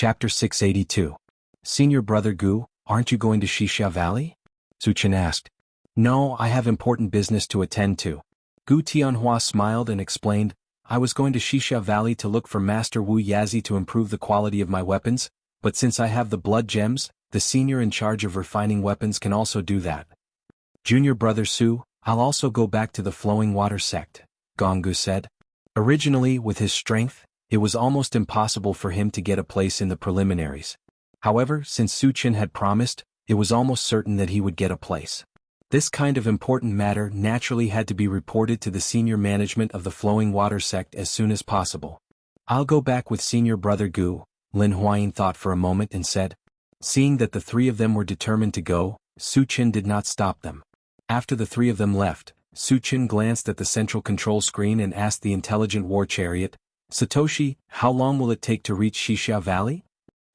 Chapter 682. Senior Brother Gu, aren't you going to Xixia Valley? Su Chen asked. No, I have important business to attend to. Gu Tianhua smiled and explained, I was going to Xixia Valley to look for Master Wu Yazi to improve the quality of my weapons, but since I have the blood gems, the senior in charge of refining weapons can also do that. Junior Brother Su, I'll also go back to the Flowing Water sect, Gonggu said. Originally, with his strength, it was almost impossible for him to get a place in the preliminaries. However, since Su Chen had promised, it was almost certain that he would get a place. This kind of important matter naturally had to be reported to the senior management of the Flowing Water sect as soon as possible. I'll go back with Senior Brother Gu, Lin Huayin thought for a moment and said. Seeing that the three of them were determined to go, Su Chen did not stop them. After the three of them left, Su Chen glanced at the central control screen and asked the intelligent war chariot, Satoshi, how long will it take to reach Xixia Valley?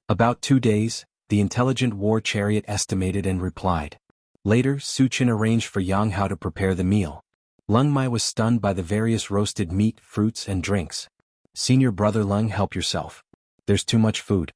About 2 days, the intelligent war chariot estimated and replied. Later, Su Chen arranged for Jianghu to prepare the meal. Leng Mai was stunned by the various roasted meat, fruits and drinks. Senior Brother Leng, help yourself. There's too much food.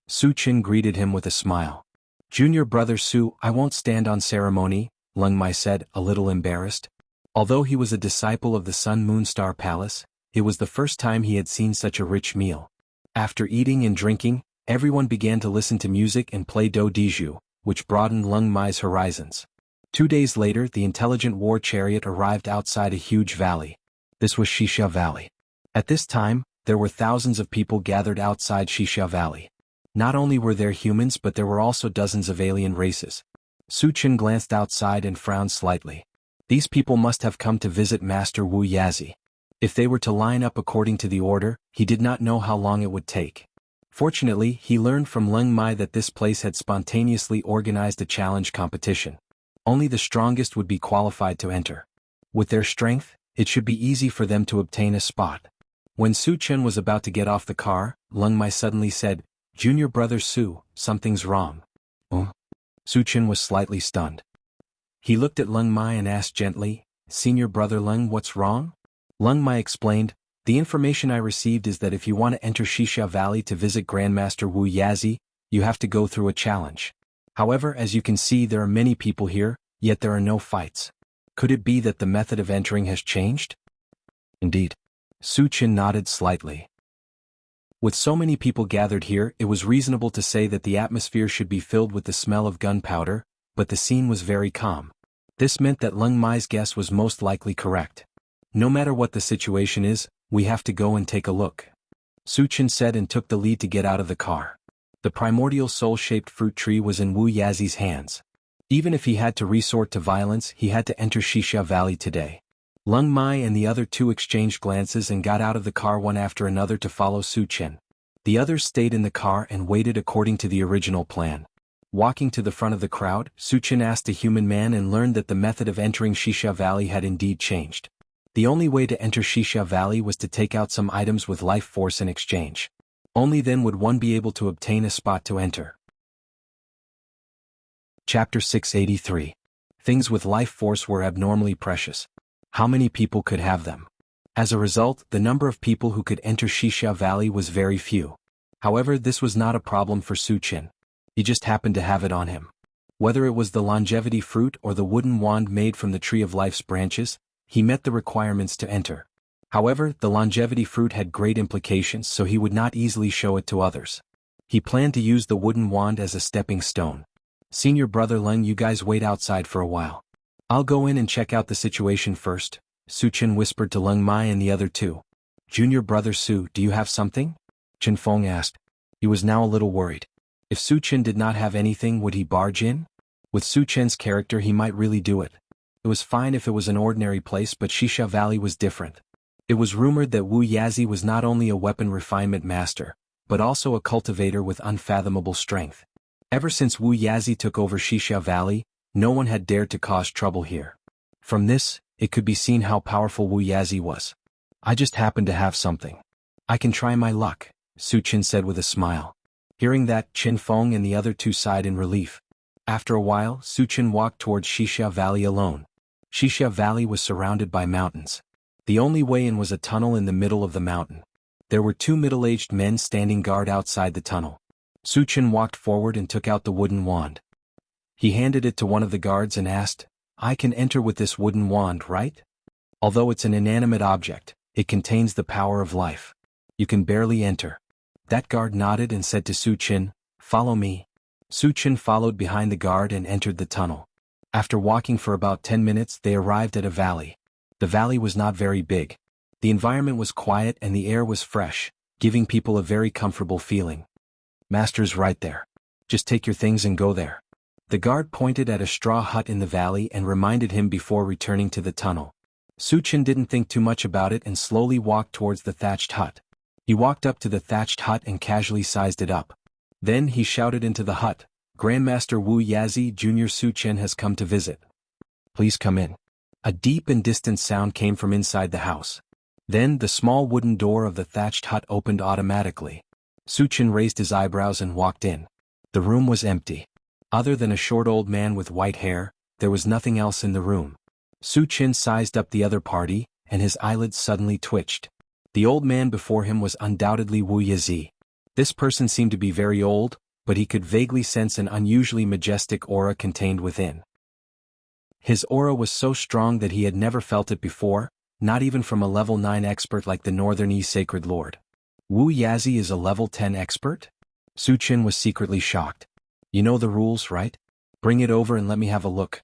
Su Chen greeted him with a smile. Junior Brother Su, I won't stand on ceremony, Leng Mai said, a little embarrassed. Although he was a disciple of the Sun Moon Star Palace, it was the first time he had seen such a rich meal. After eating and drinking, everyone began to listen to music and play do diju, which broadened Leng Mai's horizons. 2 days later, the intelligent war chariot arrived outside a huge valley. This was Xixia Valley. At this time, there were thousands of people gathered outside Xixia Valley. Not only were there humans but there were also dozens of alien races. Su Chen glanced outside and frowned slightly. These people must have come to visit Master Wu Yazi. If they were to line up according to the order, he did not know how long it would take. Fortunately, he learned from Leng Mai that this place had spontaneously organized a challenge competition. Only the strongest would be qualified to enter. With their strength, it should be easy for them to obtain a spot. When Su Chen was about to get off the car, Leng Mai suddenly said, Junior Brother Su, something's wrong. Su Chen was slightly stunned. He looked at Leng Mai and asked gently, Senior Brother Leng, what's wrong? Leng Mai explained, the information I received is that if you want to enter Xixia Valley to visit Grandmaster Wu Yazi, you have to go through a challenge. However, as you can see, there are many people here, yet there are no fights. Could it be that the method of entering has changed? Indeed. Su Chen nodded slightly. With so many people gathered here, it was reasonable to say that the atmosphere should be filled with the smell of gunpowder, but the scene was very calm. This meant that Leng Mai's guess was most likely correct. No matter what the situation is, we have to go and take a look. Su Chen said and took the lead to get out of the car. The primordial soul-shaped fruit tree was in Wu Yazi's hands. Even if he had to resort to violence, he had to enter Xixia Valley today. Leng Mai and the other two exchanged glances and got out of the car one after another to follow Su Chen. The others stayed in the car and waited according to the original plan. Walking to the front of the crowd, Su Chen asked a human man and learned that the method of entering Xixia Valley had indeed changed. The only way to enter Xixia Valley was to take out some items with life force in exchange. Only then would one be able to obtain a spot to enter. Chapter 683. Things with life force were abnormally precious. How many people could have them? As a result, the number of people who could enter Xixia Valley was very few. However, this was not a problem for Su Chen. He just happened to have it on him. Whether it was the longevity fruit or the wooden wand made from the tree of life's branches, he met the requirements to enter. However, the longevity fruit had great implications, so he would not easily show it to others. He planned to use the wooden wand as a stepping stone. Senior Brother Leng, you guys wait outside for a while. I'll go in and check out the situation first, Su Chen whispered to Leng Mai and the other two. Junior Brother Su, do you have something? Chen Feng asked. He was now a little worried. If Su Chen did not have anything, would he barge in? With Su Chen's character, he might really do it. It was fine if it was an ordinary place, but Xixia Valley was different. It was rumored that Wu Yazi was not only a weapon refinement master, but also a cultivator with unfathomable strength. Ever since Wu Yazi took over Xixia Valley, no one had dared to cause trouble here. From this, it could be seen how powerful Wu Yazi was. I just happen to have something. I can try my luck, Su Chen said with a smile. Hearing that, Chen Feng and the other two sighed in relief. After a while, Su Chen walked towards Xixia Valley alone. Xixia Valley was surrounded by mountains. The only way in was a tunnel in the middle of the mountain. There were two middle-aged men standing guard outside the tunnel. Su Chen walked forward and took out the wooden wand. He handed it to one of the guards and asked, I can enter with this wooden wand, right? Although it's an inanimate object, it contains the power of life. You can barely enter. That guard nodded and said to Su Chen, follow me. Su Chen followed behind the guard and entered the tunnel. After walking for about 10 minutes they arrived at a valley. The valley was not very big. The environment was quiet and the air was fresh, giving people a very comfortable feeling. Master's right there. Just take your things and go there. The guard pointed at a straw hut in the valley and reminded him before returning to the tunnel. Su Chen didn't think too much about it and slowly walked towards the thatched hut. He walked up to the thatched hut and casually sized it up. Then he shouted into the hut, Grandmaster Wu Yazi Jr. Su Chen has come to visit. Please come in. A deep and distant sound came from inside the house. Then the small wooden door of the thatched hut opened automatically. Su Chen raised his eyebrows and walked in. The room was empty. Other than a short old man with white hair, there was nothing else in the room. Su Chen sized up the other party, and his eyelids suddenly twitched. The old man before him was undoubtedly Wu Yazi. This person seemed to be very old, but he could vaguely sense an unusually majestic aura contained within. His aura was so strong that he had never felt it before, not even from a level 9 expert like the Northern Yi Sacred Lord. Wu Yazi is a level 10 expert? Su Chen was secretly shocked. You know the rules, right? Bring it over and let me have a look.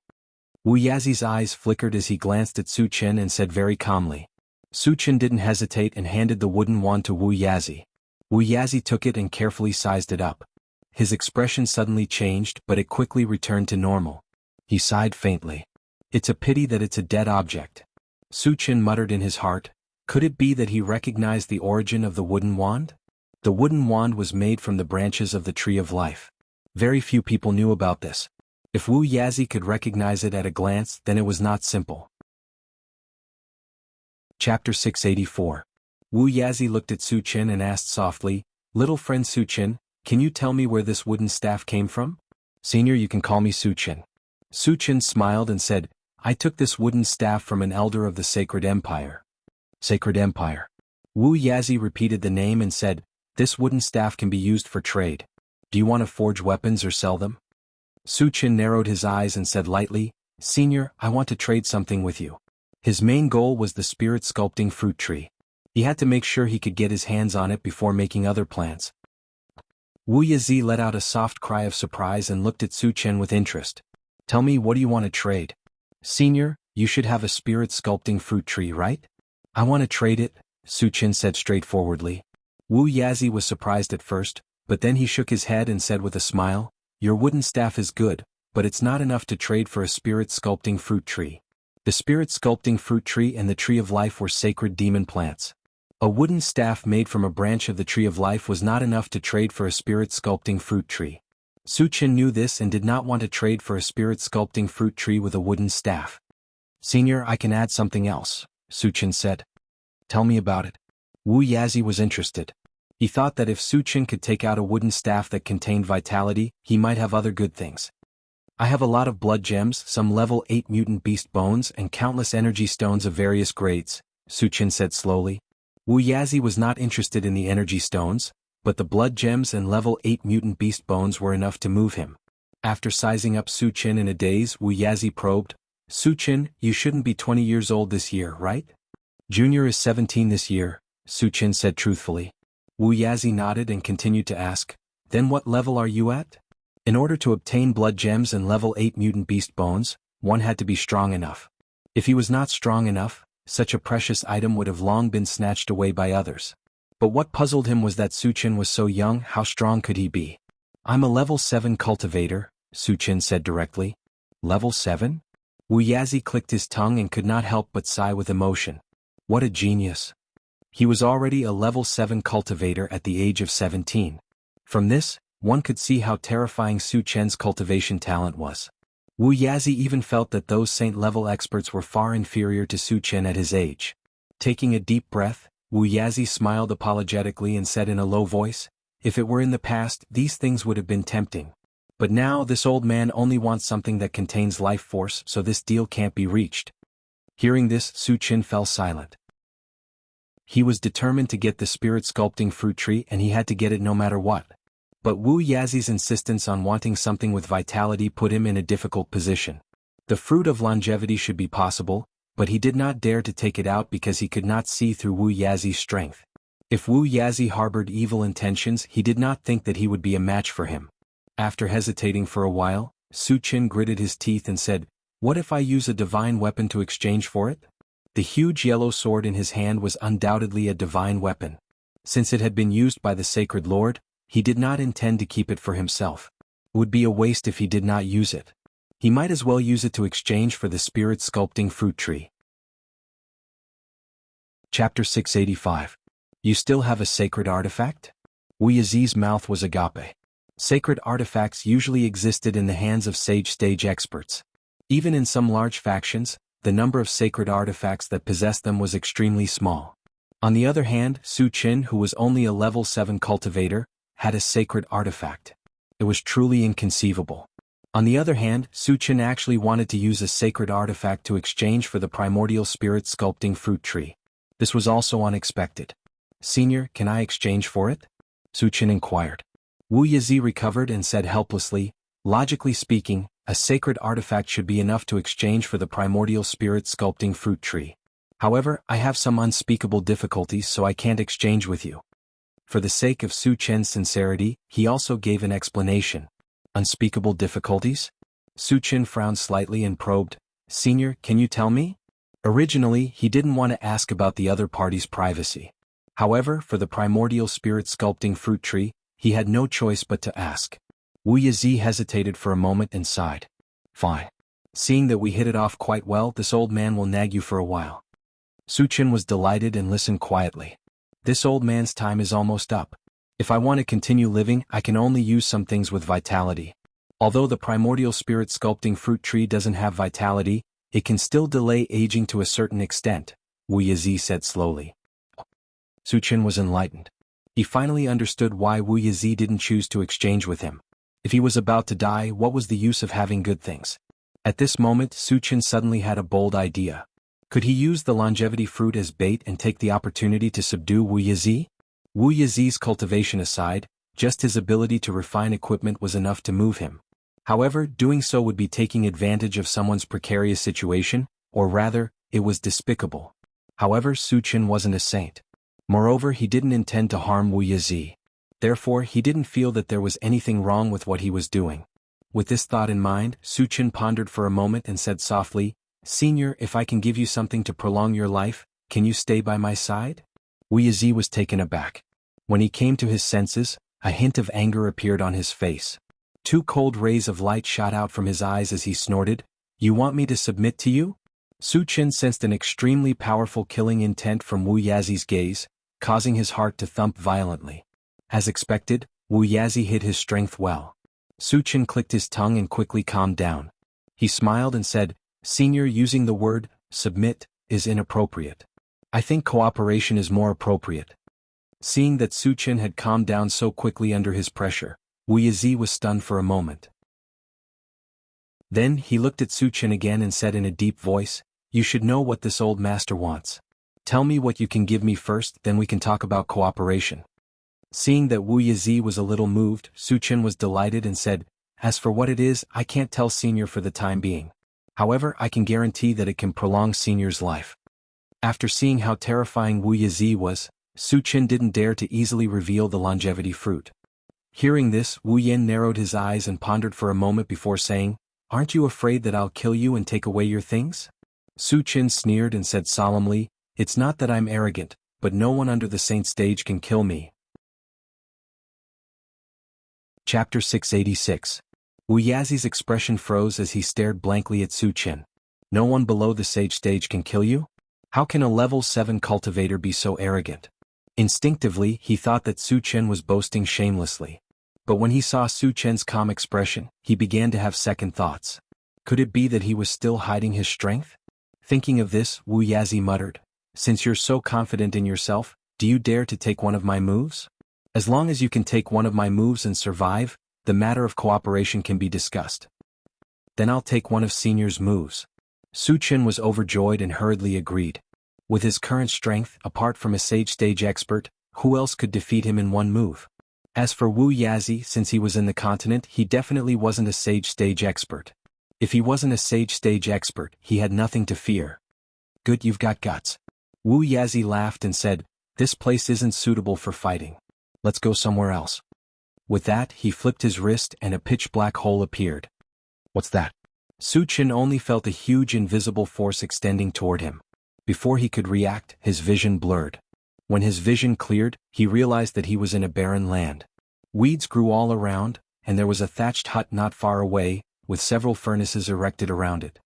Wu Yazi's eyes flickered as he glanced at Su Chen and said very calmly. Su Chen didn't hesitate and handed the wooden wand to Wu Yazi. Wu Yazi took it and carefully sized it up. His expression suddenly changed, but it quickly returned to normal. He sighed faintly. It's a pity that it's a dead object. Su Chen muttered in his heart, could it be that he recognized the origin of the wooden wand? The wooden wand was made from the branches of the Tree of Life. Very few people knew about this. If Wu Yazi could recognize it at a glance, then it was not simple. Chapter 684. Wu Yazi looked at Su Chen and asked softly, Little friend Su Chen, can you tell me where this wooden staff came from? Senior, you can call me Su Chen. Su Chen smiled and said, I took this wooden staff from an elder of the Sacred Empire. Sacred Empire. Wu Yazi repeated the name and said, this wooden staff can be used for trade. Do you want to forge weapons or sell them? Su Chen narrowed his eyes and said lightly, Senior, I want to trade something with you. His main goal was the spirit sculpting fruit tree. He had to make sure he could get his hands on it before making other plans. Wu Yazi let out a soft cry of surprise and looked at Su Chen with interest. Tell me, what do you want to trade? Senior, you should have a spirit sculpting fruit tree, right? I want to trade it, Su Chen said straightforwardly. Wu Yazi was surprised at first, but then he shook his head and said with a smile, your wooden staff is good, but it's not enough to trade for a spirit sculpting fruit tree. The spirit sculpting fruit tree and the Tree of Life were sacred demon plants. A wooden staff made from a branch of the Tree of Life was not enough to trade for a spirit sculpting fruit tree. Su Chen knew this and did not want to trade for a spirit sculpting fruit tree with a wooden staff. Senior, I can add something else, Su Chen said. Tell me about it. Wu Yazi was interested. He thought that if Su Chen could take out a wooden staff that contained vitality, he might have other good things. I have a lot of blood gems, some level 8 mutant beast bones and countless energy stones of various grades, Su Chen said slowly. Wu Yazi was not interested in the energy stones, but the blood gems and level 8 mutant beast bones were enough to move him. After sizing up Su Chen in a daze, Wu Yazi probed, Su Chen, you shouldn't be 20 years old this year, right? Junior is 17 this year, Su Chen said truthfully. Wu Yazi nodded and continued to ask, then what level are you at? In order to obtain blood gems and level 8 mutant beast bones, one had to be strong enough. If he was not strong enough, such a precious item would have long been snatched away by others. But what puzzled him was that Su Chen was so young, how strong could he be? I'm a level 7 cultivator, Su Chen said directly. Level 7? Wu Yazi clicked his tongue and could not help but sigh with emotion. What a genius. He was already a level 7 cultivator at the age of 17. From this, one could see how terrifying Su Chen's cultivation talent was. Wu Yazi even felt that those saint-level experts were far inferior to Su Chen at his age. Taking a deep breath, Wu Yazi smiled apologetically and said in a low voice, if it were in the past, these things would have been tempting. But now this old man only wants something that contains life force, so this deal can't be reached. Hearing this, Su Chen fell silent. He was determined to get the spirit sculpting fruit tree and he had to get it no matter what. But Wu Yazi's insistence on wanting something with vitality put him in a difficult position. The fruit of longevity should be possible, but he did not dare to take it out because he could not see through Wu Yazi's strength. If Wu Yazi harbored evil intentions, he did not think that he would be a match for him. After hesitating for a while, Su Qin gritted his teeth and said, "What if I use a divine weapon to exchange for it?" The huge yellow sword in his hand was undoubtedly a divine weapon. Since it had been used by the sacred lord, he did not intend to keep it for himself. It would be a waste if he did not use it. He might as well use it to exchange for the spirit sculpting fruit tree. Chapter 685. You still have a sacred artifact? Wu Yazi's mouth was agape. Sacred artifacts usually existed in the hands of sage-stage experts. Even in some large factions, the number of sacred artifacts that possessed them was extremely small. On the other hand, Su Qin, who was only a level 7 cultivator, had a sacred artifact. It was truly inconceivable. On the other hand, Su Qin actually wanted to use a sacred artifact to exchange for the primordial spirit sculpting fruit tree. This was also unexpected. "Senior, can I exchange for it?" Su Qin inquired. Wu Yazi recovered and said helplessly, "Logically speaking, a sacred artifact should be enough to exchange for the primordial spirit sculpting fruit tree. However, I have some unspeakable difficulties, so I can't exchange with you." For the sake of Su Qin's sincerity, he also gave an explanation. "Unspeakable difficulties?" Su Qin frowned slightly and probed, "Senior, can you tell me?" Originally, he didn't want to ask about the other party's privacy. However, for the primordial spirit sculpting fruit tree, he had no choice but to ask. Wu Yazi hesitated for a moment and sighed. "Fine. Seeing that we hit it off quite well, this old man will nag you for a while." Su Qin was delighted and listened quietly. "This old man's time is almost up. If I want to continue living, I can only use some things with vitality. Although the primordial spirit sculpting fruit tree doesn't have vitality, it can still delay aging to a certain extent," Wu Yazi said slowly. Su Qin was enlightened. He finally understood why Wu Yazi didn't choose to exchange with him. If he was about to die, what was the use of having good things? At this moment, Su Qin suddenly had a bold idea. Could he use the longevity fruit as bait and take the opportunity to subdue Wu Yazi? Wu Yazi's cultivation aside, just his ability to refine equipment was enough to move him. However, doing so would be taking advantage of someone's precarious situation, or rather, it was despicable. However, Su Qin wasn't a saint. Moreover, he didn't intend to harm Wu Yazi. Therefore, he didn't feel that there was anything wrong with what he was doing. With this thought in mind, Su Qin pondered for a moment and said softly, "Senior, if I can give you something to prolong your life, can you stay by my side?" Wu Yazi was taken aback. When he came to his senses, a hint of anger appeared on his face. 2 cold rays of light shot out from his eyes as he snorted, "You want me to submit to you?" Su Qin sensed an extremely powerful killing intent from Wu Yazi's gaze, causing his heart to thump violently. As expected, Wu Yazi hid his strength well. Su Qin clicked his tongue and quickly calmed down. He smiled and said, "Senior, using the word, submit, is inappropriate. I think cooperation is more appropriate." Seeing that Su Qin had calmed down so quickly under his pressure, Wu Yazi was stunned for a moment. Then he looked at Su Qin again and said in a deep voice, "You should know what this old master wants. Tell me what you can give me first, then we can talk about cooperation." Seeing that Wu Yazi was a little moved, Su Qin was delighted and said, "As for what it is, I can't tell Senior for the time being. However, I can guarantee that it can prolong Senior's life." After seeing how terrifying Wu Yazi was, Su Qin didn't dare to easily reveal the longevity fruit. Hearing this, Wu Yin narrowed his eyes and pondered for a moment before saying, "Aren't you afraid that I'll kill you and take away your things?" Su Qin sneered and said solemnly, "It's not that I'm arrogant, but no one under the saint stage can kill me." Chapter 686. Wu Yazi's expression froze as he stared blankly at Su Qin. "No one below the sage stage can kill you? How can a level 7 cultivator be so arrogant?" Instinctively, he thought that Su Qin was boasting shamelessly. But when he saw Su Qin's calm expression, he began to have second thoughts. Could it be that he was still hiding his strength? Thinking of this, Wu Yazi muttered, "Since you're so confident in yourself, do you dare to take one of my moves? As long as you can take one of my moves and survive, the matter of cooperation can be discussed." "Then I'll take one of Senior's moves." Su Qin was overjoyed and hurriedly agreed. With his current strength, apart from a sage stage expert, who else could defeat him in one move? As for Wu Yazi, since he was in the continent, he definitely wasn't a sage stage expert. If he wasn't a sage stage expert, he had nothing to fear. Good, you've got guts. Wu Yazi laughed and said, this place isn't suitable for fighting. Let's go somewhere else. With that, he flipped his wrist and a pitch-black hole appeared. What's that? Su Chen only felt a huge invisible force extending toward him. Before he could react, his vision blurred. When his vision cleared, he realized that he was in a barren land. Weeds grew all around, and there was a thatched hut not far away, with several furnaces erected around it.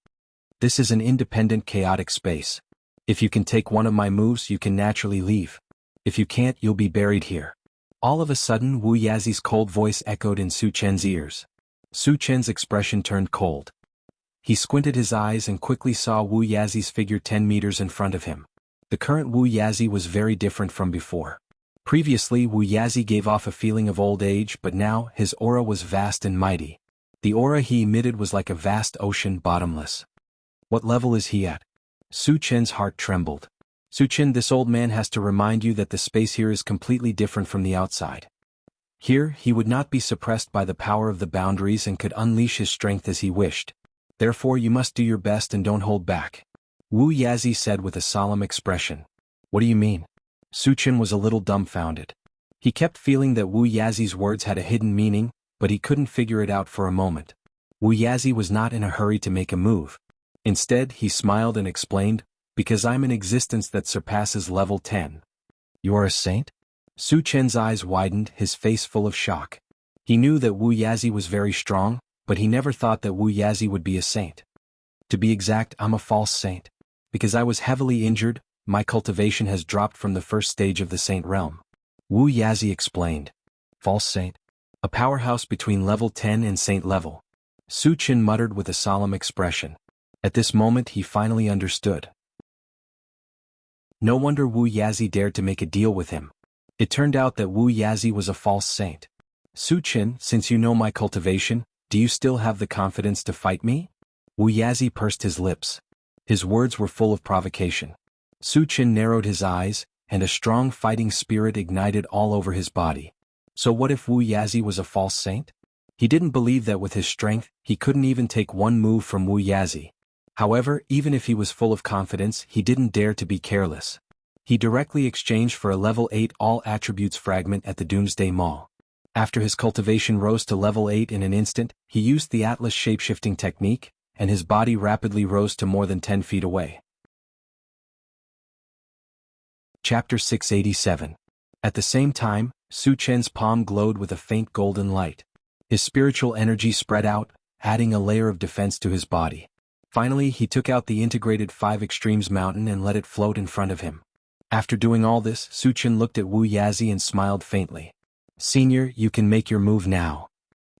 This is an independent chaotic space. If you can take one of my moves, you can naturally leave. If you can't, you'll be buried here. All of a sudden, Wu Yazi's cold voice echoed in Su Chen's ears. Su Chen's expression turned cold. He squinted his eyes and quickly saw Wu Yazi's figure 10 meters in front of him. The current Wu Yazi was very different from before. Previously, Wu Yazi gave off a feeling of old age, but now, his aura was vast and mighty. The aura he emitted was like a vast ocean, bottomless. What level is he at? Su Chen's heart trembled. Su Chen, this old man has to remind you that the space here is completely different from the outside. Here, he would not be suppressed by the power of the boundaries and could unleash his strength as he wished. Therefore you must do your best and don't hold back. Wu Yazi said with a solemn expression. What do you mean? Su Chen was a little dumbfounded. He kept feeling that Wu Yazi's words had a hidden meaning, but he couldn't figure it out for a moment. Wu Yazi was not in a hurry to make a move. Instead, he smiled and explained, because I'm an existence that surpasses level 10. You are a saint? Su Chen's eyes widened, his face full of shock. He knew that Wu Yazi was very strong, but he never thought that Wu Yazi would be a saint. To be exact, I'm a false saint. Because I was heavily injured, my cultivation has dropped from the first stage of the saint realm. Wu Yazi explained. False saint? A powerhouse between level 10 and saint level. Su Chen muttered with a solemn expression. At this moment he finally understood. No wonder Wu Yazi dared to make a deal with him. It turned out that Wu Yazi was a false saint. Su Chen, since you know my cultivation, do you still have the confidence to fight me? Wu Yazi pursed his lips. His words were full of provocation. Su Chen narrowed his eyes, and a strong fighting spirit ignited all over his body. So what if Wu Yazi was a false saint? He didn't believe that with his strength, he couldn't even take one move from Wu Yazi. However, even if he was full of confidence, he didn't dare to be careless. He directly exchanged for a level 8 all attributes fragment at the Doomsday Mall. After his cultivation rose to level 8 in an instant, he used the Atlas shapeshifting technique, and his body rapidly rose to more than 10 feet away. Chapter 687. At the same time, Su Chen's palm glowed with a faint golden light. His spiritual energy spread out, adding a layer of defense to his body. Finally, he took out the integrated 5 Extremes mountain and let it float in front of him. After doing all this, Su Chen looked at Wu Yazi and smiled faintly. Senior, you can make your move now.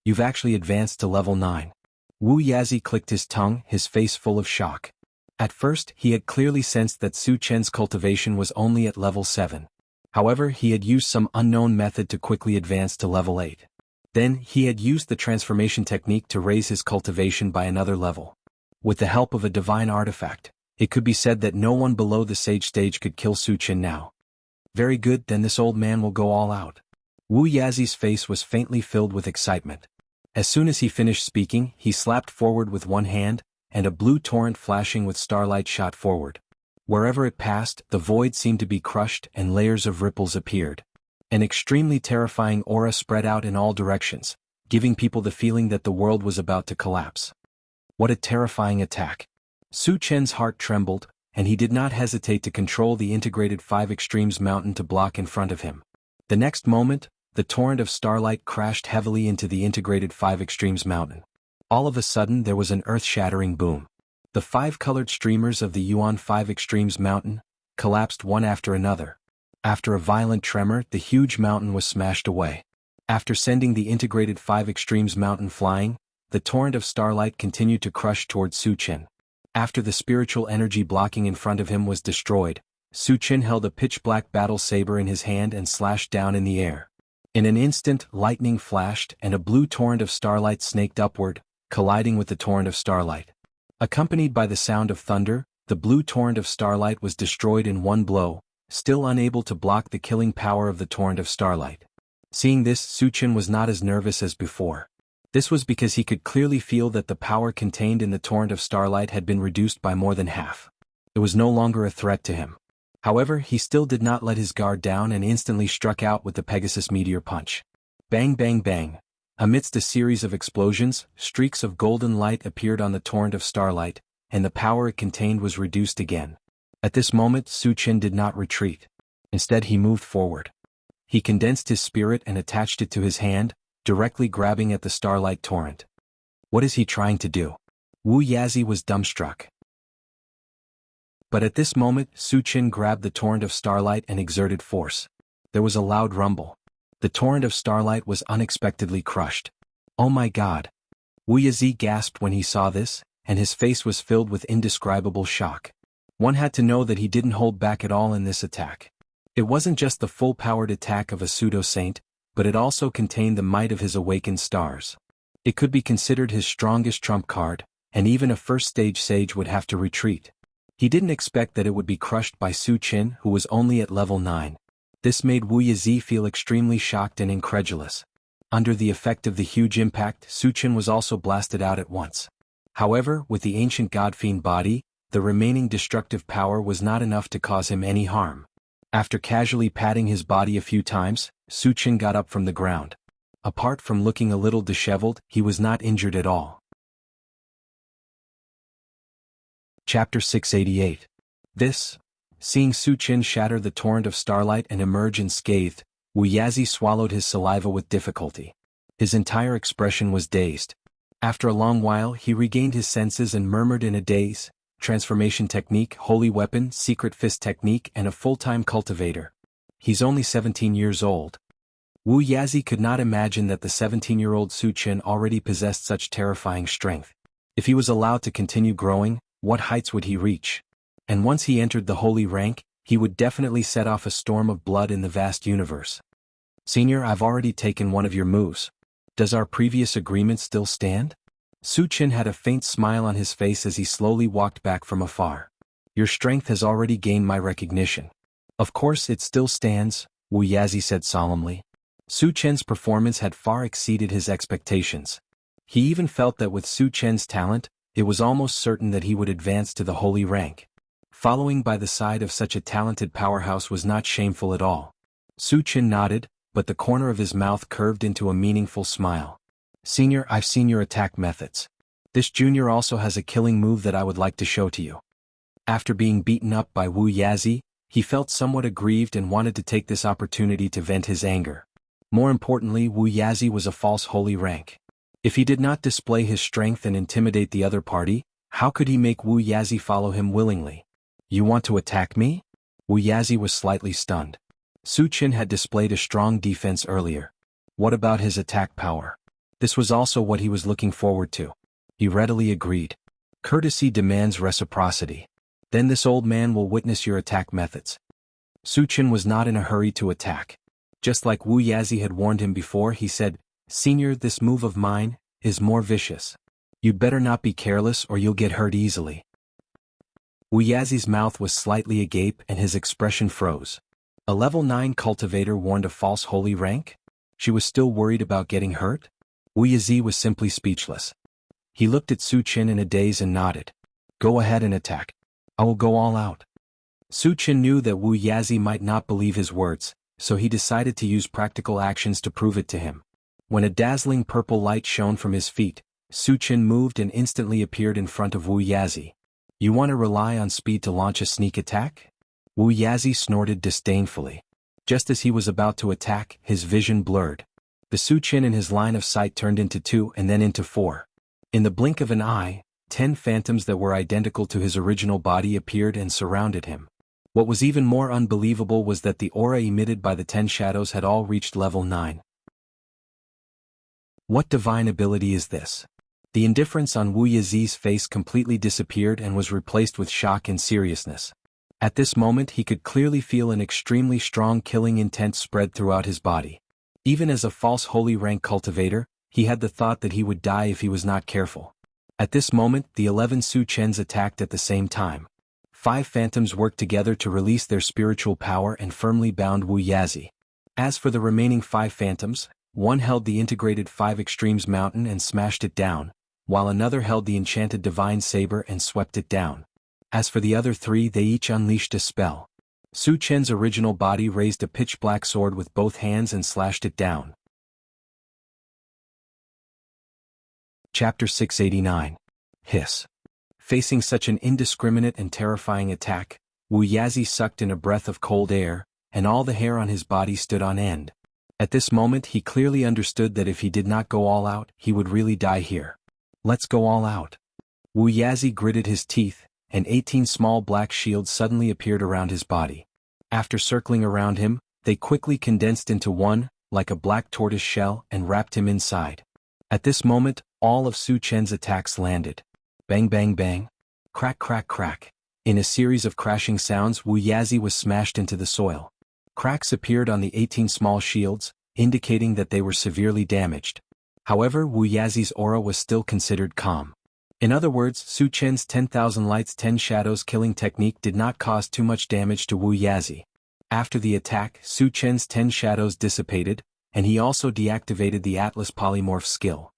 You've actually advanced to level 9. Wu Yazi clicked his tongue, his face full of shock. At first, he had clearly sensed that Su Chen's cultivation was only at level 7. However, he had used some unknown method to quickly advance to level 8. Then, he had used the transformation technique to raise his cultivation by another level. With the help of a divine artifact, it could be said that no one below the sage stage could kill Su Chen now. Very good, then this old man will go all out. Wu Yazi's face was faintly filled with excitement. As soon as he finished speaking, he slapped forward with one hand, and a blue torrent flashing with starlight shot forward. Wherever it passed, the void seemed to be crushed and layers of ripples appeared. An extremely terrifying aura spread out in all directions, giving people the feeling that the world was about to collapse. What a terrifying attack. Su Chen's heart trembled, and he did not hesitate to control the integrated 5 Extremes mountain to block in front of him. The next moment, the torrent of starlight crashed heavily into the integrated 5 Extremes mountain. All of a sudden there was an earth-shattering boom. The 5 colored streamers of the Yuan 5 Extremes mountain collapsed one after another. After a violent tremor, the huge mountain was smashed away. After sending the integrated 5 Extremes mountain flying, the torrent of starlight continued to crush toward Su Chen. After the spiritual energy blocking in front of him was destroyed, Su Chen held a pitch-black battle saber in his hand and slashed down in the air. In an instant, lightning flashed and a blue torrent of starlight snaked upward, colliding with the torrent of starlight. Accompanied by the sound of thunder, the blue torrent of starlight was destroyed in one blow, still unable to block the killing power of the torrent of starlight. Seeing this, Su Chen was not as nervous as before. This was because he could clearly feel that the power contained in the torrent of starlight had been reduced by more than half. It was no longer a threat to him. However, he still did not let his guard down and instantly struck out with the Pegasus Meteor Punch. Bang bang bang. Amidst a series of explosions, streaks of golden light appeared on the torrent of starlight, and the power it contained was reduced again. At this moment, Su Chen did not retreat. Instead, he moved forward. He condensed his spirit and attached it to his hand, directly grabbing at the starlight torrent. What is he trying to do? Wu Yazi was dumbstruck. But at this moment, Su Chen grabbed the torrent of starlight and exerted force. There was a loud rumble. The torrent of starlight was unexpectedly crushed. Oh my God! Wu Yazi gasped when he saw this, and his face was filled with indescribable shock. One had to know that he didn't hold back at all in this attack. It wasn't just the full-powered attack of a pseudo-saint, but it also contained the might of his awakened stars. It could be considered his strongest trump card, and even a first-stage sage would have to retreat. He didn't expect that it would be crushed by Su Chen, who was only at level 9. This made Wu Yazi feel extremely shocked and incredulous. Under the effect of the huge impact, Su Chen was also blasted out at once. However, with the ancient god-fiend body, the remaining destructive power was not enough to cause him any harm. After casually patting his body a few times, Su Chen got up from the ground. Apart from looking a little disheveled, he was not injured at all. Chapter 688. Seeing Su Chen shatter the torrent of starlight and emerge unscathed, Wu Yazi swallowed his saliva with difficulty. His entire expression was dazed. After a long while, he regained his senses and murmured in a daze, transformation technique, holy weapon, secret fist technique, and a full-time cultivator. He's only 17 years old. Wu Yazi could not imagine that the 17-year-old Su Chen already possessed such terrifying strength. If he was allowed to continue growing, what heights would he reach? And once he entered the holy rank, he would definitely set off a storm of blood in the vast universe. Senior, I've already taken one of your moves. Does our previous agreement still stand? Su Chen had a faint smile on his face as he slowly walked back from afar. Your strength has already gained my recognition. Of course it still stands, Wu Yazi said solemnly. Su Chen's performance had far exceeded his expectations. He even felt that with Su Chen's talent, it was almost certain that he would advance to the holy rank. Following by the side of such a talented powerhouse was not shameful at all. Su Chen nodded, but the corner of his mouth curved into a meaningful smile. Senior, I've seen your attack methods. This junior also has a killing move that I would like to show to you. After being beaten up by Wu Yazi, he felt somewhat aggrieved and wanted to take this opportunity to vent his anger. More importantly, Wu Yazi was a false holy rank. If he did not display his strength and intimidate the other party, how could he make Wu Yazi follow him willingly? You want to attack me? Wu Yazi was slightly stunned. Su Chen had displayed a strong defense earlier. What about his attack power? This was also what he was looking forward to. He readily agreed. Courtesy demands reciprocity. Then this old man will witness your attack methods. Su Chen was not in a hurry to attack. Just like Wu Yazi had warned him before, he said, Senior, this move of mine is more vicious. You'd better not be careless or you'll get hurt easily. Wu Yazi's mouth was slightly agape and his expression froze. A level 9 cultivator warned a false holy rank? She was still worried about getting hurt? Wu Yazi was simply speechless. He looked at Su Chen in a daze and nodded. Go ahead and attack. I will go all out. Su Chen knew that Wu Yazi might not believe his words, so he decided to use practical actions to prove it to him. When a dazzling purple light shone from his feet, Su Chen moved and instantly appeared in front of Wu Yazi. You want to rely on speed to launch a sneak attack? Wu Yazi snorted disdainfully. Just as he was about to attack, his vision blurred. The Su Chen in his line of sight turned into 2 and then into 4. In the blink of an eye, 10 phantoms that were identical to his original body appeared and surrounded him. What was even more unbelievable was that the aura emitted by the 10 shadows had all reached level 9. What divine ability is this? The indifference on Wu Yazi's face completely disappeared and was replaced with shock and seriousness. At this moment he could clearly feel an extremely strong killing intent spread throughout his body. Even as a false holy rank cultivator, he had the thought that he would die if he was not careful. At this moment, the 11 Su Chens attacked at the same time. 5 phantoms worked together to release their spiritual power and firmly bound Wu Yazi. As for the remaining 5 phantoms, one held the integrated 5 extremes mountain and smashed it down, while another held the enchanted divine saber and swept it down. As for the other 3, they each unleashed a spell. Su Chen's original body raised a pitch-black sword with both hands and slashed it down. Chapter 689. Hiss. Facing such an indiscriminate and terrifying attack, Wu Yazi sucked in a breath of cold air, and all the hair on his body stood on end. At this moment he clearly understood that if he did not go all out, he would really die here. Let's go all out. Wu Yazi gritted his teeth, and 18 small black shields suddenly appeared around his body. After circling around him, they quickly condensed into one, like a black tortoise shell, and wrapped him inside. At this moment, all of Su Chen's attacks landed. Bang bang bang. Crack crack crack. In a series of crashing sounds, Wu Yazi was smashed into the soil. Cracks appeared on the 18 small shields, indicating that they were severely damaged. However, Wu Yazi's aura was still considered calm. In other words, Su Chen's 10,000 lights 10 shadows killing technique did not cause too much damage to Wu Yazi. After the attack, Su Chen's 10 shadows dissipated, and he also deactivated the Atlas polymorph skill.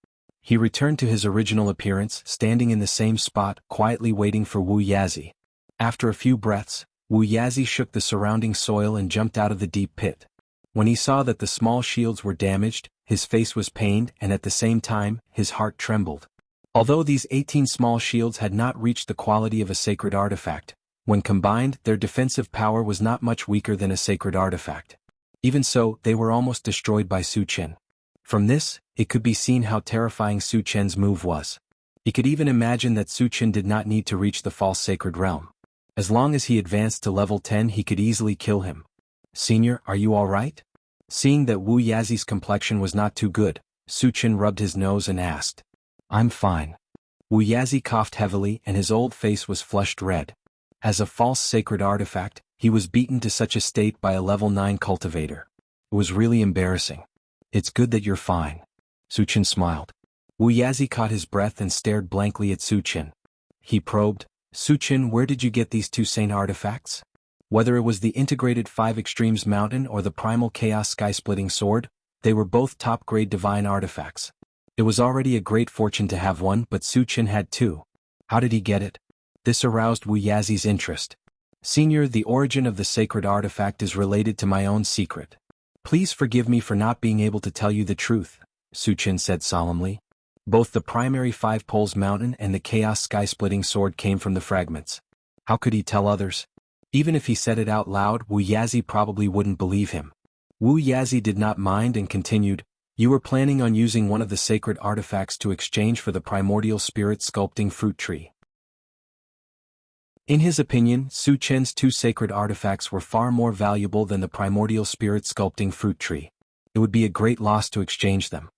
He returned to his original appearance, standing in the same spot, quietly waiting for Wu Yazi. After a few breaths, Wu Yazi shook the surrounding soil and jumped out of the deep pit. When he saw that the small shields were damaged, his face was pained and at the same time, his heart trembled. Although these 18 small shields had not reached the quality of a sacred artifact, when combined, their defensive power was not much weaker than a sacred artifact. Even so, they were almost destroyed by Su Chen. From this, it could be seen how terrifying Su Chen's move was. He could even imagine that Su Chen did not need to reach the false sacred realm. As long as he advanced to level 10, he could easily kill him. Senior, are you all right? Seeing that Wu Yazi's complexion was not too good, Su Chen rubbed his nose and asked. I'm fine. Wu Yazi coughed heavily and his old face was flushed red. As a false sacred artifact, he was beaten to such a state by a level 9 cultivator. It was really embarrassing. It's good that you're fine. Su Chen smiled. Wu Yazi caught his breath and stared blankly at Su Chen. He probed, Su Chen, where did you get these 2 sane artifacts? Whether it was the integrated 5 extremes mountain or the primal chaos sky-splitting sword, they were both top-grade divine artifacts. It was already a great fortune to have one, but Su Chen had 2. How did he get it? This aroused Wu Yazi's interest. Senior, the origin of the sacred artifact is related to my own secret. Please forgive me for not being able to tell you the truth, Su Chen said solemnly. Both the primary 5 poles mountain and the chaos sky-splitting sword came from the fragments. How could he tell others? Even if he said it out loud, Wu Yazi probably wouldn't believe him. Wu Yazi did not mind and continued, you were planning on using one of the sacred artifacts to exchange for the primordial spirit sculpting fruit tree. In his opinion, Su Chen's 2 sacred artifacts were far more valuable than the primordial spirit sculpting fruit tree. It would be a great loss to exchange them.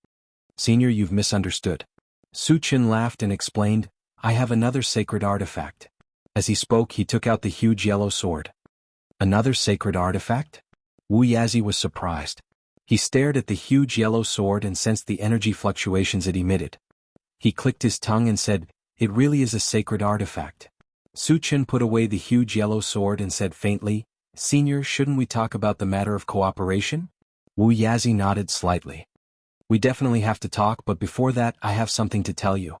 Senior, you've misunderstood. Su Chen laughed and explained, I have another sacred artifact. As he spoke, he took out the huge yellow sword. Another sacred artifact? Wu Yazi was surprised. He stared at the huge yellow sword and sensed the energy fluctuations it emitted. He clicked his tongue and said, it really is a sacred artifact. Su Chen put away the huge yellow sword and said faintly, Senior, shouldn't we talk about the matter of cooperation? Wu Yazi nodded slightly. We definitely have to talk, but before that, I have something to tell you.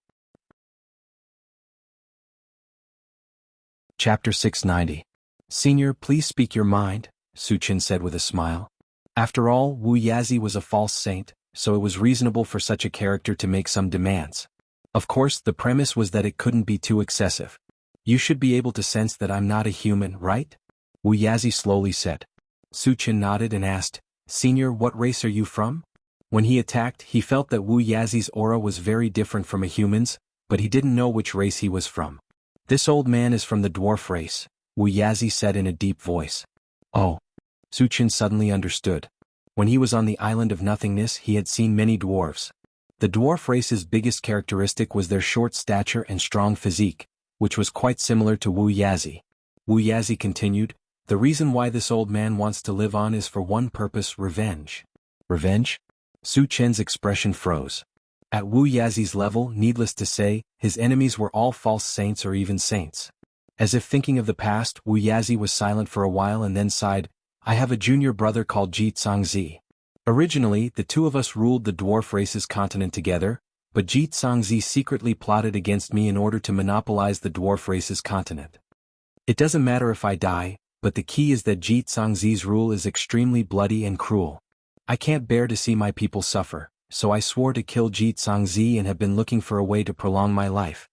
Chapter 690. Senior, please speak your mind, Su Chen said with a smile. After all, Wu Yazi was a false saint, so it was reasonable for such a character to make some demands. Of course, the premise was that it couldn't be too excessive. You should be able to sense that I'm not a human, right? Wu Yazi slowly said. Su Chen nodded and asked, Senior, what race are you from? When he attacked, he felt that Wu Yazi's aura was very different from a human's, but he didn't know which race he was from. This old man is from the dwarf race, Wu Yazi said in a deep voice. Oh. Su Chen suddenly understood. When he was on the island of nothingness, he had seen many dwarves. The dwarf race's biggest characteristic was their short stature and strong physique, which was quite similar to Wu Yazi. Wu Yazi continued, the reason why this old man wants to live on is for one purpose, revenge. Revenge? Su Chen's expression froze. At Wu Yazi's level, needless to say, his enemies were all false saints or even saints. As if thinking of the past, Wu Yazi was silent for a while and then sighed, I have a junior brother called Jianghu. Originally, the two of us ruled the dwarf race's continent together, but Jianghu secretly plotted against me in order to monopolize the dwarf race's continent. It doesn't matter if I die, but the key is that Jianghu's rule is extremely bloody and cruel. I can't bear to see my people suffer, so I swore to kill Jianghu and have been looking for a way to prolong my life.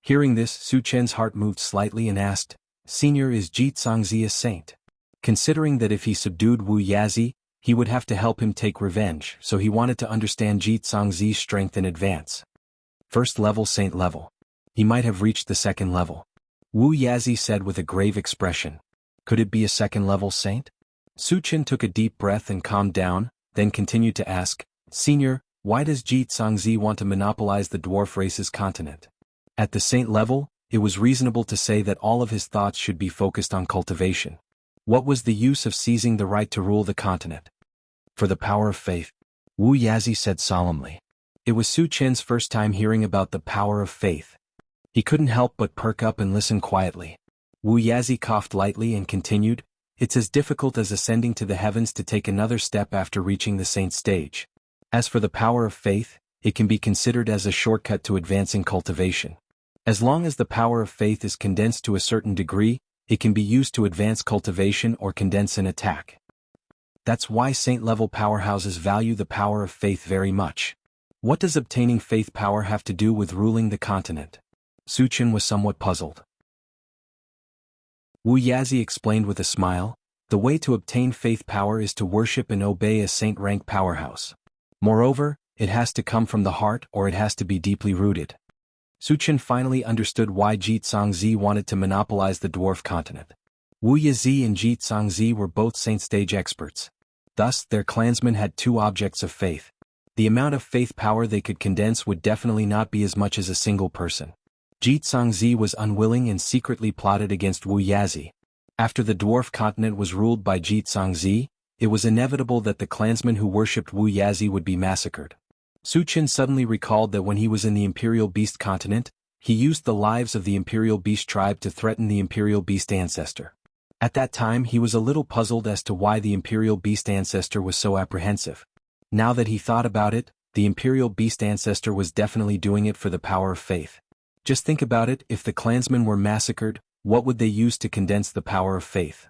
Hearing this, Su Chen's heart moved slightly and asked, Senior, is Jianghu a saint? Considering that if he subdued Wu Yazi, he would have to help him take revenge, so he wanted to understand Jianghu's strength in advance. First level saint level. He might have reached the second level. Wu Yazi said with a grave expression. Could it be a second level saint? Su Chen took a deep breath and calmed down, then continued to ask, Senior, why does Jianghu want to monopolize the dwarf race's continent? At the saint level, it was reasonable to say that all of his thoughts should be focused on cultivation. What was the use of seizing the right to rule the continent? For the power of faith, Wu Yazi said solemnly. It was Su Chen's first time hearing about the power of faith. He couldn't help but perk up and listen quietly. Wu Yazi coughed lightly and continued, It's as difficult as ascending to the heavens to take another step after reaching the saint stage. As for the power of faith, it can be considered as a shortcut to advancing cultivation. As long as the power of faith is condensed to a certain degree, it can be used to advance cultivation or condense an attack. That's why saint-level powerhouses value the power of faith very much. What does obtaining faith power have to do with ruling the continent? Su Chen was somewhat puzzled. Wu Yazi explained with a smile, the way to obtain faith power is to worship and obey a saint-rank powerhouse. Moreover, it has to come from the heart or it has to be deeply rooted. Su Chen finally understood why Jianghu wanted to monopolize the dwarf continent. Wu Yazi and Jianghu were both saint stage experts. Thus, their clansmen had two objects of faith. The amount of faith power they could condense would definitely not be as much as a single person. Jianghu was unwilling and secretly plotted against Wu Yazi. After the dwarf continent was ruled by Jianghu, it was inevitable that the clansmen who worshipped Wu Yazi would be massacred. Su Chen suddenly recalled that when he was in the Imperial Beast continent, he used the lives of the Imperial Beast tribe to threaten the Imperial Beast ancestor. At that time he was a little puzzled as to why the Imperial Beast ancestor was so apprehensive. Now that he thought about it, the Imperial Beast ancestor was definitely doing it for the power of faith. Just think about it, if the clansmen were massacred, what would they use to condense the power of faith?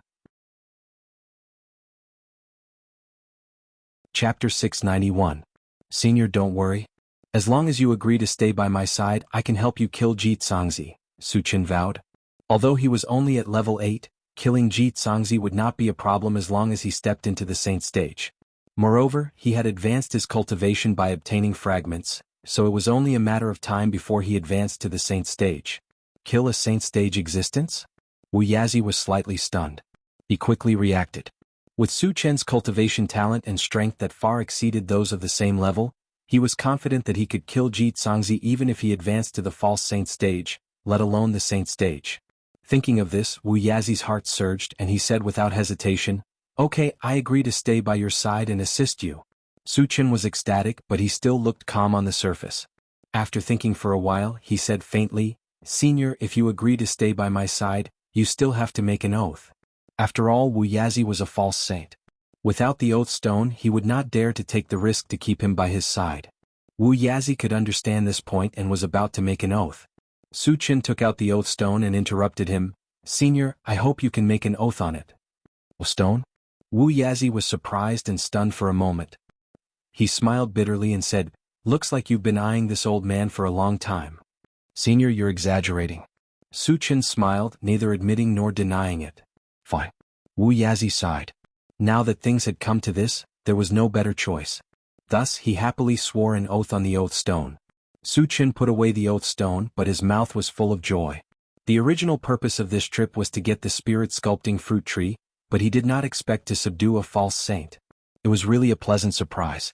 Chapter 691. Senior, don't worry. As long as you agree to stay by my side, I can help you kill Jianghu, Su Chen vowed. Although he was only at level 8, killing Jianghu would not be a problem as long as he stepped into the saint stage. Moreover, he had advanced his cultivation by obtaining fragments, so it was only a matter of time before he advanced to the saint stage. Kill a saint stage existence? Wu Yazi was slightly stunned. He quickly reacted. With Su Chen's cultivation talent and strength that far exceeded those of the same level, he was confident that he could kill Jianghu even if he advanced to the false saint stage, let alone the saint stage. Thinking of this, Wu Yazi's heart surged and he said without hesitation, Okay, I agree to stay by your side and assist you. Su Chen was ecstatic, but he still looked calm on the surface. After thinking for a while, he said faintly, Senior, if you agree to stay by my side, you still have to make an oath. After all, Wu Yazi was a false saint. Without the oath stone, he would not dare to take the risk to keep him by his side. Wu Yazi could understand this point and was about to make an oath. Su Chen took out the oath stone and interrupted him, Senior, I hope you can make an oath on it. A stone? Wu Yazi was surprised and stunned for a moment. He smiled bitterly and said, Looks like you've been eyeing this old man for a long time. Senior, you're exaggerating. Su Chen smiled, neither admitting nor denying it. Fine. Wu Yazi sighed. Now that things had come to this, there was no better choice. Thus he happily swore an oath on the oath stone. Su Chen put away the oath stone, but his mouth was full of joy. The original purpose of this trip was to get the spirit sculpting fruit tree, but he did not expect to subdue a false saint. It was really a pleasant surprise.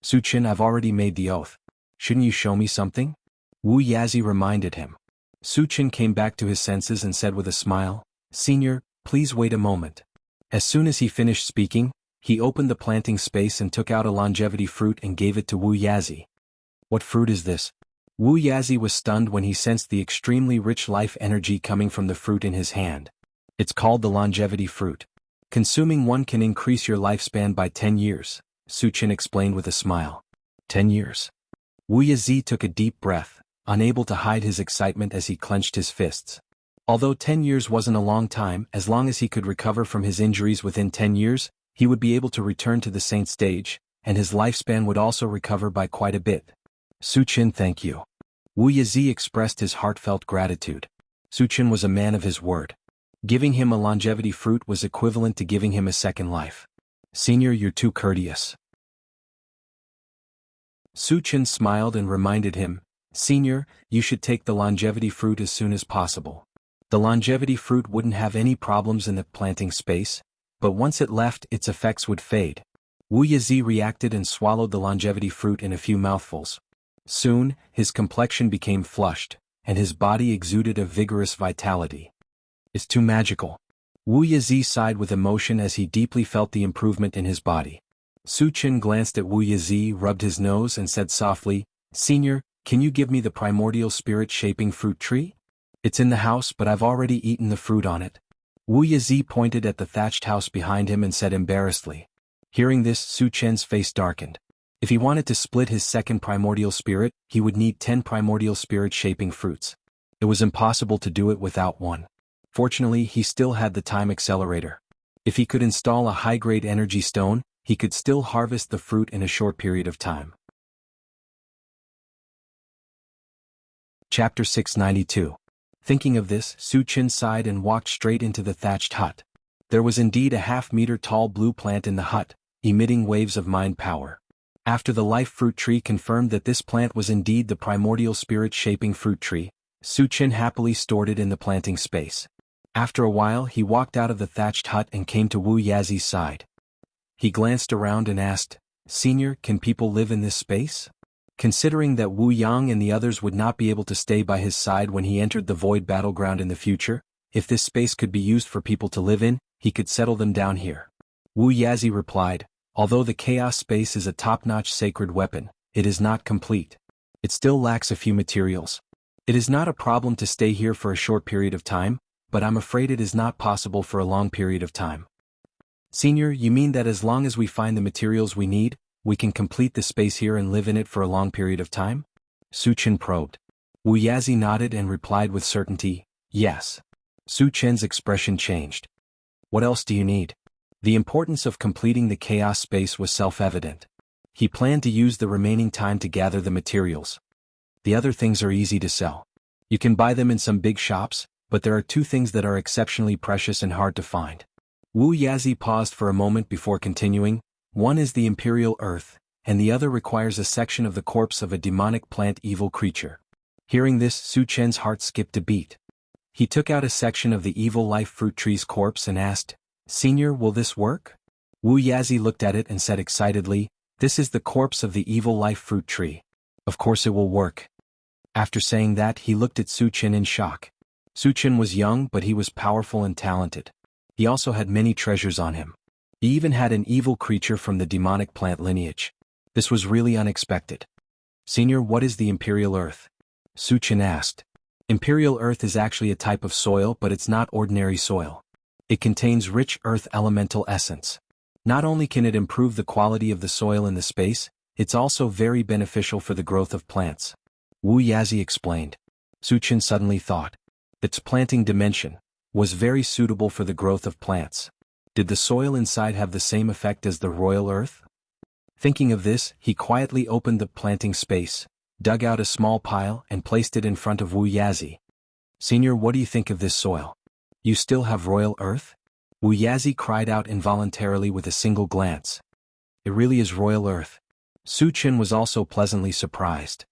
Su Chen, I've already made the oath. Shouldn't you show me something? Wu Yazi reminded him. Su Chen came back to his senses and said with a smile, Senior, please wait a moment. As soon as he finished speaking, he opened the planting space and took out a longevity fruit and gave it to Wu Yazi. What fruit is this? Wu Yazi was stunned when he sensed the extremely rich life energy coming from the fruit in his hand. It's called the longevity fruit. Consuming one can increase your lifespan by 10 years, Su Chen explained with a smile. 10 years. Wu Yazi took a deep breath, unable to hide his excitement as he clenched his fists. Although 10 years wasn't a long time, as long as he could recover from his injuries within 10 years, he would be able to return to the saint stage, and his lifespan would also recover by quite a bit. Su Chen, thank you. Wu Yazi expressed his heartfelt gratitude. Su Chen was a man of his word. Giving him a longevity fruit was equivalent to giving him a second life. Senior, you're too courteous. Su Chen smiled and reminded him, Senior, you should take the longevity fruit as soon as possible. The longevity fruit wouldn't have any problems in the planting space, but once it left, its effects would fade. Wu Yazi reacted and swallowed the longevity fruit in a few mouthfuls. Soon, his complexion became flushed, and his body exuded a vigorous vitality. It's too magical. Wu Yazi sighed with emotion as he deeply felt the improvement in his body. Su Chen glanced at Wu Yazi, rubbed his nose and said softly, Senior, can you give me the primordial spirit-shaping fruit tree? It's in the house, but I've already eaten the fruit on it. Wu Yazi pointed at the thatched house behind him and said embarrassedly. Hearing this, Su Chen's face darkened. If he wanted to split his second primordial spirit, he would need 10 primordial spirit-shaping fruits. It was impossible to do it without one. Fortunately, he still had the time accelerator. If he could install a high-grade energy stone, he could still harvest the fruit in a short period of time. Chapter 692. Thinking of this, Su Chen sighed and walked straight into the thatched hut. There was indeed a half-meter-tall blue plant in the hut, emitting waves of mind power. After the life fruit tree confirmed that this plant was indeed the primordial spirit-shaping fruit tree, Su Chen happily stored it in the planting space. After a while, he walked out of the thatched hut and came to Wu Yazi's side. He glanced around and asked, Senior, can people live in this space? Considering that Wu Yang and the others would not be able to stay by his side when he entered the void battleground in the future, if this space could be used for people to live in, he could settle them down here. Wu Yazi replied, although the chaos space is a top-notch sacred weapon, it is not complete. It still lacks a few materials. It is not a problem to stay here for a short period of time, but I'm afraid it is not possible for a long period of time. Senior, you mean that as long as we find the materials we need, we can complete the space here and live in it for a long period of time? Su Chen probed. Wu Yazi nodded and replied with certainty, yes. Su Chen's expression changed. What else do you need? The importance of completing the chaos space was self-evident. He planned to use the remaining time to gather the materials. The other things are easy to sell. You can buy them in some big shops, but there are two things that are exceptionally precious and hard to find. Wu Yazi paused for a moment before continuing. One is the Imperial Earth, and the other requires a section of the corpse of a demonic plant evil creature. Hearing this, Su Chen's heart skipped a beat. He took out a section of the evil life fruit tree's corpse and asked, Senior, will this work? Wu Yazi looked at it and said excitedly, this is the corpse of the evil life fruit tree. Of course it will work. After saying that, he looked at Su Chen in shock. Su Chen was young, but he was powerful and talented. He also had many treasures on him. He even had an evil creature from the demonic plant lineage. This was really unexpected. Senior, what is the Imperial Earth? Su Chen asked. Imperial Earth is actually a type of soil, but it's not ordinary soil. It contains rich earth elemental essence. Not only can it improve the quality of the soil in the space, it's also very beneficial for the growth of plants. Wu Yazi explained. Su Chen suddenly thought. Its planting dimension was very suitable for the growth of plants. Did the soil inside have the same effect as the royal earth? Thinking of this, he quietly opened the planting space, dug out a small pile and placed it in front of Wu Yazi. Senior, what do you think of this soil? You still have royal earth? Wu Yazi cried out involuntarily with a single glance. It really is royal earth. Su Chen was also pleasantly surprised.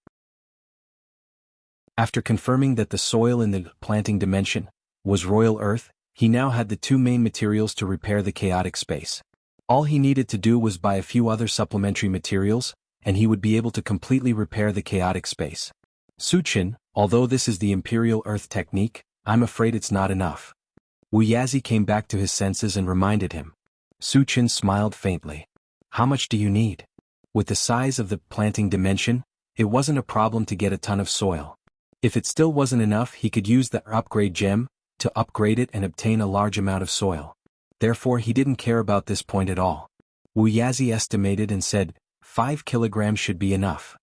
After confirming that the soil in the planting dimension was royal earth, he now had the two main materials to repair the chaotic space. All he needed to do was buy a few other supplementary materials, and he would be able to completely repair the chaotic space. Su Chen, although this is the Imperial Earth technique, I'm afraid it's not enough. Wu Yazi came back to his senses and reminded him. Su Chen smiled faintly. How much do you need? With the size of the planting dimension, it wasn't a problem to get a ton of soil. If it still wasn't enough, he could use the upgrade gem to upgrade it and obtain a large amount of soil. Therefore he didn't care about this point at all. Wu Yazi estimated and said, 5 kilograms should be enough.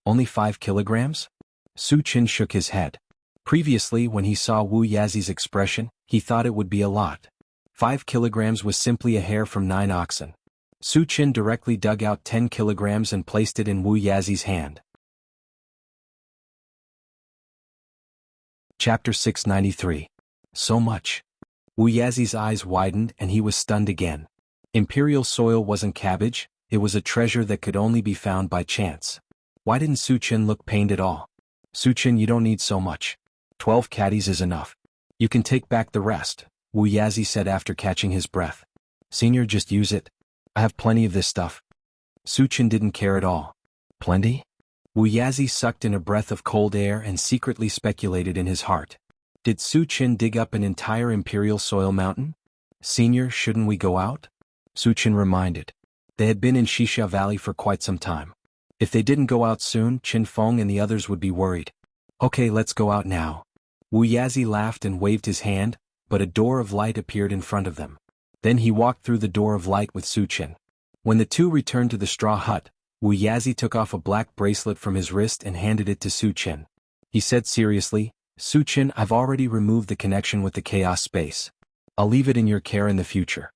Only 5 kilograms? Su Qin shook his head. Previously when he saw Wu Yazi's expression, he thought it would be a lot. 5 kilograms was simply a hair from 9 oxen. Su Qin directly dug out 10 kilograms and placed it in Wu Yazi's hand. Chapter 693. So much. Wu Yazi's eyes widened and he was stunned again. Imperial soil wasn't cabbage, it was a treasure that could only be found by chance. Why didn't Su Qin look pained at all? Su Qin, you don't need so much. 12 caddies is enough. You can take back the rest, Wu Yazi said after catching his breath. Senior, just use it. I have plenty of this stuff. Su Qin didn't care at all. Plenty? Wu Yazi sucked in a breath of cold air and secretly speculated in his heart. Did Su Qin dig up an entire imperial soil mountain? Senior, shouldn't we go out? Su Qin reminded. They had been in Xixia Valley for quite some time. If they didn't go out soon, Qin Feng and the others would be worried. Okay, let's go out now. Wu Yazi laughed and waved his hand, but a door of light appeared in front of them. Then he walked through the door of light with Su Qin. When the two returned to the straw hut, Wu Yazi took off a black bracelet from his wrist and handed it to Su Qin. He said seriously, Su Qin, I've already removed the connection with the chaos space. I'll leave it in your care in the future.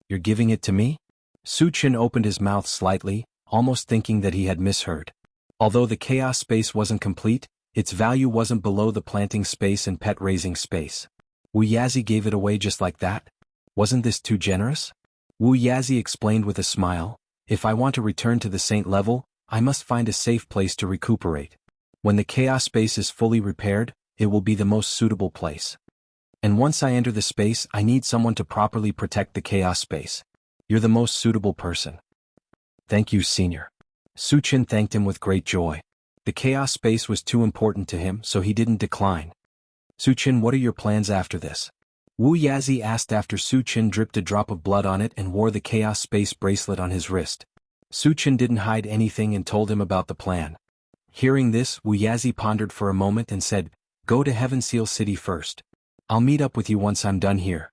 You're giving it to me? Su Qin opened his mouth slightly, almost thinking that he had misheard. Although the chaos space wasn't complete, its value wasn't below the planting space and pet raising space. Wu Yazi gave it away just like that? Wasn't this too generous? Wu Yazi explained with a smile, if I want to return to the saint level, I must find a safe place to recuperate. When the chaos space is fully repaired, it will be the most suitable place. And once I enter the space, I need someone to properly protect the chaos space. You're the most suitable person. Thank you, Senior. Su Qin thanked him with great joy. The chaos space was too important to him, so he didn't decline. Su Qin, what are your plans after this? Wu Yazi asked after Su Qin dripped a drop of blood on it and wore the chaos space bracelet on his wrist. Su Qin didn't hide anything and told him about the plan. Hearing this, Wu Yazi pondered for a moment and said, go to Heaven Seal City first. I'll meet up with you once I'm done here.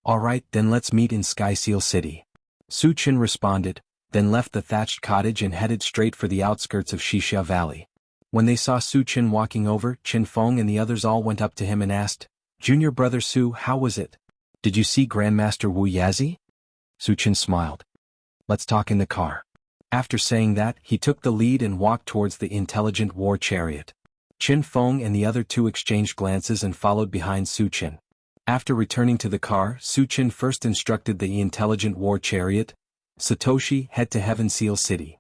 Alright, then let's meet in Sky Seal City. Su Qin responded, then left the thatched cottage and headed straight for the outskirts of Xixia Valley. When they saw Su Qin walking over, Qin Feng and the others all went up to him and asked, Junior brother Su, how was it? Did you see Grandmaster Wu Yazi? Su Qin smiled. Let's talk in the car. After saying that, he took the lead and walked towards the intelligent war chariot. Qin Feng and the other two exchanged glances and followed behind Su Qin. After returning to the car, Su Qin first instructed the intelligent war chariot, Satoshi, head to Heaven Seal City.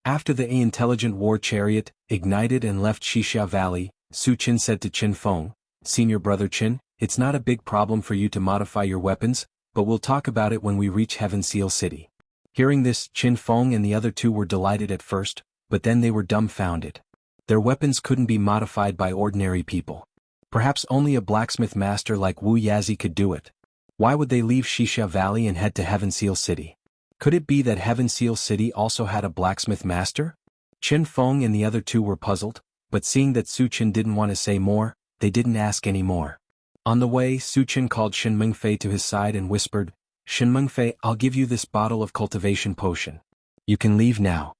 After the intelligent war chariot ignited and left Xixia Valley, Su Qin said to Qin Feng, Senior brother Qin, it's not a big problem for you to modify your weapons, but we'll talk about it when we reach Heaven Seal City. Hearing this, Qin Feng and the other two were delighted at first, but then they were dumbfounded. Their weapons couldn't be modified by ordinary people. Perhaps only a blacksmith master like Wu Yazi could do it. Why would they leave Xixia Valley and head to Heaven Seal City? Could it be that Heaven Seal City also had a blacksmith master? Qin Feng and the other two were puzzled, but seeing that Su Qin didn't want to say more, they didn't ask any more. On the way, Su Qin called Shen Mengfei to his side and whispered, Shen Mengfei, I'll give you this bottle of cultivation potion. You can leave now.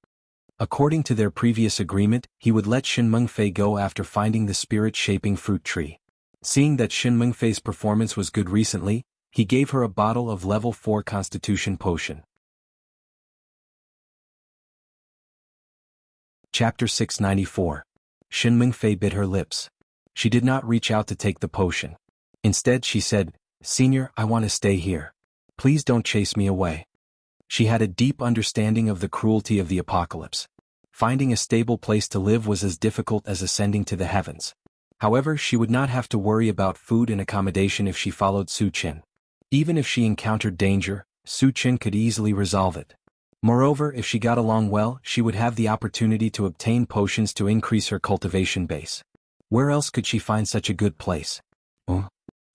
According to their previous agreement, he would let Shen Mengfei go after finding the spirit-shaping fruit tree. Seeing that Shen Mengfei's performance was good recently, he gave her a bottle of level 4 constitution potion. Chapter 694. Shen Mengfei bit her lips. She did not reach out to take the potion. Instead she said, Senior, I want to stay here. Please don't chase me away. She had a deep understanding of the cruelty of the apocalypse. Finding a stable place to live was as difficult as ascending to the heavens. However, she would not have to worry about food and accommodation if she followed Su Qin. Even if she encountered danger, Su Qin could easily resolve it. Moreover, if she got along well, she would have the opportunity to obtain potions to increase her cultivation base. Where else could she find such a good place?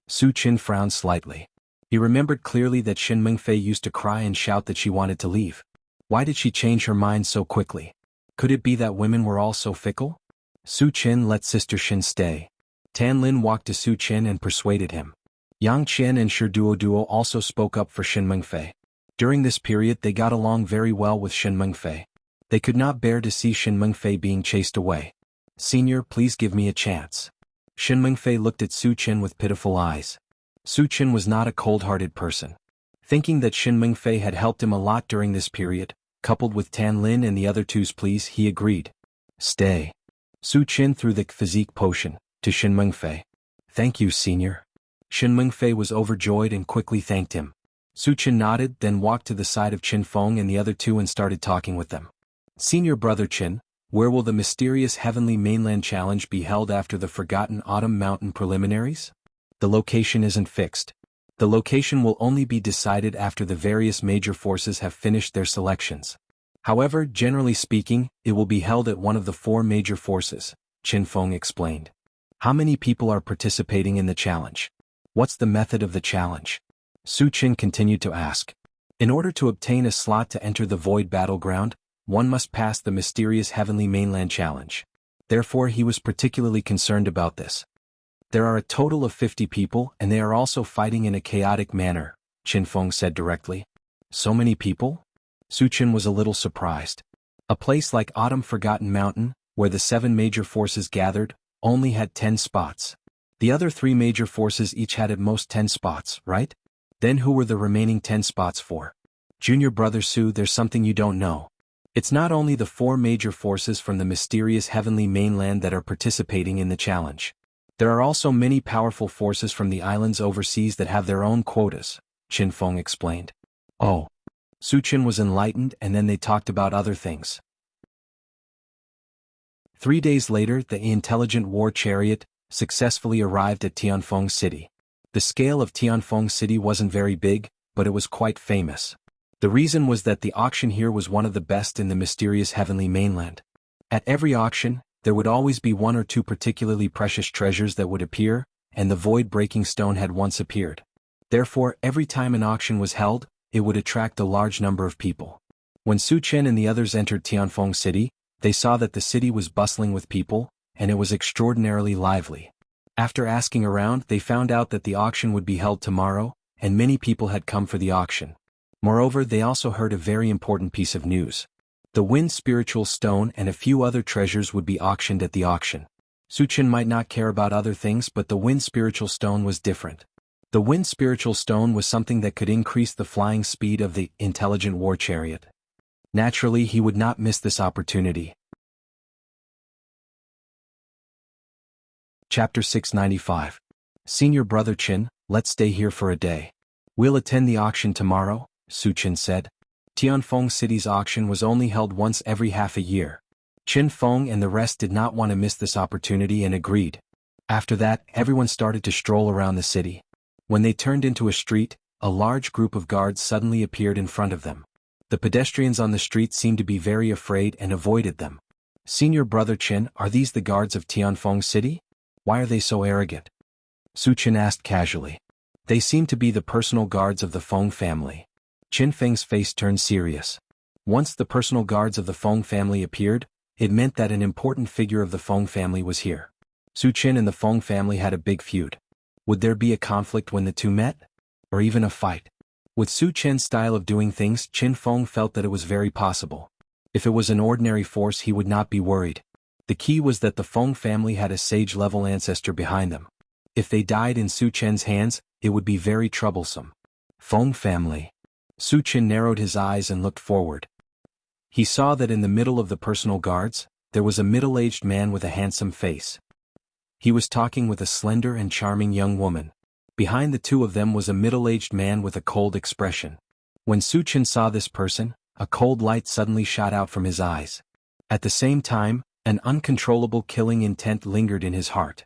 Su Qin frowned slightly. He remembered clearly that Shen Mengfei used to cry and shout that she wanted to leave. Why did she change her mind so quickly? Could it be that women were all so fickle? Su Qin let Sister Shen stay. Tan Lin walked to Su Qin and persuaded him. Yang Qian and Shi Duo also spoke up for Shen Mengfei. During this period they got along very well with Shen Mengfei. They could not bear to see Shen Mengfei being chased away. "Senior, please give me a chance." Shen Mengfei looked at Su Chen with pitiful eyes. Su Chen was not a cold-hearted person. Thinking that Shen Mengfei had helped him a lot during this period, coupled with Tan Lin and the other two's pleas, he agreed. "Stay." Su Chen threw the physique potion to Shen Mengfei. "Thank you, senior." Shen Mengfei was overjoyed and quickly thanked him. Su Chen nodded, then walked to the side of Qin Feng and the other two and started talking with them. "Senior brother Qin, where will the mysterious Heavenly Mainland Challenge be held after the Forgotten Autumn Mountain preliminaries?" "The location isn't fixed. The location will only be decided after the various major forces have finished their selections. However, generally speaking, it will be held at one of the 4 major forces," Qin Feng explained. "How many people are participating in the challenge? What's the method of the challenge?" Su Chen continued to ask. "In order to obtain a slot to enter the Void Battleground, one must pass the mysterious Heavenly Mainland Challenge. Therefore he was particularly concerned about this. There are a total of 50 people and they are also fighting in a chaotic manner," Qin Feng said directly. "So many people?" Su Chen was a little surprised. A place like Autumn Forgotten Mountain, where the 7 major forces gathered, only had 10 spots. The other 3 major forces each had at most 10 spots, right? Then who were the remaining 10 spots for? "Junior brother Su, there's something you don't know. It's not only the 4 major forces from the mysterious Heavenly Mainland that are participating in the challenge. There are also many powerful forces from the islands overseas that have their own quotas," Qin Feng explained. "Oh." Su Chen was enlightened, and then they talked about other things. 3 days later, the intelligent war chariot successfully arrived at Tianfeng City. The scale of Tianfeng City wasn't very big, but it was quite famous. The reason was that the auction here was one of the best in the mysterious Heavenly Mainland. At every auction, there would always be 1 or 2 particularly precious treasures that would appear, and the void-breaking stone had once appeared. Therefore, every time an auction was held, it would attract a large number of people. When Su Chen and the others entered Tianfeng City, they saw that the city was bustling with people, and it was extraordinarily lively. After asking around, they found out that the auction would be held tomorrow, and many people had come for the auction. Moreover, they also heard a very important piece of news. The Wind Spiritual Stone and a few other treasures would be auctioned at the auction. Su Chen might not care about other things, but the Wind Spiritual Stone was different. The Wind Spiritual Stone was something that could increase the flying speed of the intelligent war chariot. Naturally, he would not miss this opportunity. Chapter 695. "Senior brother Qin, let's stay here for a day. We'll attend the auction tomorrow," Su Chen said. Tianfeng City's auction was only held once every half a year. Qin Feng and the rest did not want to miss this opportunity and agreed. After that, everyone started to stroll around the city. When they turned into a street, a large group of guards suddenly appeared in front of them. The pedestrians on the street seemed to be very afraid and avoided them. "Senior brother Qin, are these the guards of Tianfeng City? Why are they so arrogant?" Su Chen asked casually. "They seem to be the personal guards of the Feng family." Qin Feng's face turned serious. Once the personal guards of the Feng family appeared, it meant that an important figure of the Feng family was here. Su Chen and the Feng family had a big feud. Would there be a conflict when the two met? Or even a fight? With Su Chen's style of doing things, Qin Feng felt that it was very possible. If it was an ordinary force, he would not be worried. The key was that the Feng family had a sage-level ancestor behind them. If they died in Su Chen's hands, it would be very troublesome. Feng family. Su Chen narrowed his eyes and looked forward. He saw that in the middle of the personal guards, there was a middle-aged man with a handsome face. He was talking with a slender and charming young woman. Behind the two of them was a middle-aged man with a cold expression. When Su Chen saw this person, a cold light suddenly shot out from his eyes. At the same time, an uncontrollable killing intent lingered in his heart.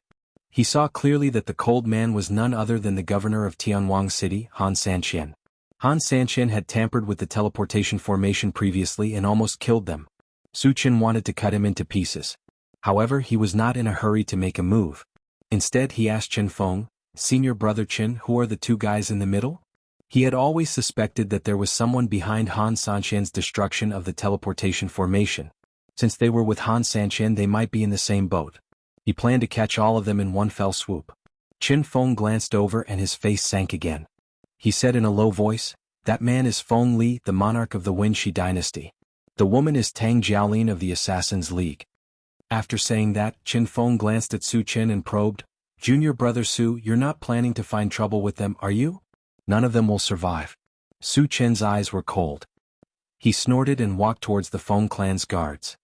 He saw clearly that the cold man was none other than the governor of Tianwang City, Han Sanqian. Han Sanqian had tampered with the teleportation formation previously and almost killed them. Su Chen wanted to cut him into pieces. However, he was not in a hurry to make a move. Instead, he asked Qin Feng, "Senior brother Qin, who are the two guys in the middle?" He had always suspected that there was someone behind Han Sanqian's destruction of the teleportation formation. Since they were with Han Sanqian, they might be in the same boat. He planned to catch all of them in one fell swoop. Qin Feng glanced over and his face sank again. He said in a low voice, "That man is Feng Li, the monarch of the Wenxi dynasty. The woman is Tang Jiaolin of the Assassin's League." After saying that, Qin Feng glanced at Su Chen and probed, "Junior brother Su, you're not planning to find trouble with them, are you? None of them will survive." Su Chen's eyes were cold. He snorted and walked towards the Feng clan's guards.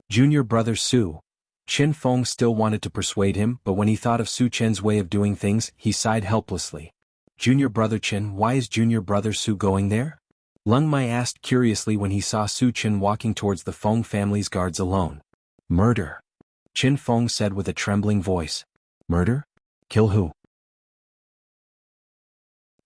"Junior brother Su." Qin Feng still wanted to persuade him, but when he thought of Su Chen's way of doing things, he sighed helplessly. "Junior brother Qin, why is junior brother Su going there?" Leng Mai asked curiously when he saw Su Chen walking towards the Feng family's guards alone. "Murder," Qin Feng said with a trembling voice. "Murder? Kill who?"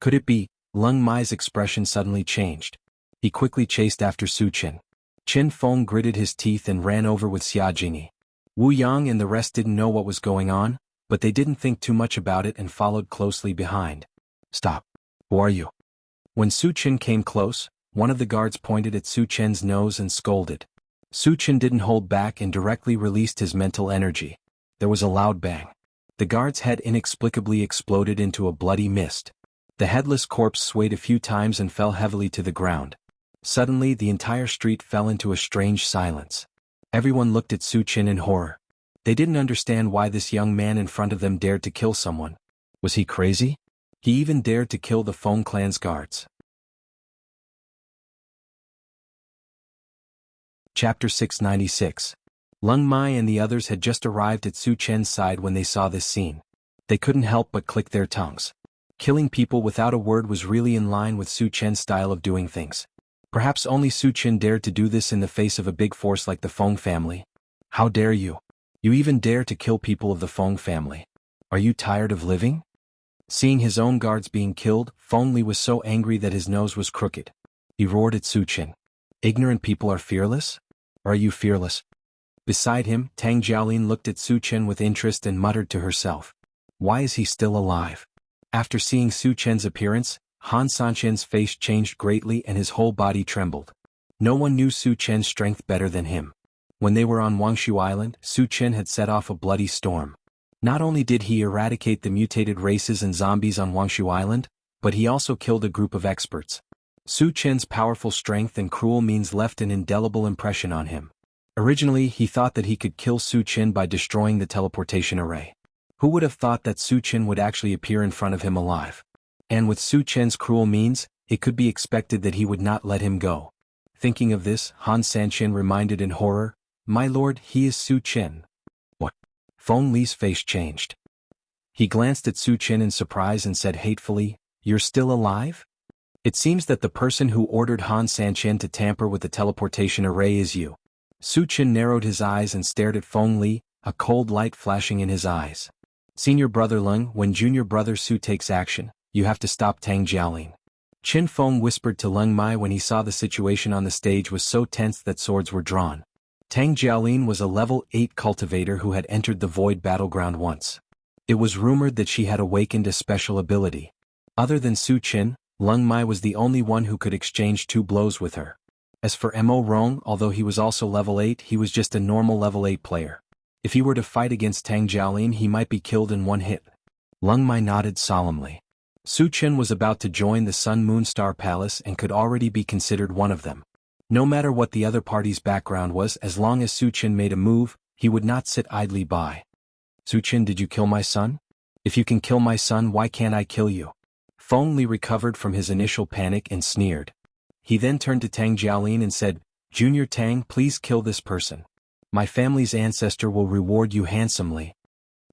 Could it be? Leng Mai's expression suddenly changed. He quickly chased after Su Chen. Qin Feng gritted his teeth and ran over with Xia Jingyi. Wu Yang and the rest didn't know what was going on, but they didn't think too much about it and followed closely behind. "Stop. Who are you?" When Su Chen came close, one of the guards pointed at Su Chen's nose and scolded. Su Chen didn't hold back and directly released his mental energy. There was a loud bang. The guard's head inexplicably exploded into a bloody mist. The headless corpse swayed a few times and fell heavily to the ground. Suddenly the entire street fell into a strange silence. Everyone looked at Su Chen in horror. They didn't understand why this young man in front of them dared to kill someone. Was he crazy? He even dared to kill the Feng clan's guards. Chapter 696. Leng Mai and the others had just arrived at Su Chen's side when they saw this scene. They couldn't help but click their tongues. Killing people without a word was really in line with Su Chen's style of doing things. Perhaps only Su Chen dared to do this in the face of a big force like the Feng family. "How dare you? You even dare to kill people of the Feng family. Are you tired of living?" Seeing his own guards being killed, Feng Li was so angry that his nose was crooked. He roared at Su Chen. "Ignorant people are fearless? Or are you fearless?" Beside him, Tang Jiaolin looked at Su Chen with interest and muttered to herself, "Why is he still alive?" After seeing Su Chen's appearance, Han Sanchen's face changed greatly and his whole body trembled. No one knew Su Chen's strength better than him. When they were on Wangshu Island, Su Chen had set off a bloody storm. Not only did he eradicate the mutated races and zombies on Wangshu Island, but he also killed a group of experts. Su Chen's powerful strength and cruel means left an indelible impression on him. Originally he thought that he could kill Su Chen by destroying the teleportation array. Who would have thought that Su Chen would actually appear in front of him alive? And with Su Chen's cruel means, it could be expected that he would not let him go. Thinking of this, Han Sanchen reminded in horror, "My lord, he is Su Chen." "What?" Feng Li's face changed. He glanced at Su Chen in surprise and said hatefully, "You're still alive? It seems that the person who ordered Han Sanchen to tamper with the teleportation array is you." Su Chen narrowed his eyes and stared at Feng Li, a cold light flashing in his eyes. "Senior brother Leng, when junior brother Su takes action, you have to stop Tang Jiaolin." Qin Feng whispered to Leng Mai when he saw the situation on the stage was so tense that swords were drawn. Tang Jiaolin was a level 8 cultivator who had entered the void battleground once. It was rumored that she had awakened a special ability. Other than Su Chen, Leng Mai was the only one who could exchange 2 blows with her. As for Mo Rong, although he was also level 8, he was just a normal level 8 player. If he were to fight against Tang Jiaolin, he might be killed in one hit. Leng Mai nodded solemnly. Su Chen was about to join the Sun Moon Star Palace and could already be considered one of them. No matter what the other party's background was, as long as Su Chen made a move, he would not sit idly by. "Su Chen, did you kill my son? If you can kill my son, why can't I kill you?" Feng Li recovered from his initial panic and sneered. He then turned to Tang Jiaolin and said, "Junior Tang, please kill this person. My family's ancestor will reward you handsomely."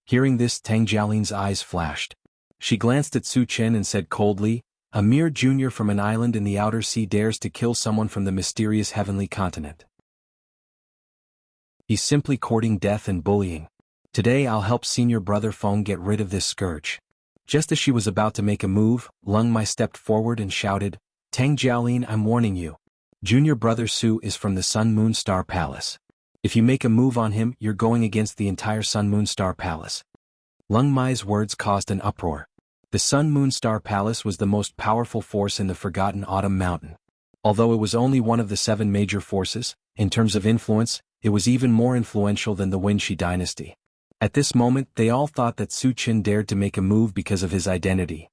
Hearing this, Tang Jiaolin's eyes flashed. She glanced at Su Chen and said coldly, "A mere junior from an island in the outer sea dares to kill someone from the mysterious heavenly continent. He's simply courting death and bullying. Today I'll help senior brother Feng get rid of this scourge." Just as she was about to make a move, Leng Mai stepped forward and shouted, "Tang Jiaolin, I'm warning you. Junior brother Su is from the Sun Moon Star Palace. If you make a move on him, you're going against the entire Sun Moon Star Palace." Leng Mai's words caused an uproar. The Sun Moon Star Palace was the most powerful force in the Forgotten Autumn Mountain. Although it was only one of the 7 major forces, in terms of influence, it was even more influential than the Wenxi dynasty. At this moment they all thought that Su Qin dared to make a move because of his identity.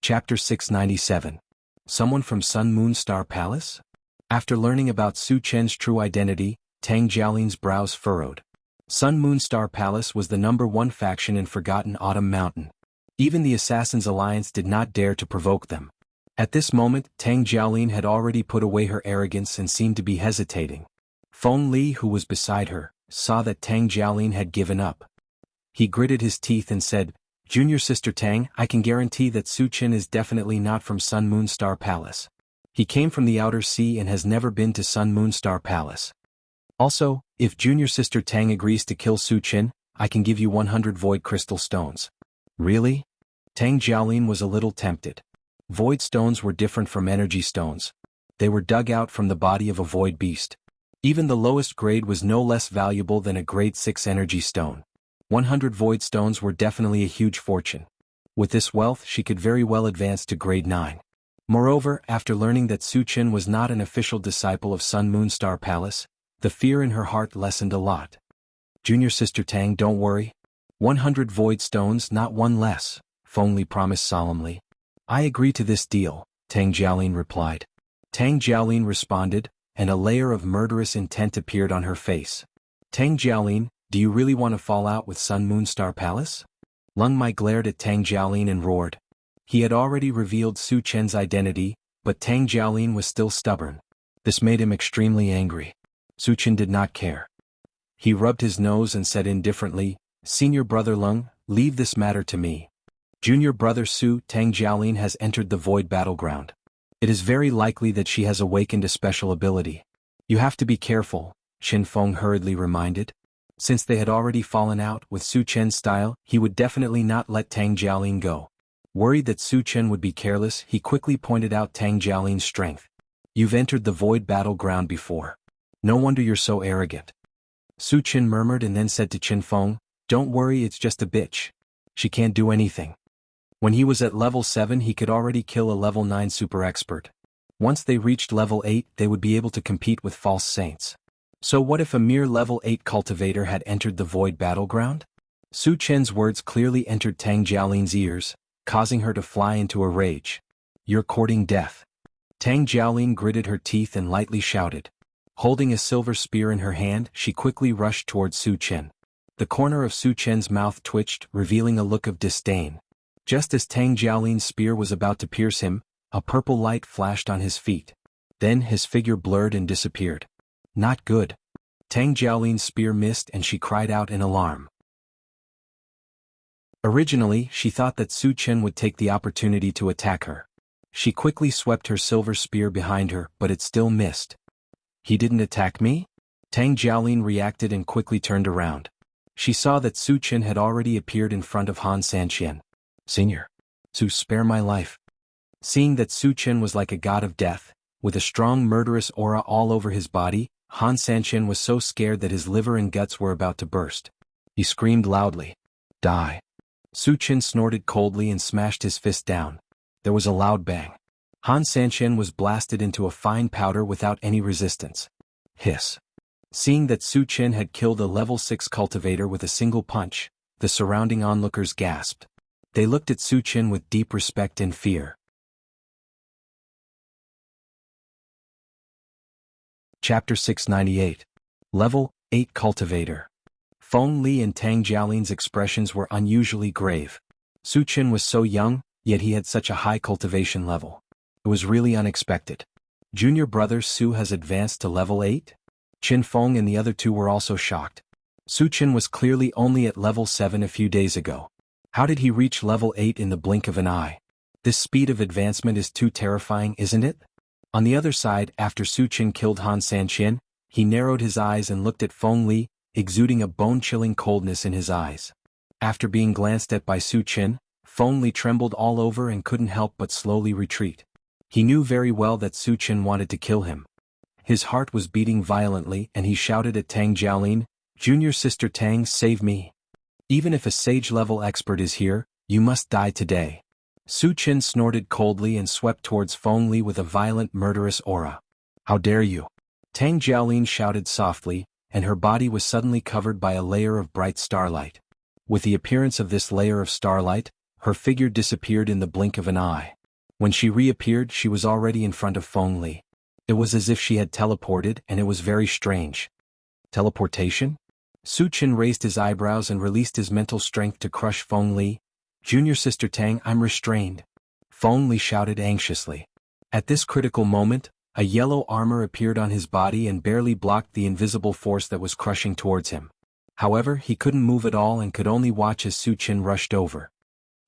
Chapter 697. Someone from Sun Moon Star Palace? After learning about Su Chen's true identity, Tang Jiaolin's brows furrowed. Sun Moon Star Palace was the #1 faction in Forgotten Autumn Mountain. Even the Assassins' Alliance did not dare to provoke them. At this moment, Tang Jiaolin had already put away her arrogance and seemed to be hesitating. Feng Li, who was beside her, saw that Tang Jiaolin had given up. He gritted his teeth and said, "Junior Sister Tang, I can guarantee that Su Qin is definitely not from Sun Moon Star Palace. He came from the Outer Sea and has never been to Sun Moon Star Palace. Also, if Junior Sister Tang agrees to kill Su Qin, I can give you 100 void crystal stones." Really? Tang Jiaolin was a little tempted. Void stones were different from energy stones. They were dug out from the body of a void beast. Even the lowest grade was no less valuable than a grade 6 energy stone. 100 void stones were definitely a huge fortune. With this wealth she could very well advance to grade 9. Moreover, after learning that Su Qin was not an official disciple of Sun Moon Star Palace, the fear in her heart lessened a lot. "Junior Sister Tang, don't worry. 100 void stones, not one less," Feng Li promised solemnly. "I agree to this deal," Tang Jiaolin replied. Tang Jiaolin responded, and a layer of murderous intent appeared on her face. "Tang Jiaolin, do you really want to fall out with Sun Moon Star Palace?" Lung Mai glared at Tang Jiaolin and roared. He had already revealed Su Chen's identity, but Tang Jiaolin was still stubborn. This made him extremely angry. Su Chen did not care. He rubbed his nose and said indifferently, "Senior brother Lung, leave this matter to me. Junior brother Su." Tang Jiaolin has entered the void battleground. It is very likely that she has awakened a special ability. "You have to be careful," Qin Feng hurriedly reminded. Since they had already fallen out with Su Chen's style, he would definitely not let Tang Jiaolin go. Worried that Su Chen would be careless, he quickly pointed out Tang Jiaolin's strength. "You've entered the void battleground before. No wonder you're so arrogant." Su Chen murmured and then said to Qin Feng, "Don't worry, it's just a bitch. She can't do anything." When he was at level 7 he could already kill a level 9 super expert. Once they reached level 8 they would be able to compete with false saints. So what if a mere level 8 cultivator had entered the void battleground? Su Chen's words clearly entered Tang Jiaolin's ears, causing her to fly into a rage. "You're courting death." Tang Jiaolin gritted her teeth and lightly shouted. Holding a silver spear in her hand, she quickly rushed towards Su Chen. The corner of Su Chen's mouth twitched, revealing a look of disdain. Just as Tang Jiaolin's spear was about to pierce him, a purple light flashed on his feet. Then his figure blurred and disappeared. Not good. Tang Jiaolin's spear missed and she cried out in alarm. Originally, she thought that Su Chen would take the opportunity to attack her. She quickly swept her silver spear behind her, but it still missed. "He didn't attack me?" Tang Jiaolin reacted and quickly turned around. She saw that Su Chen had already appeared in front of Han Sanqian. "Senior. Su, spare my life." Seeing that Su Chen was like a god of death, with a strong murderous aura all over his body, Han Sanqian was so scared that his liver and guts were about to burst. He screamed loudly. "Die." Su Chen snorted coldly and smashed his fist down. There was a loud bang. Han Sanqian was blasted into a fine powder without any resistance. Hiss. Seeing that Su Chen had killed a level 6 cultivator with a single punch, the surrounding onlookers gasped. They looked at Su Chen with deep respect and fear. Chapter 698. Level 8 Cultivator. Feng Li and Tang Jiaolin's expressions were unusually grave. Su Chen was so young, yet he had such a high cultivation level. It was really unexpected. Junior brother Su has advanced to level 8? Qin Feng and the other two were also shocked. Su Chen was clearly only at level 7 a few days ago. How did he reach level 8 in the blink of an eye? This speed of advancement is too terrifying, isn't it? On the other side, after Su Chen killed Han Sanqian, he narrowed his eyes and looked at Feng Li, exuding a bone-chilling coldness in his eyes. After being glanced at by Su Chen, Feng Li trembled all over and couldn't help but slowly retreat. He knew very well that Su Chen wanted to kill him. His heart was beating violently and he shouted at Tang Jiaolin, "Junior Sister Tang, save me. Even if a sage-level expert is here, you must die today." Su Chen snorted coldly and swept towards Feng Li with a violent murderous aura. "How dare you? Tang Jiaolin shouted softly, and her body was suddenly covered by a layer of bright starlight. With the appearance of this layer of starlight, her figure disappeared in the blink of an eye. When she reappeared, she was already in front of Feng Li. It was as if she had teleported, and it was very strange. Teleportation? Su Chen raised his eyebrows and released his mental strength to crush Feng Li. Junior Sister Tang, I'm restrained. Feng Li shouted anxiously. At this critical moment, a yellow armor appeared on his body and barely blocked the invisible force that was crushing towards him. However, he couldn't move at all and could only watch as Su Chen rushed over.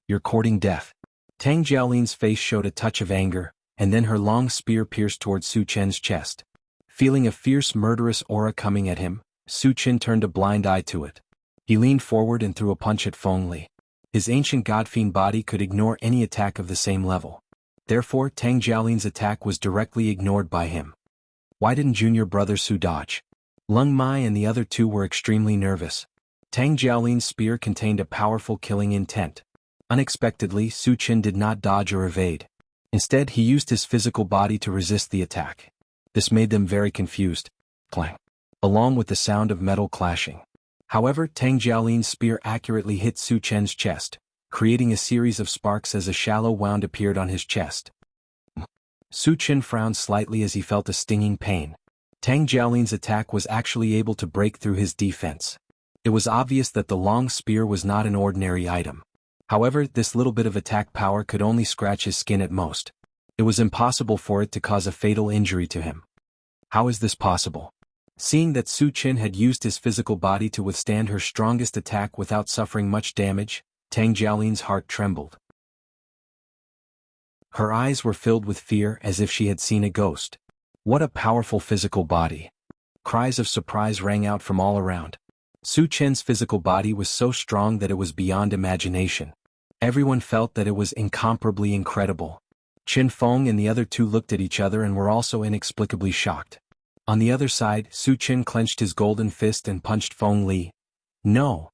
You're courting death. Tang Jiaolin's face showed a touch of anger, and then her long spear pierced towards Su Chen's chest. Feeling a fierce murderous aura coming at him, Su Chen turned a blind eye to it. He leaned forward and threw a punch at Feng Li. His ancient godfiend body could ignore any attack of the same level. Therefore, Tang Jiaolin's attack was directly ignored by him. Why didn't junior brother Su dodge? Lung Mai and the other two were extremely nervous. Tang Jiaolin's spear contained a powerful killing intent. Unexpectedly, Su Chen did not dodge or evade. Instead, he used his physical body to resist the attack. This made them very confused. Clang. Along with the sound of metal clashing. However, Tang Jiaolin's spear accurately hit Su Chen's chest, creating a series of sparks as a shallow wound appeared on his chest. Su Chen frowned slightly as he felt a stinging pain. Tang Jiaolin's attack was actually able to break through his defense. It was obvious that the long spear was not an ordinary item. However, this little bit of attack power could only scratch his skin at most. It was impossible for it to cause a fatal injury to him. How is this possible? Seeing that Su Chen had used his physical body to withstand her strongest attack without suffering much damage, Tang Jiaolin's heart trembled. Her eyes were filled with fear as if she had seen a ghost. What a powerful physical body! Cries of surprise rang out from all around. Su Chen's physical body was so strong that it was beyond imagination. Everyone felt that it was incomparably incredible. Qin Feng and the other two looked at each other and were also inexplicably shocked. On the other side, Su Chen clenched his golden fist and punched Feng Li. No!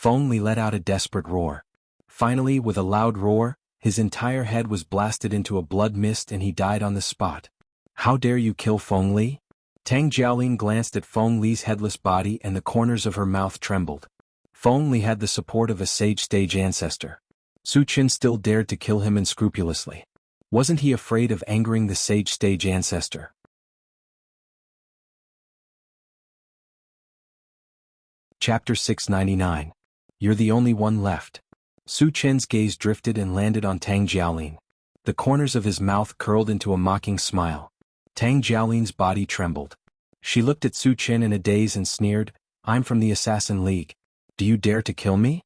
Feng Li let out a desperate roar. Finally, with a loud roar, his entire head was blasted into a blood mist and he died on the spot. How dare you kill Feng Li? Tang Jiaolin glanced at Feng Li's headless body and the corners of her mouth trembled. Feng Li had the support of a sage-stage ancestor. Su Chen still dared to kill him unscrupulously. Wasn't he afraid of angering the sage-stage ancestor? Chapter 699. You're the only one left. Su Chen's gaze drifted and landed on Tang Jiaolin. The corners of his mouth curled into a mocking smile. Tang Jiaolin's body trembled. She looked at Su Chen in a daze and sneered, I'm from the Assassin League. Do you dare to kill me?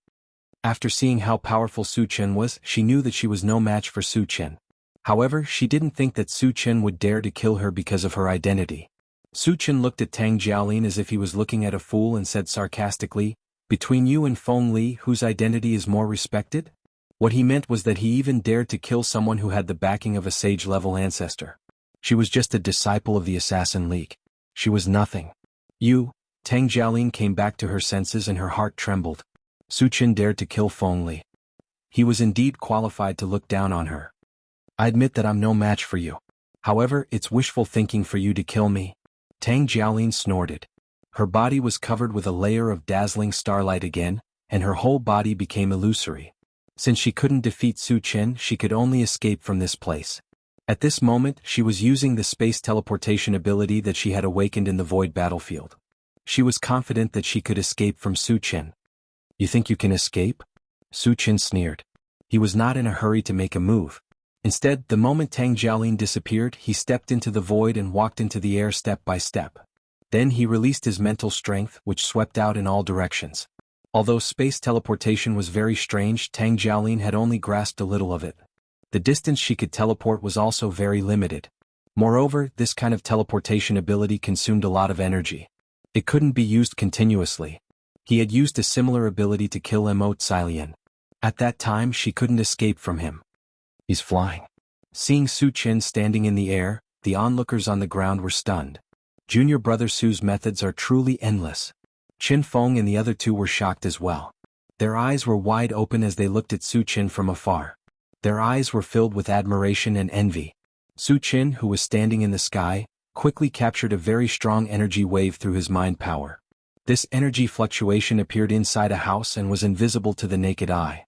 After seeing how powerful Su Chen was, she knew that she was no match for Su Chen. However, she didn't think that Su Chen would dare to kill her because of her identity. Su Chen looked at Tang Jiaolin as if he was looking at a fool and said sarcastically, between you and Feng Li, whose identity is more respected? What he meant was that he even dared to kill someone who had the backing of a sage-level ancestor. She was just a disciple of the Assassin League. She was nothing. You, Tang Jiaolin came back to her senses and her heart trembled. Su Chen dared to kill Feng Li. He was indeed qualified to look down on her. I admit that I'm no match for you. However, it's wishful thinking for you to kill me. Tang Jiaolin snorted. Her body was covered with a layer of dazzling starlight again, and her whole body became illusory. Since she couldn't defeat Su Chen, she could only escape from this place. At this moment, she was using the space teleportation ability that she had awakened in the void battlefield. She was confident that she could escape from Su Chen. You think you can escape? Su Chen sneered. He was not in a hurry to make a move. Instead, the moment Tang Jiaolin disappeared, he stepped into the void and walked into the air step by step. Then he released his mental strength, which swept out in all directions. Although space teleportation was very strange, Tang Jiaolin had only grasped a little of it. The distance she could teleport was also very limited. Moreover, this kind of teleportation ability consumed a lot of energy. It couldn't be used continuously. He had used a similar ability to kill Immortality. At that time, she couldn't escape from him. He's flying. Seeing Su Chen standing in the air, the onlookers on the ground were stunned. Junior brother Su's methods are truly endless. Qin Feng and the other two were shocked as well. Their eyes were wide open as they looked at Su Chen from afar. Their eyes were filled with admiration and envy. Su Chen, who was standing in the sky, quickly captured a very strong energy wave through his mind power. This energy fluctuation appeared inside a house and was invisible to the naked eye.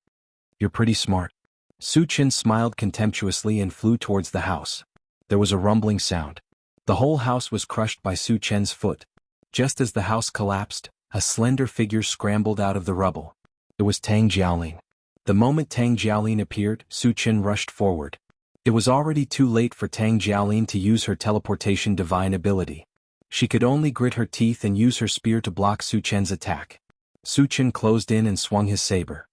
You're pretty smart. Su Chen smiled contemptuously and flew towards the house. There was a rumbling sound. The whole house was crushed by Su Chen's foot. Just as the house collapsed, a slender figure scrambled out of the rubble. It was Tang Jiaolin. The moment Tang Jiaolin appeared, Su Chen rushed forward. It was already too late for Tang Jiaolin to use her teleportation divine ability. She could only grit her teeth and use her spear to block Su Chen's attack. Su Chen closed in and swung his saber.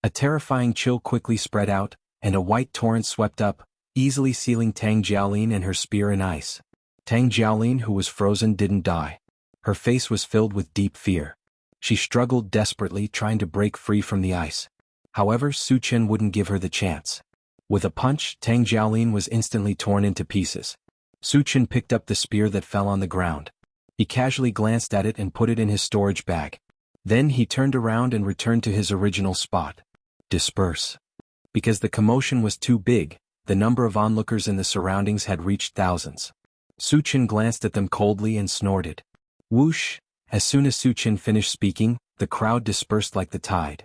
A terrifying chill quickly spread out, and a white torrent swept up, easily sealing Tang Jiaolin and her spear in ice. Tang Jiaolin, who was frozen, didn't die. Her face was filled with deep fear. She struggled desperately, trying to break free from the ice. However, Su Chen wouldn't give her the chance. With a punch, Tang Jiaolin was instantly torn into pieces. Su Chen picked up the spear that fell on the ground. He casually glanced at it and put it in his storage bag. Then he turned around and returned to his original spot. Disperse. Because the commotion was too big, the number of onlookers in the surroundings had reached thousands. Su Chen glanced at them coldly and snorted. Whoosh! As soon as Su Chen finished speaking, the crowd dispersed like the tide.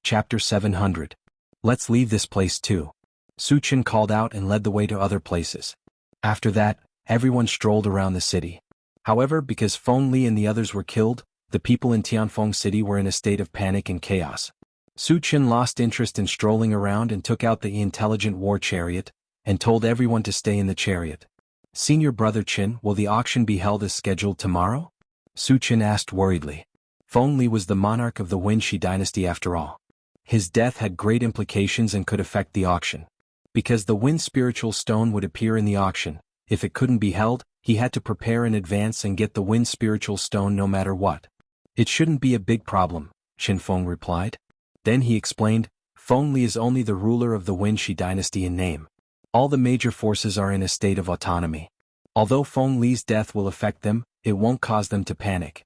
Chapter 700. Let's leave this place too. Su Chen called out and led the way to other places. After that, everyone strolled around the city. However, because Feng Li and the others were killed, the people in Tianfeng City were in a state of panic and chaos. Su Chen lost interest in strolling around and took out the intelligent war chariot, and told everyone to stay in the chariot. Senior brother Chen, will the auction be held as scheduled tomorrow? Su Chen asked worriedly. Feng Li was the monarch of the Wuxia dynasty after all. His death had great implications and could affect the auction. Because the Wind Spiritual Stone would appear in the auction, if it couldn't be held, he had to prepare in advance and get the Wind Spiritual Stone no matter what. It shouldn't be a big problem, Qin Feng replied. Then he explained, Feng Li is only the ruler of the Wuxia dynasty in name. All the major forces are in a state of autonomy. Although Feng Li's death will affect them, it won't cause them to panic.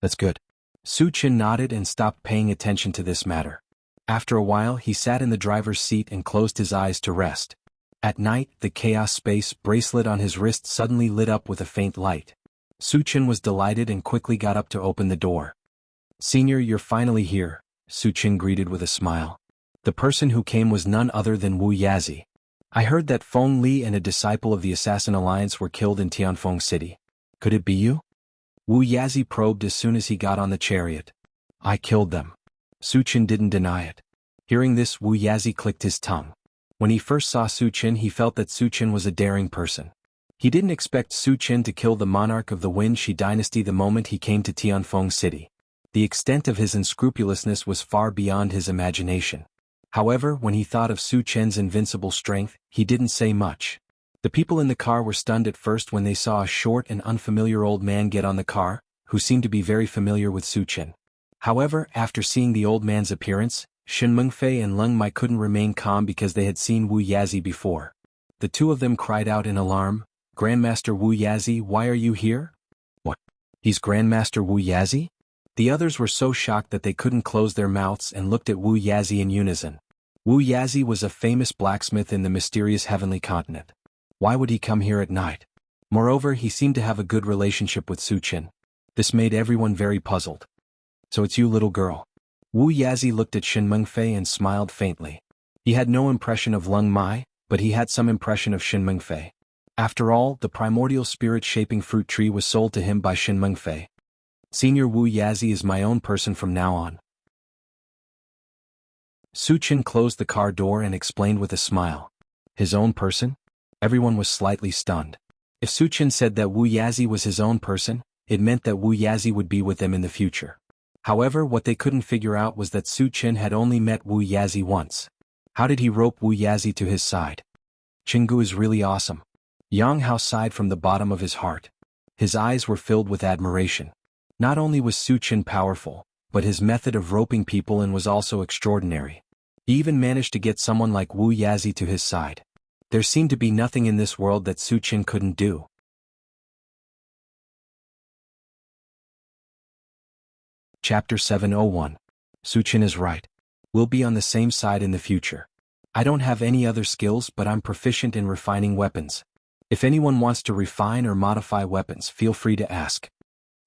That's good. Su Chen nodded and stopped paying attention to this matter. After a while he sat in the driver's seat and closed his eyes to rest. At night, the Chaos Space bracelet on his wrist suddenly lit up with a faint light. Su Chen was delighted and quickly got up to open the door. Senior, you're finally here, Su Chen greeted with a smile. The person who came was none other than Wu Yazi. I heard that Feng Li and a disciple of the Assassin Alliance were killed in Tianfeng City. Could it be you? Wu Yazi probed as soon as he got on the chariot. I killed them. Su Chen didn't deny it. Hearing this, Wu Yazi clicked his tongue. When he first saw Su Chen, he felt that Su Chen was a daring person. He didn't expect Su Chen to kill the monarch of the Wuxia dynasty the moment he came to Tianfeng City. The extent of his unscrupulousness was far beyond his imagination. However, when he thought of Su Chen's invincible strength, he didn't say much. The people in the car were stunned at first when they saw a short and unfamiliar old man get on the car, who seemed to be very familiar with Su Chen. However, after seeing the old man's appearance, Shen Mengfei and Leng Mai couldn't remain calm because they had seen Wu Yazi before. The two of them cried out in alarm, Grandmaster Wu Yazi, why are you here? What? He's Grandmaster Wu Yazi? The others were so shocked that they couldn't close their mouths and looked at Wu Yazi in unison. Wu Yazi was a famous blacksmith in the mysterious heavenly continent. Why would he come here at night? Moreover, he seemed to have a good relationship with Su Chen. This made everyone very puzzled. So it's you, little girl. Wu Yazi looked at Shen Mengfei and smiled faintly. He had no impression of Leng Mai, but he had some impression of Shen Mengfei. After all, the primordial spirit-shaping fruit tree was sold to him by Shen Mengfei. Senior Wu Yazi is my own person from now on. Su Chen closed the car door and explained with a smile. His own person? Everyone was slightly stunned. If Su Chen said that Wu Yazi was his own person, it meant that Wu Yazi would be with them in the future. However, what they couldn't figure out was that Su Chen had only met Wu Yazi once. How did he rope Wu Yazi to his side? Jianghu is really awesome. Yang Hao sighed from the bottom of his heart. His eyes were filled with admiration. Not only was Su Chen powerful, but his method of roping people in was also extraordinary. He even managed to get someone like Wu Yazi to his side. There seemed to be nothing in this world that Su Chen couldn't do. Chapter 701. Su Chen is right. We'll be on the same side in the future. I don't have any other skills, but I'm proficient in refining weapons. If anyone wants to refine or modify weapons, feel free to ask.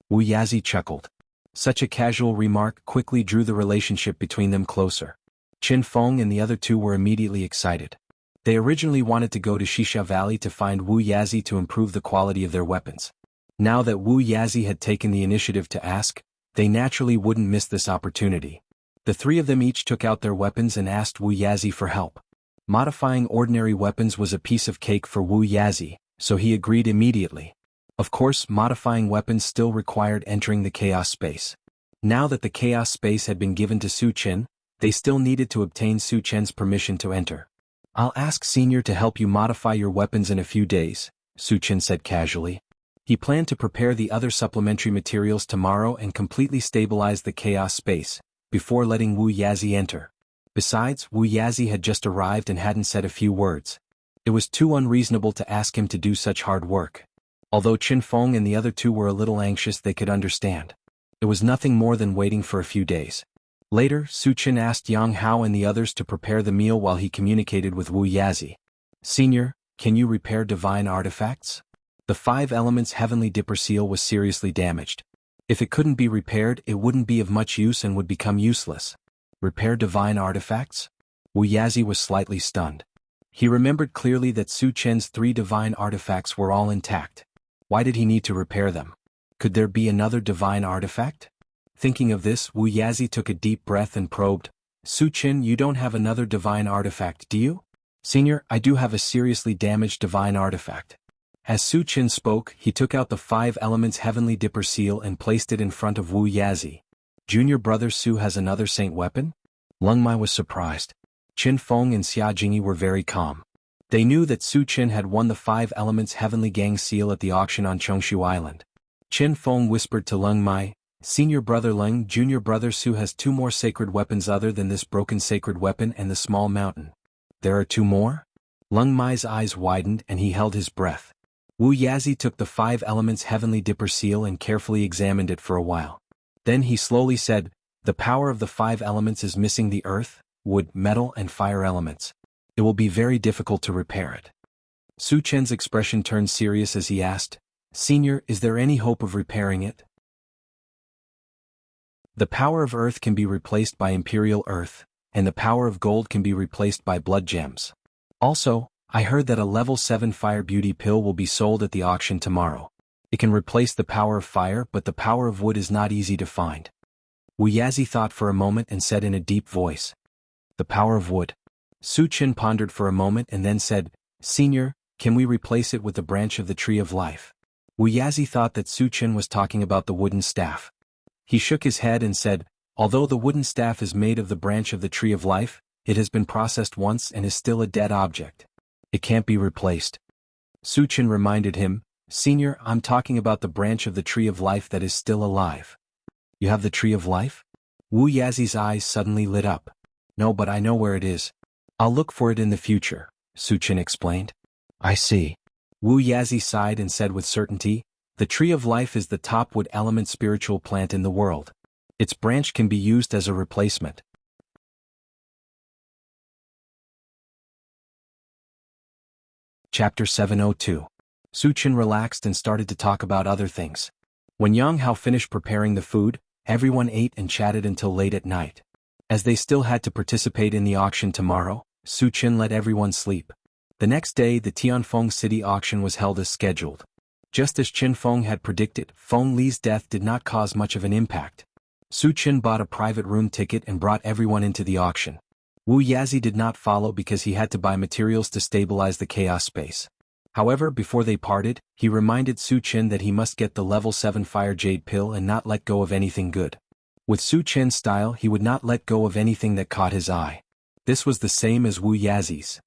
Wu Yazi chuckled. Such a casual remark quickly drew the relationship between them closer. Qin Feng and the other two were immediately excited. They originally wanted to go to Xisha Valley to find Wu Yazi to improve the quality of their weapons. Now that Wu Yazi had taken the initiative to ask, they naturally wouldn't miss this opportunity. The three of them each took out their weapons and asked Wu Yazi for help. Modifying ordinary weapons was a piece of cake for Wu Yazi, so he agreed immediately. Of course, modifying weapons still required entering the chaos space. Now that the chaos space had been given to Su Chen, they still needed to obtain Su Chen's permission to enter. I'll ask Senior to help you modify your weapons in a few days, Su Chen said casually. He planned to prepare the other supplementary materials tomorrow and completely stabilize the chaos space, before letting Wu Yazi enter. Besides, Wu Yazi had just arrived and hadn't said a few words. It was too unreasonable to ask him to do such hard work. Although Qin Feng and the other two were a little anxious, they could understand. It was nothing more than waiting for a few days. Later, Su Chen asked Yang Hao and the others to prepare the meal while he communicated with Wu Yazi. Senior, can you repair divine artifacts? The 5 elements heavenly dipper seal was seriously damaged. If it couldn't be repaired, it wouldn't be of much use and would become useless. Repair divine artifacts? Wu Yazi was slightly stunned. He remembered clearly that Su Chen's 3 divine artifacts were all intact. Why did he need to repair them? Could there be another divine artifact? Thinking of this, Wu Yazi took a deep breath and probed. Su Chen, you don't have another divine artifact, do you? Senior, I do have a seriously damaged divine artifact. As Su Chen spoke, he took out the 5 elements heavenly dipper seal and placed it in front of Wu Yazi. Junior brother Su has another saint weapon? Leng Mai was surprised. Qin Feng and Xia Jingyi were very calm. They knew that Su Chen had won the 5 elements heavenly gang seal at the auction on Chongshu Island. Qin Feng whispered to Leng Mai, Senior brother Leng, junior brother Su has 2 more sacred weapons other than this broken sacred weapon and the small mountain. There are 2 more? Leng Mai's eyes widened and he held his breath. Wu Yazi took the 5 elements heavenly dipper seal and carefully examined it for a while. Then he slowly said, the power of the 5 elements is missing the earth, wood, metal and fire elements. It will be very difficult to repair it. Su Chen's expression turned serious as he asked, Senior, is there any hope of repairing it? The power of earth can be replaced by imperial earth, and the power of gold can be replaced by blood gems. Also, I heard that a level 7 fire beauty pill will be sold at the auction tomorrow. It can replace the power of fire, but the power of wood is not easy to find. Wu Yazi thought for a moment and said in a deep voice, the power of wood. Su Chen pondered for a moment and then said, Senior, can we replace it with the branch of the tree of life? Wu Yazi thought that Su Chen was talking about the wooden staff. He shook his head and said, although the wooden staff is made of the branch of the tree of life, it has been processed once and is still a dead object. It can't be replaced. Su Chen reminded him, Senior, I'm talking about the branch of the tree of life that is still alive. You have the tree of life? Wu Yazi's eyes suddenly lit up. No, but I know where it is. I'll look for it in the future, Su Chen explained. I see. Wu Yazi sighed and said with certainty, the tree of life is the top wood element spiritual plant in the world. Its branch can be used as a replacement. Chapter 702. Su Chen relaxed and started to talk about other things. When Yang Hao finished preparing the food, everyone ate and chatted until late at night. As they still had to participate in the auction tomorrow, Su Chen let everyone sleep. The next day the Tianfeng City auction was held as scheduled. Just as Qin Feng had predicted, Feng Li's death did not cause much of an impact. Su Chen bought a private room ticket and brought everyone into the auction. Wu Yazi did not follow because he had to buy materials to stabilize the chaos space. However, before they parted, he reminded Su Chen that he must get the level 7 fire jade pill and not let go of anything good. With Su Chen's style, he would not let go of anything that caught his eye. This was the same as Wu Yazi's.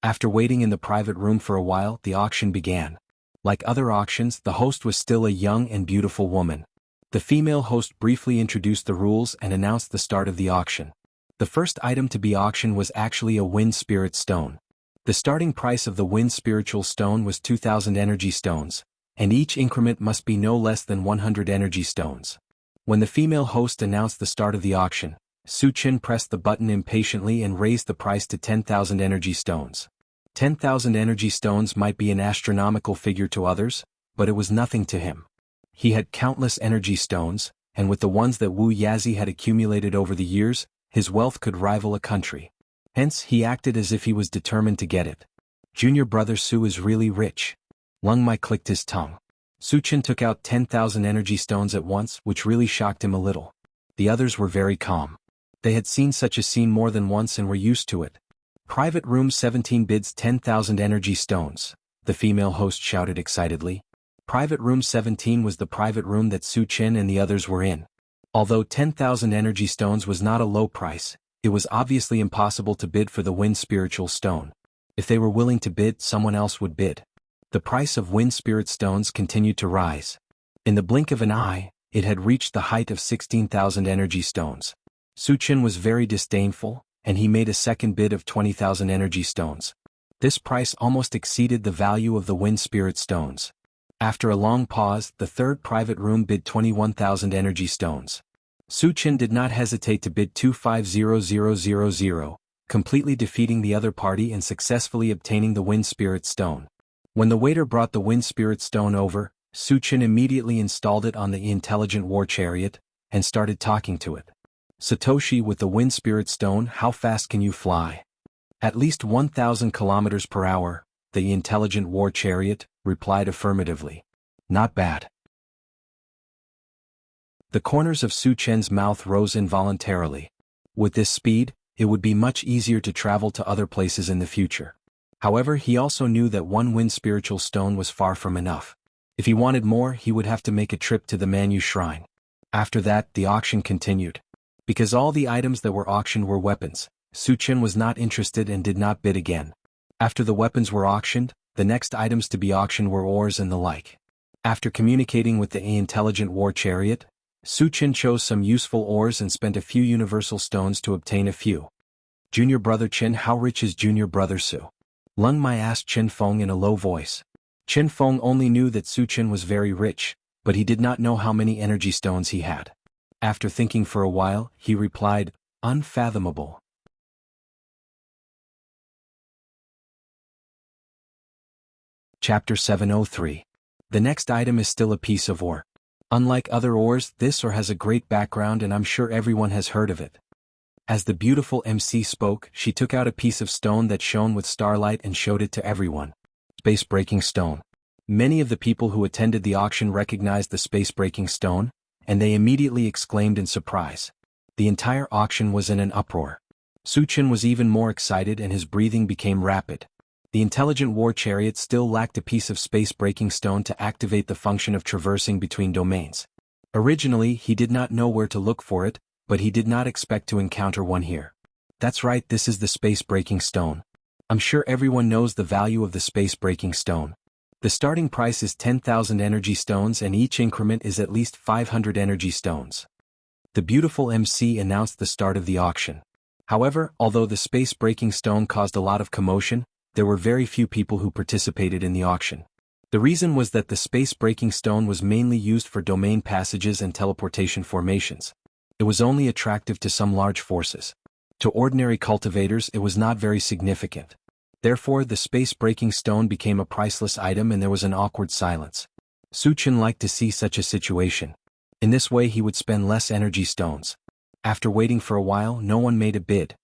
After waiting in the private room for a while, the auction began. Like other auctions, the host was still a young and beautiful woman. The female host briefly introduced the rules and announced the start of the auction. The first item to be auctioned was actually a wind spirit stone. The starting price of the wind spiritual stone was 2,000 energy stones, and each increment must be no less than 100 energy stones. When the female host announced the start of the auction, Su Chen pressed the button impatiently and raised the price to 10,000 energy stones. 10,000 energy stones might be an astronomical figure to others, but it was nothing to him. He had countless energy stones, and with the ones that Wu Yazi had accumulated over the years, his wealth could rival a country. Hence, he acted as if he was determined to get it. Junior brother Su is really rich. Lung Mai clicked his tongue. Su Chen took out 10,000 energy stones at once, which really shocked him a little. The others were very calm. They had seen such a scene more than once and were used to it. Private room 17 bids 10,000 energy stones, the female host shouted excitedly. Private room 17 was the private room that Su Chen and the others were in. Although 10,000 energy stones was not a low price, it was obviously impossible to bid for the Wind Spiritual Stone. If they were willing to bid, someone else would bid. The price of Wind Spirit Stones continued to rise. In the blink of an eye, it had reached the height of 16,000 energy stones. Su Chen was very disdainful, and he made a second bid of 20,000 energy stones. This price almost exceeded the value of the Wind Spirit Stones. After a long pause, the third private room bid 21,000 energy stones. Su Chen did not hesitate to bid 250000, completely defeating the other party and successfully obtaining the Wind Spirit Stone. When the waiter brought the Wind Spirit Stone over, Su Chen immediately installed it on the intelligent war chariot, and started talking to it. Satoshi, with the Wind Spirit Stone, how fast can you fly? At least 1,000 kilometers per hour, the intelligent war chariot replied affirmatively. Not bad. The corners of Su Chen's mouth rose involuntarily. With this speed, it would be much easier to travel to other places in the future. However, he also knew that one Wind Spiritual Stone was far from enough. If he wanted more, he would have to make a trip to the Manyu Shrine. After that, the auction continued. Because all the items that were auctioned were weapons, Su Chen was not interested and did not bid again. After the weapons were auctioned, the next items to be auctioned were ores and the like. After communicating with the intelligent war chariot, Su Chen chose some useful ores and spent a few universal stones to obtain a few. Junior brother Chen, how rich is junior brother Su? Lung Mai asked Chen Feng in a low voice. Chen Feng only knew that Su Chen was very rich, but he did not know how many energy stones he had. After thinking for a while, he replied, unfathomable. Chapter 703. The next item is still a piece of ore. Unlike other ores, this ore has a great background and I'm sure everyone has heard of it. As the beautiful MC spoke, she took out a piece of stone that shone with starlight and showed it to everyone. Space-breaking stone. Many of the people who attended the auction recognized the space-breaking stone, and they immediately exclaimed in surprise. The entire auction was in an uproar. Su Chen was even more excited and his breathing became rapid. The intelligent war chariot still lacked a piece of space-breaking stone to activate the function of traversing between domains. Originally, he did not know where to look for it, but he did not expect to encounter one here. That's right, this is the space-breaking stone. I'm sure everyone knows the value of the space-breaking stone. The starting price is 10,000 energy stones and each increment is at least 500 energy stones. The beautiful MC announced the start of the auction. However, although the space-breaking stone caused a lot of commotion, there were very few people who participated in the auction. The reason was that the space-breaking stone was mainly used for domain passages and teleportation formations. It was only attractive to some large forces. To ordinary cultivators, it was not very significant. Therefore, the space-breaking stone became a priceless item and there was an awkward silence. Su Chen liked to see such a situation. In this way he would spend less energy stones. After waiting for a while, no one made a bid.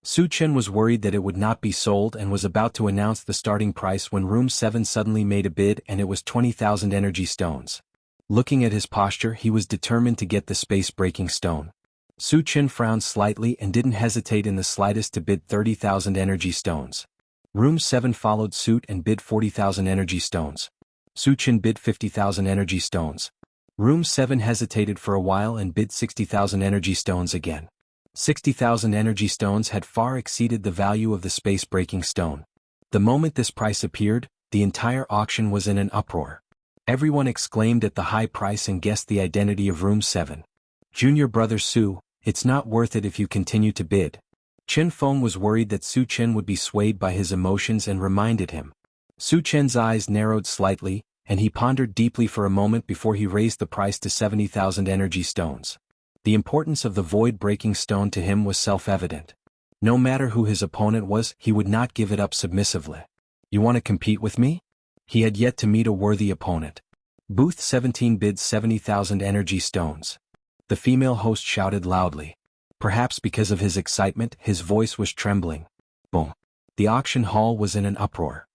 Su Chen was worried that it would not be sold and was about to announce the starting price when Room 7 suddenly made a bid and it was 20,000 energy stones. Looking at his posture, he was determined to get the space-breaking stone. Su Chen frowned slightly and didn't hesitate in the slightest to bid 30,000 energy stones. Room 7 followed suit and bid 40,000 energy stones. Su Chen bid 50,000 energy stones. Room 7 hesitated for a while and bid 60,000 energy stones again. 60,000 energy stones had far exceeded the value of the space-breaking stone. The moment this price appeared, the entire auction was in an uproar. Everyone exclaimed at the high price and guessed the identity of Room 7. Junior brother Su, it's not worth it if you continue to bid. Chen Feng was worried that Su Chen would be swayed by his emotions and reminded him. Su Chen's eyes narrowed slightly, and he pondered deeply for a moment before he raised the price to 70,000 energy stones. The importance of the void-breaking stone to him was self-evident. No matter who his opponent was, he would not give it up submissively. You want to compete with me? He had yet to meet a worthy opponent. Booth 17 bids 70,000 energy stones. The female host shouted loudly. Perhaps because of his excitement, his voice was trembling. Boom. The auction hall was in an uproar.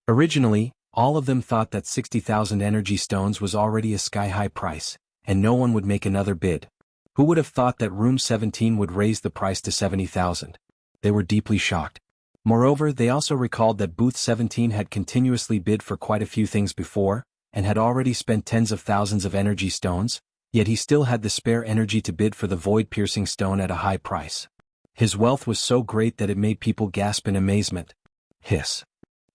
Originally, all of them thought that 60,000 energy stones was already a sky-high price, and no one would make another bid. Who would have thought that room 17 would raise the price to 70,000? They were deeply shocked. Moreover, they also recalled that booth 17 had continuously bid for quite a few things before, and had already spent tens of thousands of energy stones, yet he still had the spare energy to bid for the void-piercing stone at a high price. His wealth was so great that it made people gasp in amazement. Hiss.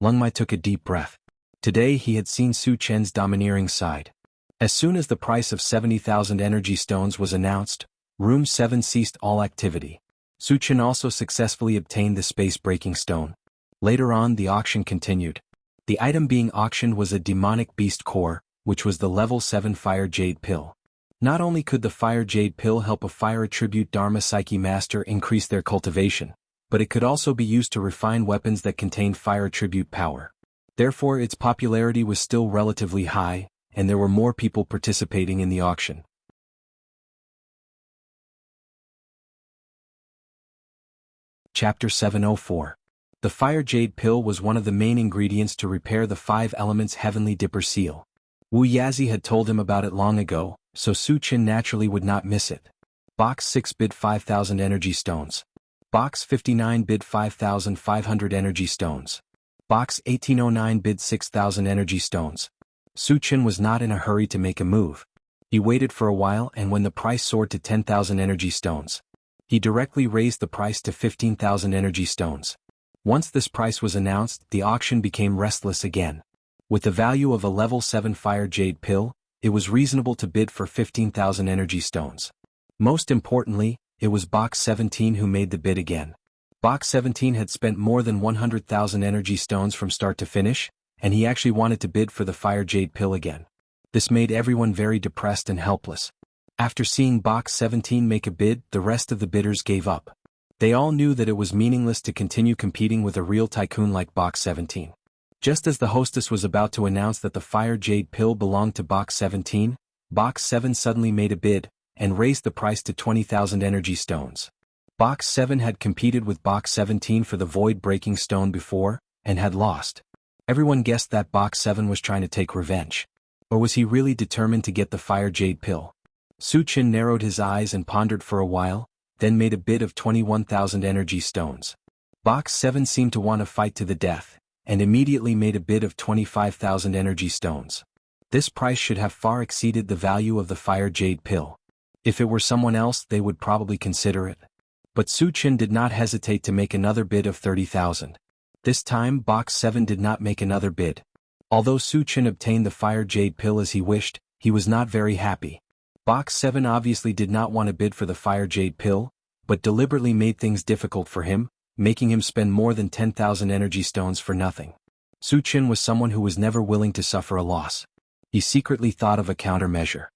Lung Mai took a deep breath. Today he had seen Su Chen's domineering side. As soon as the price of 70,000 energy stones was announced, Room 7 ceased all activity. Su Chen also successfully obtained the space-breaking stone. Later on, the auction continued. The item being auctioned was a demonic beast core, which was the level 7 fire jade pill. Not only could the fire jade pill help a fire attribute Dharma Psyche master increase their cultivation, but it could also be used to refine weapons that contained fire attribute power. Therefore, its popularity was still relatively high, and there were more people participating in the auction. Chapter 704. The fire jade pill was one of the main ingredients to repair the 5 elements heavenly dipper seal. Wu Yazi had told him about it long ago, so Su Chen naturally would not miss it. Box 6 bid 5,000 energy stones. Box 59 bid 5,500 energy stones. Box 1809 bid 6,000 energy stones. Su Chen was not in a hurry to make a move. He waited for a while, and when the price soared to 10,000 energy stones, he directly raised the price to 15,000 energy stones. Once this price was announced, the auction became restless again. With the value of a level 7 fire jade pill, it was reasonable to bid for 15,000 energy stones. Most importantly, it was Box 17 who made the bid again. Box 17 had spent more than 100,000 energy stones from start to finish, and he actually wanted to bid for the fire jade pill again. This made everyone very depressed and helpless. After seeing Box 17 make a bid, the rest of the bidders gave up. They all knew that it was meaningless to continue competing with a real tycoon like Box 17. Just as the hostess was about to announce that the fire jade pill belonged to Box 17, Box 7 suddenly made a bid, and raised the price to 20,000 energy stones. Box 7 had competed with Box 17 for the void-breaking stone before, and had lost. Everyone guessed that Box 7 was trying to take revenge. Or was he really determined to get the fire jade pill? Su Chen narrowed his eyes and pondered for a while, then made a bid of 21,000 energy stones. Box 7 seemed to want to fight to the death, and immediately made a bid of 25,000 energy stones. This price should have far exceeded the value of the fire jade pill. If it were someone else, they would probably consider it. But Su Chen did not hesitate to make another bid of 30,000. This time Box 7 did not make another bid. Although Su Chen obtained the fire jade pill as he wished, he was not very happy. Box 7 obviously did not want to bid for the fire jade pill, but deliberately made things difficult for him, making him spend more than 10,000 energy stones for nothing. Su Chen was someone who was never willing to suffer a loss. He secretly thought of a countermeasure.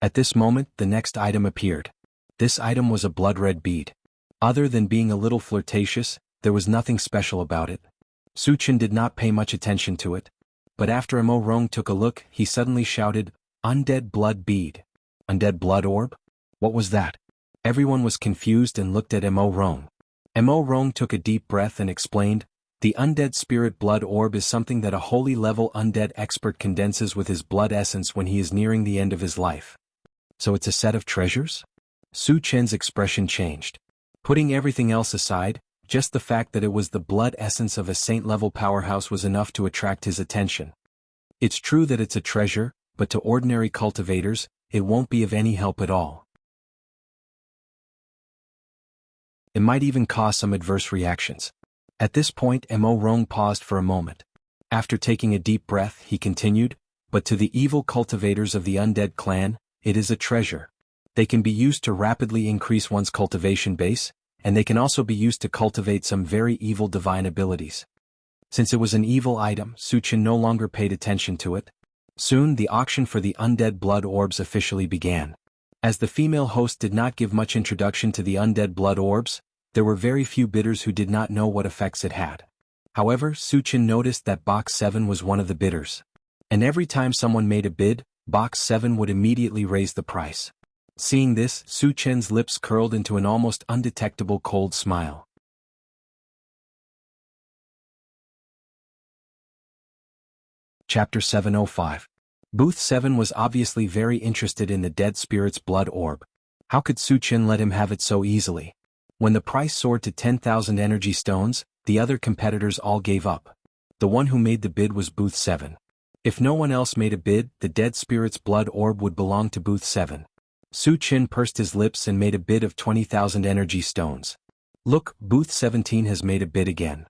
At this moment, the next item appeared. This item was a blood-red bead. Other than being a little flirtatious, there was nothing special about it. Su Chen did not pay much attention to it. But after Mo Rong took a look, he suddenly shouted, "Undead blood bead." Undead blood orb? What was that? Everyone was confused and looked at Mo Rong. Mo Rong took a deep breath and explained, "The undead spirit blood orb is something that a holy level undead expert condenses with his blood essence when he is nearing the end of his life." So it's a set of treasures? Su Chen's expression changed. Putting everything else aside, just the fact that it was the blood essence of a saint-level powerhouse was enough to attract his attention. It's true that it's a treasure, but to ordinary cultivators, it won't be of any help at all. It might even cause some adverse reactions. At this point, Mo Rong paused for a moment. After taking a deep breath, he continued, "But to the evil cultivators of the undead clan, it is a treasure. They can be used to rapidly increase one's cultivation base, and they can also be used to cultivate some very evil divine abilities." Since it was an evil item, Su Chen no longer paid attention to it. Soon the auction for the undead blood orbs officially began. As the female host did not give much introduction to the undead blood orbs, there were very few bidders who did not know what effects it had. However, Su Chen noticed that Box 7 was one of the bidders. And every time someone made a bid, Box 7 would immediately raise the price. Seeing this, Su Chen's lips curled into an almost undetectable cold smile. Chapter 705. Booth 7 was obviously very interested in the dead spirit's blood orb. How could Su Chen let him have it so easily? When the price soared to 10,000 energy stones, the other competitors all gave up. The one who made the bid was Booth 7. If no one else made a bid, the dead spirit's blood orb would belong to Booth 7. Su Chen pursed his lips and made a bid of 20,000 energy stones. Look, Booth 17 has made a bid again.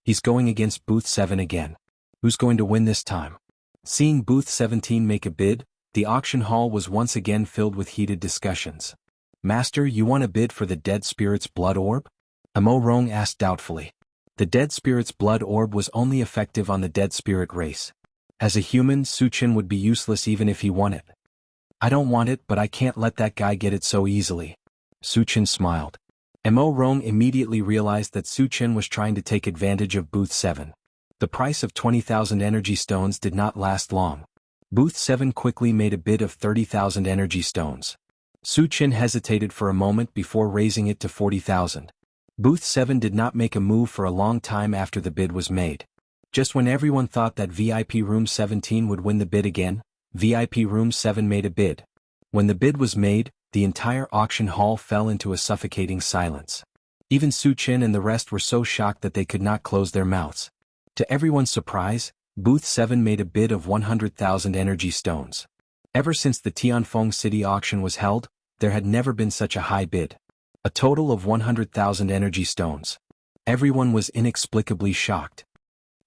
He's going against Booth 7 again. Who's going to win this time? Seeing Booth 17 make a bid, the auction hall was once again filled with heated discussions. Master, you want a bid for the dead spirit's blood orb? Amo Rong asked doubtfully. The dead spirit's blood orb was only effective on the dead spirit race. As a human, Su Chen would be useless even if he won it. I don't want it, but I can't let that guy get it so easily. Su Chen smiled. Amo Rong immediately realized that Su Chen was trying to take advantage of Booth 7. The price of 20,000 energy stones did not last long. Booth 7 quickly made a bid of 30,000 energy stones. Su Chen hesitated for a moment before raising it to 40,000. Booth 7 did not make a move for a long time after the bid was made. Just when everyone thought that VIP Room 17 would win the bid again, VIP Room 7 made a bid. When the bid was made, the entire auction hall fell into a suffocating silence. Even Su Chen and the rest were so shocked that they could not close their mouths. To everyone's surprise, Booth 7 made a bid of 100,000 energy stones. Ever since the Tianfeng City auction was held, there had never been such a high bid. A total of 100,000 energy stones. Everyone was inexplicably shocked.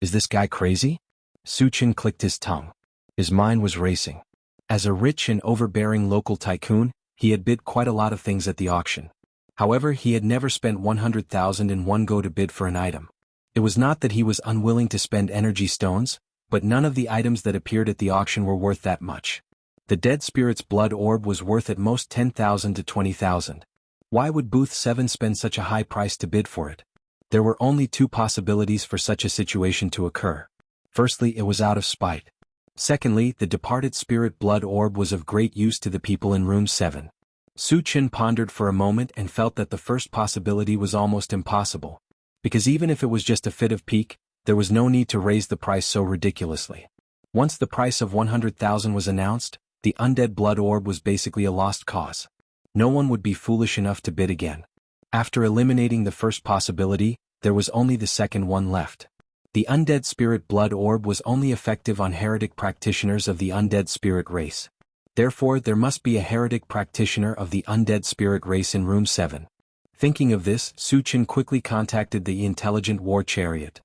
Is this guy crazy? Su Chen clicked his tongue. His mind was racing. As a rich and overbearing local tycoon, he had bid quite a lot of things at the auction. However, he had never spent 100,000 in one go to bid for an item. It was not that he was unwilling to spend energy stones, but none of the items that appeared at the auction were worth that much. The dead spirit's blood orb was worth at most 10,000 to 20,000. Why would Booth 7 spend such a high price to bid for it? There were only two possibilities for such a situation to occur. Firstly, it was out of spite. Secondly, the departed spirit blood orb was of great use to the people in Room 7. Su Chen pondered for a moment and felt that the first possibility was almost impossible. Because even if it was just a fit of pique, there was no need to raise the price so ridiculously. Once the price of 100,000 was announced, the undead blood orb was basically a lost cause. No one would be foolish enough to bid again. After eliminating the first possibility, there was only the second one left. The undead spirit blood orb was only effective on heretic practitioners of the undead spirit race. Therefore, there must be a heretic practitioner of the undead spirit race in Room 7. Thinking of this, Su Chen quickly contacted the intelligent war chariot.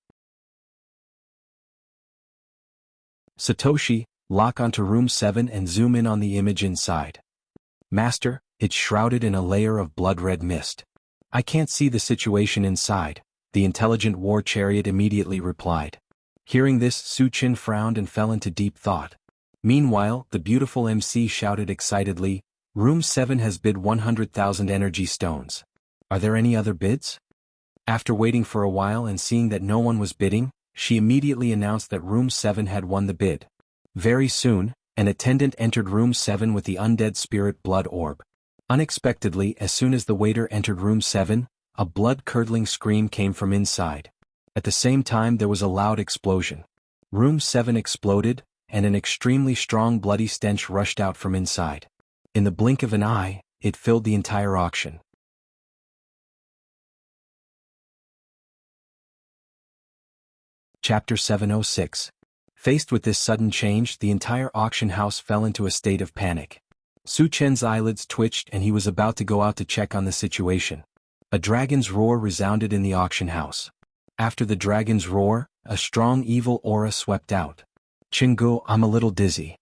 Satoshi, lock onto Room 7 and zoom in on the image inside. Master, it's shrouded in a layer of blood-red mist. I can't see the situation inside, the intelligent war chariot immediately replied. Hearing this, Su Chen frowned and fell into deep thought. Meanwhile, the beautiful MC shouted excitedly, Room 7 has bid 100,000 energy stones. Are there any other bids? After waiting for a while and seeing that no one was bidding, she immediately announced that Room 7 had won the bid. Very soon, an attendant entered Room 7 with the undead spirit blood orb. Unexpectedly, as soon as the waiter entered Room 7, a blood-curdling scream came from inside. At the same time there was a loud explosion. Room 7 exploded, and an extremely strong bloody stench rushed out from inside. In the blink of an eye, it filled the entire auction. Chapter 706. Faced with this sudden change, the entire auction house fell into a state of panic. Su Chen's eyelids twitched and he was about to go out to check on the situation. A dragon's roar resounded in the auction house. After the dragon's roar, a strong evil aura swept out. Jianghu, I'm a little dizzy.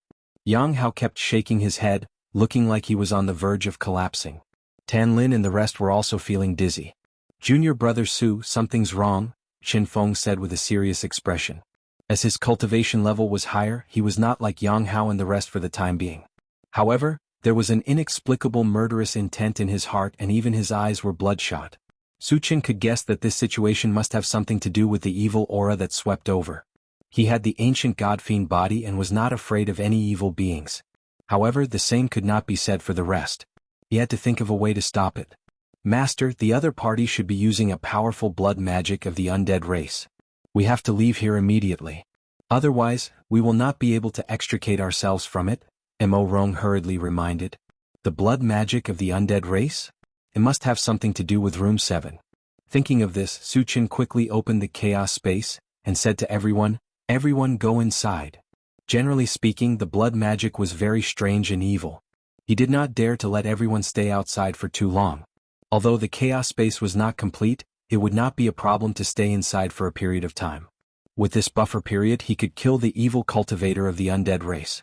Yang Hao kept shaking his head, looking like he was on the verge of collapsing. Tan Lin and the rest were also feeling dizzy. Junior brother Su, something's wrong, Qin Feng said with a serious expression. As his cultivation level was higher, he was not like Yang Hao and the rest for the time being. However, There was an inexplicable murderous intent in his heart, and even his eyes were bloodshot. Su Chen could guess that this situation must have something to do with the evil aura that swept over. He had the ancient god-fiend body and was not afraid of any evil beings. However, the same could not be said for the rest. He had to think of a way to stop it. Master, the other party should be using a powerful blood magic of the undead race. We have to leave here immediately. Otherwise, we will not be able to extricate ourselves from it, Mo Rong hurriedly reminded. The blood magic of the undead race? It must have something to do with Room 7. Thinking of this, Su Chen quickly opened the chaos space, and said to everyone, "Everyone go inside." Generally speaking, the blood magic was very strange and evil. He did not dare to let everyone stay outside for too long. Although the chaos space was not complete, it would not be a problem to stay inside for a period of time. With this buffer period, he could kill the evil cultivator of the undead race.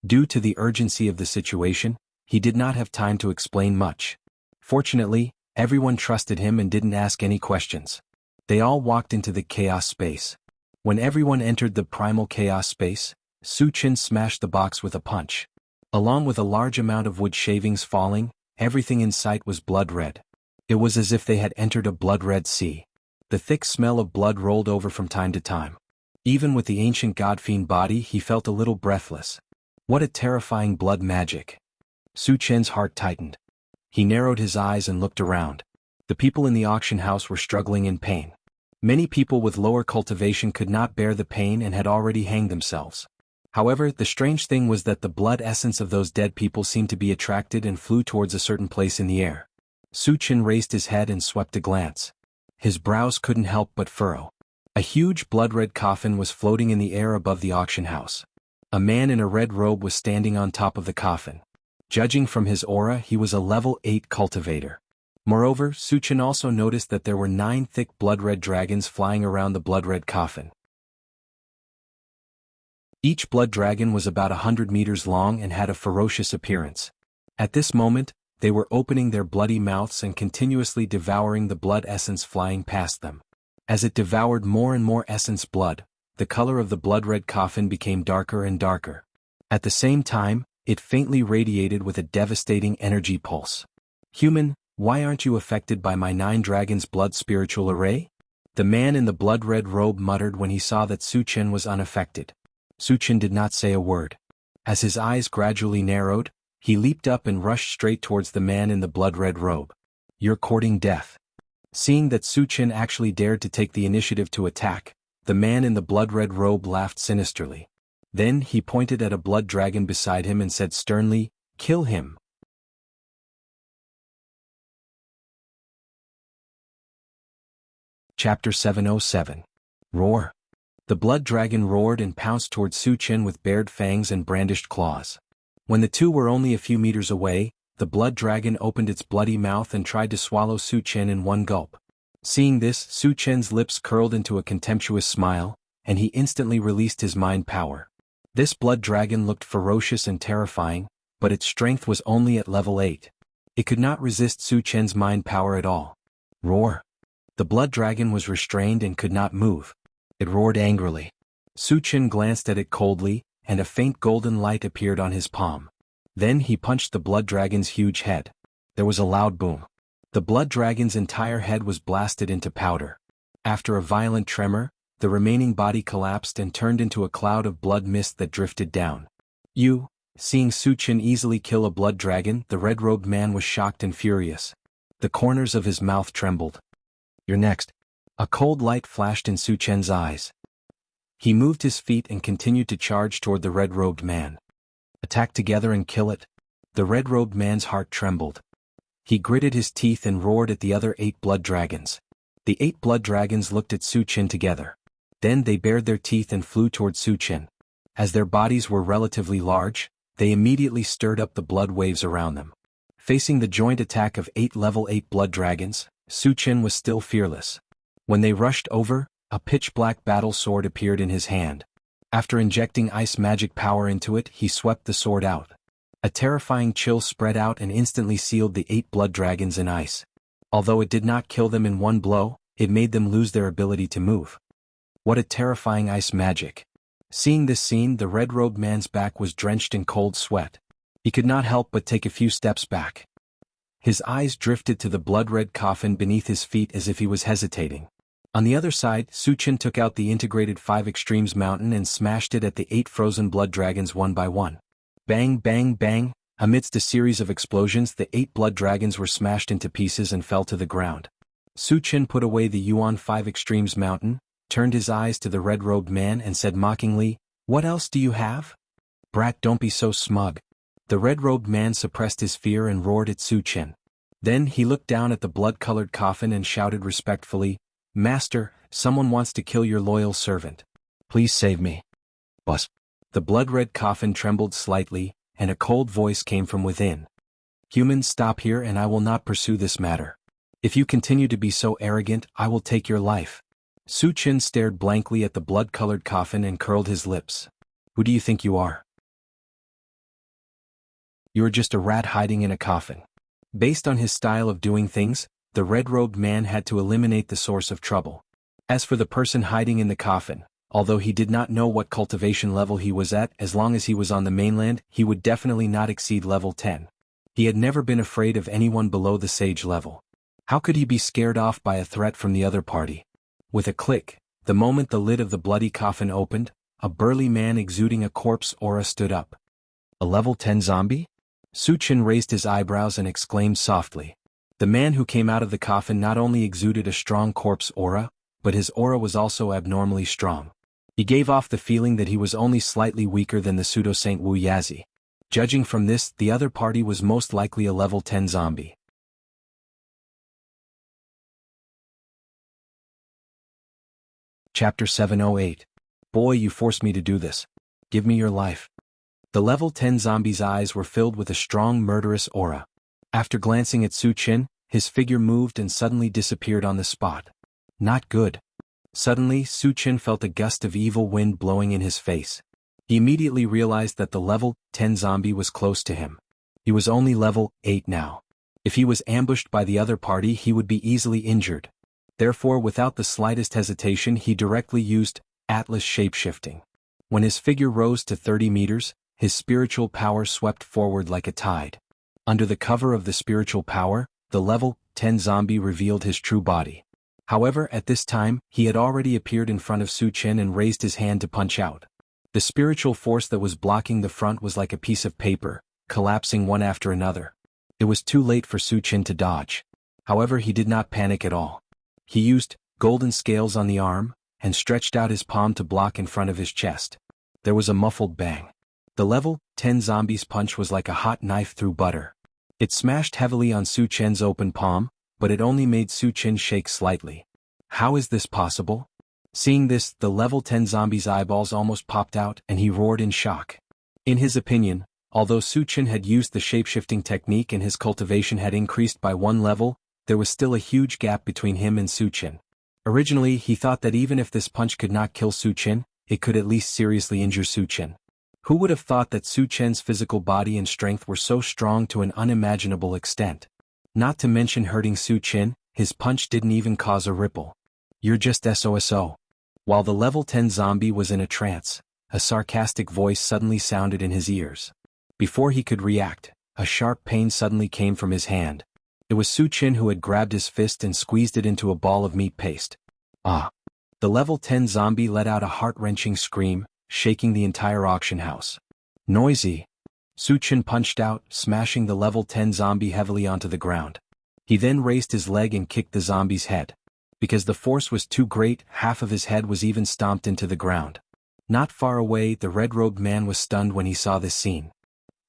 Due to the urgency of the situation, he did not have time to explain much. Fortunately, everyone trusted him and didn't ask any questions. They all walked into the chaos space. When everyone entered the primal chaos space, Su Chen smashed the box with a punch. Along with a large amount of wood shavings falling, everything in sight was blood red. It was as if they had entered a blood-red sea. The thick smell of blood rolled over from time to time. Even with the ancient god-fiend body, he felt a little breathless. What a terrifying blood magic. Su Chen's heart tightened. He narrowed his eyes and looked around. The people in the auction house were struggling in pain. Many people with lower cultivation could not bear the pain and had already hanged themselves. However, the strange thing was that the blood essence of those dead people seemed to be attracted and flew towards a certain place in the air. Su Chen raised his head and swept a glance. His brows couldn't help but furrow. A huge blood-red coffin was floating in the air above the auction house. A man in a red robe was standing on top of the coffin. Judging from his aura, he was a level 8 cultivator. Moreover, Su Chen also noticed that there were 9 thick blood-red dragons flying around the blood-red coffin. Each blood dragon was about 100 meters long and had a ferocious appearance. At this moment, they were opening their bloody mouths and continuously devouring the blood essence flying past them. As it devoured more and more essence blood, the color of the blood-red coffin became darker and darker. At the same time, it faintly radiated with a devastating energy pulse. "Human, why aren't you affected by my 9 dragons' blood spiritual array?" The man in the blood-red robe muttered when he saw that Su Chen was unaffected. Su Chen did not say a word. As his eyes gradually narrowed, he leaped up and rushed straight towards the man in the blood-red robe. "You're courting death." Seeing that Su Chen actually dared to take the initiative to attack, the man in the blood-red robe laughed sinisterly. Then he pointed at a blood dragon beside him and said sternly, "Kill him." Chapter 707. Roar. The blood dragon roared and pounced towards Su Chen with bared fangs and brandished claws. When the two were only a few meters away, the blood dragon opened its bloody mouth and tried to swallow Su Chen in one gulp. Seeing this, Su Chen's lips curled into a contemptuous smile, and he instantly released his mind power. This blood dragon looked ferocious and terrifying, but its strength was only at level 8. It could not resist Su Chen's mind power at all. Roar. The blood dragon was restrained and could not move. It roared angrily. Su Chen glanced at it coldly, and a faint golden light appeared on his palm. Then he punched the blood dragon's huge head. There was a loud boom. The blood dragon's entire head was blasted into powder. After a violent tremor, the remaining body collapsed and turned into a cloud of blood mist that drifted down. Seeing Su Chen easily kill a blood dragon, the red-robed man was shocked and furious. The corners of his mouth trembled. "You're next." A cold light flashed in Su Chen's eyes. He moved his feet and continued to charge toward the red-robed man. "Attack together and kill it." The red-robed man's heart trembled. He gritted his teeth and roared at the other 8 blood dragons. The 8 blood dragons looked at Su Chen together. Then they bared their teeth and flew toward Su Chen. As their bodies were relatively large, they immediately stirred up the blood waves around them. Facing the joint attack of 8 level 8 blood dragons, Su Chen was still fearless. When they rushed over, a pitch-black battle sword appeared in his hand. After injecting ice magic power into it, he swept the sword out. A terrifying chill spread out and instantly sealed the 8 blood dragons in ice. Although it did not kill them in one blow, it made them lose their ability to move. What a terrifying ice magic. Seeing this scene, the red-robed man's back was drenched in cold sweat. He could not help but take a few steps back. His eyes drifted to the blood-red coffin beneath his feet as if he was hesitating. On the other side, Su Chen took out the integrated 5 Extremes mountain and smashed it at the 8 frozen blood dragons one by one. Bang, bang, bang. Amidst a series of explosions, the 8 blood dragons were smashed into pieces and fell to the ground. Su Chen put away the Yuan 5 Extremes mountain, turned his eyes to the red-robed man and said mockingly, "What else do you have? Brat, don't be so smug." The red-robed man suppressed his fear and roared at Su Chen. Then he looked down at the blood-colored coffin and shouted respectfully, "Master, someone wants to kill your loyal servant. Please save me." Bus. The blood-red coffin trembled slightly, and a cold voice came from within. "Humans, stop here and I will not pursue this matter. If you continue to be so arrogant, I will take your life." Su Chen stared blankly at the blood-colored coffin and curled his lips. "Who do you think you are? You are just a rat hiding in a coffin." Based on his style of doing things, the red-robed man had to eliminate the source of trouble. As for the person hiding in the coffin, although he did not know what cultivation level he was at, as long as he was on the mainland, he would definitely not exceed level 10. He had never been afraid of anyone below the sage level. How could he be scared off by a threat from the other party? With a click, the moment the lid of the bloody coffin opened, a burly man exuding a corpse aura stood up. "A level 10 zombie?" Su Chen raised his eyebrows and exclaimed softly. The man who came out of the coffin not only exuded a strong corpse aura, but his aura was also abnormally strong. He gave off the feeling that he was only slightly weaker than the pseudo-saint Wu Yazi. Judging from this, the other party was most likely a level 10 zombie. Chapter 708. Boy, you forced me to do this. Give me your life. The level 10 zombie's eyes were filled with a strong murderous aura. After glancing at Su Chen, his figure moved and suddenly disappeared on the spot. Not good. Suddenly, Su Chen felt a gust of evil wind blowing in his face. He immediately realized that the level 10 zombie was close to him. He was only level 8 now. If he was ambushed by the other party, he would be easily injured. Therefore, without the slightest hesitation, he directly used Atlas shapeshifting. When his figure rose to 30 meters, his spiritual power swept forward like a tide. Under the cover of the spiritual power, the level 10 zombie revealed his true body. However, at this time, he had already appeared in front of Su Chen and raised his hand to punch out. The spiritual force that was blocking the front was like a piece of paper, collapsing one after another. It was too late for Su Chen to dodge. However, he did not panic at all. He used golden scales on the arm, and stretched out his palm to block in front of his chest. There was a muffled bang. The level 10 zombie's punch was like a hot knife through butter. It smashed heavily on Su Chen's open palm, but it only made Su Chen shake slightly. How is this possible? Seeing this, the level 10 zombie's eyeballs almost popped out and he roared in shock. In his opinion, although Su Chen had used the shapeshifting technique and his cultivation had increased by 1 level, there was still a huge gap between him and Su Chen. Originally, he thought that even if this punch could not kill Su Chen, it could at least seriously injure Su Chen. Who would have thought that Su Chen's physical body and strength were so strong to an unimaginable extent? Not to mention hurting Su Chen, his punch didn't even cause a ripple. "You're just SOSO. While the level 10 zombie was in a trance, a sarcastic voice suddenly sounded in his ears. Before he could react, a sharp pain suddenly came from his hand. It was Su Chen who had grabbed his fist and squeezed it into a ball of meat paste. Ah! The level 10 zombie let out a heart-wrenching scream, shaking the entire auction house. Noisy! Su Chen punched out, smashing the level 10 zombie heavily onto the ground. He then raised his leg and kicked the zombie's head. Because the force was too great, half of his head was even stomped into the ground. Not far away, the red-robed man was stunned when he saw this scene.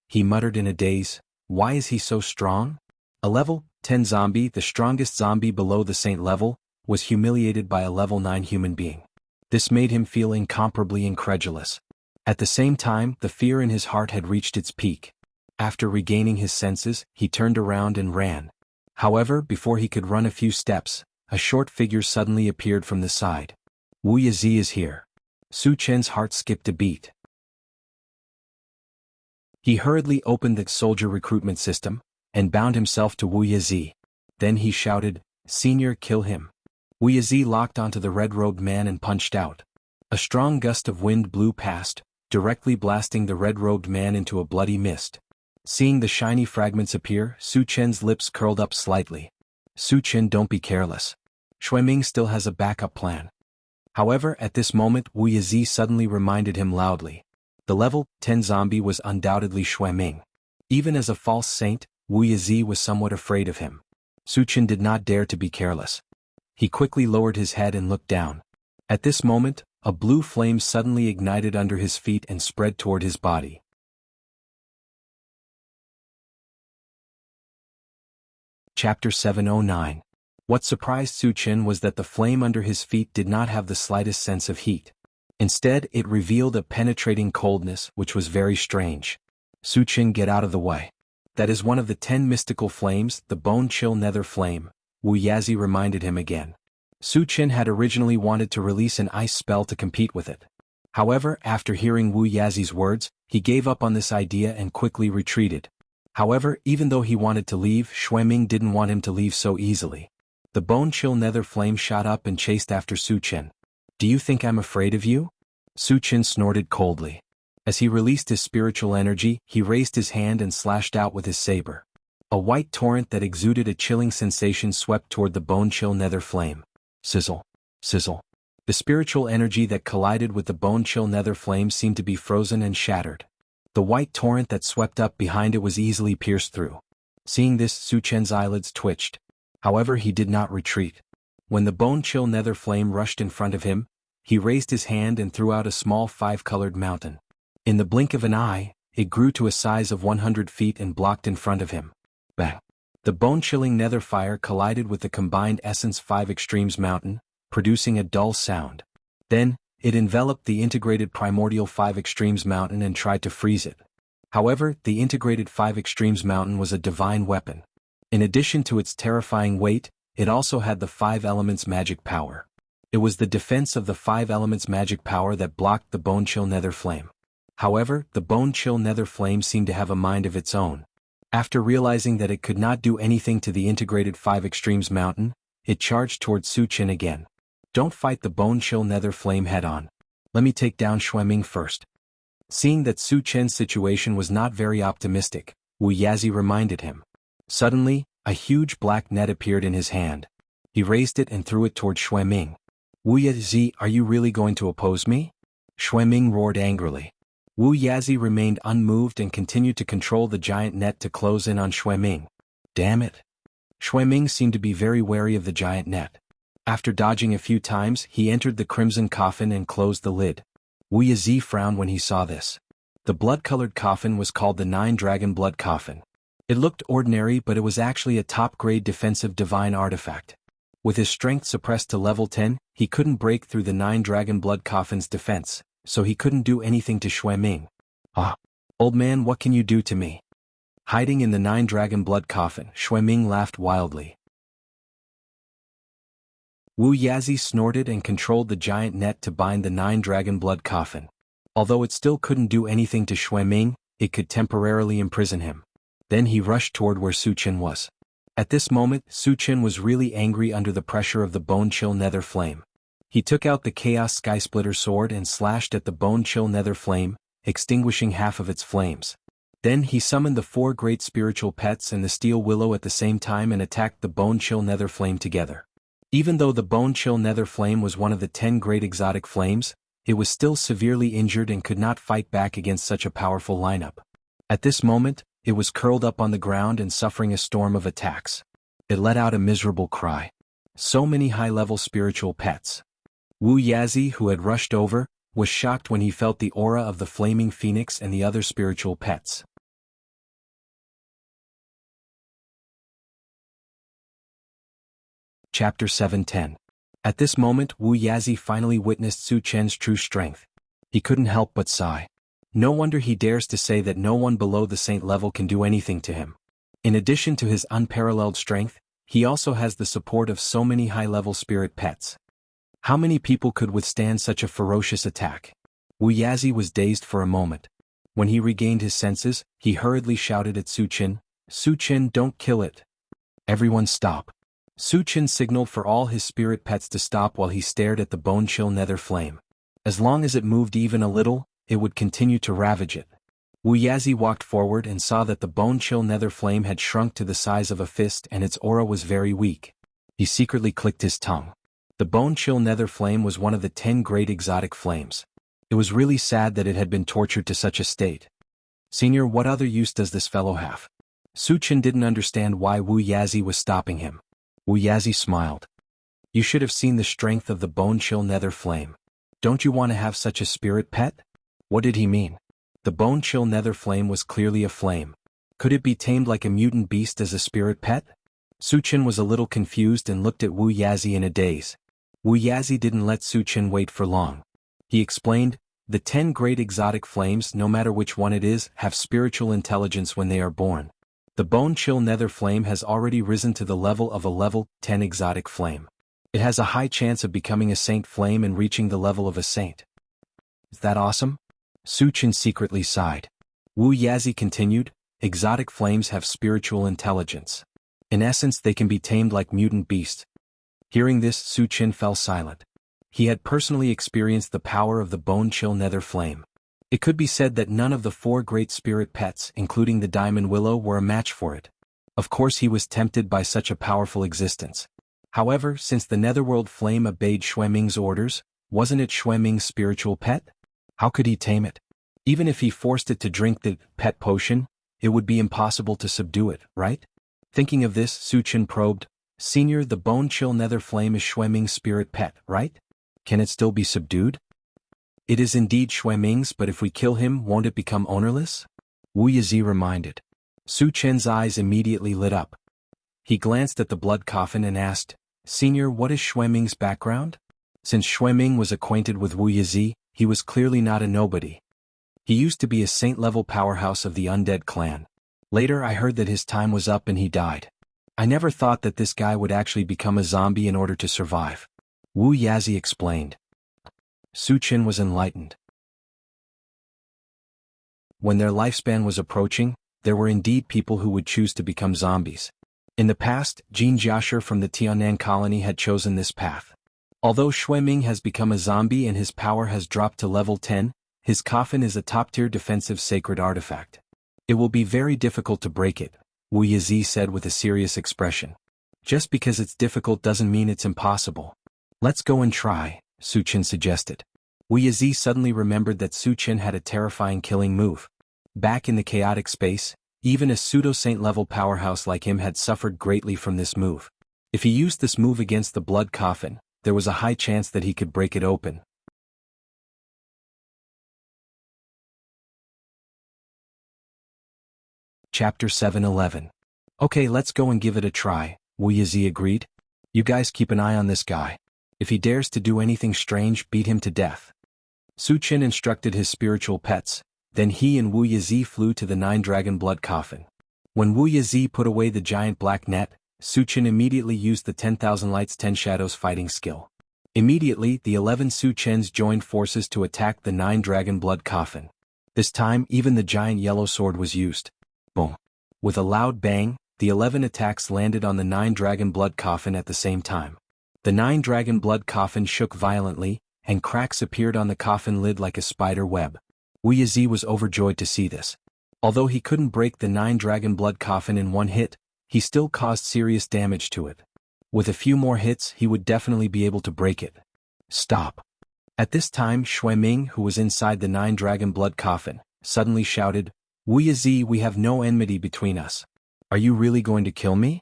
He muttered in a daze, "Why is he so strong?" A level 10 zombie, the strongest zombie below the saint level, was humiliated by a level 9 human being. This made him feel incomparably incredulous. At the same time, the fear in his heart had reached its peak. After regaining his senses, he turned around and ran. However, before he could run a few steps, a short figure suddenly appeared from the side. "Wu Yazi is here." Su Chen's heart skipped a beat. He hurriedly opened the soldier recruitment system, and bound himself to Wu Yazi. Then he shouted, "Senior, kill him." Wu Yazi locked onto the red-robed man and punched out. A strong gust of wind blew past, directly blasting the red-robed man into a bloody mist. Seeing the shiny fragments appear, Su Chen's lips curled up slightly. Su Chen, don't be careless. Xueming still has a backup plan. However, at this moment Wu Yizi suddenly reminded him loudly. The level 10 zombie was undoubtedly Xueming. Even as a false saint, Wu Yizi was somewhat afraid of him. Su Chen did not dare to be careless. He quickly lowered his head and looked down. At this moment, a blue flame suddenly ignited under his feet and spread toward his body. Chapter 709. What surprised Su Chen was that the flame under his feet did not have the slightest sense of heat. Instead, it revealed a penetrating coldness which was very strange. Su Chen, get out of the way. That is one of the 10 mystical flames, the bone-chill nether flame, Wu Yizi reminded him again. Su Chen had originally wanted to release an ice spell to compete with it. However, after hearing Wu Yizi's words, he gave up on this idea and quickly retreated. However, even though he wanted to leave, Xueming didn't want him to leave so easily. The bone-chill nether flame shot up and chased after Su Chen. Do you think I'm afraid of you? Su Chen snorted coldly. As he released his spiritual energy, he raised his hand and slashed out with his saber. A white torrent that exuded a chilling sensation swept toward the bone-chill nether flame. Sizzle. Sizzle. The spiritual energy that collided with the bone-chill nether flame seemed to be frozen and shattered. The white torrent that swept up behind it was easily pierced through. Seeing this, Su Chen's eyelids twitched. However, he did not retreat. When the bone-chill nether flame rushed in front of him, he raised his hand and threw out a small 5-colored mountain. In the blink of an eye, it grew to a size of 100 feet and blocked in front of him. Bang! The bone-chilling nether fire collided with the combined Essence 5 Extremes mountain, producing a dull sound. Then, it enveloped the integrated Primordial 5 Extremes mountain and tried to freeze it. However, the integrated 5 Extremes mountain was a divine weapon. In addition to its terrifying weight, it also had the 5 elements magic power. It was the defense of the 5 elements magic power that blocked the bone-chill nether flame. However, the bone-chill nether flame seemed to have a mind of its own. After realizing that it could not do anything to the integrated 5 Extremes mountain, it charged toward Su Chen again. Don't fight the bone-chill nether flame head-on. Let me take down Xueming first. Seeing that Su Chen's situation was not very optimistic, Wu Yizi reminded him. Suddenly, a huge black net appeared in his hand. He raised it and threw it toward Xueming. Wu Yizi, are you really going to oppose me? Xueming roared angrily. Wu Yizi remained unmoved and continued to control the giant net to close in on Xueming. Damn it. Xueming seemed to be very wary of the giant net. After dodging a few times, he entered the crimson coffin and closed the lid. Wu Yizi frowned when he saw this. The blood-colored coffin was called the 9-Dragon Blood Coffin. It looked ordinary, but it was actually a top-grade defensive divine artifact. With his strength suppressed to level 10, he couldn't break through the 9-Dragon Blood Coffin's defense, so he couldn't do anything to Xueming. Ah! Old man, what can you do to me? Hiding in the 9-Dragon Blood Coffin, Xueming laughed wildly. Wu Yizi snorted and controlled the giant net to bind the 9-Dragon Blood Coffin. Although it still couldn't do anything to Xueming, it could temporarily imprison him. Then he rushed toward where Su Chen was. At this moment, Su Chen was really angry under the pressure of the bone-chill nether flame. He took out the Chaos Skysplitter sword and slashed at the bone-chill nether flame, extinguishing half of its flames. Then he summoned the 4 great spiritual pets and the steel willow at the same time and attacked the bone-chill nether flame together. Even though the bone-chill nether flame was one of the 10 great exotic flames, it was still severely injured and could not fight back against such a powerful lineup. At this moment, it was curled up on the ground and suffering a storm of attacks. It let out a miserable cry. So many high-level spiritual pets. Wu Yizi, who had rushed over, was shocked when he felt the aura of the flaming phoenix and the other spiritual pets. Chapter 710. At this moment, Wu Yizi finally witnessed Su Chen's true strength. He couldn't help but sigh. No wonder he dares to say that no one below the saint level can do anything to him. In addition to his unparalleled strength, he also has the support of so many high-level spirit pets. How many people could withstand such a ferocious attack? Wu Yizi was dazed for a moment. When he regained his senses, he hurriedly shouted at Su Chen, "Su Chen, don't kill it. Everyone stop." Su Chen signaled for all his spirit pets to stop while he stared at the bone-chill nether flame. As long as it moved even a little, it would continue to ravage it. Wu Wu Yazi walked forward and saw that the bone-chill nether flame had shrunk to the size of a fist and its aura was very weak. He secretly clicked his tongue. The bone-chill nether flame was one of the 10 great exotic flames. It was really sad that it had been tortured to such a state. Senior, what other use does this fellow have? Su Chen didn't understand why Wu Yazi was stopping him. Wu Yazi smiled. You should have seen the strength of the bone-chill nether flame. Don't you want to have such a spirit pet? What did he mean? The bone-chill nether flame was clearly a flame. Could it be tamed like a mutant beast as a spirit pet? Su Chen was a little confused and looked at Wu Yazi in a daze. Wu Yazi didn't let Su Chen wait for long. He explained, the 10 great exotic flames, no matter which one it is, have spiritual intelligence when they are born. The bone-chill nether flame has already risen to the level of a level 10 exotic flame. It has a high chance of becoming a saint flame and reaching the level of a saint. Is that awesome? Su Chen secretly sighed. Wu Yazi continued, exotic flames have spiritual intelligence. In essence, they can be tamed like mutant beasts. Hearing this, Su Chen fell silent. He had personally experienced the power of the bone-chill nether flame. It could be said that none of the 4 great spirit pets, including the diamond willow, were a match for it. Of course he was tempted by such a powerful existence. However, since the netherworld flame obeyed Xueming's orders, wasn't it Xueming's spiritual pet? How could he tame it? Even if he forced it to drink the pet potion, it would be impossible to subdue it, right? Thinking of this, Su Chen probed, Senior, the bone-chill nether flame is Xueming's spirit pet, right? Can it still be subdued? It is indeed Xueming's, but if we kill him, won't it become ownerless? Wu Yazi reminded. Su Chen's eyes immediately lit up. He glanced at the blood coffin and asked, Senior, what is Xueming's background? Since Xueming was acquainted with Wu Yazi, he was clearly not a nobody. He used to be a saint-level powerhouse of the undead clan. Later I heard that his time was up and he died. I never thought that this guy would actually become a zombie in order to survive. Wu Yazi explained. Su Chen was enlightened. When their lifespan was approaching, there were indeed people who would choose to become zombies. In the past, Jin Jiashi from the Tianan colony had chosen this path. Although Xueming has become a zombie and his power has dropped to level 10, his coffin is a top-tier defensive sacred artifact. It will be very difficult to break it, Wu Yazi said with a serious expression. Just because it's difficult doesn't mean it's impossible. Let's go and try, Su Chen suggested. Wu Yazi suddenly remembered that Su Chen had a terrifying killing move. Back in the chaotic space, even a pseudo-saint level powerhouse like him had suffered greatly from this move. If he used this move against the blood coffin, there was a high chance that he could break it open. Chapter 7:11. Okay, let's go and give it a try, Wu Yazi agreed. You guys keep an eye on this guy. If he dares to do anything strange, beat him to death. Su Chen instructed his spiritual pets, then he and Wu Yazi flew to the 9-dragon blood coffin. When Wu Yazi put away the giant black net, Su Chen immediately used the 10,000 lights 10 shadows fighting skill. Immediately, the 11 Su Chens joined forces to attack the 9-dragon blood coffin. This time, even the giant yellow sword was used. Boom. With a loud bang, the 11 attacks landed on the 9-dragon blood coffin at the same time. The 9-dragon blood coffin shook violently, and cracks appeared on the coffin lid like a spider web. Wu Yazi was overjoyed to see this. Although he couldn't break the 9-dragon blood coffin in one hit, he still caused serious damage to it. With a few more hits, he would definitely be able to break it. Stop. At this time, Xueming, who was inside the 9-dragon blood coffin, suddenly shouted, Wu Yazi, we have no enmity between us. Are you really going to kill me?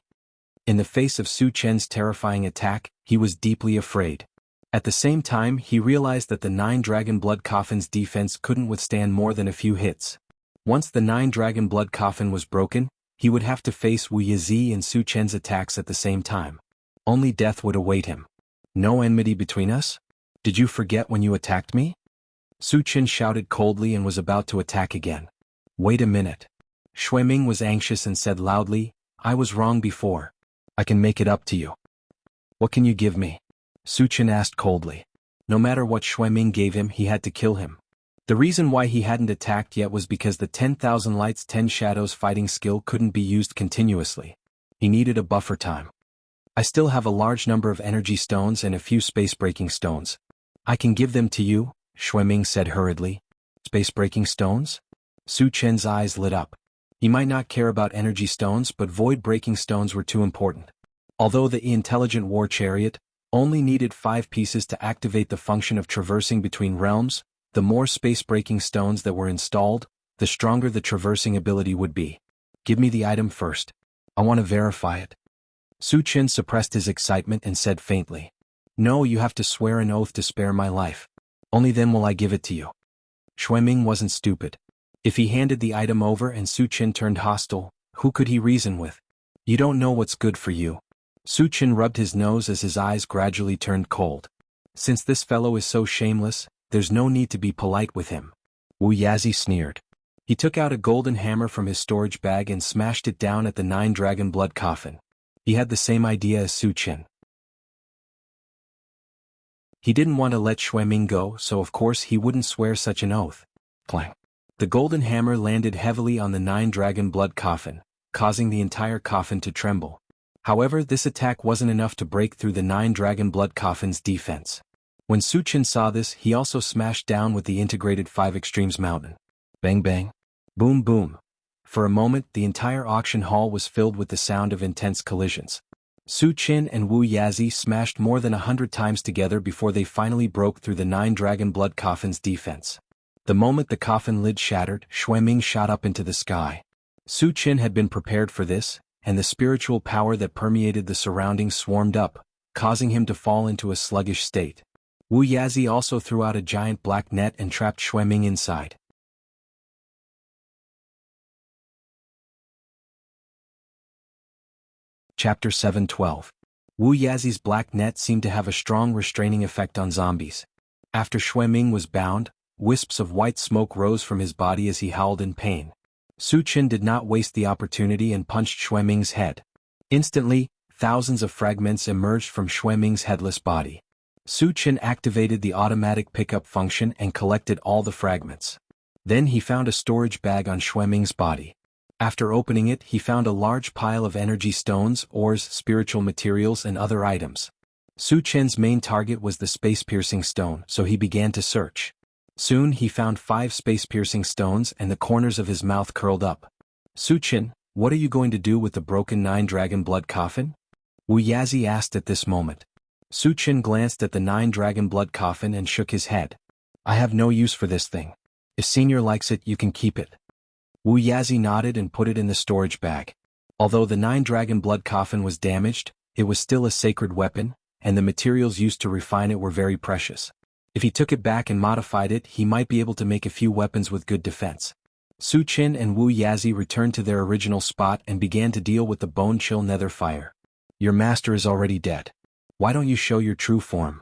In the face of Su Chen's terrifying attack, he was deeply afraid. At the same time, he realized that the 9-dragon blood coffin's defense couldn't withstand more than a few hits. Once the 9-dragon blood coffin was broken, he would have to face Wu Yazi and Su Chen's attacks at the same time. Only death would await him. No enmity between us? Did you forget when you attacked me? Su Chen shouted coldly and was about to attack again. Wait a minute. Xueming was anxious and said loudly, I was wrong before. I can make it up to you. What can you give me? Su Chen asked coldly. No matter what Xueming gave him, he had to kill him. The reason why he hadn't attacked yet was because the 10,000 lights 10 shadows fighting skill couldn't be used continuously. He needed a buffer time. I still have a large number of energy stones and a few space-breaking stones. I can give them to you, Xueming said hurriedly. Space-breaking stones? Su Chen's eyes lit up. He might not care about energy stones, but void-breaking stones were too important. Although the intelligent war chariot only needed 5 pieces to activate the function of traversing between realms, the more space-breaking stones that were installed, the stronger the traversing ability would be. Give me the item first. I want to verify it. Su Chen suppressed his excitement and said faintly. No, you have to swear an oath to spare my life. Only then will I give it to you. Xueming wasn't stupid. If he handed the item over and Su Chen turned hostile, who could he reason with? You don't know what's good for you. Su Chen rubbed his nose as his eyes gradually turned cold. Since this fellow is so shameless, there's no need to be polite with him. Wu Yazi sneered. He took out a golden hammer from his storage bag and smashed it down at the 9-dragon blood coffin. He had the same idea as Su Chen. He didn't want to let Xueming go, so of course he wouldn't swear such an oath. Clang. The golden hammer landed heavily on the 9-dragon blood coffin, causing the entire coffin to tremble. However, this attack wasn't enough to break through the 9-dragon blood coffin's defense. When Su Chen saw this, he also smashed down with the integrated 5 extremes mountain. Bang bang. Boom boom. For a moment, the entire auction hall was filled with the sound of intense collisions. Su Chen and Wu Yazi smashed more than 100 times together before they finally broke through the 9-dragon blood coffin's defense. The moment the coffin lid shattered, Xueming shot up into the sky. Su Chen had been prepared for this, and the spiritual power that permeated the surroundings swarmed up, causing him to fall into a sluggish state. Wu Yazi also threw out a giant black net and trapped Xueming inside. Chapter 7:12. Wu Yazi's black net seemed to have a strong restraining effect on zombies. After Xueming was bound, wisps of white smoke rose from his body as he howled in pain. Su Chen did not waste the opportunity and punched Xueming's head. Instantly, thousands of fragments emerged from Xueming's headless body. Su Chen activated the automatic pickup function and collected all the fragments. Then he found a storage bag on Xueming's body. After opening it, he found a large pile of energy stones, ores, spiritual materials, and other items. Su Chen's main target was the space-piercing stone, so he began to search. Soon he found 5 space-piercing stones and the corners of his mouth curled up. Su Chen, what are you going to do with the broken 9-dragon blood coffin? Wu Yazi asked at this moment. Su Chen glanced at the 9-dragon blood coffin and shook his head. I have no use for this thing. If Senior likes it, you can keep it. Wu Yazi nodded and put it in the storage bag. Although the 9-dragon blood coffin was damaged, it was still a sacred weapon, and the materials used to refine it were very precious. If he took it back and modified it, he might be able to make a few weapons with good defense. Su Chen and Wu Yazi returned to their original spot and began to deal with the bone-chill nether fire. Your master is already dead. Why don't you show your true form?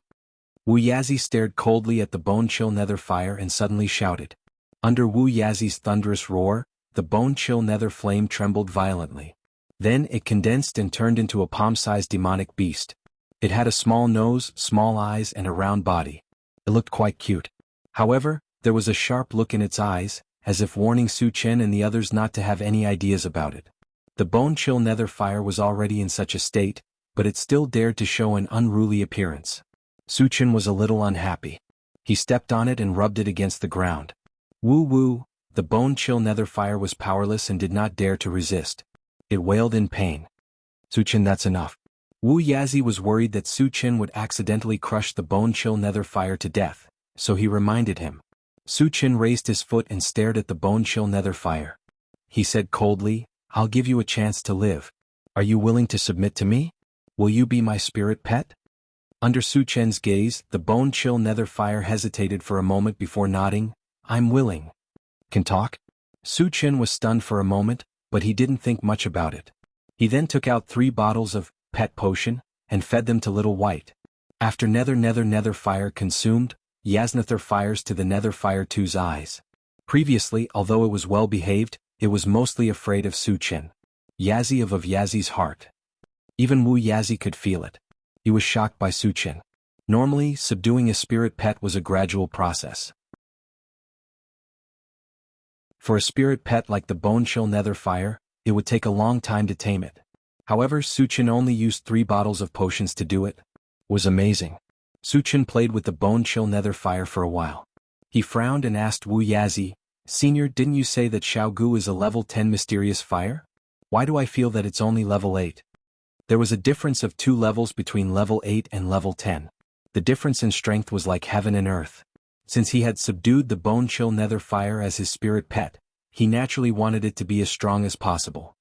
Wu Yazi stared coldly at the bone-chill nether fire and suddenly shouted. Under Wu Yazi's thunderous roar, the bone-chill nether flame trembled violently. Then it condensed and turned into a palm-sized demonic beast. It had a small nose, small eyes, and a round body. It looked quite cute. However, there was a sharp look in its eyes, as if warning Su Chen and the others not to have any ideas about it. The bone-chill nether fire was already in such a state, but it still dared to show an unruly appearance. Su Chen was a little unhappy. He stepped on it and rubbed it against the ground. Woo-woo, the bone-chill nether fire was powerless and did not dare to resist. It wailed in pain. Su Chen, that's enough. Wu Yazi was worried that Su Chen would accidentally crush the bone-chill nether fire to death, so he reminded him. Su Chen raised his foot and stared at the bone-chill nether fire. He said coldly, I'll give you a chance to live. Are you willing to submit to me? Will you be my spirit pet? Under Su Chen's gaze, the bone-chill nether fire hesitated for a moment before nodding. I'm willing. Can talk? Su Chen was stunned for a moment, but he didn't think much about it. He then took out 3 bottles of pet potion and fed them to Little White. After nether fire consumed, Yaznather fires to the nether fire 2's eyes. Previously, although it was well behaved, it was mostly afraid of Su Chen. Yazi of Yazi's heart. Even Wu Yazi could feel it. He was shocked by Su Chen. Normally, subduing a spirit pet was a gradual process. For a spirit pet like the bone-chill nether fire, it would take a long time to tame it. However, Su Chen only used 3 bottles of potions to do it. Was amazing. Su Chen played with the bone-chill nether fire for a while. He frowned and asked Wu Yazi, Senior, didn't you say that Xiaogu is a level 10 mysterious fire? Why do I feel that it's only level 8? There was a difference of 2 levels between level 8 and level 10. The difference in strength was like heaven and earth. Since he had subdued the bone-chill nether fire as his spirit pet, he naturally wanted it to be as strong as possible.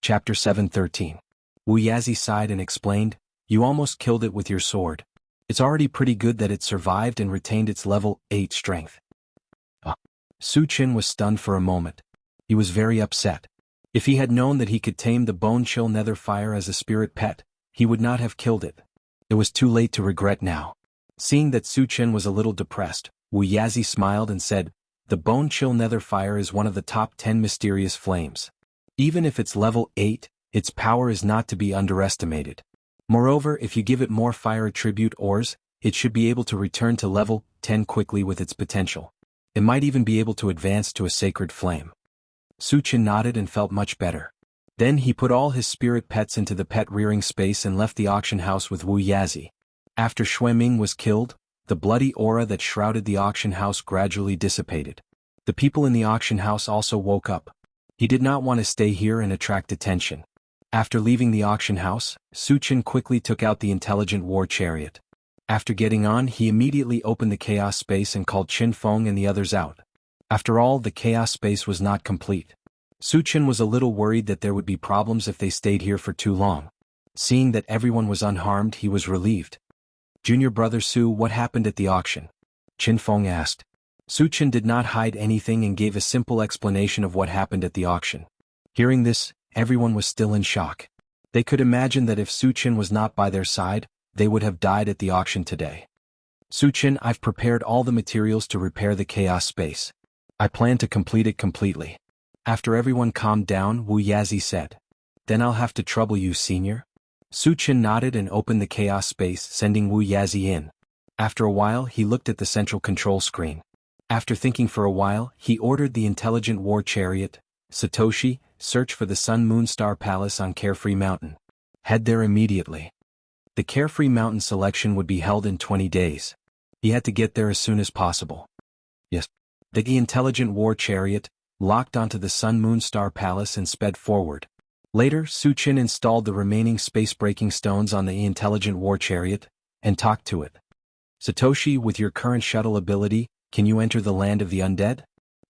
Chapter 7:13. Wu Yazi sighed and explained, "You almost killed it with your sword. It's already pretty good that it survived and retained its level 8 strength." Su Qin was stunned for a moment. He was very upset. If he had known that he could tame the bone-chill nether fire as a spirit pet, he would not have killed it. It was too late to regret now. Seeing that Su Qin was a little depressed, Wu Yazi smiled and said, "The bone-chill nether fire is one of the top 10 mysterious flames. Even if it's level 8, its power is not to be underestimated. Moreover, if you give it more fire attribute ores, it should be able to return to level 10 quickly with its potential. It might even be able to advance to a sacred flame." Su Qin nodded and felt much better. Then he put all his spirit pets into the pet rearing space and left the auction house with Wu Yazi. After Xueming was killed, the bloody aura that shrouded the auction house gradually dissipated. The people in the auction house also woke up. He did not want to stay here and attract attention. After leaving the auction house, Su Qin quickly took out the intelligent war chariot. After getting on, he immediately opened the chaos space and called Qin Feng and the others out. After all, the chaos space was not complete. Su Qin was a little worried that there would be problems if they stayed here for too long. Seeing that everyone was unharmed, he was relieved. "Junior brother Su, what happened at the auction?" Qin Feng asked. Su Qin did not hide anything and gave a simple explanation of what happened at the auction. Hearing this, everyone was still in shock. They could imagine that if Su Qin was not by their side, they would have died at the auction today. "Su Qin, I've prepared all the materials to repair the chaos space. I plan to complete it completely." After everyone calmed down, Wu Yazi said, "Then I'll have to trouble you, senior?" Su Qin nodded and opened the chaos space, sending Wu Yazi in. After a while, he looked at the central control screen. After thinking for a while, he ordered the intelligent war chariot, "Satoshi, search for the Sun Moon Star Palace on Carefree Mountain. Head there immediately." The Carefree Mountain selection would be held in 20 days. He had to get there as soon as possible. Yes. The intelligent war chariot locked onto the Sun Moon Star Palace and sped forward. Later, Su Qin installed the remaining space-breaking stones on the intelligent war chariot and talked to it. "Satoshi, with your current shuttle ability, can you enter the land of the undead?"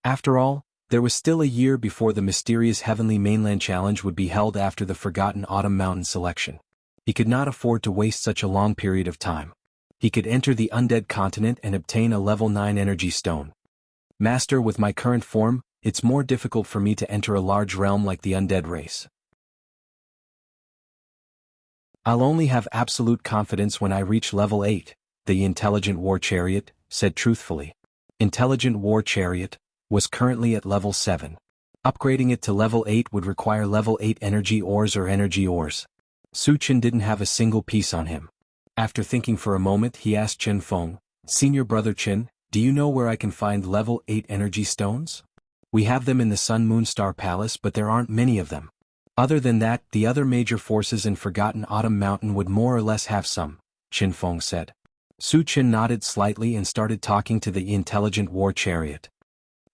After all, there was still a year before the mysterious Heavenly Mainland Challenge would be held after the Forgotten Autumn Mountain selection. He could not afford to waste such a long period of time. He could enter the undead continent and obtain a level 9 energy stone. "Master, with my current form, it's more difficult for me to enter a large realm like the undead race. I'll only have absolute confidence when I reach level 8, the intelligent war chariot said truthfully. Intelligent war chariot was currently at level 7. Upgrading it to level 8 would require level 8 energy ores or energy ores. Su Qin didn't have a single piece on him. After thinking for a moment, he asked Qin Feng, "Senior brother Qin, do you know where I can find level 8 energy stones? We have them in the Sun Moon Star Palace, but there aren't many of them. Other than that, the other major forces in Forgotten Autumn Mountain would more or less have some," Qin Feng said. Su Qin nodded slightly and started talking to the intelligent war chariot.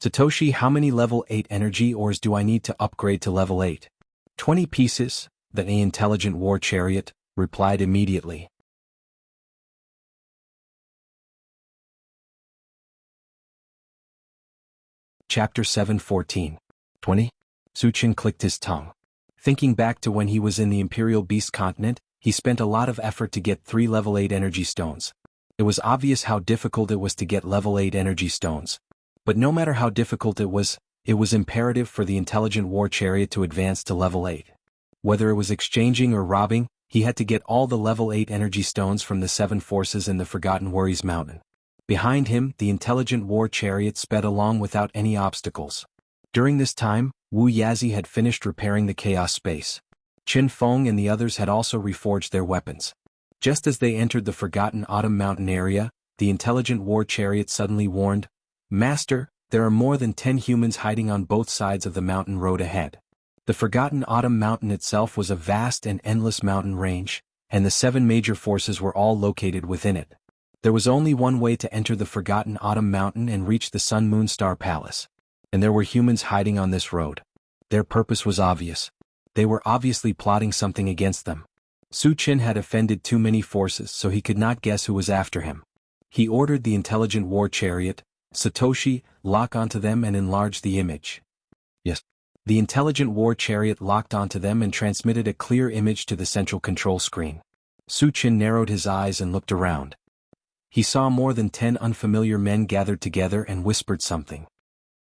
"Satoshi, how many level 8 energy ores do I need to upgrade to level 8? 20 pieces, the intelligent war chariot replied immediately. Chapter 7:14. 20? Su Qin clicked his tongue. Thinking back to when he was in the Imperial Beast Continent, he spent a lot of effort to get 3 level 8 energy stones. It was obvious how difficult it was to get level 8 energy stones. But no matter how difficult it was imperative for the intelligent war chariot to advance to level 8. Whether it was exchanging or robbing, he had to get all the level 8 energy stones from the 7 forces in the Forgotten Worries Mountain. Behind him, the intelligent war chariot sped along without any obstacles. During this time, Wu Yazi had finished repairing the chaos space. Qin Feng and the others had also reforged their weapons. Just as they entered the Forgotten Autumn Mountain area, the intelligent war chariot suddenly warned, "Master, there are more than 10 humans hiding on both sides of the mountain road ahead." The Forgotten Autumn Mountain itself was a vast and endless mountain range, and the 7 major forces were all located within it. There was only one way to enter the Forgotten Autumn Mountain and reach the Sun Moon Star Palace. And there were humans hiding on this road. Their purpose was obvious. They were obviously plotting something against them. Su Qin had offended too many forces, so he could not guess who was after him. He ordered the intelligent war chariot, Satoshi, lock onto them and enlarge the image. Yes. The intelligent war chariot locked onto them and transmitted a clear image to the central control screen. Su Qin narrowed his eyes and looked around. He saw more than 10 unfamiliar men gathered together and whispered something.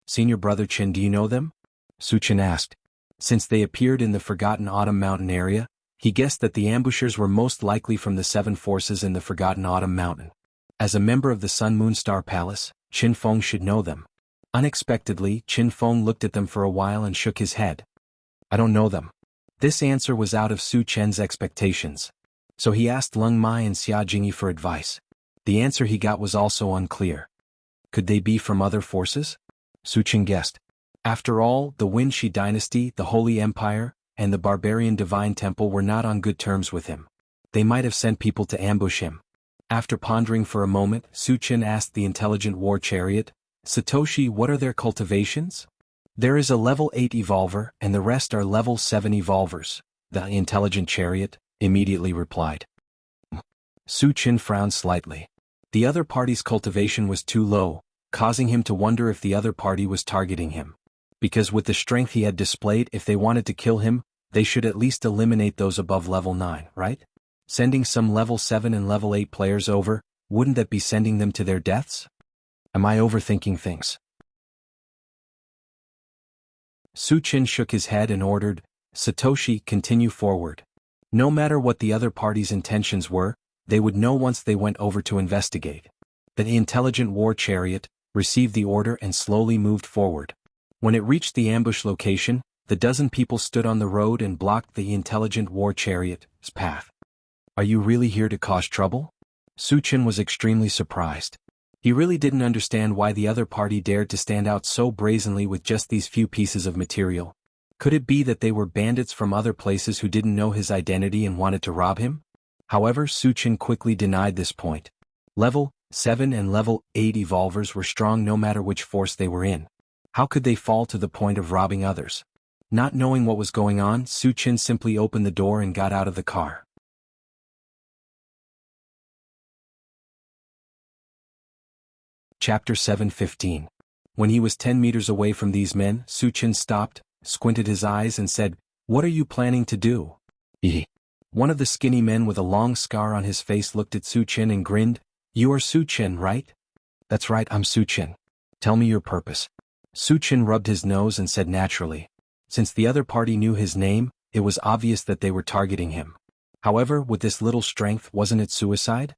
Senior Brother Qin, do you know them? Su Qin asked. Since they appeared in the Forgotten Autumn Mountain area, he guessed that the ambushers were most likely from the 7 forces in the Forgotten Autumn Mountain. As a member of the Sun Moon Star Palace, Qin Feng should know them. Unexpectedly, Qin Feng looked at them for a while and shook his head. I don't know them. This answer was out of Su Qian's expectations. So he asked Leng Mai and Xia Jingyi for advice. The answer he got was also unclear. Could they be from other forces? Su Qin guessed. After all, the Wenxi dynasty, the Holy Empire, and the barbarian Divine Temple were not on good terms with him. They might have sent people to ambush him. After pondering for a moment, Su Qin asked the intelligent war chariot, Satoshi, what are their cultivations? There is a level 8 evolver, and the rest are level 7 evolvers, the intelligent chariot immediately replied. Su Qin frowned slightly. The other party's cultivation was too low, causing him to wonder if the other party was targeting him. Because with the strength he had displayed, if they wanted to kill him, they should at least eliminate those above level 9, right? Sending some level 7 and level 8 players over, wouldn't that be sending them to their deaths? Am I overthinking things? Su Qin shook his head and ordered, Satoshi, continue forward. No matter what the other party's intentions were, they would know once they went over to investigate. The intelligent war chariot received the order and slowly moved forward. When it reached the ambush location, the dozen people stood on the road and blocked the intelligent war chariot's path. Are you really here to cause trouble? Su Qin was extremely surprised. He really didn't understand why the other party dared to stand out so brazenly with just these few pieces of material. Could it be that they were bandits from other places who didn't know his identity and wanted to rob him? However, Su Qin quickly denied this point. Level 7 and level 8 evolvers were strong no matter which force they were in. How could they fall to the point of robbing others? Not knowing what was going on, Su Qin simply opened the door and got out of the car. Chapter 7:15. When he was 10 meters away from these men, Su Qin stopped, squinted his eyes and said, What are you planning to do? One of the skinny men with a long scar on his face looked at Su Qin and grinned. You are Su Qin, right? That's right, I'm Su Qin. Tell me your purpose. Su Qin rubbed his nose and said naturally. Since the other party knew his name, it was obvious that they were targeting him. However, with this little strength, wasn't it suicide?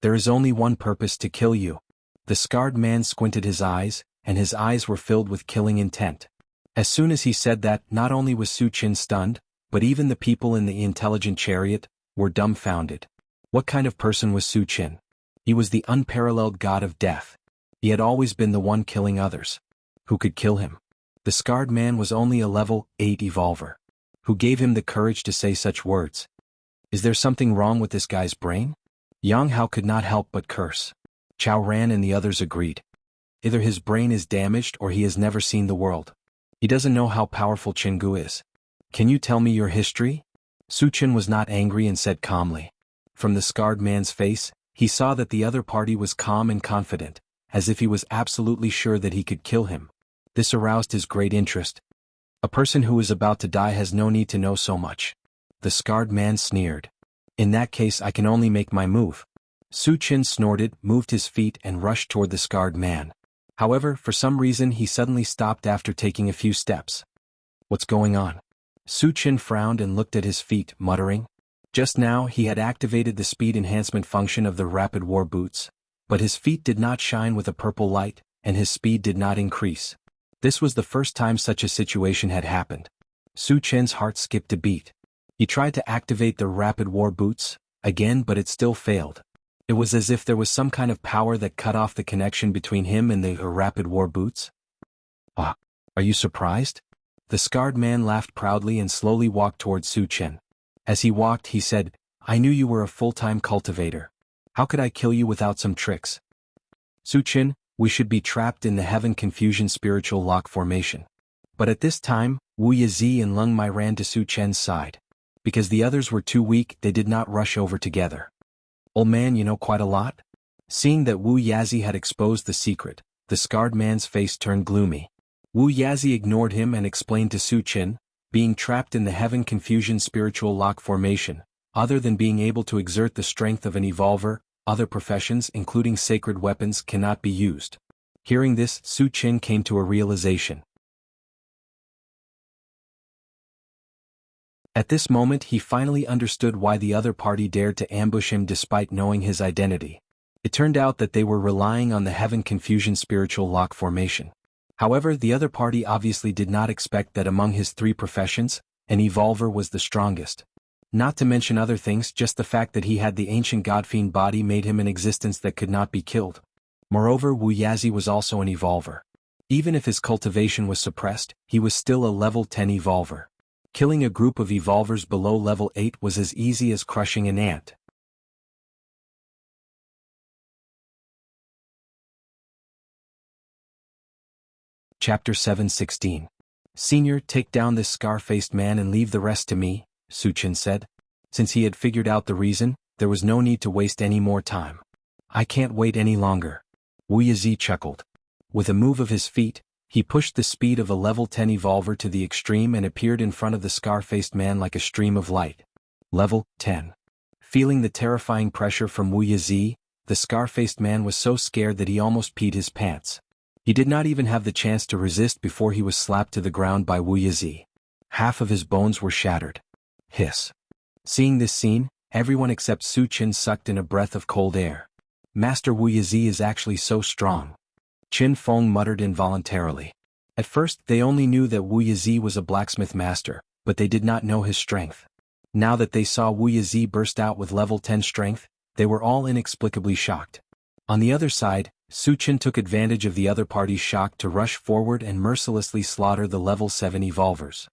There is only one purpose, to kill you. The scarred man squinted his eyes, and his eyes were filled with killing intent. As soon as he said that, not only was Su Qin stunned, but even the people in the intelligent chariot were dumbfounded. What kind of person was Su Qin? He was the unparalleled god of death. He had always been the one killing others. Who could kill him? The scarred man was only a level 8 evolver. Who gave him the courage to say such words? Is there something wrong with this guy's brain? Yang Hao could not help but curse. Chao Ran and the others agreed. Either his brain is damaged or he has never seen the world. He doesn't know how powerful Jianghu is. Can you tell me your history? Su Qin was not angry and said calmly. From the scarred man's face, he saw that the other party was calm and confident, as if he was absolutely sure that he could kill him. This aroused his great interest. A person who is about to die has no need to know so much. The scarred man sneered. In that case, I can only make my move. Su Qin snorted, moved his feet and rushed toward the scarred man. However, for some reason he suddenly stopped after taking a few steps. What's going on? Su Qin frowned and looked at his feet, muttering. Just now he had activated the speed enhancement function of the rapid war boots, but his feet did not shine with a purple light, and his speed did not increase. This was the first time such a situation had happened. Su Qin's heart skipped a beat. He tried to activate the rapid war boots again, but it still failed. It was as if there was some kind of power that cut off the connection between him and the rapid war boots. Ah, are you surprised? The scarred man laughed proudly and slowly walked towards Su Qin. As he walked, he said, I knew you were a full-time cultivator. How could I kill you without some tricks? Su Chen, we should be trapped in the Heaven Confusion spiritual lock formation. But at this time, Wu Yizi and Leng Mai ran to Su Chen's side. Because the others were too weak, they did not rush over together. Old man, you know quite a lot? Seeing that Wu Yazi had exposed the secret, the scarred man's face turned gloomy. Wu Yazi ignored him and explained to Su Chen, being trapped in the Heaven Confusion spiritual lock formation, other than being able to exert the strength of an evolver, other professions including sacred weapons cannot be used. Hearing this, Su Chen came to a realization. At this moment he finally understood why the other party dared to ambush him despite knowing his identity. It turned out that they were relying on the Heaven Confusion spiritual lock formation. However, the other party obviously did not expect that among his 3 professions, an evolver was the strongest. Not to mention other things, just the fact that he had the ancient godfiend body made him an existence that could not be killed. Moreover, Wu Yazi was also an evolver. Even if his cultivation was suppressed, he was still a level 10 evolver. Killing a group of evolvers below level 8 was as easy as crushing an ant. Chapter 7:16. Senior, take down this scar-faced man and leave the rest to me, Su Chen said. Since he had figured out the reason, there was no need to waste any more time. I can't wait any longer. Wu Yizi chuckled. With a move of his feet, he pushed the speed of a level 10 evolver to the extreme and appeared in front of the scar-faced man like a stream of light. Level 10. Feeling the terrifying pressure from Wu Yizi, the scar-faced man was so scared that he almost peed his pants. He did not even have the chance to resist before he was slapped to the ground by Wu Yizi. Half of his bones were shattered. Hiss. Seeing this scene, everyone except Su Chen sucked in a breath of cold air. Master Wu Yizi is actually so strong. Qin Feng muttered involuntarily. At first they only knew that Wu Yizi was a blacksmith master, but they did not know his strength. Now that they saw Wu Yizi burst out with level 10 strength, they were all inexplicably shocked. On the other side, Su Chen took advantage of the other party's shock to rush forward and mercilessly slaughter the level 7 evolvers.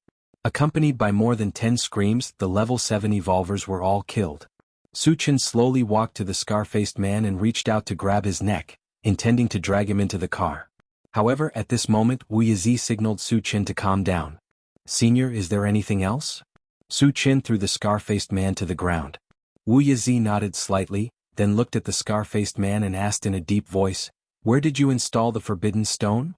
Accompanied by more than 10 screams, the level 7 evolvers were all killed. Su Chen slowly walked to the scar-faced man and reached out to grab his neck, intending to drag him into the car. However, at this moment Wu Yizi signaled Su Chen to calm down. Senior, is there anything else? Su Chen threw the scar-faced man to the ground. Wu Yizi nodded slightly, then looked at the scar-faced man and asked in a deep voice, Where did you install the forbidden stone?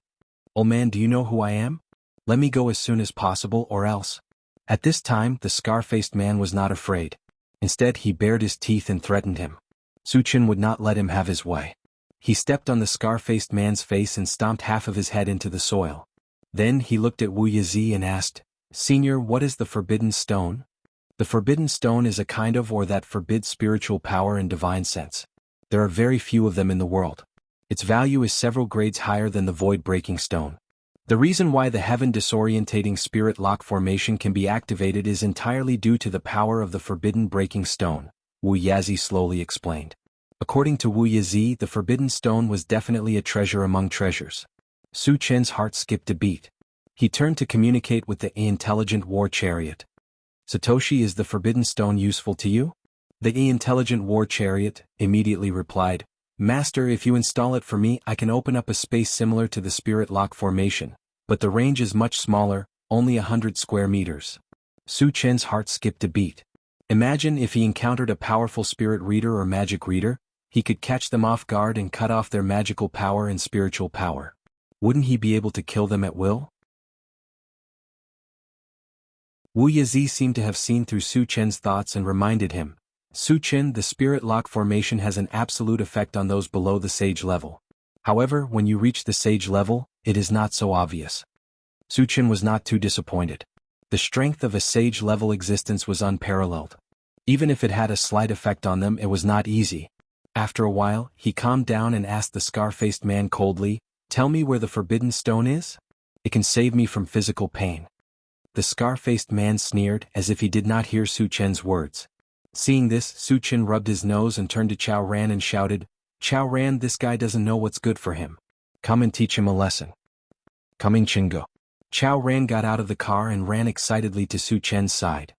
Old man, do you know who I am? Let me go as soon as possible or else. At this time the scar-faced man was not afraid. Instead he bared his teeth and threatened him. Su Chen would not let him have his way. He stepped on the scar-faced man's face and stomped half of his head into the soil. Then he looked at Wu Yizi and asked, Senior, what is the forbidden stone? The forbidden stone is a kind of or that forbids spiritual power and divine sense. There are very few of them in the world. Its value is several grades higher than the void-breaking stone. The reason why the heaven disorientating spirit lock formation can be activated is entirely due to the power of the forbidden breaking stone, Wu Yazi slowly explained. According to Wu Yizi, the forbidden stone was definitely a treasure among treasures. Su Chen's heart skipped a beat. He turned to communicate with the intelligent war chariot. Satoshi, is the forbidden stone useful to you? The intelligent war chariot immediately replied, Master, if you install it for me, I can open up a space similar to the spirit lock formation, but the range is much smaller, only 100 square meters. Su Chen's heart skipped a beat. Imagine if he encountered a powerful spirit reader or magic reader, he could catch them off guard and cut off their magical power and spiritual power. Wouldn't he be able to kill them at will? Wu Yizi seemed to have seen through Su Chen's thoughts and reminded him, Su Chen, the spirit lock formation has an absolute effect on those below the sage level. However, when you reach the sage level, it is not so obvious. Su Chen was not too disappointed. The strength of a sage level existence was unparalleled. Even if it had a slight effect on them, it was not easy. After a while, he calmed down and asked the scar-faced man coldly, Tell me where the forbidden stone is? It can save me from physical pain. The scar-faced man sneered as if he did not hear Su Chen's words. Seeing this, Su Chen rubbed his nose and turned to Chao Ran and shouted, Chao Ran, this guy doesn't know what's good for him. Come and teach him a lesson. Coming Chingo. Chao Ran got out of the car and ran excitedly to Su Chen's side.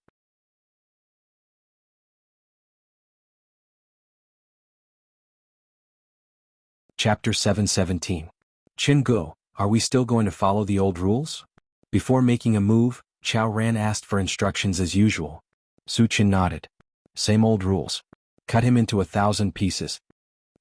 Chapter 717. Jianghu, are we still going to follow the old rules? Before making a move, Chao Ran asked for instructions as usual. Su Chen nodded. Same old rules. Cut him into 1,000 pieces.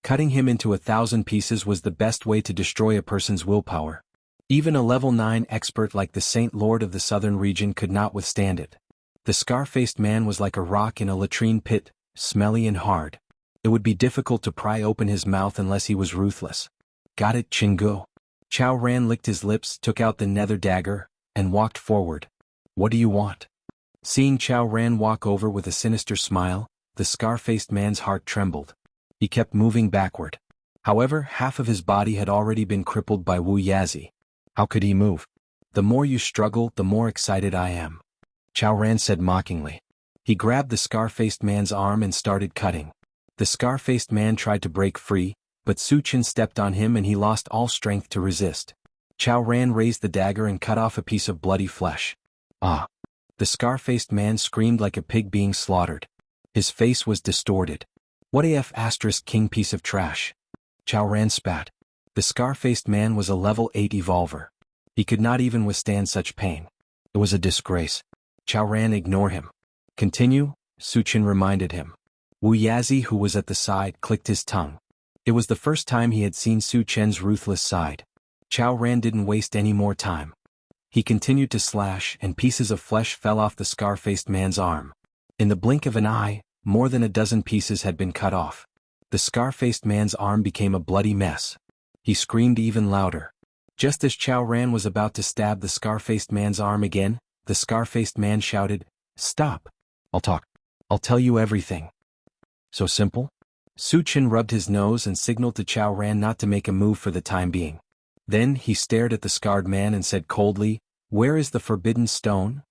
Cutting him into 1,000 pieces was the best way to destroy a person's willpower. Even a level 9 expert like the Saint Lord of the southern region could not withstand it. The scar-faced man was like a rock in a latrine pit, smelly and hard. It would be difficult to pry open his mouth unless he was ruthless. Got it, Jianghu? Chao Ran licked his lips, took out the nether dagger, and walked forward. What do you want? Seeing Chao Ran walk over with a sinister smile, the scar-faced man's heart trembled. He kept moving backward. However, half of his body had already been crippled by Wuxia. How could he move? The more you struggle, the more excited I am. Chao Ran said mockingly. He grabbed the scar-faced man's arm and started cutting. The scar-faced man tried to break free, but Su Chen stepped on him and he lost all strength to resist. Chao Ran raised the dagger and cut off a piece of bloody flesh. Ah! The scar-faced man screamed like a pig being slaughtered. His face was distorted. What AF * king piece of trash. Chao Ran spat. The scar-faced man was a level 8 evolver. He could not even withstand such pain. It was a disgrace. Chao Ran, ignore him. Continue, Su Chen reminded him. Wuxia, who was at the side, clicked his tongue. It was the first time he had seen Su Chen's ruthless side. Chao Ran didn't waste any more time. He continued to slash, and pieces of flesh fell off the scar-faced man's arm. In the blink of an eye, more than a dozen pieces had been cut off. The scar-faced man's arm became a bloody mess. He screamed even louder. Just as Chao Ran was about to stab the scar-faced man's arm again, the scar-faced man shouted, "Stop! I'll talk. I'll tell you everything." So simple? Su Chen rubbed his nose and signaled to Chao Ran not to make a move for the time being. Then he stared at the scarred man and said coldly, "Where is the forbidden stone?"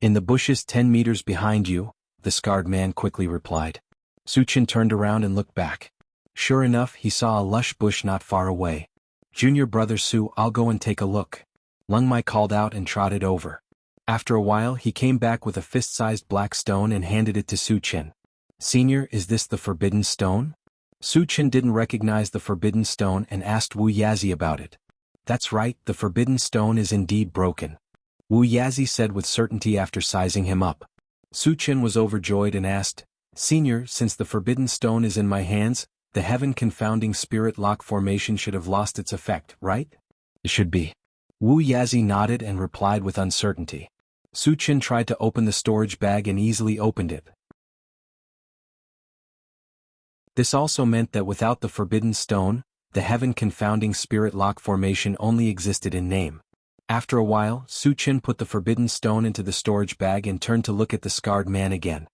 "In the bushes 10 meters behind you," the scarred man quickly replied. Su Chen turned around and looked back. Sure enough, he saw a lush bush not far away. "Junior brother Su, I'll go and take a look." Lung Mai called out and trotted over. After a while, he came back with a fist-sized black stone and handed it to Su Chen. "Senior, is this the forbidden stone?" Su Chen didn't recognize the forbidden stone and asked Wuxia about it. "That's right, the forbidden stone is indeed broken," Wuxia said with certainty after sizing him up. Su Chen was overjoyed and asked, "Senior, since the forbidden stone is in my hands, the heaven-confounding spirit lock formation should have lost its effect, right?" "It should be." Wuxia nodded and replied with uncertainty. Su Chen tried to open the storage bag and easily opened it. This also meant that without the forbidden stone, the heaven-confounding spirit lock formation only existed in name. After a while, Su Chen put the forbidden stone into the storage bag and turned to look at the scarred man again.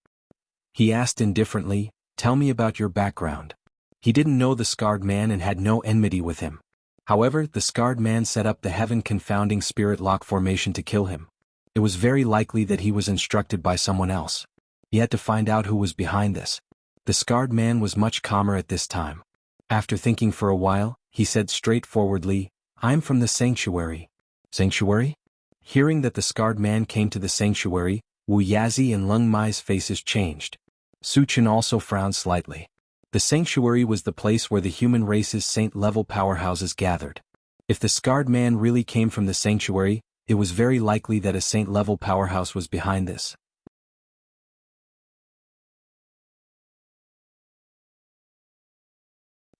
He asked indifferently, "Tell me about your background." He didn't know the scarred man and had no enmity with him. However, the scarred man set up the heaven-confounding spirit lock formation to kill him. It was very likely that he was instructed by someone else. He had to find out who was behind this. The scarred man was much calmer at this time. After thinking for a while, he said straightforwardly, "I'm from the sanctuary." "Sanctuary?" Hearing that the scarred man came to the sanctuary, Wuxia and Lung Mai's faces changed. Su Chen also frowned slightly. The sanctuary was the place where the human race's saint-level powerhouses gathered. If the scarred man really came from the sanctuary, it was very likely that a saint-level powerhouse was behind this.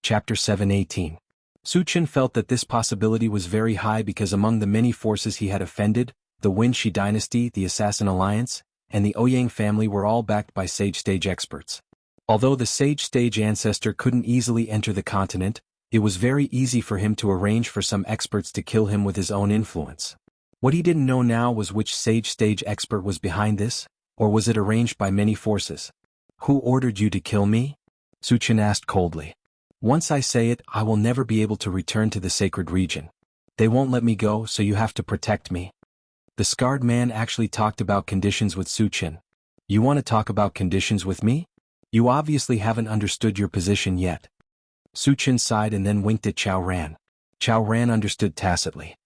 Chapter 718. Su Chen felt that this possibility was very high because among the many forces he had offended, the Wenshi dynasty, the Assassin Alliance, and the Ouyang family were all backed by Sage Stage experts. Although the Sage Stage ancestor couldn't easily enter the continent, it was very easy for him to arrange for some experts to kill him with his own influence. What he didn't know now was which Sage Stage expert was behind this, or was it arranged by many forces? "Who ordered you to kill me?" Su Chen asked coldly. "Once I say it, I will never be able to return to the sacred region. They won't let me go, so you have to protect me." The scarred man actually talked about conditions with Su Chen. "You want to talk about conditions with me? You obviously haven't understood your position yet." Su Chen sighed and then winked at Chao Ran. Chao Ran understood tacitly.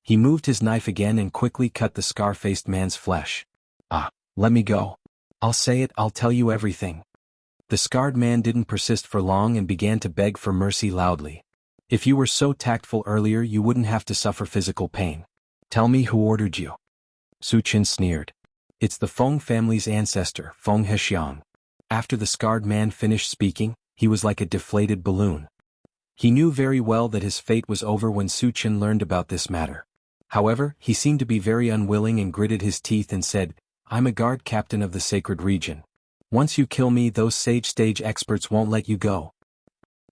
He moved his knife again and quickly cut the scar-faced man's flesh. "Ah, let me go. I'll say it, I'll tell you everything." The scarred man didn't persist for long and began to beg for mercy loudly. If you were so tactful earlier you wouldn't have to suffer physical pain. Tell me who ordered you. Su Chen sneered. It's the Feng family's ancestor, Feng Hexiang. After the scarred man finished speaking, he was like a deflated balloon. He knew very well that his fate was over when Su Chen learned about this matter. However, he seemed to be very unwilling and gritted his teeth and said, I'm a guard captain of the sacred region. Once you kill me, those sage stage experts won't let you go.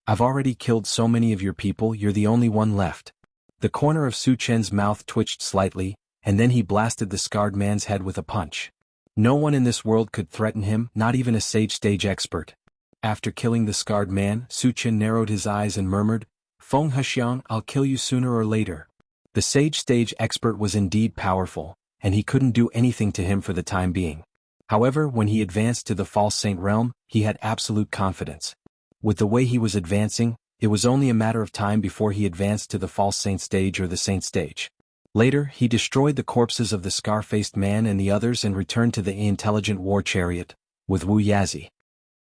I've already killed so many of your people, you're the only one left. The corner of Su Chen's mouth twitched slightly, and then he blasted the scarred man's head with a punch. No one in this world could threaten him, not even a sage stage expert. After killing the scarred man, Su Chen narrowed his eyes and murmured, Feng Hexiang, I'll kill you sooner or later. The sage stage expert was indeed powerful, and he couldn't do anything to him for the time being. However, when he advanced to the false saint realm, he had absolute confidence. With the way he was advancing, it was only a matter of time before he advanced to the false saint stage or the saint stage. Later, he destroyed the corpses of the scar-faced man and the others and returned to the intelligent war chariot, with Wu Yazi.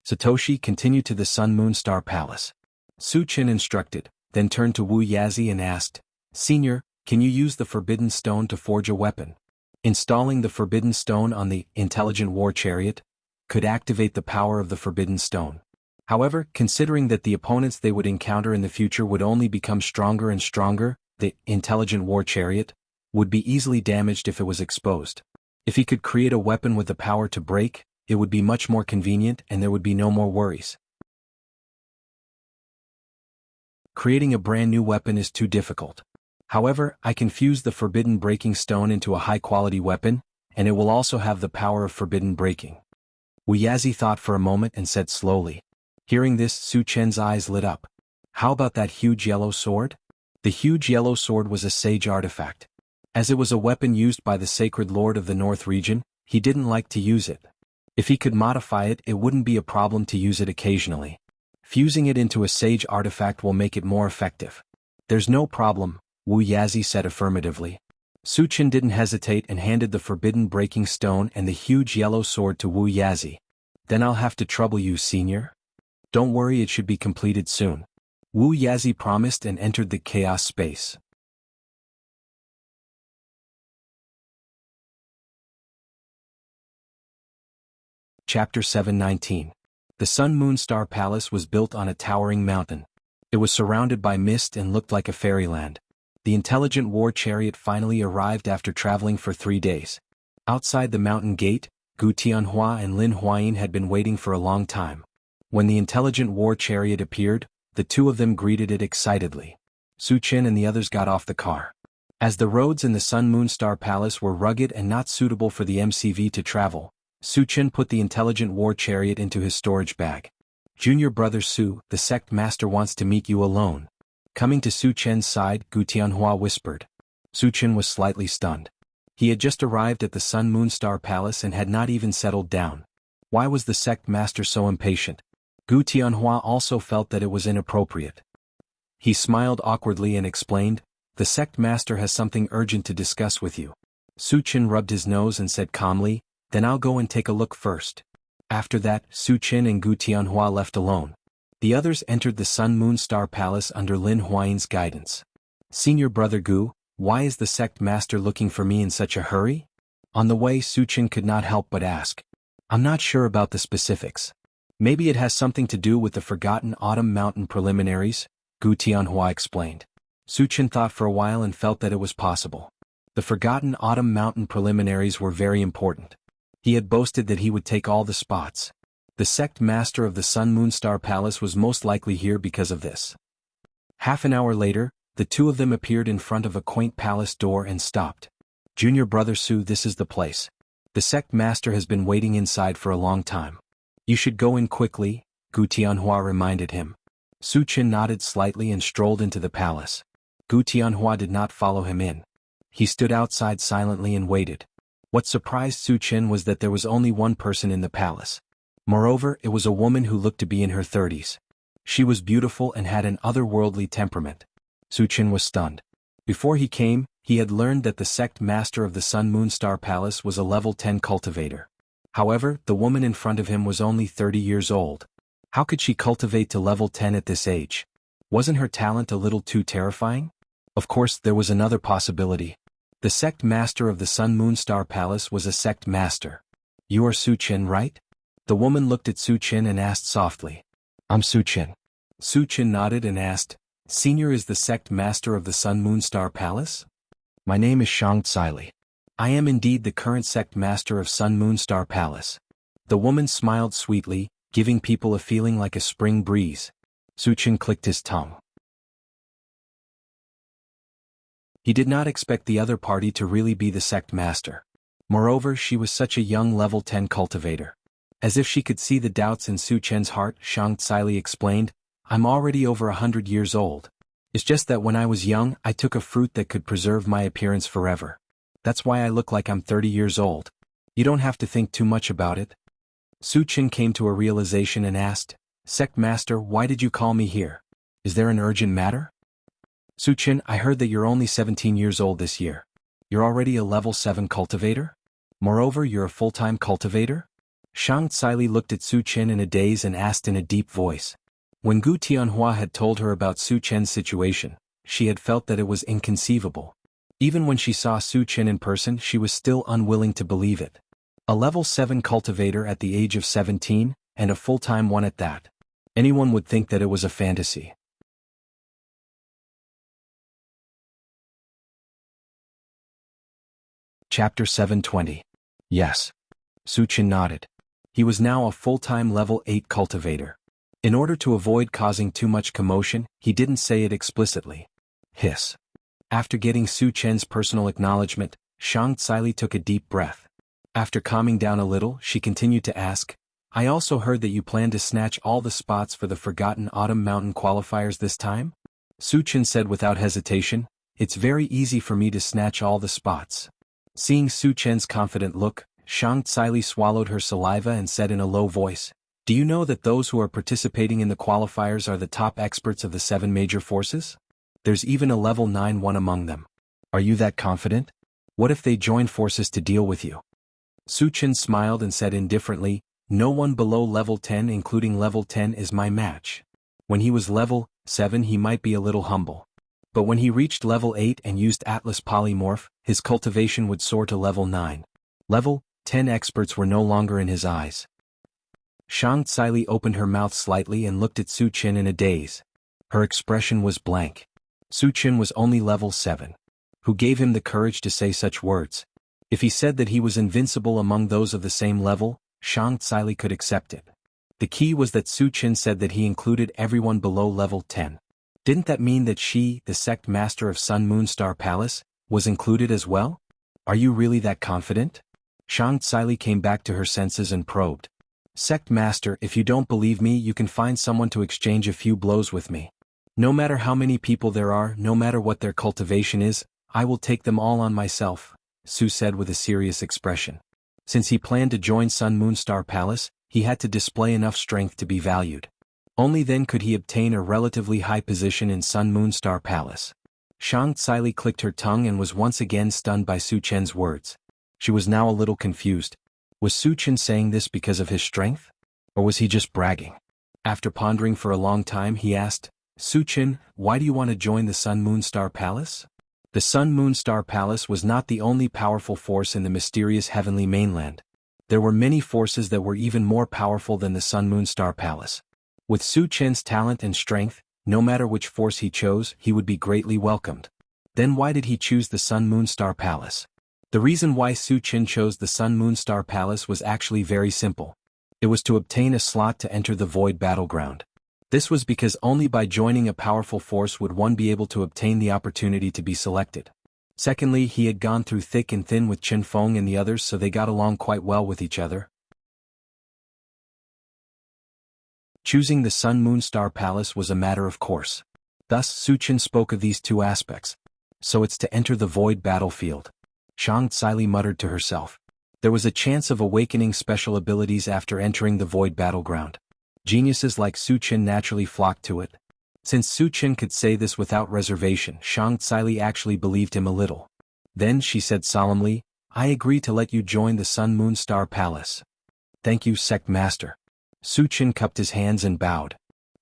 Satoshi continued to the Sun Moon Star Palace. Su Chen instructed, then turned to Wu Yazi and asked, Senior, can you use the Forbidden Stone to forge a weapon? Installing the Forbidden Stone on the intelligent war chariot could activate the power of the Forbidden Stone. However, considering that the opponents they would encounter in the future would only become stronger and stronger, the intelligent war chariot would be easily damaged if it was exposed. If he could create a weapon with the power to break, it would be much more convenient and there would be no more worries. Creating a brand new weapon is too difficult. However, I can fuse the forbidden breaking stone into a high-quality weapon, and it will also have the power of forbidden breaking. Wu Yazi thought for a moment and said slowly. Hearing this, Su Chen's eyes lit up. How about that huge yellow sword? The huge yellow sword was a sage artifact. As it was a weapon used by the sacred lord of the North region, he didn't like to use it. If he could modify it, it wouldn't be a problem to use it occasionally. Fusing it into a sage artifact will make it more effective. There's no problem, Wu Yazi said affirmatively. Su Chen didn't hesitate and handed the forbidden breaking stone and the huge yellow sword to Wu Yazi. Then I'll have to trouble you, senior? Don't worry, it should be completed soon. Wu Yazi promised and entered the chaos space. Chapter 719. The Sun Moon Star Palace was built on a towering mountain. It was surrounded by mist and looked like a fairyland. The intelligent war chariot finally arrived after traveling for 3 days. Outside the mountain gate, Gu Tianhua and Lin Huayin had been waiting for a long time. When the intelligent war chariot appeared, the two of them greeted it excitedly. Su Chen and the others got off the car. As the roads in the Sun Moon Star Palace were rugged and not suitable for the MCV to travel, Su Chen put the intelligent war chariot into his storage bag. Junior brother Su, the sect master wants to meet you alone. Coming to Su Chen's side, Gu Tianhua whispered. Su Chen was slightly stunned. He had just arrived at the Sun Moon Star Palace and had not even settled down. Why was the sect master so impatient? Gu Tianhua also felt that it was inappropriate. He smiled awkwardly and explained, the sect master has something urgent to discuss with you. Su Chen rubbed his nose and said calmly, then I'll go and take a look first. After that, Su Chen and Gu Tianhua left alone. The others entered the Sun Moon Star Palace under Lin Huayin's guidance. Senior brother Gu, why is the sect master looking for me in such a hurry? On the way, Su Chen could not help but ask. I'm not sure about the specifics. Maybe it has something to do with the Forgotten Autumn Mountain preliminaries, Gu Tianhua explained. Su Chen thought for a while and felt that it was possible. The Forgotten Autumn Mountain preliminaries were very important. He had boasted that he would take all the spots. The sect master of the Sun Moon Star Palace was most likely here because of this. Half an hour later, the two of them appeared in front of a quaint palace door and stopped. Junior brother Su, this is the place. The sect master has been waiting inside for a long time. You should go in quickly, Gu Tianhua reminded him. Su Chen nodded slightly and strolled into the palace. Gu Tianhua did not follow him in. He stood outside silently and waited. What surprised Su Chen was that there was only one person in the palace. Moreover, it was a woman who looked to be in her 30s. She was beautiful and had an otherworldly temperament. Su Chen was stunned. Before he came, he had learned that the sect master of the Sun Moon Star Palace was a level 10 cultivator. However, the woman in front of him was only 30 years old. How could she cultivate to level 10 at this age? Wasn't her talent a little too terrifying? Of course, there was another possibility. The sect master of the Sun Moon Star Palace was a sect master. You are Su Qin, right? The woman looked at Su Qin and asked softly. I'm Su Qin. Su Qin nodded and asked, Senior is the sect master of the Sun Moon Star Palace? My name is Shang Tsili. I am indeed the current sect master of Sun Moon Star Palace. The woman smiled sweetly, giving people a feeling like a spring breeze. Su Qin clicked his tongue. He did not expect the other party to really be the sect master. Moreover, she was such a young level 10 cultivator. As if she could see the doubts in Su Chen's heart, Shang Tsili explained, I'm already over 100 years old. It's just that when I was young, I took a fruit that could preserve my appearance forever. That's why I look like I'm 30 years old. You don't have to think too much about it. Su Qin came to a realization and asked, Sect Master, why did you call me here? Is there an urgent matter? Su Qin, I heard that you're only 17 years old this year. You're already a level 7 cultivator? Moreover, you're a full-time cultivator? Shang Tsili looked at Su Qin in a daze and asked in a deep voice. When Gu Tianhua had told her about Su Chen's situation, she had felt that it was inconceivable. Even when she saw Su Qin in person, she was still unwilling to believe it. A level 7 cultivator at the age of 17, and a full-time one at that. Anyone would think that it was a fantasy. Chapter 720. Yes. Su Qin nodded. He was now a full-time level 8 cultivator. In order to avoid causing too much commotion, he didn't say it explicitly. Hiss. After getting Su Chen's personal acknowledgement, Shang Tsili took a deep breath. After calming down a little, she continued to ask, I also heard that you plan to snatch all the spots for the Forgotten Autumn Mountain qualifiers this time? Su Qin said without hesitation, It's very easy for me to snatch all the spots. Seeing Su Chen's confident look, Shang Tsili swallowed her saliva and said in a low voice, Do you know that those who are participating in the qualifiers are the top experts of the 7 major forces? There's even a level 9 one among them. Are you that confident? What if they join forces to deal with you? Su Qin smiled and said indifferently, No one below level 10 including level 10 is my match. When he was level 7 he might be a little humble. But when he reached level 8 and used Atlas Polymorph, his cultivation would soar to level 9. Level 10 experts were no longer in his eyes. Shang Tsili opened her mouth slightly and looked at Su Qin in a daze. Her expression was blank. Su Qin was only level 7. Who gave him the courage to say such words? If he said that he was invincible among those of the same level, Shang Tsili could accept it. The key was that Su Qin said that he included everyone below level 10. Didn't that mean that she, the sect master of Sun Moon Star Palace, was included as well? Are you really that confident? Shang Tsili came back to her senses and probed. Sect master, if you don't believe me, you can find someone to exchange a few blows with me. No matter how many people there are, no matter what their cultivation is, I will take them all on myself, Su said with a serious expression. Since he planned to join Sun Moon Star Palace, he had to display enough strength to be valued. Only then could he obtain a relatively high position in Sun Moon Star Palace. Shang Tsili clicked her tongue and was once again stunned by Su Chen's words. She was now a little confused. Was Su Qin saying this because of his strength? Or was he just bragging? After pondering for a long time he asked, Su Qin, why do you want to join the Sun Moon Star Palace? The Sun Moon Star Palace was not the only powerful force in the mysterious heavenly mainland. There were many forces that were even more powerful than the Sun Moon Star Palace. With Su Chen's talent and strength, no matter which force he chose, he would be greatly welcomed. Then why did he choose the Sun Moon Star Palace? The reason why Su Qin chose the Sun Moon Star Palace was actually very simple. It was to obtain a slot to enter the Void Battleground. This was because only by joining a powerful force would one be able to obtain the opportunity to be selected. Secondly, he had gone through thick and thin with Chen Feng and the others, so they got along quite well with each other. Choosing the Sun Moon Star Palace was a matter of course. Thus Su Qin spoke of these two aspects. So it's to enter the void battlefield. Shang Tsili muttered to herself. There was a chance of awakening special abilities after entering the void battleground. Geniuses like Su Qin naturally flocked to it. Since Su Qin could say this without reservation, Shang Tsili actually believed him a little. Then she said solemnly, I agree to let you join the Sun Moon Star Palace. Thank you, Sect Master. Su Qin cupped his hands and bowed.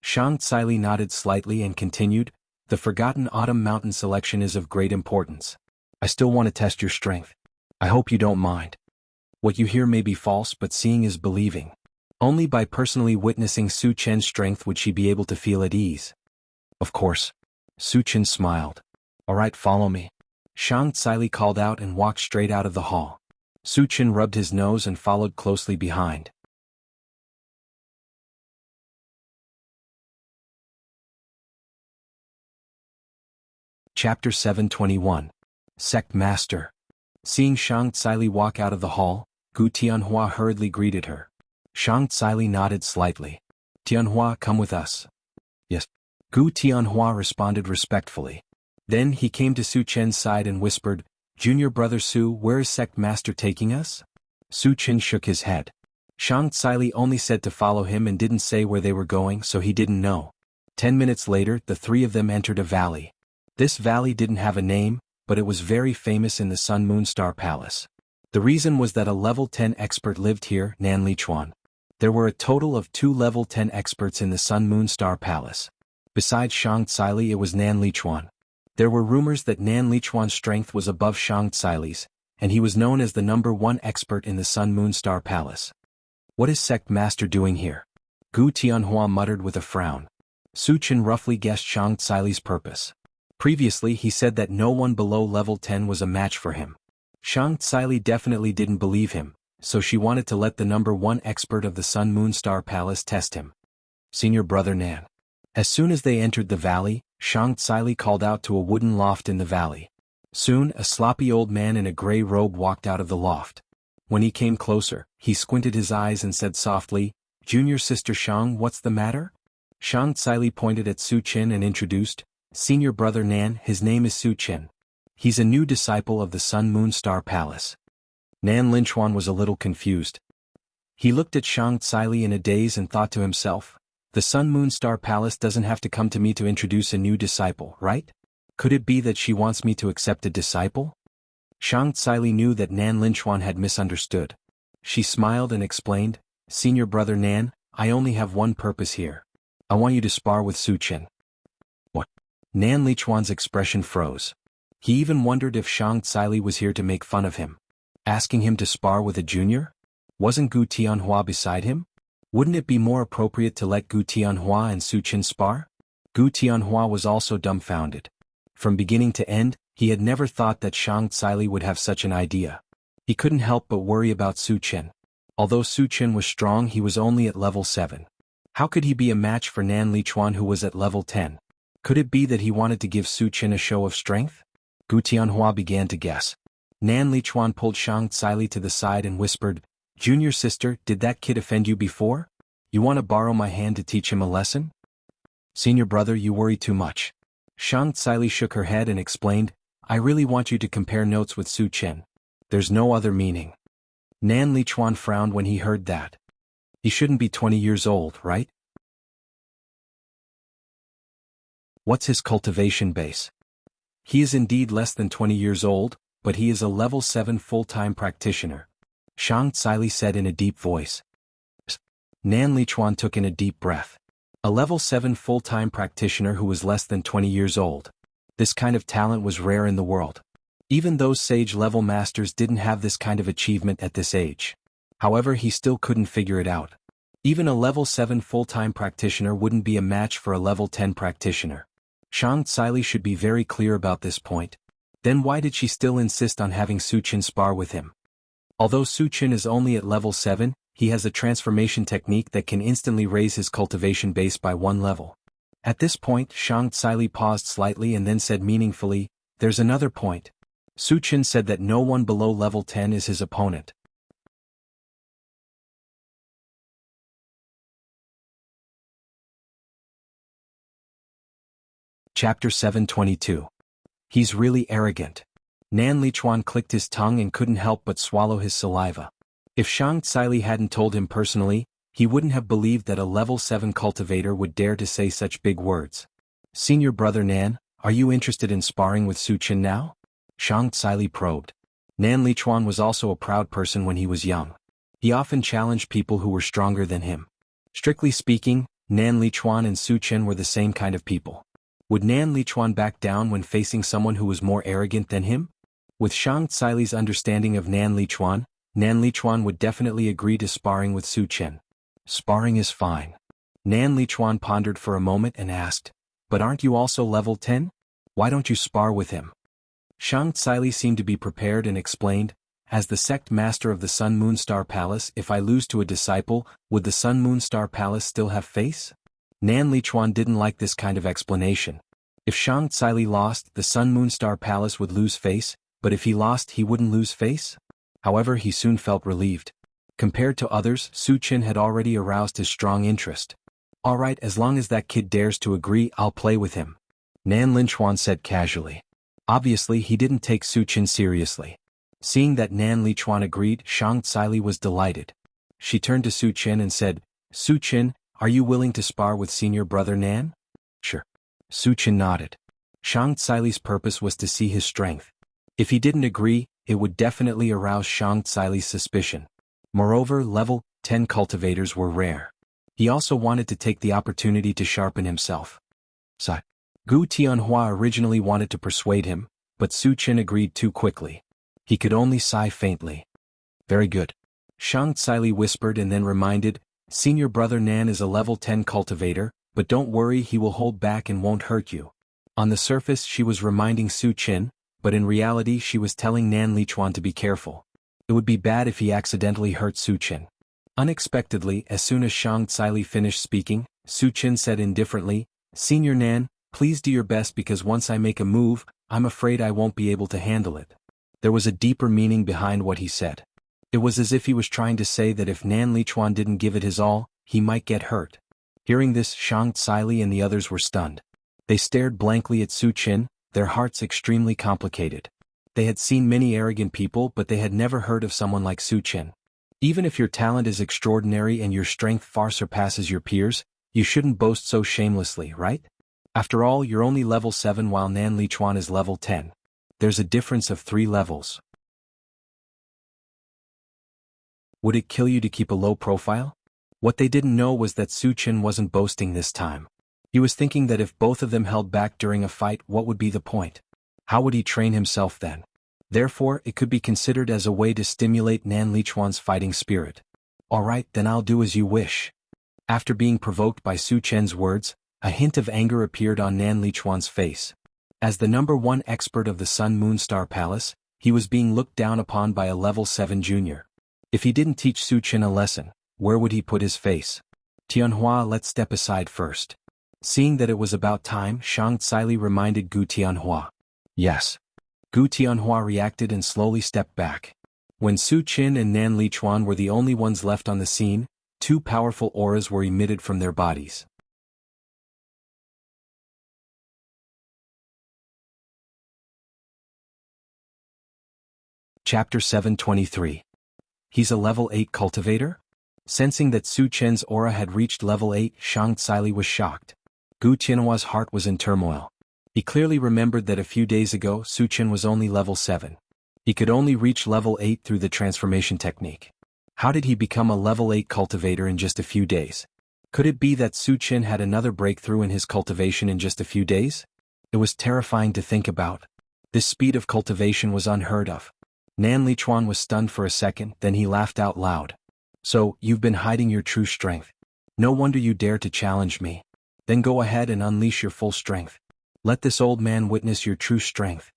Shang Tsili nodded slightly and continued, the Forgotten Autumn Mountain selection is of great importance. I still want to test your strength. I hope you don't mind. What you hear may be false, but seeing is believing. Only by personally witnessing Su Chen's strength would she be able to feel at ease. Of course. Su Chen smiled. All right, follow me. Shang Tsili called out and walked straight out of the hall. Su Chen rubbed his nose and followed closely behind. Chapter 721. Sect Master. Seeing Shang Tsili walk out of the hall, Gu Tianhua hurriedly greeted her. Shang Tsili nodded slightly. Tianhua, come with us. Yes. Gu Tianhua responded respectfully. Then he came to Su Chen's side and whispered, Junior brother Su, where is Sect Master taking us? Su Chen shook his head. Shang Tsili only said to follow him and didn't say where they were going, so he didn't know. 10 minutes later, the three of them entered a valley. This valley didn't have a name, but it was very famous in the Sun Moon Star Palace. The reason was that a level 10 expert lived here, Nan Lichuan. There were a total of 2 level 10 experts in the Sun Moon Star Palace. Besides Shang Tsili, it was Nan Lichuan. There were rumors that Nan Lichuan's strength was above Shang Tsili's, and he was known as the #1 expert in the Sun Moon Star Palace. What is Sect Master doing here? Gu Tianhua muttered with a frown. Su Chen roughly guessed Shang Tsili's purpose. Previously he said that no one below level 10 was a match for him. Shang Tsili definitely didn't believe him, so she wanted to let the #1 expert of the Sun Moon Star Palace test him. Senior brother Nan. As soon as they entered the valley, Shang Tsili called out to a wooden loft in the valley. Soon a sloppy old man in a gray robe walked out of the loft. When he came closer, he squinted his eyes and said softly, Junior sister Shang, what's the matter? Shang Tsili pointed at Su Chen and introduced, Senior brother Nan, his name is Su Chen. He's a new disciple of the Sun Moon Star Palace. Nan Lichuan was a little confused. He looked at Shang Tsili in a daze and thought to himself, the Sun Moon Star Palace doesn't have to come to me to introduce a new disciple, right? Could it be that she wants me to accept a disciple? Shang Tsili knew that Nan Lichuan had misunderstood. She smiled and explained, Senior brother Nan, I only have one purpose here. I want you to spar with Su Chen. What? Nan Lichuan's expression froze. He even wondered if Shang Tsili was here to make fun of him. Asking him to spar with a junior? Wasn't Gu Tianhua beside him? Wouldn't it be more appropriate to let Gu Tianhua and Su Chen spar? Gu Tianhua was also dumbfounded. From beginning to end, he had never thought that Shang Tsili would have such an idea. He couldn't help but worry about Su Chen. Although Su Chen was strong, he was only at level 7. How could he be a match for Nan Lichuan, who was at level 10? Could it be that he wanted to give Su Chen a show of strength? Gu Tianhua began to guess. Nan Lichuan pulled Shang Tsili to the side and whispered, Junior sister, did that kid offend you before? You want to borrow my hand to teach him a lesson? Senior brother, you worry too much. Shang Tsili shook her head and explained, I really want you to compare notes with Su Chen. There's no other meaning. Nan Lichuan frowned when he heard that. He shouldn't be 20 years old, right? What's his cultivation base? He is indeed less than 20 years old, but he is a level 7 full-time practitioner. Shang Tsili said in a deep voice. Nan Lichuan took in a deep breath. A level 7 full-time practitioner who was less than 20 years old. This kind of talent was rare in the world. Even those sage-level masters didn't have this kind of achievement at this age. However, he still couldn't figure it out. Even a level 7 full-time practitioner wouldn't be a match for a level 10 practitioner. Shang Tsili should be very clear about this point. Then why did she still insist on having Su Chen spar with him? Although Su Chen is only at level 7, he has a transformation technique that can instantly raise his cultivation base by 1 level. At this point, Shang Tsili paused slightly and then said meaningfully, there's another point. Su Chen said that no one below level 10 is his opponent. Chapter 722. He's really arrogant. Nan Lichuan clicked his tongue and couldn't help but swallow his saliva. If Shang Tsili hadn't told him personally, he wouldn't have believed that a level 7 cultivator would dare to say such big words. Senior brother Nan, are you interested in sparring with Su Chen now? Shang Tsili probed. Nan Lichuan was also a proud person when he was young. He often challenged people who were stronger than him. Strictly speaking, Nan Lichuan and Su Chen were the same kind of people. Would Nan Lichuan back down when facing someone who was more arrogant than him? With Shang Tsili's understanding of Nan Lichuan would definitely agree to sparring with Su Chen. Sparring is fine. Nan Lichuan pondered for a moment and asked, but aren't you also level 10? Why don't you spar with him? Shang Tsili seemed to be prepared and explained, as the sect master of the Sun Moon Star Palace, if I lose to a disciple, would the Sun Moon Star Palace still have face? Nan Lichuan didn't like this kind of explanation. If Shang Tsili lost, the Sun Moon Star Palace would lose face, but if he lost he wouldn't lose face? However, he soon felt relieved. Compared to others, Su Chen had already aroused his strong interest. Alright, as long as that kid dares to agree, I'll play with him, Nan Lichuan said casually. Obviously he didn't take Su Chen seriously. Seeing that Nan Lichuan agreed, Shang Tsili was delighted. She turned to Su Chen and said, Su Chen, are you willing to spar with senior brother Nan? Sure. Su Chen nodded. Shang Tsili's purpose was to see his strength. If he didn't agree, it would definitely arouse Shang Tsili's suspicion. Moreover, level 10 cultivators were rare. He also wanted to take the opportunity to sharpen himself. Gu Tianhua originally wanted to persuade him, but Su Chen agreed too quickly. He could only sigh faintly. Very good. Shang Tsili whispered and then reminded, senior brother Nan is a level 10 cultivator, but don't worry, he will hold back and won't hurt you. On the surface she was reminding Su Chen, but in reality she was telling Nan Lichuan to be careful. It would be bad if he accidentally hurt Su Chen. Unexpectedly, as soon as Shang Tsili finished speaking, Su Chen said indifferently, Senior Nan, please do your best because once I make a move, I'm afraid I won't be able to handle it. There was a deeper meaning behind what he said. It was as if he was trying to say that if Nan Lichuan didn't give it his all, he might get hurt. Hearing this, Shang Tsili and the others were stunned. They stared blankly at Su Chen, their hearts extremely complicated. They had seen many arrogant people, but they had never heard of someone like Su Chen. Even if your talent is extraordinary and your strength far surpasses your peers, you shouldn't boast so shamelessly, right? After all, you're only level 7 while Nan Lichuan is level 10. There's a difference of 3 levels. Would it kill you to keep a low profile? What they didn't know was that Su Chen wasn't boasting this time. He was thinking that if both of them held back during a fight, what would be the point? How would he train himself then? Therefore, it could be considered as a way to stimulate Nan Lichuan's fighting spirit. Alright, then I'll do as you wish. After being provoked by Su Chen's words, a hint of anger appeared on Nan Lichuan's face. As the #1 expert of the Sun Moon Star Palace, he was being looked down upon by a level 7 junior. If he didn't teach Su Chen a lesson, where would he put his face? Tianhua, let's step aside first. Seeing that it was about time, Shang Tsili reminded Gu Tianhua. Yes. Gu Tianhua reacted and slowly stepped back. When Su Chen and Nan Lichuan were the only ones left on the scene, 2 powerful auras were emitted from their bodies. Chapter 723. He's a level 8 cultivator? Sensing that Su Chen's aura had reached level 8, Shang Tsili was shocked. Gu Tianhua's heart was in turmoil. He clearly remembered that a few days ago Su Chen was only level 7. He could only reach level 8 through the transformation technique. How did he become a level 8 cultivator in just a few days? Could it be that Su Chen had another breakthrough in his cultivation in just a few days? It was terrifying to think about. This speed of cultivation was unheard of. Nan Lichuan was stunned for a second, then he laughed out loud. So, you've been hiding your true strength. No wonder you dare to challenge me. Then go ahead and unleash your full strength. Let this old man witness your true strength.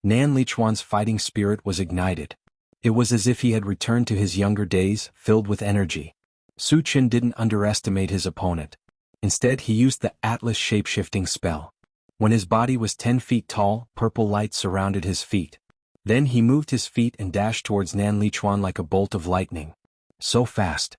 Nan Lichuan's fighting spirit was ignited. It was as if he had returned to his younger days, filled with energy. Su Chen didn't underestimate his opponent. Instead, he used the Atlas shape-shifting spell. When his body was 10 feet tall, purple light surrounded his feet. Then he moved his feet and dashed towards Nan Lichuan like a bolt of lightning. So fast.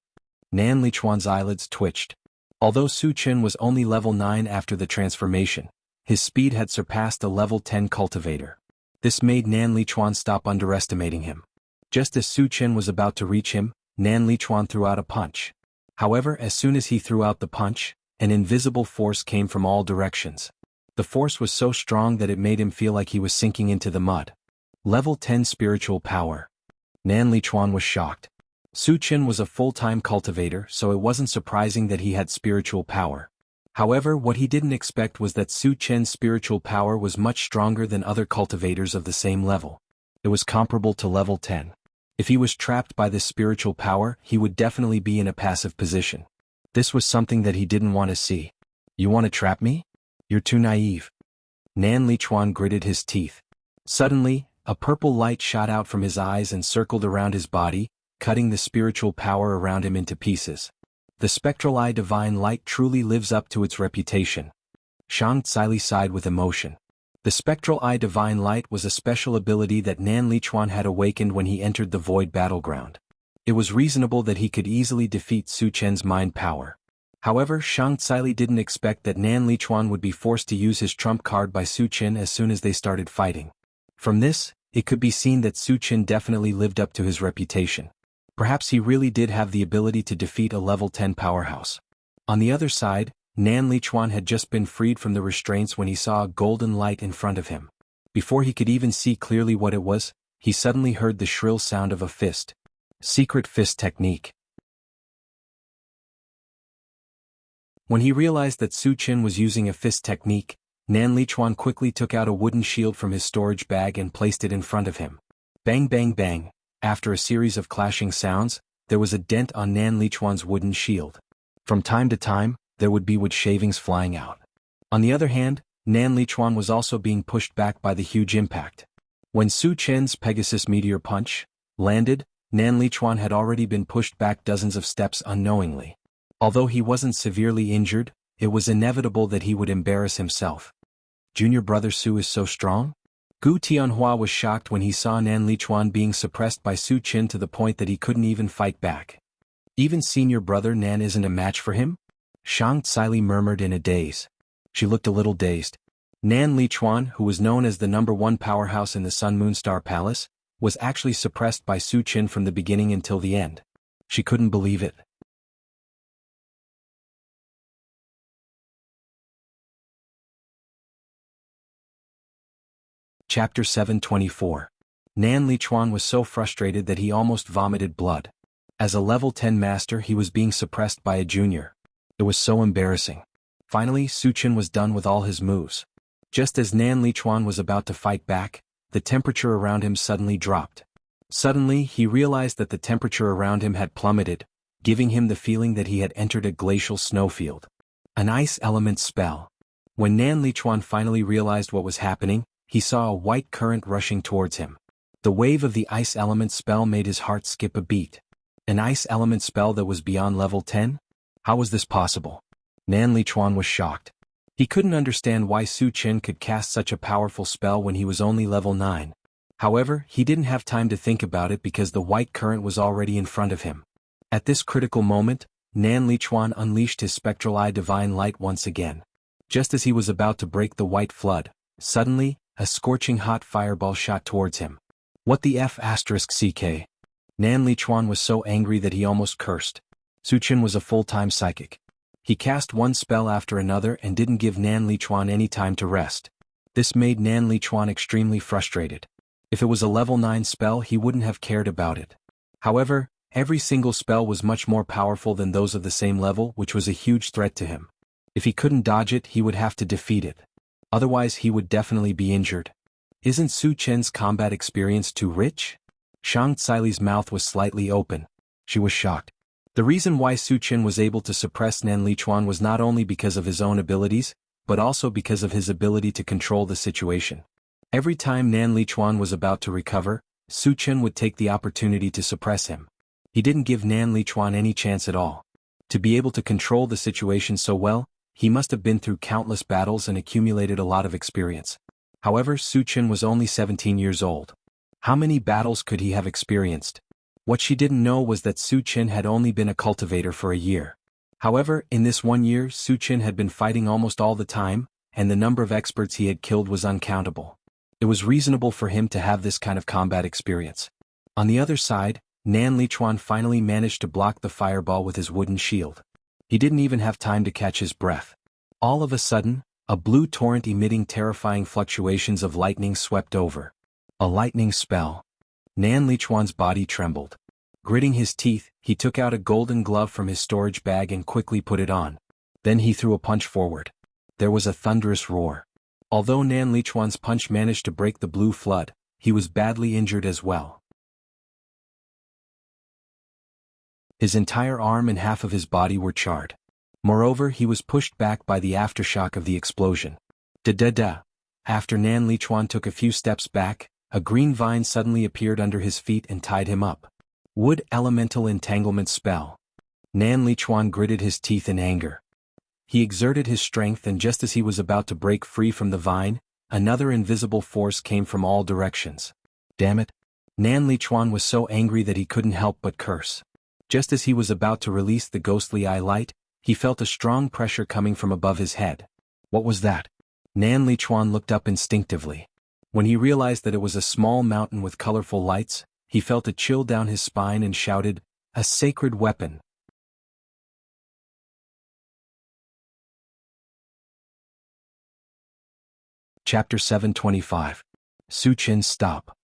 Nan Lichuan's eyelids twitched. Although Su Chen was only level 9 after the transformation, his speed had surpassed a level 10 cultivator. This made Nan Lichuan stop underestimating him. Just as Su Chen was about to reach him, Nan Lichuan threw out a punch. However, as soon as he threw out the punch, an invisible force came from all directions. The force was so strong that it made him feel like he was sinking into the mud. Level 10 spiritual power. Nan Lichuan was shocked. Su Chen was a full-time cultivator, so it wasn't surprising that he had spiritual power. However, what he didn't expect was that Su Chen's spiritual power was much stronger than other cultivators of the same level. It was comparable to level 10. If he was trapped by this spiritual power, he would definitely be in a passive position. This was something that he didn't want to see. You want to trap me? You're too naive. Nan Lichuan gritted his teeth. Suddenly, a purple light shot out from his eyes and circled around his body, cutting the spiritual power around him into pieces. The spectral eye divine light truly lives up to its reputation. Shang Tsili sighed with emotion. The spectral eye divine light was a special ability that Nan Lichuan had awakened when he entered the void battleground. It was reasonable that he could easily defeat Su Chen's mind power. However, Shang Tsili didn't expect that Nan Lichuan would be forced to use his trump card by Su Chen as soon as they started fighting. From this, it could be seen that Su Chen definitely lived up to his reputation. Perhaps he really did have the ability to defeat a level 10 powerhouse. On the other side, Nan Lichuan had just been freed from the restraints when he saw a golden light in front of him. Before he could even see clearly what it was, he suddenly heard the shrill sound of a fist. Secret fist technique. When he realized that Su Chen was using a fist technique, Nan Lichuan quickly took out a wooden shield from his storage bag and placed it in front of him. Bang bang bang. After a series of clashing sounds, there was a dent on Nan Lichuan's wooden shield. From time to time, there would be wood shavings flying out. On the other hand, Nan Lichuan was also being pushed back by the huge impact. When Su Chen's Pegasus Meteor Punch landed, Nan Lichuan had already been pushed back dozens of steps unknowingly. Although he wasn't severely injured, it was inevitable that he would embarrass himself. Junior brother Su is so strong? Gu Tianhua was shocked when he saw Nan Lichuan being suppressed by Su Chen to the point that he couldn't even fight back. Even senior brother Nan isn't a match for him? Shang Tsili murmured in a daze. She looked a little dazed. Nan Lichuan, who was known as the #1 powerhouse in the Sun Moon Star Palace, was actually suppressed by Su Chen from the beginning until the end. She couldn't believe it. Chapter 724. Nan Lichuan was so frustrated that he almost vomited blood. As a level 10 master, he was being suppressed by a junior. It was so embarrassing. Finally, Su Chen was done with all his moves. Just as Nan Lichuan was about to fight back, the temperature around him suddenly dropped. Suddenly, he realized that the temperature around him had plummeted, giving him the feeling that he had entered a glacial snowfield. An ice element spell. When Nan Lichuan finally realized what was happening, he saw a white current rushing towards him. The wave of the ice element spell made his heart skip a beat. An ice element spell that was beyond level 10? How was this possible? Nan Lichuan was shocked. He couldn't understand why Su Chen could cast such a powerful spell when he was only level 9. However, he didn't have time to think about it because the white current was already in front of him. At this critical moment, Nan Lichuan unleashed his spectral eye divine light once again. Just as he was about to break the white flood, suddenly, a scorching hot fireball shot towards him. What the F***ck? Nan Lichuan was so angry that he almost cursed. Su Chen was a full-time psychic. He cast one spell after another and didn't give Nan Lichuan any time to rest. This made Nan Lichuan extremely frustrated. If it was a level 9 spell, he wouldn't have cared about it. However, every single spell was much more powerful than those of the same level, which was a huge threat to him. If he couldn't dodge it, he would have to defeat it. Otherwise he would definitely be injured. Isn't Su Chen's combat experience too rich? Shang Tsili's mouth was slightly open. She was shocked. The reason why Su Chen was able to suppress Nan Lichuan was not only because of his own abilities, but also because of his ability to control the situation. Every time Nan Lichuan was about to recover, Su Chen would take the opportunity to suppress him. He didn't give Nan Lichuan any chance at all. To be able to control the situation so well, he must have been through countless battles and accumulated a lot of experience. However, Su Chen was only 17 years old. How many battles could he have experienced? What she didn't know was that Su Chen had only been a cultivator for a year. However, in this 1 year, Su Chen had been fighting almost all the time, and the number of experts he had killed was uncountable. It was reasonable for him to have this kind of combat experience. On the other side, Nan Lichuan finally managed to block the fireball with his wooden shield. He didn't even have time to catch his breath. All of a sudden, a blue torrent emitting terrifying fluctuations of lightning swept over. A lightning spell. Nan Lichuan's body trembled. Gritting his teeth, he took out a golden glove from his storage bag and quickly put it on. Then he threw a punch forward. There was a thunderous roar. Although Nan Lichuan's punch managed to break the blue flood, he was badly injured as well. His entire arm and half of his body were charred. Moreover, he was pushed back by the aftershock of the explosion. Da-da-da. After Nan Lichuan took a few steps back, a green vine suddenly appeared under his feet and tied him up. Wood Elemental Entanglement Spell. Nan Lichuan gritted his teeth in anger. He exerted his strength, and just as he was about to break free from the vine, another invisible force came from all directions. Damn it! Nan Lichuan was so angry that he couldn't help but curse. Just as he was about to release the ghostly eye light, he felt a strong pressure coming from above his head. What was that? Nan Lichuan looked up instinctively. When he realized that it was a small mountain with colorful lights, he felt a chill down his spine and shouted, "A sacred weapon!" Chapter 725. Su Qin, stop.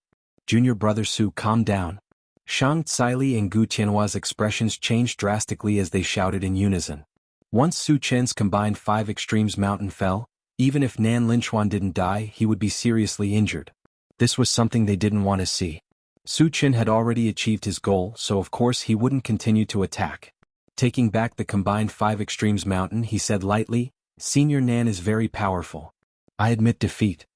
Junior brother Su, calm down. Shang Tsili and Gu Tianhua's expressions changed drastically as they shouted in unison. Once Su Qin's combined 5 extremes mountain fell, even if Nan Lichuan didn't die, he would be seriously injured. This was something they didn't want to see. Su Qin had already achieved his goal, so of course he wouldn't continue to attack. Taking back the combined 5 extremes mountain, he said lightly, "Senior Nan is very powerful. I admit defeat."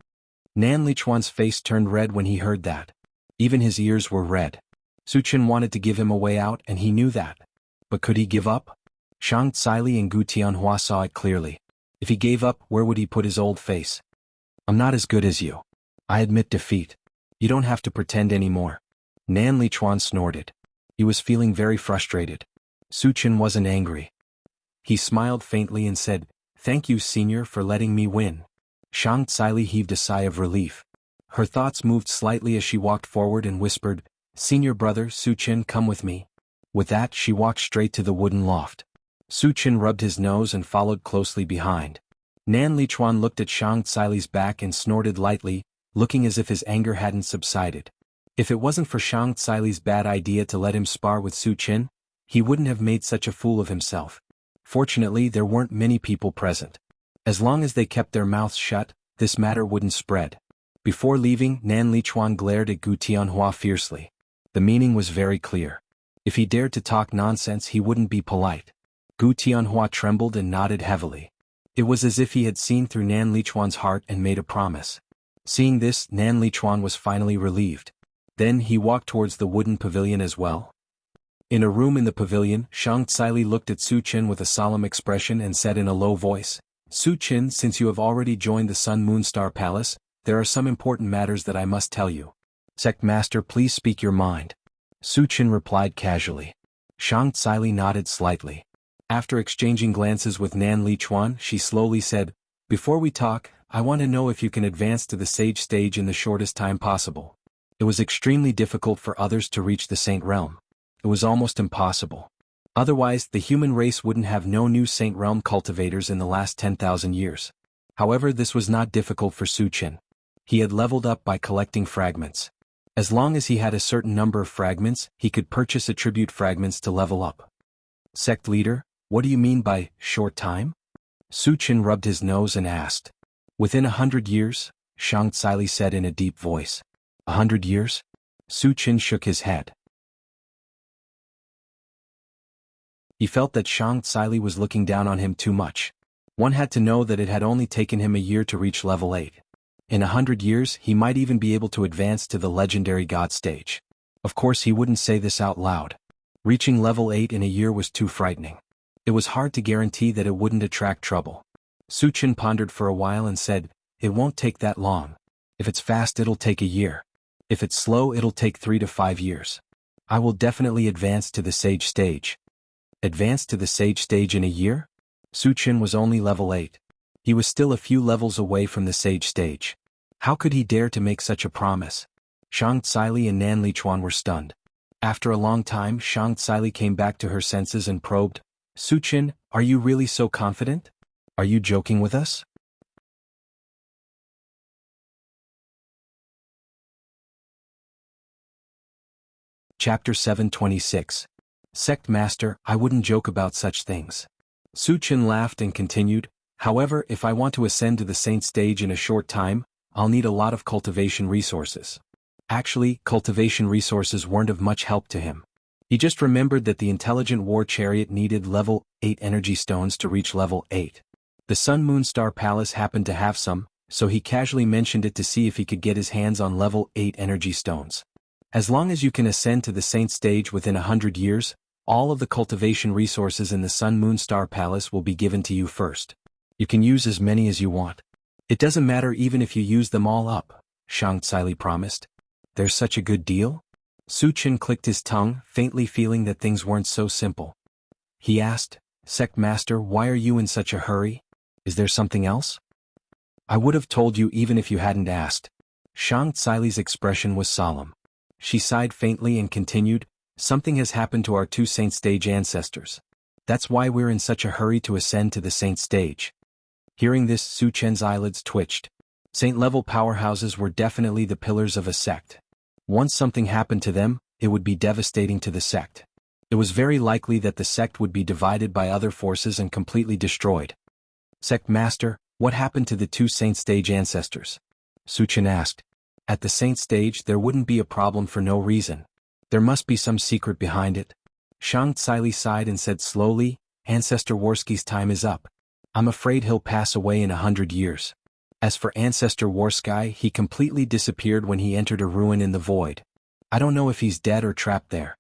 Nan Lichuan's face turned red when he heard that. Even his ears were red. Su Qin wanted to give him a way out, and he knew that. But could he give up? Shang Tsili and Gu Tianhua saw it clearly. If he gave up, where would he put his old face? "I'm not as good as you. I admit defeat. You don't have to pretend anymore." Nan Lichuan snorted. He was feeling very frustrated. Su Qin wasn't angry. He smiled faintly and said, "Thank you, senior, for letting me win." Shang Tsili heaved a sigh of relief. Her thoughts moved slightly as she walked forward and whispered, "Senior brother, Su Qin, come with me." With that, she walked straight to the wooden loft. Su Qin rubbed his nose and followed closely behind. Nan Lichuan looked at Shang Tsili's back and snorted lightly, looking as if his anger hadn't subsided. If it wasn't for Shang Tsili's bad idea to let him spar with Su Qin, he wouldn't have made such a fool of himself. Fortunately, there weren't many people present. As long as they kept their mouths shut, this matter wouldn't spread. Before leaving, Nan Lichuan glared at Gu Tianhua fiercely. The meaning was very clear. If he dared to talk nonsense, he wouldn't be polite. Gu Tianhua trembled and nodded heavily. It was as if he had seen through Nan Lichuan's heart and made a promise. Seeing this, Nan Lichuan was finally relieved. Then he walked towards the wooden pavilion as well. In a room in the pavilion, Shang Tsili looked at Su Qin with a solemn expression and said in a low voice, "Su Qin, since you have already joined the Sun Moon Star Palace, there are some important matters that I must tell you." "Sect Master, please speak your mind." Su Qin replied casually. Shang Tsili nodded slightly. After exchanging glances with Nan Lichuan, she slowly said, "Before we talk, I want to know if you can advance to the sage stage in the shortest time possible." It was extremely difficult for others to reach the Saint Realm. It was almost impossible. Otherwise, the human race wouldn't have no new Saint Realm cultivators in the last 10,000 years. However, this was not difficult for Su Qin. He had leveled up by collecting fragments. As long as he had a certain number of fragments, he could purchase attribute fragments to level up. "Sect leader, what do you mean by short time?" Su Qin rubbed his nose and asked. "Within 100 years, Shang Tsili said in a deep voice. 100 years? Su Qin shook his head. He felt that Shang Tsili was looking down on him too much. One had to know that it had only taken him a year to reach level 8. In 100 years, he might even be able to advance to the legendary god stage. Of course, he wouldn't say this out loud. Reaching level 8 in a year was too frightening. It was hard to guarantee that it wouldn't attract trouble. Su Qin pondered for a while and said, "It won't take that long. If it's fast, it'll take a year. If it's slow, it'll take 3 to 5 years. I will definitely advance to the sage stage." Advance to the sage stage in a year? Su Qin was only level 8. He was still a few levels away from the sage stage. How could he dare to make such a promise? Shang Tsili and Nan Lichuan were stunned. After a long time, Shang Tsili came back to her senses and probed, "Su Qin, are you really so confident? Are you joking with us?" Chapter 726. Sect Master, I wouldn't joke about such things. Su Chen laughed and continued, however, if I want to ascend to the saint stage in a short time, I'll need a lot of cultivation resources. Actually, cultivation resources weren't of much help to him. He just remembered that the intelligent war chariot needed level 8 energy stones to reach level 8. The Sun Moon Star Palace happened to have some, so he casually mentioned it to see if he could get his hands on level 8 energy stones. As long as you can ascend to the saint stage within 100 years, all of the cultivation resources in the Sun Moon Star Palace will be given to you first. You can use as many as you want. It doesn't matter even if you use them all up, Shang Tsili promised. There's such a good deal? Su Chen clicked his tongue, faintly feeling that things weren't so simple. He asked, Sect Master, why are you in such a hurry? Is there something else? I would have told you even if you hadn't asked. Shang Tsili's expression was solemn. She sighed faintly and continued, something has happened to our 2 saint stage ancestors. That's why we're in such a hurry to ascend to the saint stage. Hearing this, Su Chen's eyelids twitched. Saint-level powerhouses were definitely the pillars of a sect. Once something happened to them, it would be devastating to the sect. It was very likely that the sect would be divided by other forces and completely destroyed. Sect Master, what happened to the 2 saint stage ancestors? Su Chen asked. At the saint stage there wouldn't be a problem for no reason. There must be some secret behind it. Shang Tsili sighed and said slowly, Ancestor Warski's time is up. I'm afraid he'll pass away in 100 years. As for Ancestor Warski, he completely disappeared when he entered a ruin in the void. I don't know if he's dead or trapped there.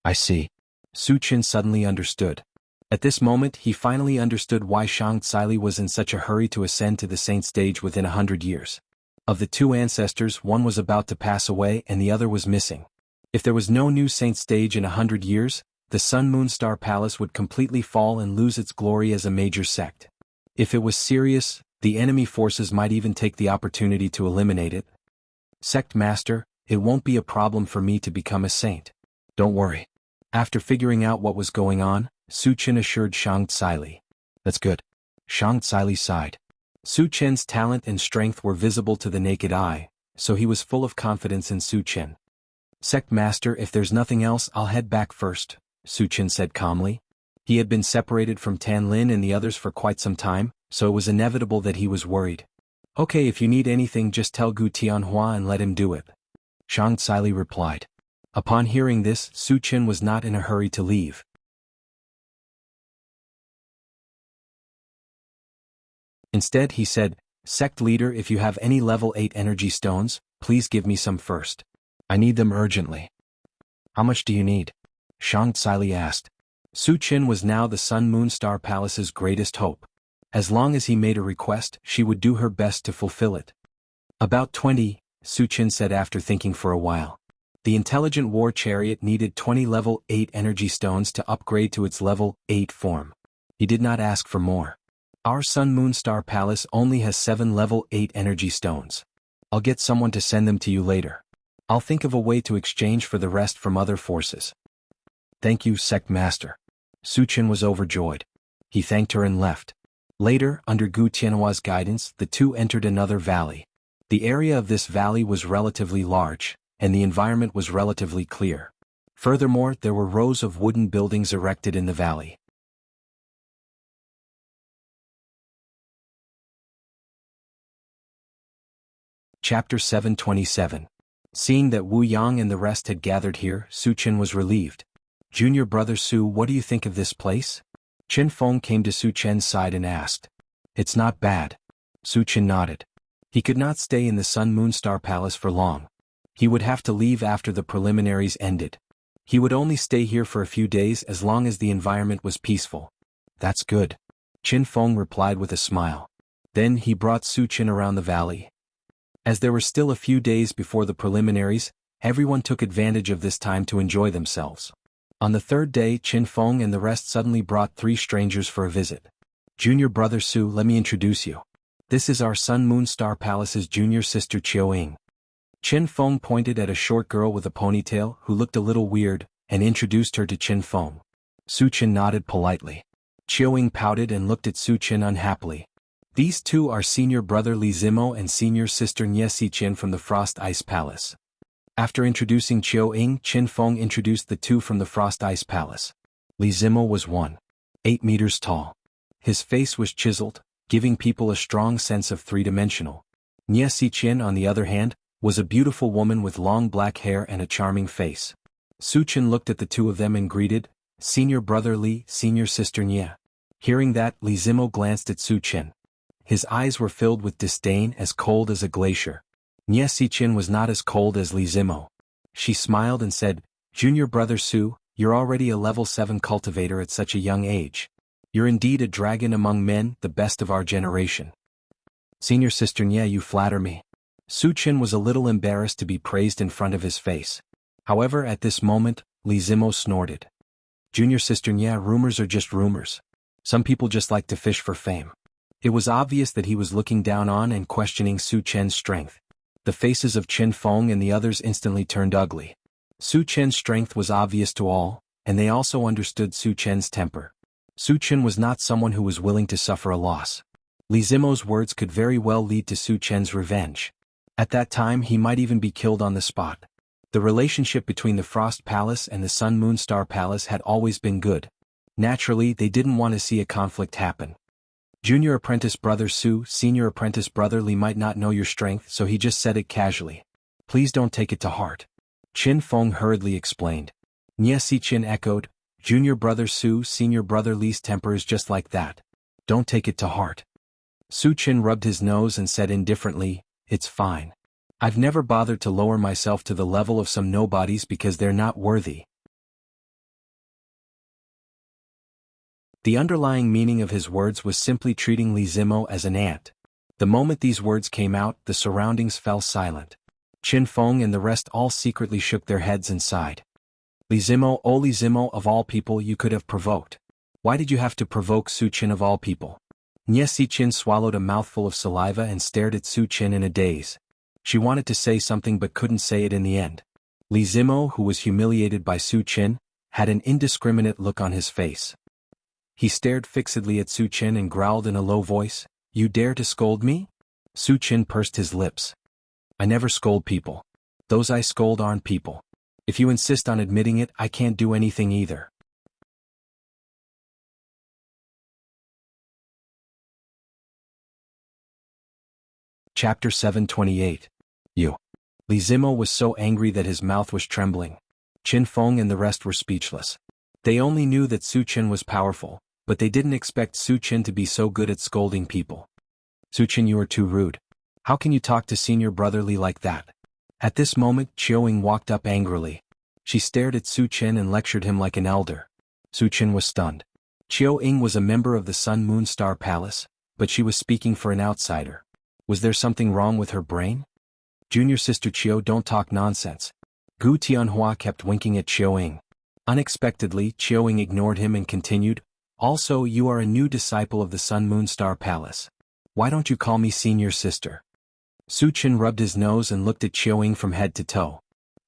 I see. Su Chen suddenly understood. At this moment he finally understood why Shang Tsili was in such a hurry to ascend to the saint stage within 100 years. Of the 2 ancestors, one was about to pass away and the other was missing. If there was no new saint stage in 100 years, the Sun Moon Star Palace would completely fall and lose its glory as a major sect. If it was serious, the enemy forces might even take the opportunity to eliminate it. Sect Master, it won't be a problem for me to become a saint. Don't worry. After figuring out what was going on, Su Chen assured Shang Tsili. That's good. Shang Tsili sighed. Su Chen's talent and strength were visible to the naked eye, so he was full of confidence in Su Chen. Sect Master, if there's nothing else, I'll head back first, Su Chen said calmly. He had been separated from Tan Lin and the others for quite some time, so it was inevitable that he was worried. Okay, if you need anything just tell Gu Tianhua and let him do it. Shang Tsili replied. Upon hearing this, Su Chen was not in a hurry to leave. Instead he said, Sect Leader, if you have any level 8 energy stones, please give me some first. I need them urgently. How much do you need? Shang Tsili asked. Su Chen was now the Sun Moon Star Palace's greatest hope. As long as he made a request, she would do her best to fulfill it. About 20, Su Chen said after thinking for a while. The intelligent war chariot needed 20 level 8 energy stones to upgrade to its level 8 form. He did not ask for more. Our Sun Moon Star Palace only has 7 level 8 energy stones. I'll get someone to send them to you later. I'll think of a way to exchange for the rest from other forces. Thank you, Sect Master. Su Chen was overjoyed. He thanked her and left. Later, under Gu Tianhua's guidance, the 2 entered another valley. The area of this valley was relatively large, and the environment was relatively clear. Furthermore, there were rows of wooden buildings erected in the valley. Chapter 727. Seeing that Wu Yang and the rest had gathered here, Su Chen was relieved. Junior brother Su, what do you think of this place? Chen Feng came to Su Chen's side and asked. It's not bad. Su Chen nodded. He could not stay in the Sun Moon Star Palace for long. He would have to leave after the preliminaries ended. He would only stay here for a few days as long as the environment was peaceful. That's good. Chen Feng replied with a smile. Then he brought Su Chen around the valley. As there were still a few days before the preliminaries, everyone took advantage of this time to enjoy themselves. On the 3rd day, Chen Feng and the rest suddenly brought 3 strangers for a visit. Junior brother Su, let me introduce you. This is our Sun Moon Star Palace's junior sister Chiao Ying. Chen Feng pointed at a short girl with a ponytail who looked a little weird, and introduced her to Chen Feng. Su Chen nodded politely. Chiao Ying pouted and looked at Su Chen unhappily. These 2 are senior brother Li Zimo and senior sister Nye Si Chen from the Frost Ice Palace. After introducing Chiu Ying, Qin Feng introduced the two from the Frost Ice Palace. Li Zimo was 1.8 meters tall. His face was chiseled, giving people a strong sense of three-dimensional. Nie Siqin, on the other hand, was a beautiful woman with long black hair and a charming face. Su Chen looked at the two of them and greeted, "Senior brother Li, senior sister Nie." Hearing that, Li Zimo glanced at Su Chen. His eyes were filled with disdain, as cold as a glacier. Nie Siqin was not as cold as Li Zimo. She smiled and said, "Junior brother Su, you're already a level 7 cultivator at such a young age. You're indeed a dragon among men, the best of our generation." "Senior sister Nie, you flatter me." Su Chen was a little embarrassed to be praised in front of his face. However, at this moment, Li Zimo snorted. "Junior sister Nie, rumors are just rumors. Some people just like to fish for fame." It was obvious that he was looking down on and questioning Su Chen's strength. The faces of Qin Feng and the others instantly turned ugly. Su Chen's strength was obvious to all, and they also understood Su Chen's temper. Su Chen was not someone who was willing to suffer a loss. Li Zimo's words could very well lead to Su Chen's revenge. At that time he might even be killed on the spot. The relationship between the Frost Palace and the Sun Moon Star Palace had always been good. Naturally, they didn't want to see a conflict happen. Junior apprentice brother Su, senior apprentice brother Li might not know your strength, so he just said it casually. "Please don't take it to heart." Qin Feng hurriedly explained. Nie Siqin echoed, "Junior brother Su, senior brother Li's temper is just like that. Don't take it to heart." Su Chen rubbed his nose and said indifferently, "It's fine. I've never bothered to lower myself to the level of some nobodies because they're not worthy." The underlying meaning of his words was simply treating Li Zimo as an ant. The moment these words came out, the surroundings fell silent. Qin Feng and the rest all secretly shook their heads and sighed. "Li Zimo, oh Li Zimo, of all people you could have provoked. Why did you have to provoke Su Chen of all people?" Nie Siqin swallowed a mouthful of saliva and stared at Su Chen in a daze. She wanted to say something but couldn't say it in the end. Li Zimo, who was humiliated by Su Chen, had an indiscriminate look on his face. He stared fixedly at Su Chen and growled in a low voice, "You dare to scold me?" Su Chen pursed his lips. "I never scold people. Those I scold aren't people. If you insist on admitting it, I can't do anything either." Chapter 728. You. Li Zimo was so angry that his mouth was trembling. Qin Feng and the rest were speechless. They only knew that Su Chen was powerful, but they didn't expect Su Chen to be so good at scolding people. "Su Chen, you are too rude. How can you talk to senior brother Li like that?" At this moment, Chiu Ying walked up angrily. She stared at Su Chen and lectured him like an elder. Su Chen was stunned. Chiu Ying was a member of the Sun Moon Star Palace, but she was speaking for an outsider. Was there something wrong with her brain? "Junior sister Chiu, don't talk nonsense." Gu Tianhua kept winking at Chiu Ying. Unexpectedly, Chiu Ying ignored him and continued, "Also, you are a new disciple of the Sun Moon Star Palace. Why don't you call me senior sister?" Su Chen rubbed his nose and looked at Chiu Ying from head to toe.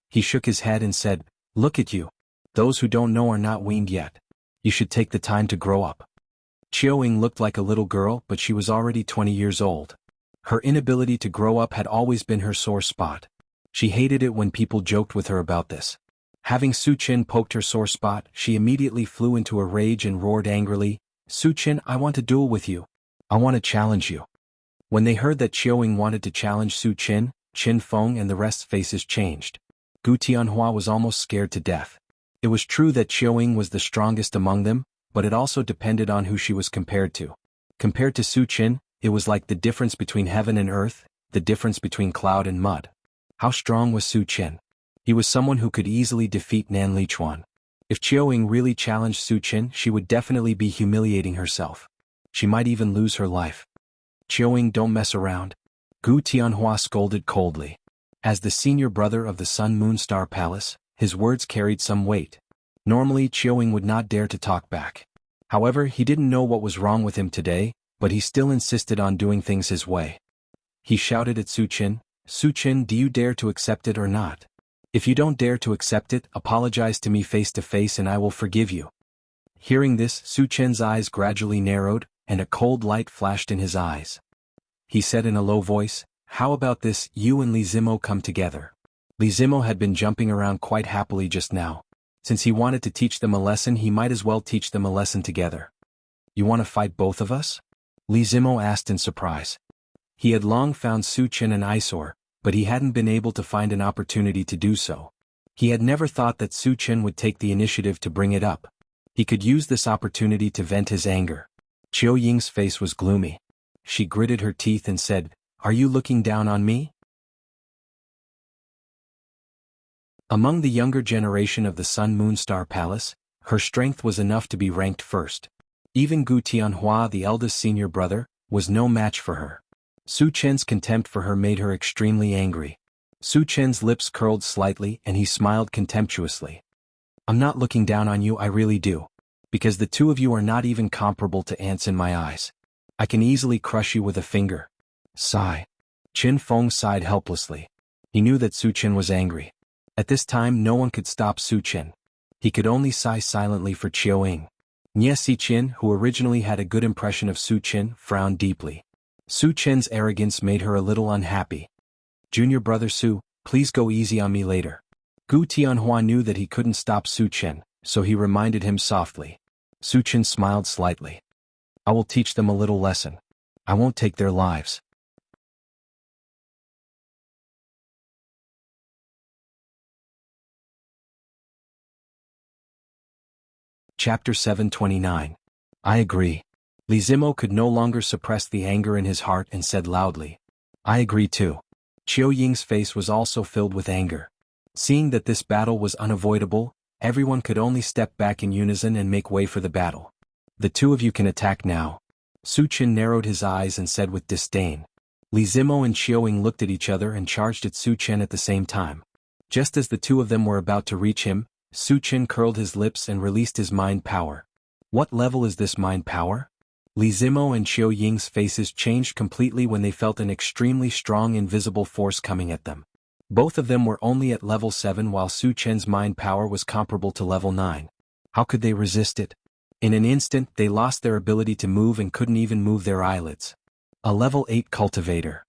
He shook his head and said, "Look at you. Those who don't know are not weaned yet. You should take the time to grow up." Chiu Ying looked like a little girl, but she was already 20 years old. Her inability to grow up had always been her sore spot. She hated it when people joked with her about this. Having Su Chen poked her sore spot, she immediately flew into a rage and roared angrily, "Su Chen, I want to duel with you. I want to challenge you." When they heard that Chiu Ying wanted to challenge Su Chen, Qin Feng and the rest's faces changed. Gu Tianhua was almost scared to death. It was true that Chiu Ying was the strongest among them, but it also depended on who she was compared to. Compared to Su Chen, it was like the difference between heaven and earth, the difference between cloud and mud. How strong was Su Chen? He was someone who could easily defeat Nan Lichuan. If Chiu Ying really challenged Su Chen, she would definitely be humiliating herself. She might even lose her life. "Chiu Ying, don't mess around." Gu Tianhua scolded coldly. As the senior brother of the Sun Moon Star Palace, his words carried some weight. Normally Chiu Ying would not dare to talk back. However, he didn't know what was wrong with him today, but he still insisted on doing things his way. He shouted at Su Chen, "Su Chen, do you dare to accept it or not? If you don't dare to accept it, apologize to me face to face and I will forgive you." Hearing this, Su Chen's eyes gradually narrowed, and a cold light flashed in his eyes. He said in a low voice, "How about this, you and Li Zimo come together? Li Zimo had been jumping around quite happily just now. Since he wanted to teach them a lesson, he might as well teach them a lesson together. You want to fight both of us? Li Zimo asked in surprise. He had long found Su Chen an eyesore, but he hadn't been able to find an opportunity to do so. He had never thought that Su Chen would take the initiative to bring it up. He could use this opportunity to vent his anger. Qiu Ying's face was gloomy. She gritted her teeth and said, "Are you looking down on me?" Among the younger generation of the Sun Moon Star Palace, her strength was enough to be ranked first. Even Gu Tianhua, the eldest senior brother, was no match for her. Su Chen's contempt for her made her extremely angry. Su Chen's lips curled slightly and he smiled contemptuously. "I'm not looking down on you, I really do. Because the two of you are not even comparable to ants in my eyes. I can easily crush you with a finger." Sigh. Qin Feng sighed helplessly. He knew that Su Chen was angry. At this time no one could stop Su Chen. He could only sigh silently for Qiu Ying. Nie Xiqin, who originally had a good impression of Su Chen, frowned deeply. Su Chen's arrogance made her a little unhappy. "Junior brother Su, please go easy on me later." Gu Tianhua knew that he couldn't stop Su Chen, so he reminded him softly. Su Chen smiled slightly. "I will teach them a little lesson. I won't take their lives." Chapter 729. I agree. Li Zimo could no longer suppress the anger in his heart and said loudly, "I agree too." Qiu Ying's face was also filled with anger. Seeing that this battle was unavoidable, everyone could only step back in unison and make way for the battle. "The two of you can attack now." Su Chen narrowed his eyes and said with disdain. Li Zimo and Qiu Ying looked at each other and charged at Su Chen at the same time. Just as the two of them were about to reach him, Su Chen curled his lips and released his mind power. What level is this mind power? Li Zimo and Qiu Ying's faces changed completely when they felt an extremely strong invisible force coming at them. Both of them were only at level 7 while Su Chen's mind power was comparable to level 9. How could they resist it? In an instant they lost their ability to move and couldn't even move their eyelids. A level 8 cultivator.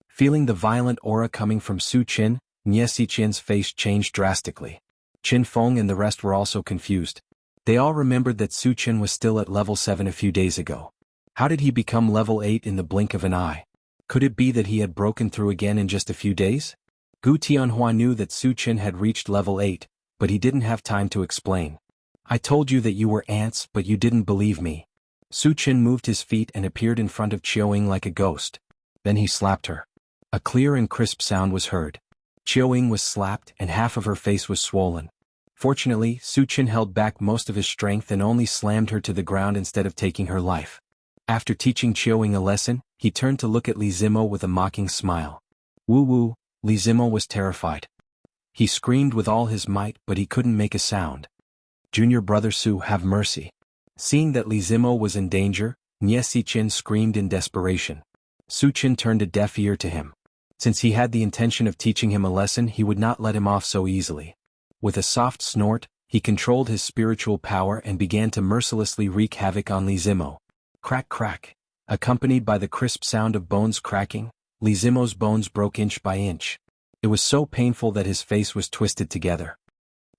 Feeling the violent aura coming from Su Chen, Nie Xiqian's face changed drastically. Qin Feng and the rest were also confused. They all remembered that Su Chen was still at level 7 a few days ago. How did he become level 8 in the blink of an eye? Could it be that he had broken through again in just a few days? Gu Tianhua knew that Su Chen had reached level 8, but he didn't have time to explain. "I told you that you were ants, but you didn't believe me." Su Chen moved his feet and appeared in front of Qiu Ying like a ghost. Then he slapped her. A clear and crisp sound was heard. Qiu Ying was slapped and half of her face was swollen. Fortunately, Su Chen held back most of his strength and only slammed her to the ground instead of taking her life. After teaching Qiu Ying a lesson, he turned to look at Li Zimo with a mocking smile. Woo-woo, Li Zimo was terrified. He screamed with all his might but he couldn't make a sound. "Junior brother Su, have mercy." Seeing that Li Zimo was in danger, Nie Xiqin screamed in desperation. Su Chen turned a deaf ear to him. Since he had the intention of teaching him a lesson, he would not let him off so easily. With a soft snort, he controlled his spiritual power and began to mercilessly wreak havoc on Li Zimo. Crack crack. Accompanied by the crisp sound of bones cracking, Li Zimo's bones broke inch by inch. It was so painful that his face was twisted together.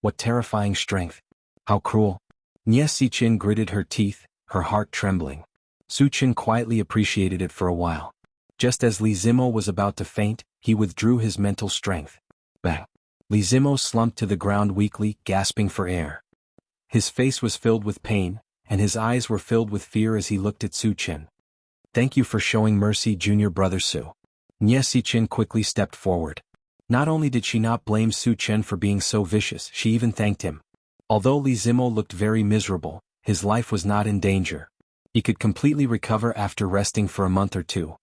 What terrifying strength. How cruel. Nie Xiqin gritted her teeth, her heart trembling. Su Chen quietly appreciated it for a while. Just as Li Zimo was about to faint, he withdrew his mental strength. Bang. Li Zimo slumped to the ground weakly, gasping for air. His face was filled with pain, and his eyes were filled with fear as he looked at Su Chen. "Thank you for showing mercy, junior brother Su." Nie Xiqin quickly stepped forward. Not only did she not blame Su Chen for being so vicious, she even thanked him. Although Li Zimo looked very miserable, his life was not in danger. He could completely recover after resting for a month or two.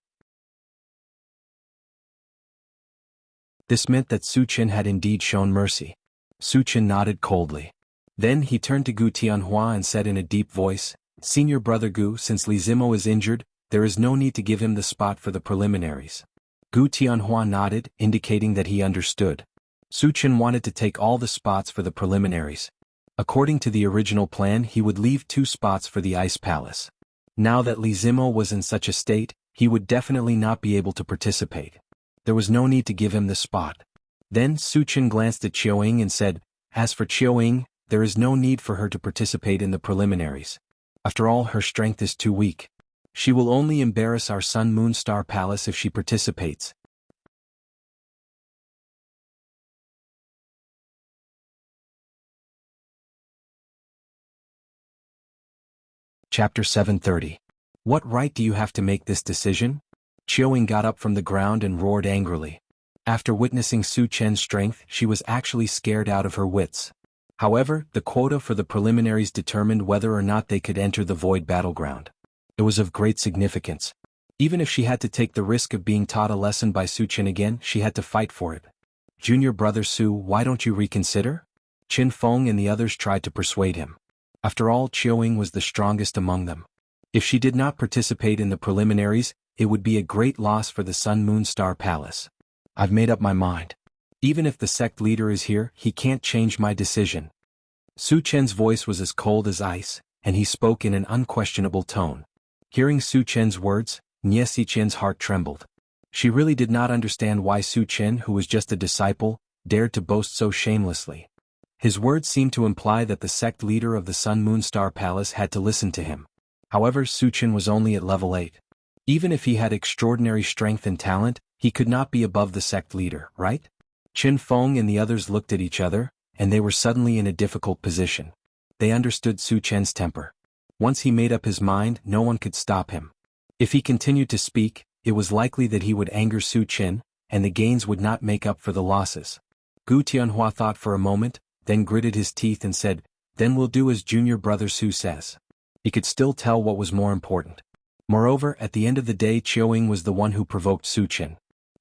This meant that Su Chen had indeed shown mercy. Su Chen nodded coldly. Then he turned to Gu Tianhua and said in a deep voice, "Senior brother Gu, since Li Zimo is injured, there is no need to give him the spot for the preliminaries." Gu Tianhua nodded, indicating that he understood. Su Chen wanted to take all the spots for the preliminaries. According to the original plan, he would leave 2 spots for the Ice Palace. Now that Li Zimo was in such a state, he would definitely not be able to participate. There was no need to give him the spot. Then Su Chen glanced at Chiao Ying and said, as for Chiao Ying, there is no need for her to participate in the preliminaries. After all, her strength is too weak. She will only embarrass our Sun Moon Star Palace if she participates. Chapter 730. What right do you have to make this decision? Chiao Ying got up from the ground and roared angrily. After witnessing Su Chen's strength, she was actually scared out of her wits. However, the quota for the preliminaries determined whether or not they could enter the void battleground. It was of great significance. Even if she had to take the risk of being taught a lesson by Su Chen again, she had to fight for it. Junior brother Su, why don't you reconsider? Qin Feng and the others tried to persuade him. After all, Chiao Ying was the strongest among them. If she did not participate in the preliminaries, it would be a great loss for the Sun Moon Star Palace. I've made up my mind. Even if the sect leader is here, he can't change my decision. Su Chen's voice was as cold as ice, and he spoke in an unquestionable tone. Hearing Su Chen's words, Nie Xiqian's heart trembled. She really did not understand why Su Chen, who was just a disciple, dared to boast so shamelessly. His words seemed to imply that the sect leader of the Sun Moon Star Palace had to listen to him. However, Su Chen was only at level 8. Even if he had extraordinary strength and talent, he could not be above the sect leader, right? Qin Feng and the others looked at each other, and they were suddenly in a difficult position. They understood Su Chen's temper. Once he made up his mind, no one could stop him. If he continued to speak, it was likely that he would anger Su Chen, and the gains would not make up for the losses. Gu Tianhua thought for a moment, then gritted his teeth and said, then we'll do as junior brother Su says. He could still tell what was more important. Moreover, at the end of the day, Chiao Ying was the one who provoked Su Chen.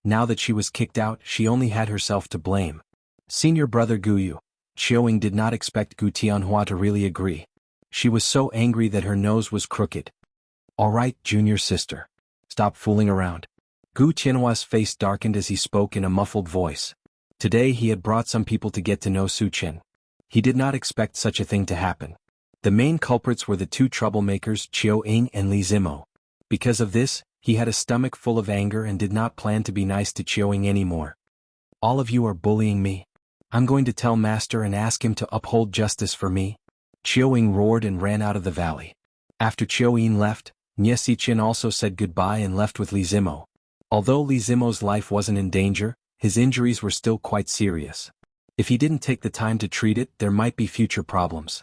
Now that she was kicked out, she only had herself to blame. Senior brother Guyu. Chiao Ying did not expect Gu Tianhua to really agree. She was so angry that her nose was crooked. All right, junior sister. Stop fooling around. Gu Tianhua's face darkened as he spoke in a muffled voice. Today he had brought some people to get to know Su Chen. He did not expect such a thing to happen. The main culprits were the two troublemakers Chiao Ying and Li Zimo. Because of this, he had a stomach full of anger and did not plan to be nice to Chiao Ying anymore. All of you are bullying me. I'm going to tell Master and ask him to uphold justice for me. Chiao Ying roared and ran out of the valley. After Chiao Ying left, Nie Xiqian also said goodbye and left with Li Zimo. Although Li Zimo's life wasn't in danger, his injuries were still quite serious. If he didn't take the time to treat it, there might be future problems.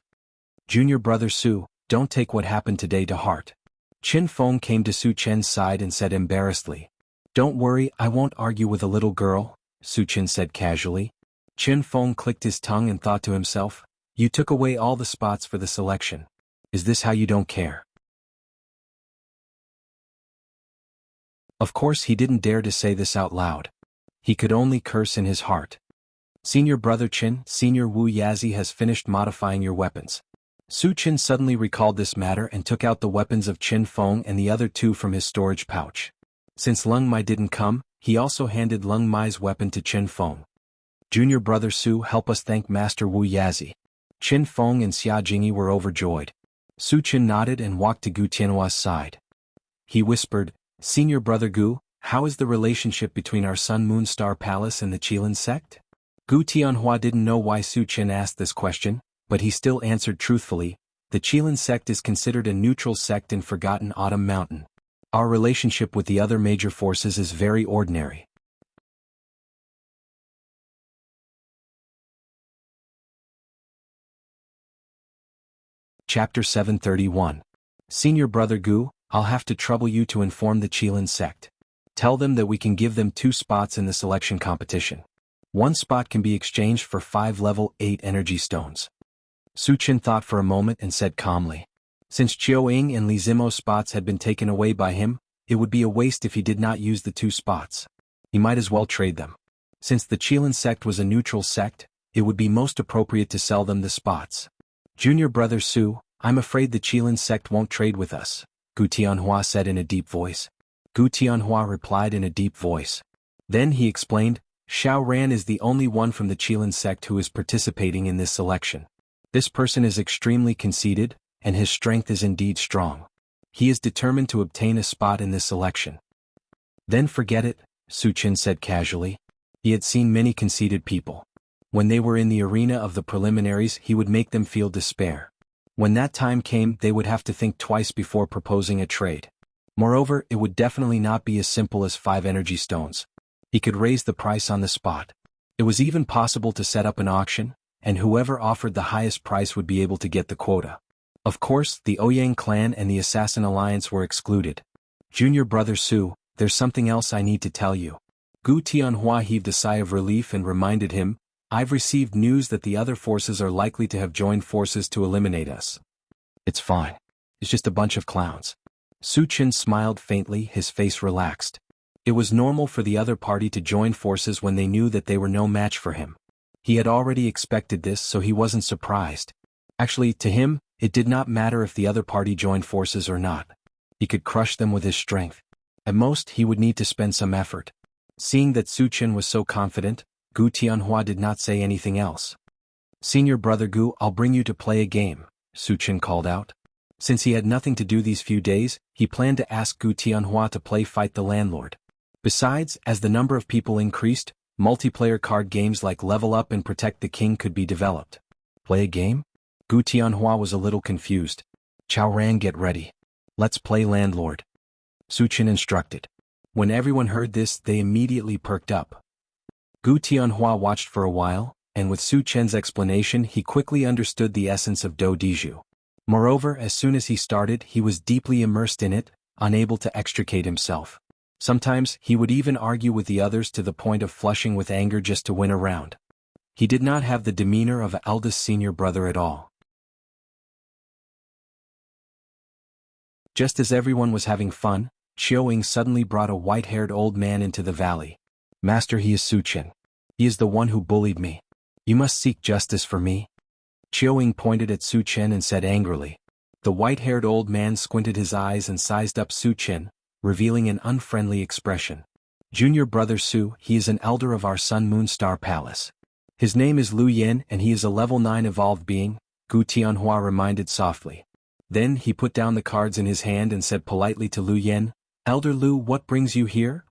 Junior brother Su, don't take what happened today to heart. Qin Feng came to Su Chen's side and said embarrassedly. Don't worry, I won't argue with a little girl, Su Chen said casually. Qin Feng clicked his tongue and thought to himself, you took away all the spots for the selection. Is this how you don't care? Of course he didn't dare to say this out loud. He could only curse in his heart. Senior brother Qin, Senior Wu Yazi has finished modifying your weapons. Su Chen suddenly recalled this matter and took out the weapons of Qin Feng and the other two from his storage pouch. Since Leng Mai didn't come, he also handed Leng Mai's weapon to Qin Feng. Junior brother Su, help us thank Master Wu Yazi. Qin Feng and Xia Jingyi were overjoyed. Su Chen nodded and walked to Gu Tianhua's side. He whispered, Senior brother Gu, how is the relationship between our Sun Moon Star Palace and the Qilin sect? Gu Tianhua didn't know why Su Chen asked this question, but he still answered truthfully, the Qilin sect is considered a neutral sect in Forgotten Autumn Mountain. Our relationship with the other major forces is very ordinary. Chapter 731. Senior brother Gu, I'll have to trouble you to inform the Qilin sect. Tell them that we can give them 2 spots in the selection competition. 1 spot can be exchanged for 5 level 8 energy stones. Su Chen thought for a moment and said calmly. Since Chiao Ying and Li Zimo's spots had been taken away by him, it would be a waste if he did not use the 2 spots. He might as well trade them. Since the Qilin sect was a neutral sect, it would be most appropriate to sell them the spots. Junior brother Su, I'm afraid the Qilin sect won't trade with us, Gu Tianhua said in a deep voice. Gu Tianhua replied in a deep voice. Then he explained, Xiao Ran is the only one from the Qilin sect who is participating in this selection. This person is extremely conceited, and his strength is indeed strong. He is determined to obtain a spot in this selection. Then forget it, Su Chen said casually. He had seen many conceited people. When they were in the arena of the preliminaries, he would make them feel despair. When that time came, they would have to think twice before proposing a trade. Moreover, it would definitely not be as simple as 5 energy stones. He could raise the price on the spot. It was even possible to set up an auction, and whoever offered the highest price would be able to get the quota. Of course, the Ouyang clan and the Assassin Alliance were excluded. Junior brother Su, there's something else I need to tell you. Gu Tianhua heaved a sigh of relief and reminded him, I've received news that the other forces are likely to have joined forces to eliminate us. It's fine. It's just a bunch of clowns. Su Chen smiled faintly, his face relaxed. It was normal for the other party to join forces when they knew that they were no match for him. He had already expected this, so he wasn't surprised. Actually, to him, it did not matter if the other party joined forces or not. He could crush them with his strength. At most, he would need to spend some effort. Seeing that Su Chen was so confident, Gu Tianhua did not say anything else. Senior brother Gu, I'll bring you to play a game, Su Chen called out. Since he had nothing to do these few days, he planned to ask Gu Tianhua to play Fight the Landlord. Besides, as the number of people increased, multiplayer card games like Level Up and Protect the King could be developed. Play a game? Gu Tianhua was a little confused. Chao Ran, get ready. Let's play Landlord. Su Chen instructed. When everyone heard this, they immediately perked up. Gu Tianhua watched for a while, and with Su Chen's explanation he quickly understood the essence of Do Diju. Moreover, as soon as he started, he was deeply immersed in it, unable to extricate himself. Sometimes, he would even argue with the others to the point of flushing with anger just to win a round. He did not have the demeanor of an eldest senior brother at all. Just as everyone was having fun, Qiuing suddenly brought a white-haired old man into the valley. Master, he is Su Chen. He is the one who bullied me. You must seek justice for me. Qiuing pointed at Su Chen and said angrily. The white-haired old man squinted his eyes and sized up Su Chen, revealing an unfriendly expression. Junior brother Su, he is an elder of our Sun Moon Star Palace. His name is Lu Yen and he is a level 9 evolved being, Gu Tianhua reminded softly. Then he put down the cards in his hand and said politely to Lu Yen, Elder Lu, what brings you here?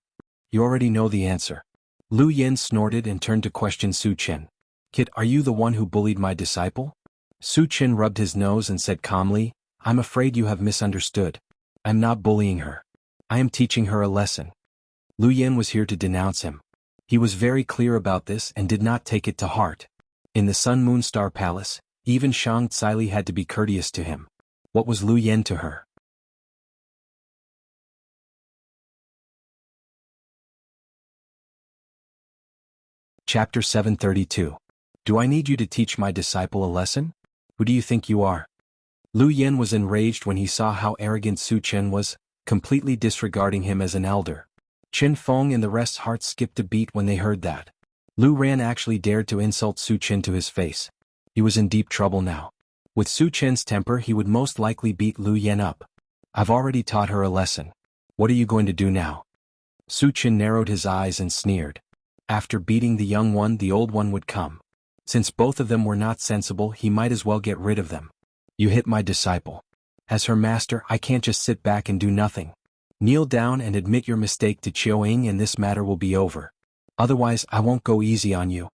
You already know the answer. Lu Yen snorted and turned to question Su Chen. Kid, are you the one who bullied my disciple? Su Chen rubbed his nose and said calmly, I'm afraid you have misunderstood. I'm not bullying her. I am teaching her a lesson. Lu Yen was here to denounce him. He was very clear about this and did not take it to heart. In the Sun Moon Star Palace, even Shang Tsili had to be courteous to him. What was Lu Yen to her? Chapter 732. Do I need you to teach my disciple a lesson? Who do you think you are? Lu Yen was enraged when he saw how arrogant Su Chen was, completely disregarding him as an elder. Chen Feng and the rest's hearts skipped a beat when they heard that. Lu Ran actually dared to insult Su Chen to his face. He was in deep trouble now. With Su Chen's temper, he would most likely beat Lu Yen up. I've already taught her a lesson. What are you going to do now? Su Chen narrowed his eyes and sneered. After beating the young one, the old one would come. Since both of them were not sensible, he might as well get rid of them. You hit my disciple. As her master, I can't just sit back and do nothing. Kneel down and admit your mistake to Qiuing and this matter will be over. Otherwise, I won't go easy on you.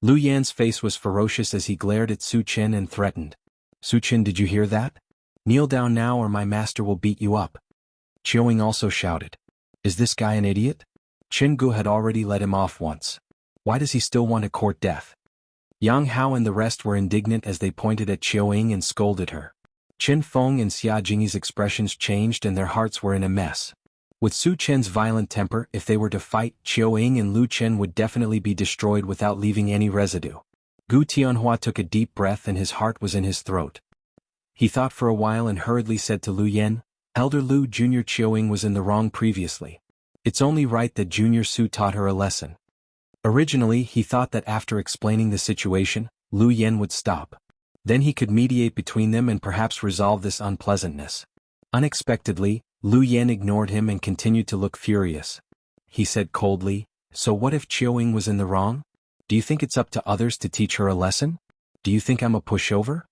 Lu Yan's face was ferocious as he glared at Su Chen and threatened. Su Chen, did you hear that? Kneel down now or my master will beat you up. Qiuing also shouted. Is this guy an idiot? Gu had already let him off once. Why does he still want to court death? Yang Hao and the rest were indignant as they pointed at Qiuing and scolded her. Chen Feng and Xia Jingyi's expressions changed and their hearts were in a mess. With Su Chen's violent temper, if they were to fight, Qiuing and Lu Chen would definitely be destroyed without leaving any residue. Gu Tianhua took a deep breath and his heart was in his throat. He thought for a while and hurriedly said to Lu Yen, Elder Lu, Junior Qiuing was in the wrong previously. It's only right that Junior Su taught her a lesson. Originally, he thought that after explaining the situation, Lu Yen would stop. Then he could mediate between them and perhaps resolve this unpleasantness. Unexpectedly, Lu Yen ignored him and continued to look furious. He said coldly, So what if Qiuing was in the wrong? Do you think it's up to others to teach her a lesson? Do you think I'm a pushover?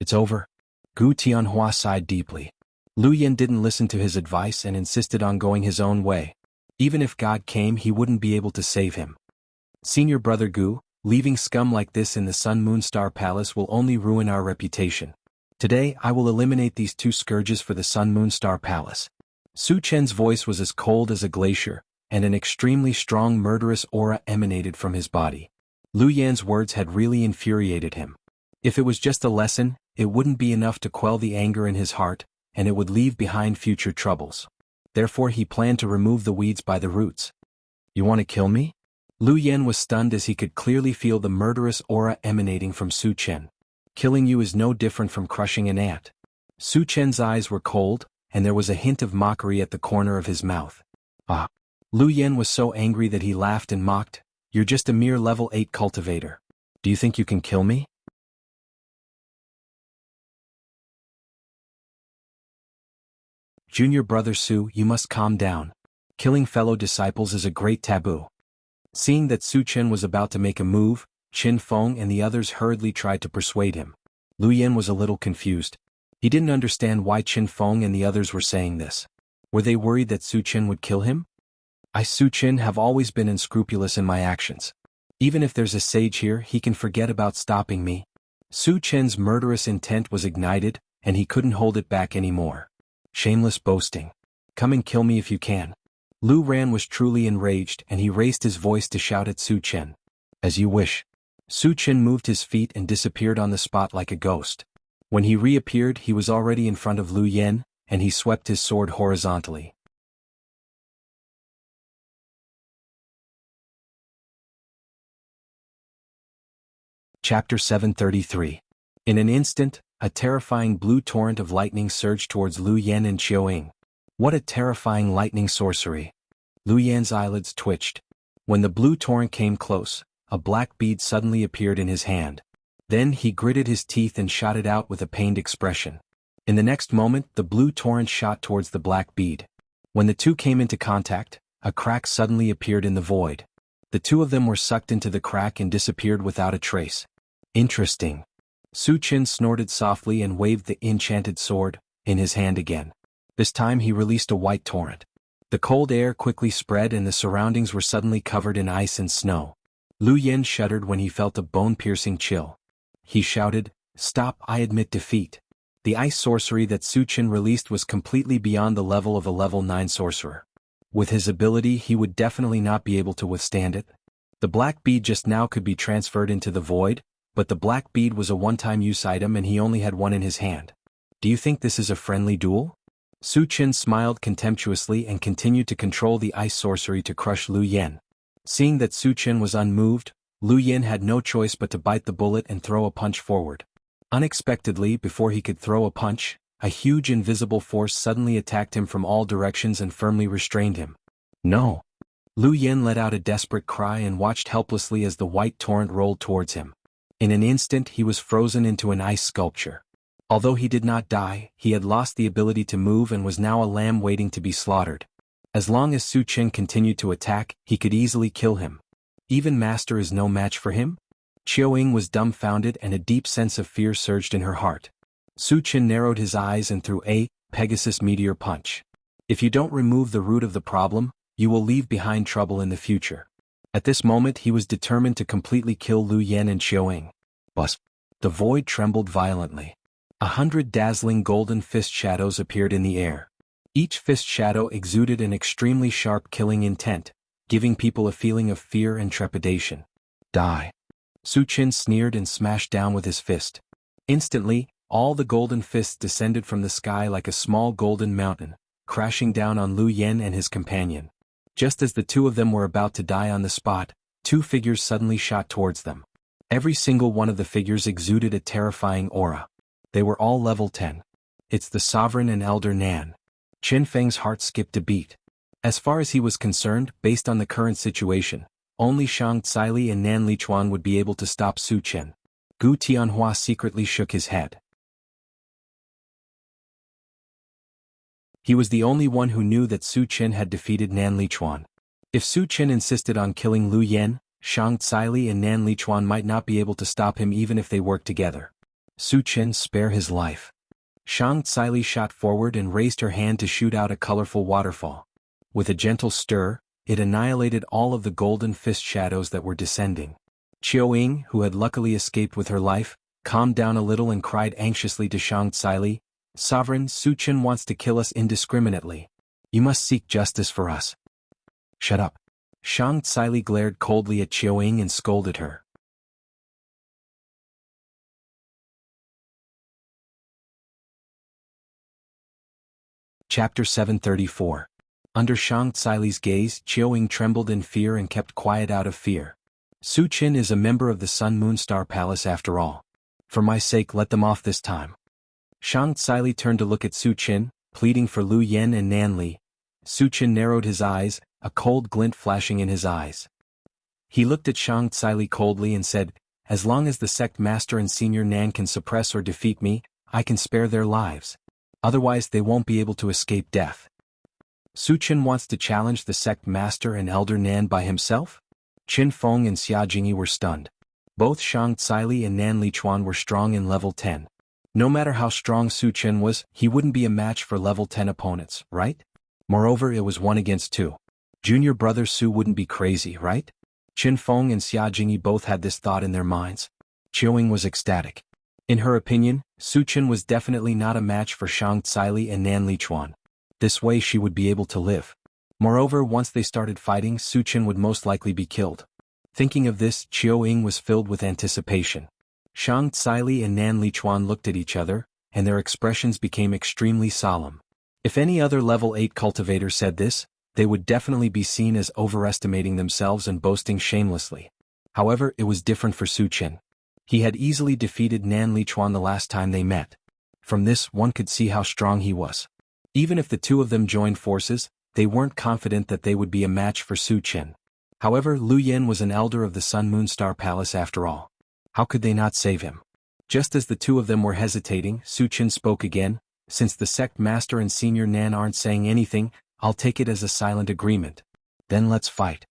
It's over. Gu Tianhua sighed deeply. Lu Yen didn't listen to his advice and insisted on going his own way. Even if God came, he wouldn't be able to save him. Senior Brother Gu, leaving scum like this in the Sun Moon Star Palace will only ruin our reputation. Today I will eliminate these two scourges for the Sun Moon Star Palace. Su Chen's voice was as cold as a glacier, and an extremely strong murderous aura emanated from his body. Lu Yan's words had really infuriated him. If it was just a lesson, it wouldn't be enough to quell the anger in his heart, and it would leave behind future troubles. Therefore he planned to remove the weeds by the roots. You want to kill me? Lu Yan was stunned as he could clearly feel the murderous aura emanating from Su Chen. Killing you is no different from crushing an ant. Su Chen's eyes were cold, and there was a hint of mockery at the corner of his mouth. Ah! Lu Yan was so angry that he laughed and mocked, "You're just a mere level 8 cultivator. Do you think you can kill me?" Junior Brother Su, you must calm down. Killing fellow disciples is a great taboo. Seeing that Su Chen was about to make a move, Qin Feng and the others hurriedly tried to persuade him. Lu Yan was a little confused. He didn't understand why Qin Feng and the others were saying this. Were they worried that Su Chen would kill him? I, Su Chen, have always been unscrupulous in my actions. Even if there's a sage here, he can forget about stopping me. Su Chen's murderous intent was ignited, and he couldn't hold it back anymore. Shameless boasting. Come and kill me if you can. Lu Ran was truly enraged, and he raised his voice to shout at Su Chen. As you wish. Su Chen moved his feet and disappeared on the spot like a ghost. When he reappeared, he was already in front of Lu Yan, and he swept his sword horizontally. Chapter 733. In an instant, a terrifying blue torrent of lightning surged towards Lu Yan and Qiuing. What a terrifying lightning sorcery! Lu Yan's eyelids twitched. When the blue torrent came close, a black bead suddenly appeared in his hand. Then he gritted his teeth and shot it out with a pained expression. In the next moment, the blue torrent shot towards the black bead. When the two came into contact, a crack suddenly appeared in the void. The two of them were sucked into the crack and disappeared without a trace. Interesting. Su Chen snorted softly and waved the enchanted sword in his hand again. This time he released a white torrent. The cold air quickly spread and the surroundings were suddenly covered in ice and snow. Lu Yan shuddered when he felt a bone-piercing chill. He shouted, "Stop, I admit defeat." The ice sorcery that Su Chen released was completely beyond the level of a level 9 sorcerer. With his ability, he would definitely not be able to withstand it. The black bead just now could be transferred into the void, but the black bead was a one-time use item and he only had one in his hand. Do you think this is a friendly duel? Su Chen smiled contemptuously and continued to control the ice sorcery to crush Lu Yan. Seeing that Su Chen was unmoved, Lu Yan had no choice but to bite the bullet and throw a punch forward. Unexpectedly, before he could throw a punch, a huge invisible force suddenly attacked him from all directions and firmly restrained him. No! Lu Yan let out a desperate cry and watched helplessly as the white torrent rolled towards him. In an instant he was frozen into an ice sculpture. Although he did not die, he had lost the ability to move and was now a lamb waiting to be slaughtered. As long as Su Chen continued to attack, he could easily kill him. Even Master is no match for him? Qiuing was dumbfounded and a deep sense of fear surged in her heart. Su Chen narrowed his eyes and threw a Pegasus Meteor Punch. If you don't remove the root of the problem, you will leave behind trouble in the future. At this moment he was determined to completely kill Lu Yan and Qiuing. But the void trembled violently. 100 dazzling golden fist shadows appeared in the air. Each fist shadow exuded an extremely sharp killing intent, giving people a feeling of fear and trepidation. Die! Su Chen sneered and smashed down with his fist. Instantly, all the golden fists descended from the sky like a small golden mountain, crashing down on Lu Yan and his companion. Just as the two of them were about to die on the spot, two figures suddenly shot towards them. Every single one of the figures exuded a terrifying aura. They were all level 10. It's the Sovereign and Elder Nan. Qin Feng's heart skipped a beat. As far as he was concerned, based on the current situation, only Shang Tsili and Nan Lichuan would be able to stop Su Chen. Gu Tianhua secretly shook his head. He was the only one who knew that Su Chen had defeated Nan Lichuan. If Su Chen insisted on killing Lu Yan, Shang Tsili and Nan Lichuan might not be able to stop him even if they worked together. Su Chen, spare his life. Shang Tsili shot forward and raised her hand to shoot out a colorful waterfall. With a gentle stir, it annihilated all of the golden fist shadows that were descending. Qiu Ying, who had luckily escaped with her life, calmed down a little and cried anxiously to Shang Tsili, "Sovereign, Su Chen wants to kill us indiscriminately. You must seek justice for us." "Shut up." Shang Tsili glared coldly at Qiu Ying and scolded her. Chapter 734. Under Shang Tsili's gaze, Qiu Ying trembled in fear and kept quiet out of fear. "Su Chen is a member of the Sun Moon Star Palace after all. For my sake, let them off this time." Shang Tsili turned to look at Su Chen, pleading for Lu Yen and Nan Li. Su Chen narrowed his eyes, a cold glint flashing in his eyes. He looked at Shang Tsili coldly and said, "As long as the sect master and senior Nan can suppress or defeat me, I can spare their lives. Otherwise they won't be able to escape death." Su Chen wants to challenge the sect master and elder Nan by himself? Qin Feng and Xia Jingyi were stunned. Both Shang Tsili and Nan Lichuan were strong in level 10. No matter how strong Su Chen was, he wouldn't be a match for level 10 opponents, right? Moreover, it was 1 against 2. Junior brother Su wouldn't be crazy, right? Qin Feng and Xia Jingyi both had this thought in their minds. Qiu Ying was ecstatic. In her opinion, Su Chen was definitely not a match for Shang Tsili and Nan Lichuan. This way she would be able to live. Moreover, once they started fighting, Su Chen would most likely be killed. Thinking of this, Qiu Ying was filled with anticipation. Shang Tsili and Nan Lichuan looked at each other, and their expressions became extremely solemn. If any other level 8 cultivator said this, they would definitely be seen as overestimating themselves and boasting shamelessly. However, it was different for Su Chen. He had easily defeated Nan Lichuan the last time they met. From this, one could see how strong he was. Even if the two of them joined forces, they weren't confident that they would be a match for Su Chen. However, Lu Yen was an elder of the Sun Moon Star Palace after all. How could they not save him? Just as the two of them were hesitating, Su Chen spoke again. "Since the sect master and senior Nan aren't saying anything, I'll take it as a silent agreement. Then let's fight."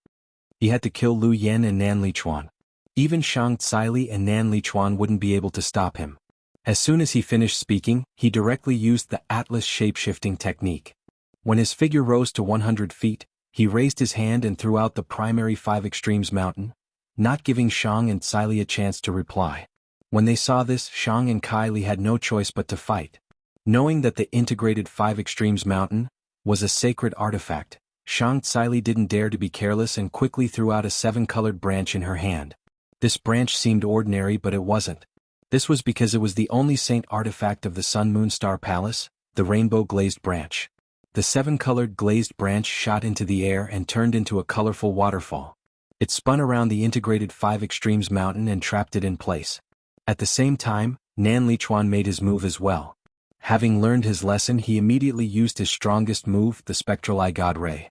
He had to kill Lu Yen and Nan Lichuan. Even Shang Tsili and Nan Lichuan wouldn't be able to stop him. As soon as he finished speaking, he directly used the Atlas shape-shifting technique. When his figure rose to 100 feet, he raised his hand and threw out the primary 5 extremes mountain, not giving Shang and Tsili a chance to reply. When they saw this, Shang and Kylie had no choice but to fight. Knowing that the integrated 5 extremes mountain was a sacred artifact, Shang Tsili didn't dare to be careless and quickly threw out a 7-colored branch in her hand. This branch seemed ordinary, but it wasn't. This was because it was the only saint artifact of the Sun Moon Star Palace, the rainbow glazed branch. The 7-colored glazed branch shot into the air and turned into a colorful waterfall. It spun around the integrated 5 extremes mountain and trapped it in place. At the same time, Nan Lichuan made his move as well. Having learned his lesson, he immediately used his strongest move, the Spectral Eye God Ray.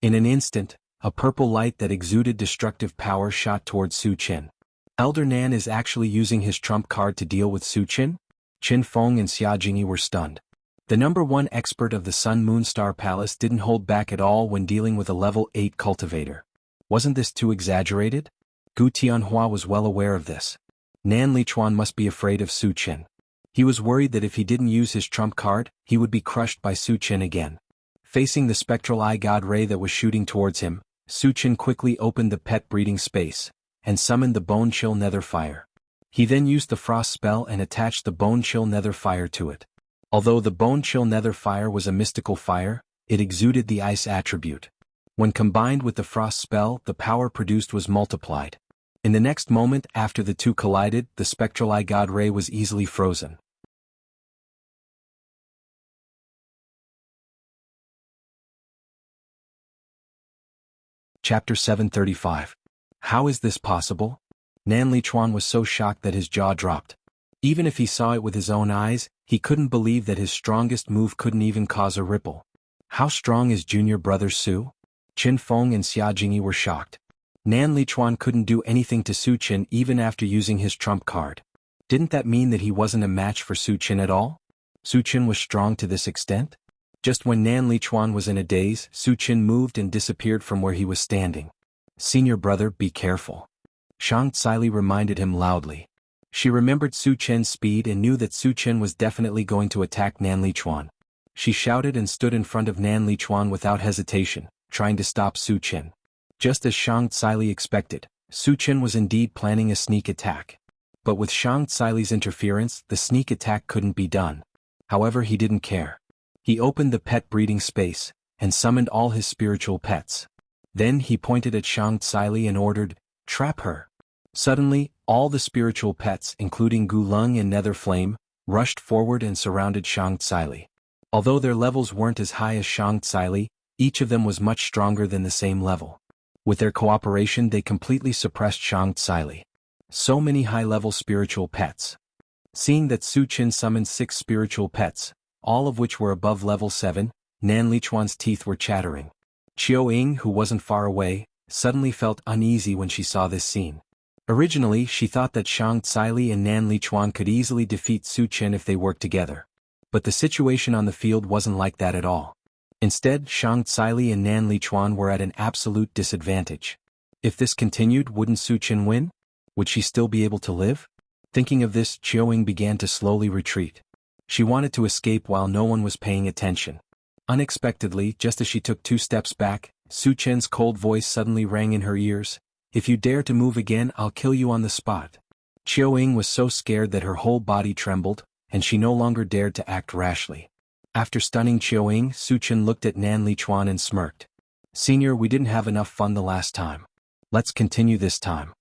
In an instant, a purple light that exuded destructive power shot towards Su Chen. Elder Nan is actually using his trump card to deal with Su Chen? Qin Feng and Xia Jingyi were stunned. The number 1 expert of the Sun Moon Star Palace didn't hold back at all when dealing with a level 8 cultivator. Wasn't this too exaggerated? Gu Tianhua was well aware of this. Nan Lichuan must be afraid of Su Chen. He was worried that if he didn't use his trump card, he would be crushed by Su Chen again. Facing the spectral eye god ray that was shooting towards him, Su Chen quickly opened the pet breeding space, and summoned the Bone Chill Nether Fire. He then used the Frost spell and attached the Bone Chill Nether Fire to it. Although the Bone Chill Nether Fire was a mystical fire, it exuded the ice attribute. When combined with the Frost spell, the power produced was multiplied. In the next moment after the two collided, the spectral eye god ray was easily frozen. Chapter 735. How is this possible? Nan Lichuan was so shocked that his jaw dropped. Even if he saw it with his own eyes, he couldn't believe that his strongest move couldn't even cause a ripple. How strong is junior brother Su? Qin Feng and Xia Jingyi were shocked. Nan Lichuan couldn't do anything to Su Chen even after using his trump card. Didn't that mean that he wasn't a match for Su Chen at all? Su Chen was strong to this extent? Just when Nan Lichuan was in a daze, Su Chen moved and disappeared from where he was standing. Senior brother, be careful. Shang Tsili reminded him loudly. She remembered Su Chen's speed and knew that Su Chen was definitely going to attack Nan Lichuan. She shouted and stood in front of Nan Lichuan without hesitation, trying to stop Su Qin. Just as Shang Tsili expected, Su Qin was indeed planning a sneak attack. But with Shang Tsili's interference, the sneak attack couldn't be done. However, he didn't care. He opened the pet breeding space, and summoned all his spiritual pets. Then he pointed at Shang Tsili and ordered, "Trap her." Suddenly, all the spiritual pets, including Gulung and Nether Flame, rushed forward and surrounded Shang Tsili. Although their levels weren't as high as Shang Tsili, each of them was much stronger than the same level. With their cooperation, they completely suppressed Shang Tsili. So many high-level spiritual pets. Seeing that Su Qin summoned 6 spiritual pets, all of which were above level 7, Nan Lichuan's teeth were chattering. Qiu Ying, who wasn't far away, suddenly felt uneasy when she saw this scene. Originally, she thought that Shang Tsili and Nan Lichuan could easily defeat Su Qin if they worked together. But the situation on the field wasn't like that at all. Instead, Shang Tsili and Nan Lichuan were at an absolute disadvantage. If this continued, wouldn't Su Qin win? Would she still be able to live? Thinking of this, Qiu Ying began to slowly retreat. She wanted to escape while no one was paying attention. Unexpectedly, just as she took 2 steps back, Su Qin's cold voice suddenly rang in her ears. "If you dare to move again, I'll kill you on the spot." Qiu Ying was so scared that her whole body trembled, and she no longer dared to act rashly. After stunning Qiu Ying, Su Qin looked at Nan Lichuan and smirked. "Senior, we didn't have enough fun the last time. Let's continue this time."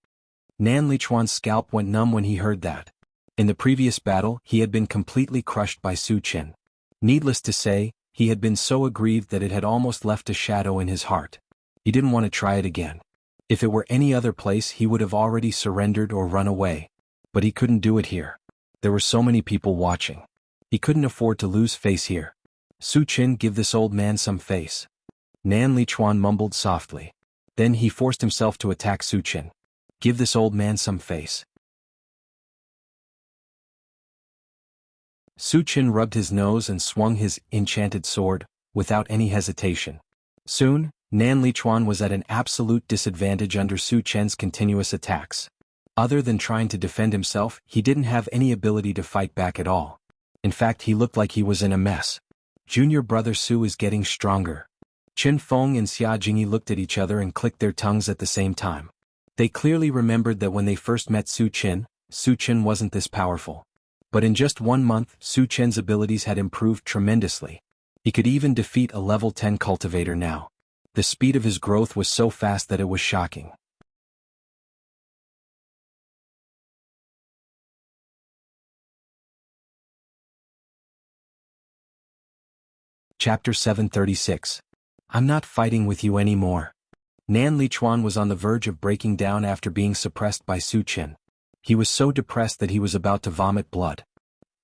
Nan Lichuan's scalp went numb when he heard that. In the previous battle, he had been completely crushed by Su Qin. Needless to say, he had been so aggrieved that it had almost left a shadow in his heart. He didn't want to try it again. If it were any other place, he would have already surrendered or run away. But he couldn't do it here. There were so many people watching. He couldn't afford to lose face here. "Su Qin, give this old man some face." Nan Lichuan mumbled softly. Then he forced himself to attack Su Qin. "Give this old man some face." Su Qin rubbed his nose and swung his enchanted sword, without any hesitation. Soon, Nan Lichuan was at an absolute disadvantage under Su Qin's continuous attacks. Other than trying to defend himself, he didn't have any ability to fight back at all. In fact, he looked like he was in a mess. Junior brother Su is getting stronger. Qin Feng and Xia Jingyi looked at each other and clicked their tongues at the same time. They clearly remembered that when they first met Su Qin wasn't this powerful. But in just 1 month, Su Qin's abilities had improved tremendously. He could even defeat a level 10 cultivator now. The speed of his growth was so fast that it was shocking. Chapter 736. I'm not fighting with you anymore. Nan Lichuan was on the verge of breaking down after being suppressed by Su Qin. He was so depressed that he was about to vomit blood.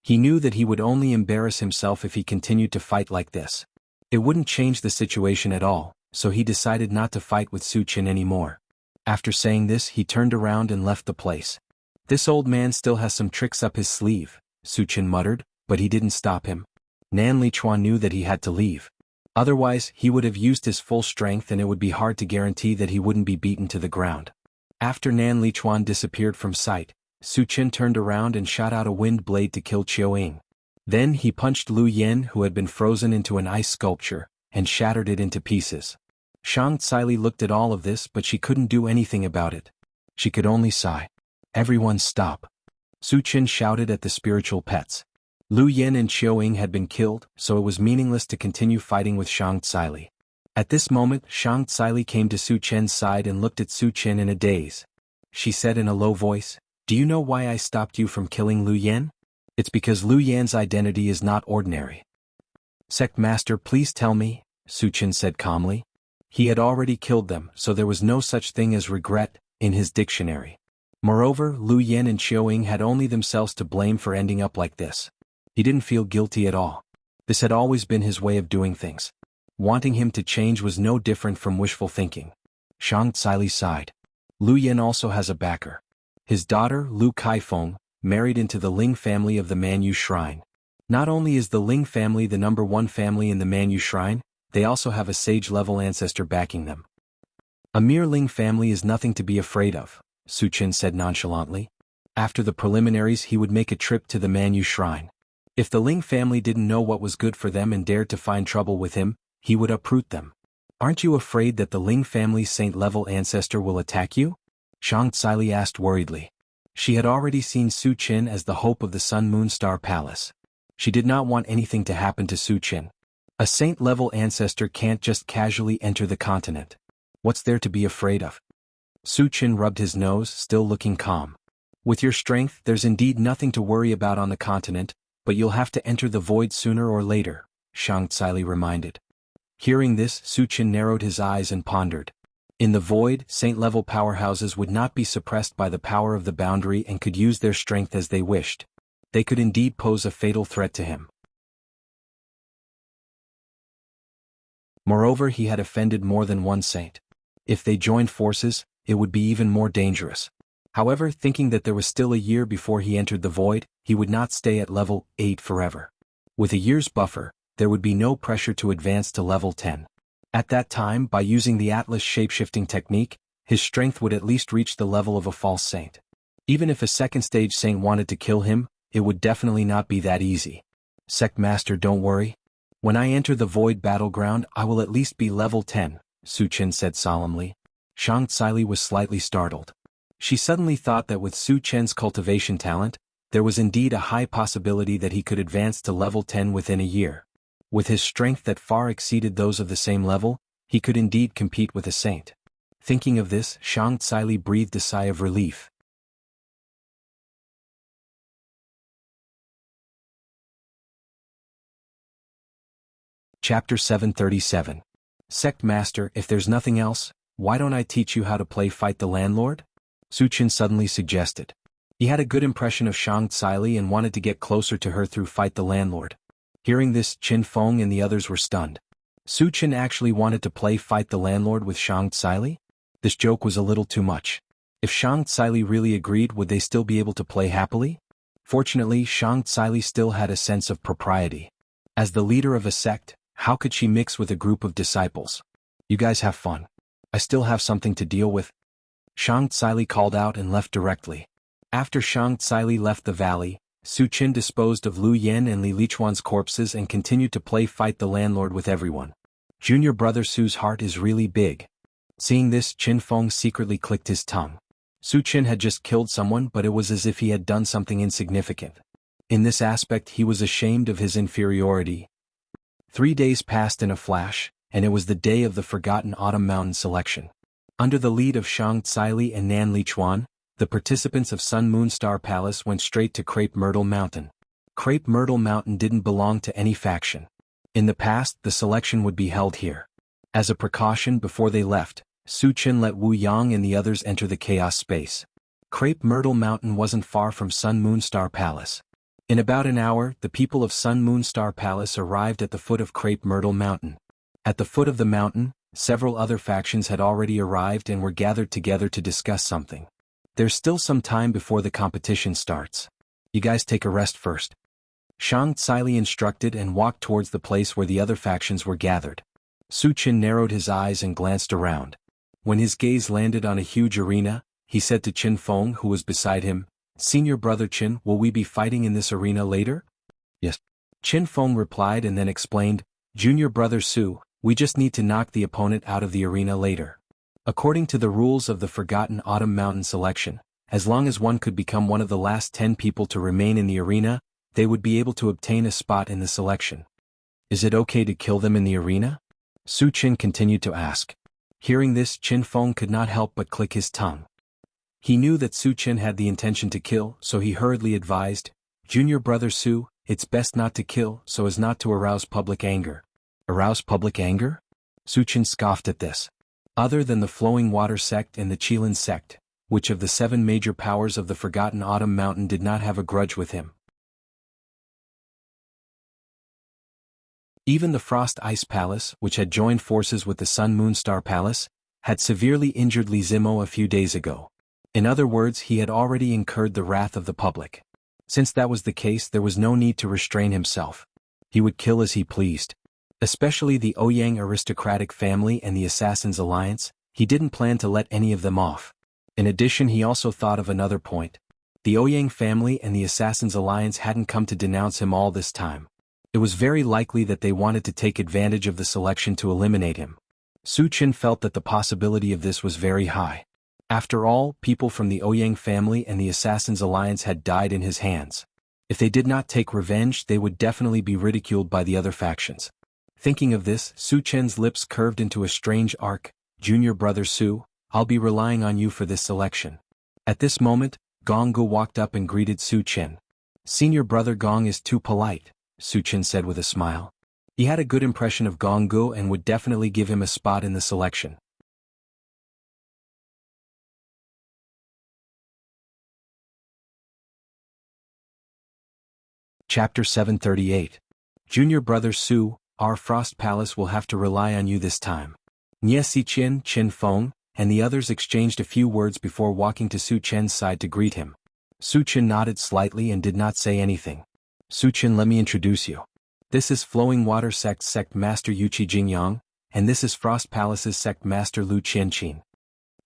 He knew that he would only embarrass himself if he continued to fight like this. It wouldn't change the situation at all, so he decided not to fight with Su Qin anymore. After saying this, he turned around and left the place. "This old man still has some tricks up his sleeve," Su Qin muttered, but he didn't stop him. Nan Lichuan knew that he had to leave. Otherwise, he would have used his full strength and it would be hard to guarantee that he wouldn't be beaten to the ground. After Nan Lichuan disappeared from sight, Su Qin turned around and shot out a wind blade to kill Qiu Ying. Then he punched Lu Yen, who had been frozen into an ice sculpture, and shattered it into pieces. Shang Tsili looked at all of this, but she couldn't do anything about it. She could only sigh. "Everyone stop." Su Qin shouted at the spiritual pets. Lu Yen and Qiu Ying had been killed, so it was meaningless to continue fighting with Shang Tsili. At this moment, Shang Tsili came to Su Qin's side and looked at Su Qin in a daze. She said in a low voice, "Do you know why I stopped you from killing Lu Yen? It's because Lu Yan's identity is not ordinary." "Sect Master, please tell me," Su Qin said calmly. He had already killed them, so there was no such thing as regret in his dictionary. Moreover, Lu Yen and Qiu Ying had only themselves to blame for ending up like this. He didn't feel guilty at all. This had always been his way of doing things. Wanting him to change was no different from wishful thinking. Shang Tsili sighed. Lu Yen also has a backer. His daughter, Lu Kaifeng, married into the Ling family of the Manyu Shrine. Not only is the Ling family the #1 family in the Manyu Shrine, they also have a sage-level ancestor backing them. "A mere Ling family is nothing to be afraid of," Su Qin said nonchalantly. After the preliminaries, he would make a trip to the Manyu Shrine. If the Ling family didn't know what was good for them and dared to find trouble with him, he would uproot them. Aren't you afraid that the Ling family's saint-level ancestor will attack you? Zhang Caili asked worriedly. She had already seen Su Qin as the hope of the Sun Moon Star Palace. She did not want anything to happen to Su Qin. A saint-level ancestor can't just casually enter the continent. What's there to be afraid of? Su Qin rubbed his nose, still looking calm. With your strength, there's indeed nothing to worry about on the continent, but you'll have to enter the void sooner or later, Zhang Caili reminded. Hearing this, Su Qin narrowed his eyes and pondered. In the void, saint-level powerhouses would not be suppressed by the power of the boundary and could use their strength as they wished. They could indeed pose a fatal threat to him. Moreover, he had offended more than one saint. If they joined forces, it would be even more dangerous. However, thinking that there was still a year before he entered the void, he would not stay at level 8 forever. With a year's buffer, there would be no pressure to advance to level 10. At that time, by using the Atlas shapeshifting technique, his strength would at least reach the level of a false saint. Even if a second-stage saint wanted to kill him, it would definitely not be that easy. Sect Master, don't worry. When I enter the void battleground, I will at least be level 10, Su Qin said solemnly. Zhang Caili was slightly startled. She suddenly thought that with Su Qin's cultivation talent, there was indeed a high possibility that he could advance to level 10 within a year. With his strength that far exceeded those of the same level, he could indeed compete with a saint. Thinking of this, Zhang Caili breathed a sigh of relief. Chapter 737. Sect Master, if there's nothing else, why don't I teach you how to play Fight the Landlord? Su Qin suddenly suggested. He had a good impression of Zhang Caili and wanted to get closer to her through Fight the Landlord. Hearing this, Qin Feng and the others were stunned. Su Qin actually wanted to play Fight the Landlord with Zhang Caili? This joke was a little too much. If Zhang Caili really agreed, would they still be able to play happily? Fortunately, Zhang Caili still had a sense of propriety. As the leader of a sect, how could she mix with a group of disciples? You guys have fun. I still have something to deal with. Zhang Caili called out and left directly. After Zhang Caili left the valley, Su Qin disposed of Lu Yen and Li Lichuan's corpses and continued to play Fight the Landlord with everyone. Junior brother Su's heart is really big. Seeing this, Qin Feng secretly clicked his tongue. Su Qin had just killed someone, but it was as if he had done something insignificant. In this aspect, he was ashamed of his inferiority. 3 days passed in a flash, and it was the day of the Forgotten Autumn Mountain selection. Under the lead of Zhang Caili and Nan Lichuan, the participants of Sun Moon Star Palace went straight to Crepe Myrtle Mountain. Crepe Myrtle Mountain didn't belong to any faction. In the past, the selection would be held here. As a precaution before they left, Su Qin let Wu Yang and the others enter the chaos space. Crepe Myrtle Mountain wasn't far from Sun Moon Star Palace. In about an hour, the people of Sun Moon Star Palace arrived at the foot of Crepe Myrtle Mountain. At the foot of the mountain, several other factions had already arrived and were gathered together to discuss something. There's still some time before the competition starts. You guys take a rest first. Zhang Caili instructed and walked towards the place where the other factions were gathered. Su Qin narrowed his eyes and glanced around. When his gaze landed on a huge arena, he said to Qin Feng, who was beside him, "Senior brother Qin, will we be fighting in this arena later?" "Yes." Qin Feng replied and then explained, "Junior brother Su, we just need to knock the opponent out of the arena later. According to the rules of the Forgotten Autumn Mountain selection, as long as one could become one of the last 10 people to remain in the arena, they would be able to obtain a spot in the selection. Is it okay to kill them in the arena?" Su Qin continued to ask. Hearing this, Qin Feng could not help but click his tongue. He knew that Su Qin had the intention to kill, so he hurriedly advised, "Junior brother Su, it's best not to kill so as not to arouse public anger." Arouse public anger? Su Qin scoffed at this. Other than the Flowing Water sect and the Qilin sect, which of the 7 major powers of the Forgotten Autumn Mountain did not have a grudge with him? Even the Frost Ice Palace, which had joined forces with the Sun Moon Star Palace, had severely injured Li Zimo a few days ago. In other words, he had already incurred the wrath of the public. Since that was the case, there was no need to restrain himself. He would kill as he pleased. Especially the Ouyang aristocratic family and the Assassins' Alliance, he didn't plan to let any of them off. In addition, he also thought of another point. The Ouyang family and the Assassin's Alliance hadn't come to denounce him all this time. It was very likely that they wanted to take advantage of the selection to eliminate him. Su Chen felt that the possibility of this was very high. After all, people from the Ouyang family and the Assassin's Alliance had died in his hands. If they did not take revenge, they would definitely be ridiculed by the other factions. Thinking of this, Su Chen's lips curved into a strange arc. Junior brother Su, I'll be relying on you for this selection. At this moment, Gong Gu walked up and greeted Su Chen. Senior brother Gong is too polite, Su Chen said with a smile. He had a good impression of Gong Gu and would definitely give him a spot in the selection. Chapter 738. Junior brother Su, our Frost Palace will have to rely on you this time. Nie Xiqin, Qin Feng, and the others exchanged a few words before walking to Su Chen's side to greet him. Su Chen nodded slightly and did not say anything. Su Chen, let me introduce you. This is Flowing Water Sect Master Yuqi Jingyang, and this is Frost Palace's Sect Master Lu Qianqin.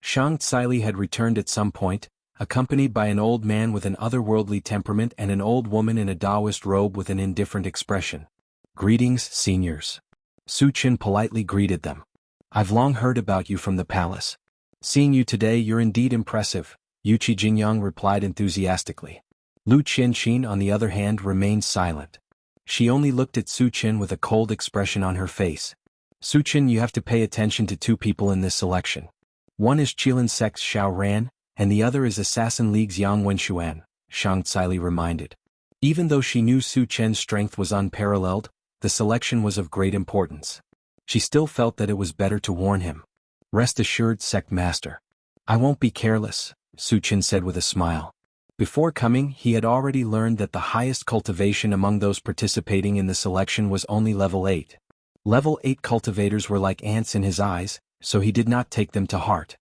Shang Tsili had returned at some point, accompanied by an old man with an otherworldly temperament and an old woman in a Taoist robe with an indifferent expression. Greetings, seniors. Su Chen politely greeted them. I've long heard about you from the palace. Seeing you today, you're indeed impressive, Yuqi Jingyang replied enthusiastically. Lu Qianqin, on the other hand, remained silent. She only looked at Su Chen with a cold expression on her face. Su Chen, you have to pay attention to two people in this selection. One is Qilin Sect's Xiao Ran, and the other is Assassin League's Yang Wenshuan, Shang Tsili reminded. Even though she knew Su Chen's strength was unparalleled, the selection was of great importance. She still felt that it was better to warn him. Rest assured, Sect Master. I won't be careless, Su Chen said with a smile. Before coming, he had already learned that the highest cultivation among those participating in the selection was only level 8. Level 8 cultivators were like ants in his eyes, so he did not take them to heart.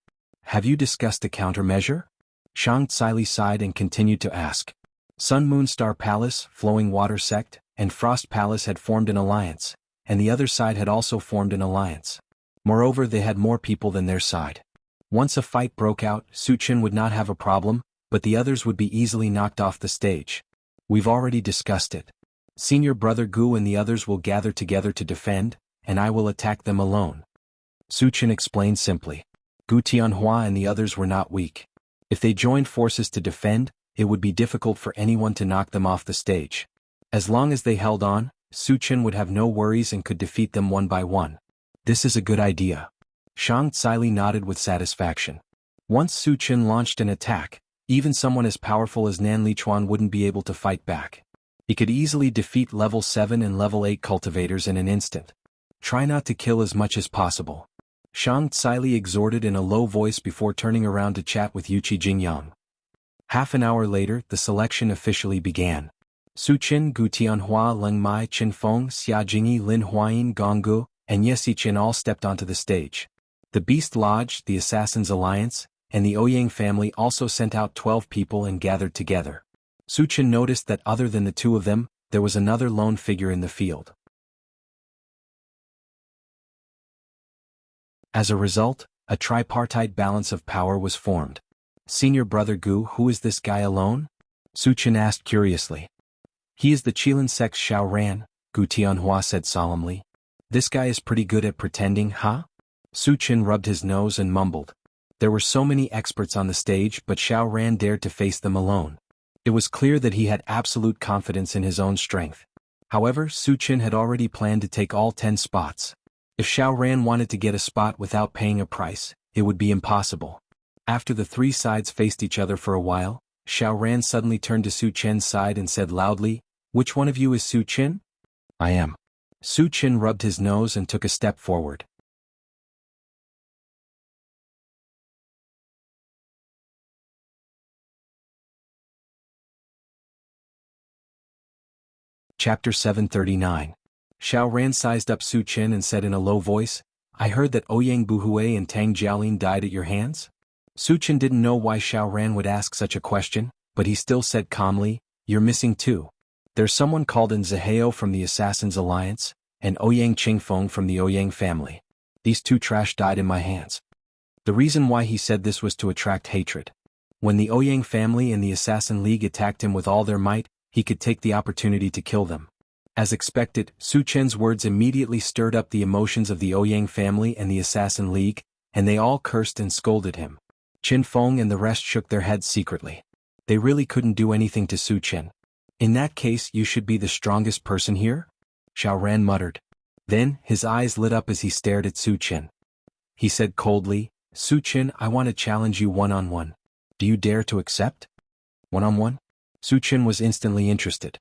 Have you discussed a countermeasure? Shang Tsili sighed and continued to ask. Sun Moon Star Palace, Flowing Water Sect, and Frost Palace had formed an alliance, and the other side had also formed an alliance. Moreover, they had more people than their side. Once a fight broke out, Su Chen would not have a problem, but the others would be easily knocked off the stage. We've already discussed it. Senior brother Gu and the others will gather together to defend, and I will attack them alone. Su Chen explained simply. Gu Tianhua and the others were not weak. If they joined forces to defend, it would be difficult for anyone to knock them off the stage. As long as they held on, Su Chen would have no worries and could defeat them one by one. This is a good idea. Shang Tsili nodded with satisfaction. Once Su Chen launched an attack, even someone as powerful as Nan Lichuan wouldn't be able to fight back. He could easily defeat level 7 and level 8 cultivators in an instant. Try not to kill as much as possible. Shang Tsili exhorted in a low voice before turning around to chat with Yuqi Jingyang. Half an hour later, the selection officially began. Su Chen, Gu Tianhua, Leng Mai, Qin Feng, Xia Jingyi, Lin Huayin, Gong Gu, and Ye Xiqin all stepped onto the stage. The Beast Lodge, the Assassin's Alliance, and the Ouyang family also sent out 12 people and gathered together. Su Chen noticed that other than the two of them, there was another lone figure in the field. As a result, a tripartite balance of power was formed. Senior brother Gu, who is this guy alone? Su Chen asked curiously. He is the Qilin Sect's Xiao Ran, Gu Tianhua said solemnly. This guy is pretty good at pretending, huh? Su Chen rubbed his nose and mumbled. There were so many experts on the stage, but Xiao Ran dared to face them alone. It was clear that he had absolute confidence in his own strength. However, Su Chen had already planned to take all 10 spots. If Xiao Ran wanted to get a spot without paying a price, it would be impossible. After the three sides faced each other for a while, Xiao Ran suddenly turned to Su Chen's side and said loudly, "Which one of you is Su Chen?" "I am." Su Chen rubbed his nose and took a step forward. Chapter 739. Xiao Ran sized up Su Chen and said in a low voice, "I heard that Ouyang Buhui and Tang Jiaolin died at your hands?" Su Chen didn't know why Xiao Ran would ask such a question, but he still said calmly, "You're missing too. There's someone called in Zaheo from the Assassin's Alliance, and Ouyang Qingfeng from the Ouyang family. These two trash died in my hands." The reason why he said this was to attract hatred. When the Ouyang family and the Assassin League attacked him with all their might, he could take the opportunity to kill them. As expected, Su Chen's words immediately stirred up the emotions of the Ouyang family and the Assassin League, and they all cursed and scolded him. Qin Feng and the rest shook their heads secretly. They really couldn't do anything to Su Chen. In that case, you should be the strongest person here? Xiao Ran muttered. Then, his eyes lit up as he stared at Su Chen. He said coldly, Su Chen, I want to challenge you one-on-one. Do you dare to accept? One-on-one? Su Chen was instantly interested.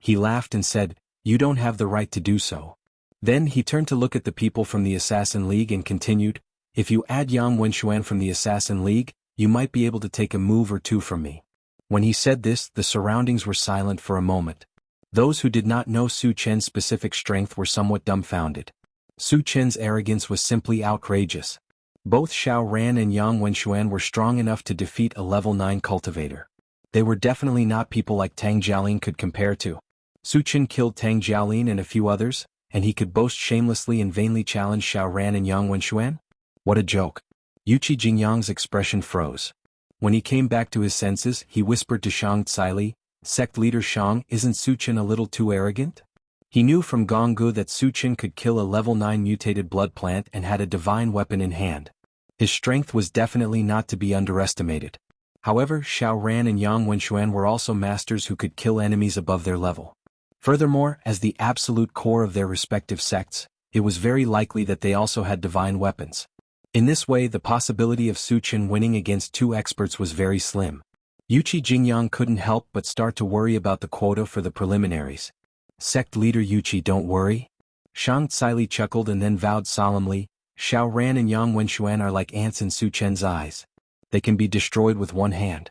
He laughed and said, you don't have the right to do so. Then he turned to look at the people from the Assassin League and continued, if you add Yang Wenxuan from the Assassin League, you might be able to take a move or two from me. When he said this, the surroundings were silent for a moment. Those who did not know Su Chen's specific strength were somewhat dumbfounded. Su Chen's arrogance was simply outrageous. Both Xiao Ran and Yang Wenxuan were strong enough to defeat a level 9 cultivator. They were definitely not people like Tang Jiaolin could compare to. Su Chen killed Tang Jiaolin and a few others, and he could boast shamelessly and vainly challenge Xiao Ran and Yang Wenxuan? What a joke. Yuqi Jingyang's expression froze. When he came back to his senses, he whispered to Shang Caili, Sect Leader Shang, isn't Su Chen a little too arrogant? He knew from Jianghu that Su Chen could kill a level 9 mutated blood plant and had a divine weapon in hand. His strength was definitely not to be underestimated. However, Xiao Ran and Yang Wenxuan were also masters who could kill enemies above their level. Furthermore, as the absolute core of their respective sects, it was very likely that they also had divine weapons. In this way, the possibility of Su Chen winning against two experts was very slim. Yuqi Jingyang couldn't help but start to worry about the quota for the preliminaries. Sect leader Yuqi, don't worry. Shang Caili chuckled and then vowed solemnly, Xiao Ran and Yang Wenxuan are like ants in Su Chen's eyes. They can be destroyed with one hand.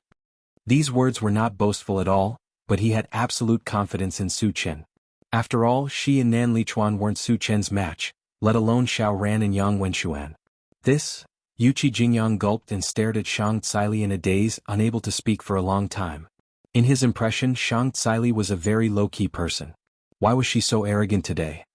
These words were not boastful at all, but he had absolute confidence in Su Chen. After all, she and Nan Lichuan weren't Su Chen's match, let alone Xiao Ran and Yang Wenxuan. This? Yuqi Jingyang gulped and stared at Shang Caili in a daze, unable to speak for a long time. In his impression, Shang Caili was a very low-key person. Why was she so arrogant today?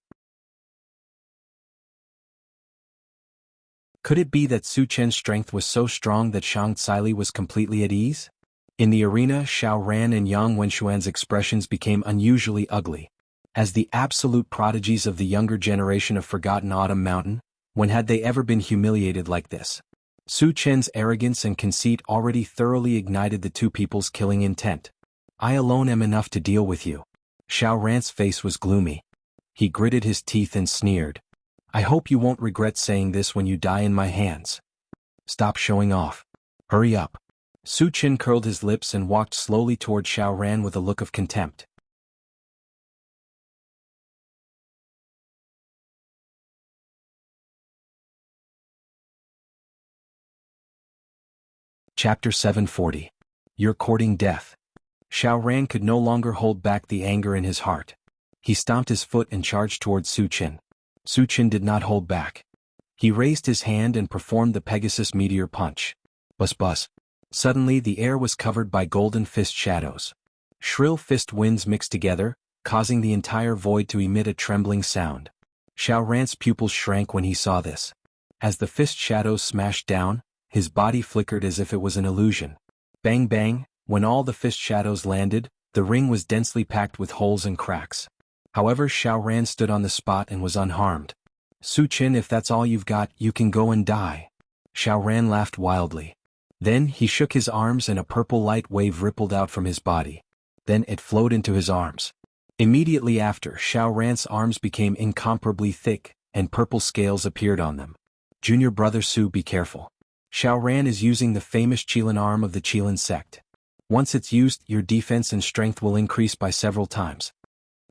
Could it be that Su Chen's strength was so strong that Shang Caili was completely at ease? In the arena, Xiao Ran and Yang Wenxuan's expressions became unusually ugly. As the absolute prodigies of the younger generation of Forgotten Autumn Mountain, when had they ever been humiliated like this? Su Chen's arrogance and conceit already thoroughly ignited the two people's killing intent. I alone am enough to deal with you. Xiao Ran's face was gloomy. He gritted his teeth and sneered. I hope you won't regret saying this when you die in my hands. Stop showing off. Hurry up. Su Chen curled his lips and walked slowly toward Xiao Ran with a look of contempt. Chapter 740. You're courting death. Xiao Ran could no longer hold back the anger in his heart. He stomped his foot and charged toward Su Chen. Su Chen did not hold back. He raised his hand and performed the Pegasus Meteor Punch. Buzz buzz. Suddenly the air was covered by golden fist shadows. Shrill fist winds mixed together, causing the entire void to emit a trembling sound. Xiao Ran's pupils shrank when he saw this. As the fist shadows smashed down, his body flickered as if it was an illusion. Bang bang, when all the fist shadows landed, the ring was densely packed with holes and cracks. However, Xiao Ran stood on the spot and was unharmed. Su Chen, if that's all you've got, you can go and die. Xiao Ran laughed wildly. Then he shook his arms and a purple light wave rippled out from his body. Then it flowed into his arms. Immediately after, Xiao Ran's arms became incomparably thick, and purple scales appeared on them. Junior brother Su, be careful. Xiao Ran is using the famous Qilin arm of the Qilin sect. Once it's used, your defense and strength will increase by several times.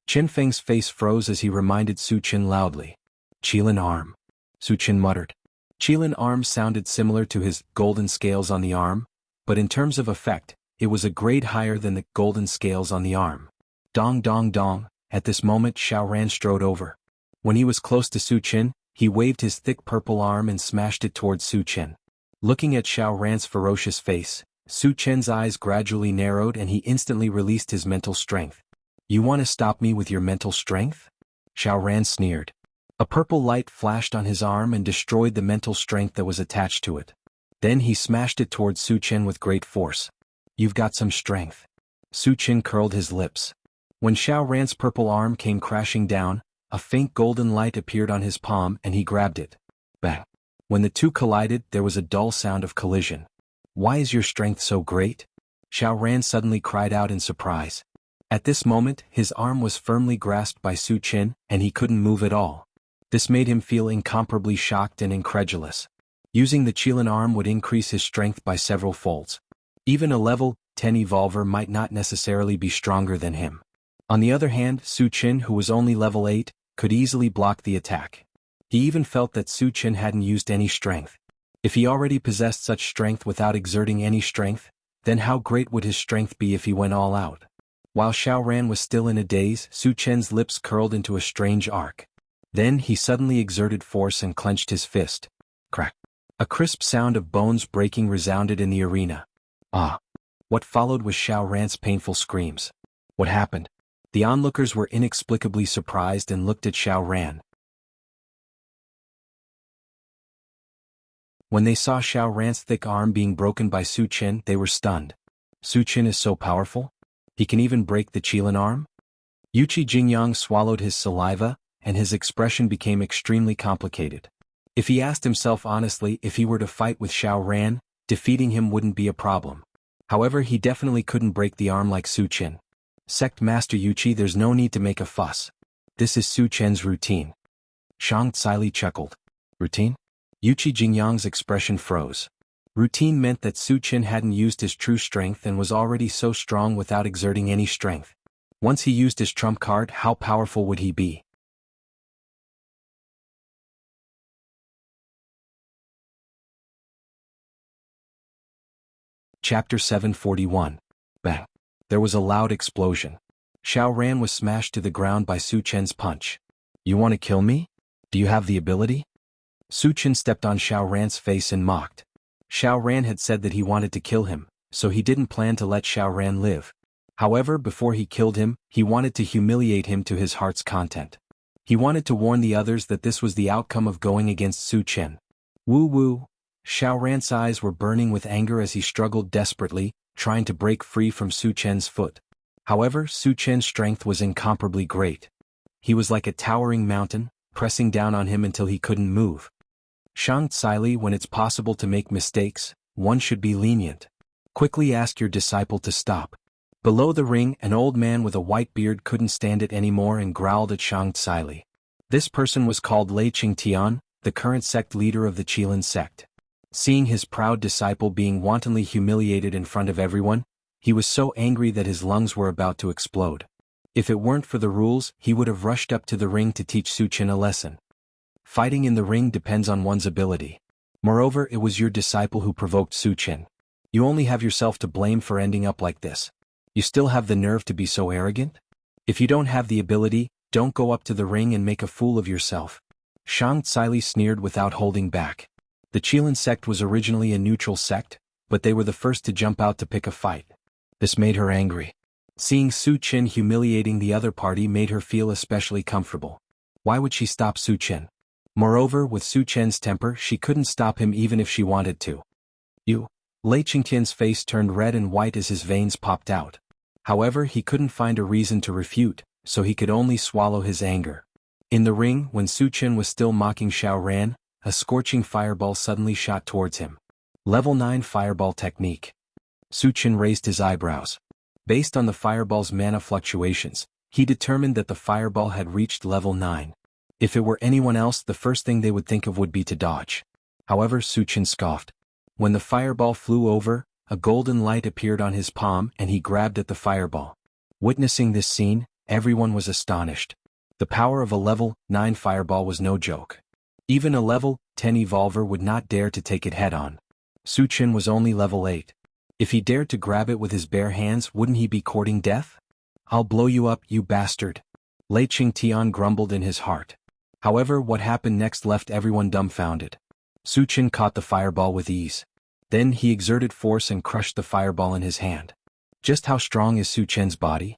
Qin Feng's face froze as he reminded Su Chen loudly. Qilin arm. Su Chen muttered. Qilin arm sounded similar to his golden scales on the arm, but in terms of effect, it was a grade higher than the golden scales on the arm. Dong dong dong. At this moment Xiao Ran strode over. When he was close to Su Chen, he waved his thick purple arm and smashed it towards Su Chen. Looking at Xiao Ran's ferocious face, Su Chen's eyes gradually narrowed and he instantly released his mental strength. You want to stop me with your mental strength? Xiao Ran sneered. A purple light flashed on his arm and destroyed the mental strength that was attached to it. Then he smashed it towards Su Chen with great force. You've got some strength. Su Chen curled his lips. When Xiao Ran's purple arm came crashing down, a faint golden light appeared on his palm and he grabbed it. Bang! When the two collided, there was a dull sound of collision. Why is your strength so great? Xiao Ran suddenly cried out in surprise. At this moment, his arm was firmly grasped by Su Chen, and he couldn't move at all. This made him feel incomparably shocked and incredulous. Using the Qilin arm would increase his strength by several folds. Even a level 10 evolver might not necessarily be stronger than him. On the other hand, Su Chen, who was only level 8, could easily block the attack. He even felt that Su Chen hadn't used any strength. If he already possessed such strength without exerting any strength, then how great would his strength be if he went all out? While Xiao Ran was still in a daze, Su Chen's lips curled into a strange arc. Then he suddenly exerted force and clenched his fist. Crack! A crisp sound of bones breaking resounded in the arena. Ah! What followed was Xiao Ran's painful screams. What happened? The onlookers were inexplicably surprised and looked at Xiao Ran. When they saw Xiao Ran's thick arm being broken by Su Chen, they were stunned. Su Chen is so powerful? He can even break the Qilin arm? Yuqi Jingyang swallowed his saliva, and his expression became extremely complicated. If he asked himself honestly if he were to fight with Xiao Ran, defeating him wouldn't be a problem. However, he definitely couldn't break the arm like Su Chen. Sect Master Yuqi, there's no need to make a fuss. This is Su Chen's routine. Shang Tsili chuckled. Routine? Yuqi Jingyang's expression froze. Routine meant that Su Chen hadn't used his true strength and was already so strong without exerting any strength. Once he used his trump card, how powerful would he be? Chapter 741. Bang! There was a loud explosion. Xiao Ran was smashed to the ground by Su Chen's punch. You want to kill me? Do you have the ability? Su Chen stepped on Xiao Ran's face and mocked. Xiao Ran had said that he wanted to kill him, so he didn't plan to let Xiao Ran live. However, before he killed him, he wanted to humiliate him to his heart's content. He wanted to warn the others that this was the outcome of going against Su Chen. Woo! Xiao Ran's eyes were burning with anger as he struggled desperately, trying to break free from Su Chen's foot. However, Su Chen's strength was incomparably great. He was like a towering mountain, pressing down on him until he couldn't move. Shang Tsili, when it's possible to make mistakes, one should be lenient. Quickly ask your disciple to stop. Below the ring, an old man with a white beard couldn't stand it anymore and growled at Shang Tsili. This person was called Lei Qingtian, the current sect leader of the Qilin sect. Seeing his proud disciple being wantonly humiliated in front of everyone, he was so angry that his lungs were about to explode. If it weren't for the rules, he would have rushed up to the ring to teach Su Chen a lesson. Fighting in the ring depends on one's ability. Moreover, it was your disciple who provoked Su Chen. You only have yourself to blame for ending up like this. You still have the nerve to be so arrogant? If you don't have the ability, don't go up to the ring and make a fool of yourself. Shang Tsili sneered without holding back. The Qilin sect was originally a neutral sect, but they were the first to jump out to pick a fight. This made her angry. Seeing Su Chen humiliating the other party made her feel especially comfortable. Why would she stop Su Chen? Moreover, with Su Chen's temper, she couldn't stop him even if she wanted to. You? Lei Qingtian's face turned red and white as his veins popped out. However, he couldn't find a reason to refute, so he could only swallow his anger. In the ring, when Su Chen was still mocking Xiao Ran, a scorching fireball suddenly shot towards him. Level 9 Fireball Technique. Su Chen raised his eyebrows. Based on the fireball's mana fluctuations, he determined that the fireball had reached level 9. If it were anyone else, the first thing they would think of would be to dodge. However, Su Chen scoffed. When the fireball flew over, a golden light appeared on his palm and he grabbed at the fireball. Witnessing this scene, everyone was astonished. The power of a level 9 fireball was no joke. Even a level 10 evolver would not dare to take it head-on. Su Chen was only level 8. If he dared to grab it with his bare hands, wouldn't he be courting death? I'll blow you up, you bastard. Lei Qingtian grumbled in his heart. However, what happened next left everyone dumbfounded. Su Chen caught the fireball with ease. Then he exerted force and crushed the fireball in his hand. Just how strong is Su Chen's body?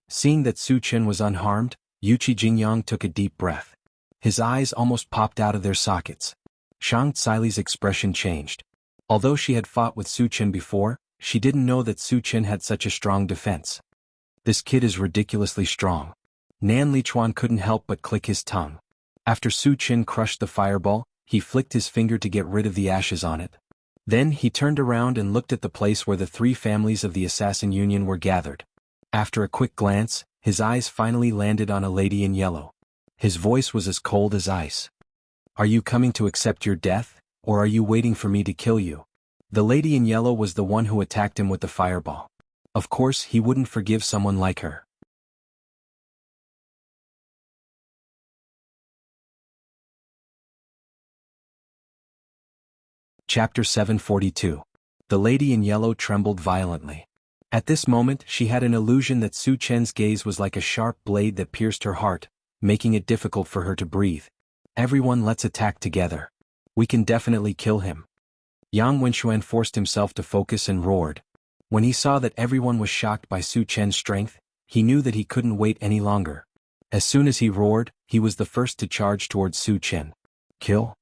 Seeing that Su Chen was unharmed, Yuqi Jingyang took a deep breath. His eyes almost popped out of their sockets. Shang Tsili's expression changed. Although she had fought with Su Chen before, she didn't know that Su Chen had such a strong defense. This kid is ridiculously strong. Nan Lichuan couldn't help but click his tongue. After Su Chen crushed the fireball, he flicked his finger to get rid of the ashes on it. Then he turned around and looked at the place where the three families of the Assassin Union were gathered. After a quick glance, his eyes finally landed on a lady in yellow. His voice was as cold as ice. Are you coming to accept your death, or are you waiting for me to kill you? The lady in yellow was the one who attacked him with the fireball. Of course, he wouldn't forgive someone like her. Chapter 742. The lady in yellow trembled violently. At this moment she had an illusion that Su Chen's gaze was like a sharp blade that pierced her heart, making it difficult for her to breathe. Everyone, let's attack together. We can definitely kill him. Yang Wenxuan forced himself to focus and roared. When he saw that everyone was shocked by Su Chen's strength, he knew that he couldn't wait any longer. As soon as he roared, he was the first to charge towards Su Chen. Kill?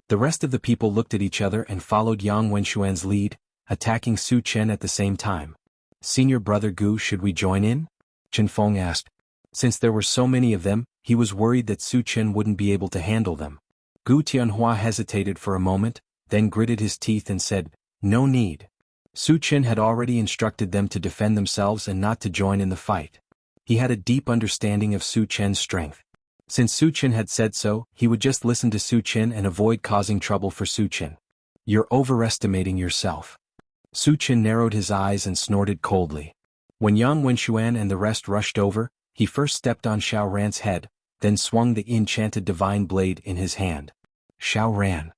The rest of the people looked at each other and followed Yang Wenxuan's lead, attacking Su Chen at the same time. Senior brother Gu, should we join in? Chen Feng asked. Since there were so many of them, he was worried that Su Chen wouldn't be able to handle them. Gu Tianhua hesitated for a moment, then gritted his teeth and said, no need. Su Chen had already instructed them to defend themselves and not to join in the fight. He had a deep understanding of Su Chen's strength. Since Su Chen had said so, he would just listen to Su Chen and avoid causing trouble for Su Chen. You're overestimating yourself. Su Chen narrowed his eyes and snorted coldly. When Yang Wenxuan and the rest rushed over, he first stepped on Xiao Ran's head, then swung the enchanted divine blade in his hand. Xiao Ran.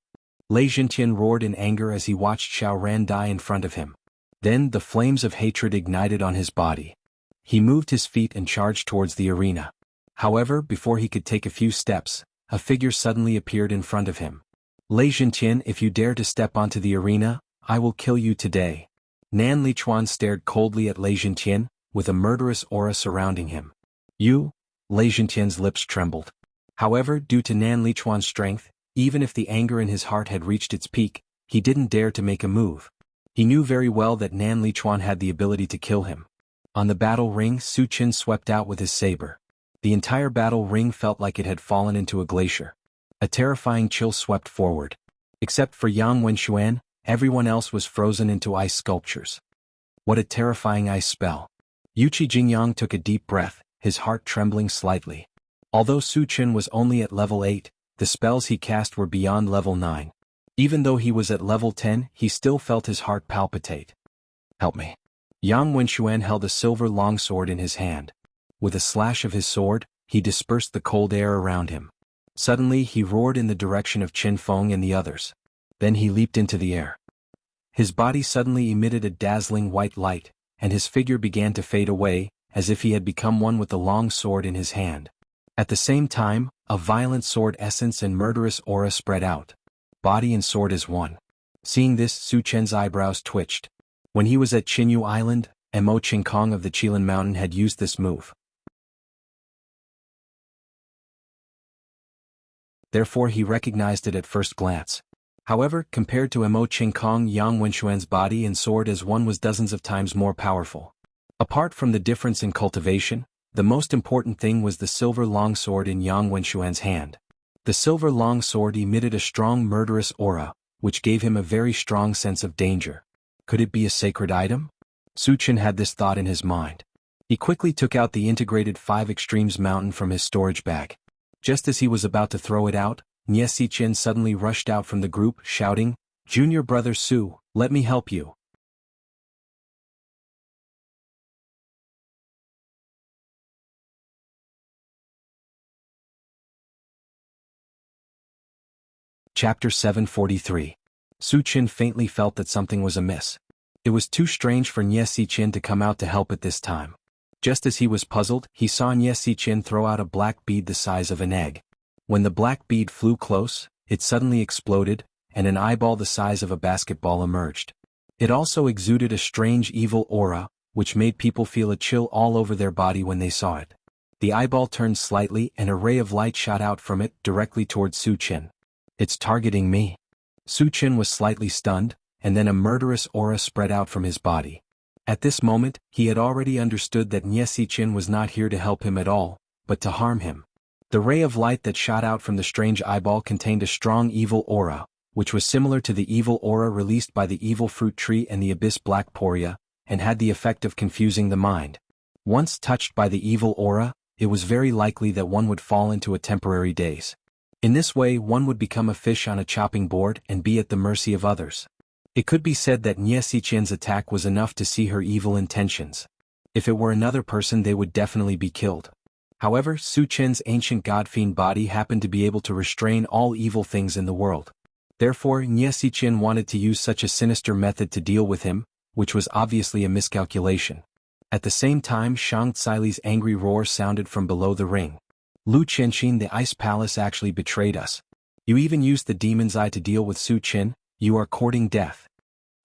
Lei Zhentian roared in anger as he watched Xiao Ran die in front of him. Then the flames of hatred ignited on his body. He moved his feet and charged towards the arena. However, before he could take a few steps, a figure suddenly appeared in front of him. Lei Zhentian, if you dare to step onto the arena, I will kill you today. Nan Lichuan stared coldly at Lei Zhentian, with a murderous aura surrounding him. You? Lei Zhentian's lips trembled. However, due to Nan Lichuan's strength, even if the anger in his heart had reached its peak, he didn't dare to make a move. He knew very well that Nan Lichuan had the ability to kill him. On the battle ring, Su Chen swept out with his saber. The entire battle ring felt like it had fallen into a glacier. A terrifying chill swept forward. Except for Yang Wenxuan, everyone else was frozen into ice sculptures. What a terrifying ice spell. Yuqi Jingyang took a deep breath, his heart trembling slightly. Although Su Chen was only at level 8, the spells he cast were beyond level 9. Even though he was at level 10, he still felt his heart palpitate. Help me. Yang Wenxuan held a silver longsword in his hand. With a slash of his sword, he dispersed the cold air around him. Suddenly he roared in the direction of Chen Feng and the others. Then he leaped into the air. His body suddenly emitted a dazzling white light, and his figure began to fade away, as if he had become one with the long sword in his hand. At the same time, a violent sword essence and murderous aura spread out. Body and sword as one. Seeing this, Su Chen's eyebrows twitched. When he was at Qinyu Island, Mo Qingkong of the Qilin Mountain had used this move. Therefore he recognized it at first glance. However, compared to Mo Qingkong, Yang Wenxuan's body and sword as one was dozens of times more powerful. Apart from the difference in cultivation, the most important thing was the silver longsword in Yang Wenxuan's hand. The silver longsword emitted a strong murderous aura, which gave him a very strong sense of danger. Could it be a sacred item? Su Chen had this thought in his mind. He quickly took out the integrated 5 extremes mountain from his storage bag. Just as he was about to throw it out, Nie Xichen suddenly rushed out from the group, shouting, Junior brother Su, let me help you. Chapter 743. Su Chen faintly felt that something was amiss. It was too strange for Nie Xichen to come out to help at this time. Just as he was puzzled, he saw Nie Xichen throw out a black bead the size of an egg. When the black bead flew close, it suddenly exploded, and an eyeball the size of a basketball emerged. It also exuded a strange evil aura, which made people feel a chill all over their body when they saw it. The eyeball turned slightly and a ray of light shot out from it directly towards Su Qin. It's targeting me. Su Qin was slightly stunned, and then a murderous aura spread out from his body. At this moment, he had already understood that Nie Qin was not here to help him at all, but to harm him. The ray of light that shot out from the strange eyeball contained a strong evil aura, which was similar to the evil aura released by the evil fruit tree and the abyss black poria, and had the effect of confusing the mind. Once touched by the evil aura, it was very likely that one would fall into a temporary daze. In this way, one would become a fish on a chopping board and be at the mercy of others. It could be said that Nie Qian's attack was enough to see her evil intentions. If it were another person, they would definitely be killed. However, Su Qin's ancient god-fiend body happened to be able to restrain all evil things in the world. Therefore, Nie Qian wanted to use such a sinister method to deal with him, which was obviously a miscalculation. At the same time, Shang Tsili's angry roar sounded from below the ring. Lu Qianqin, the Ice Palace actually betrayed us. You even used the Demon's Eye to deal with Su Qin, you are courting death.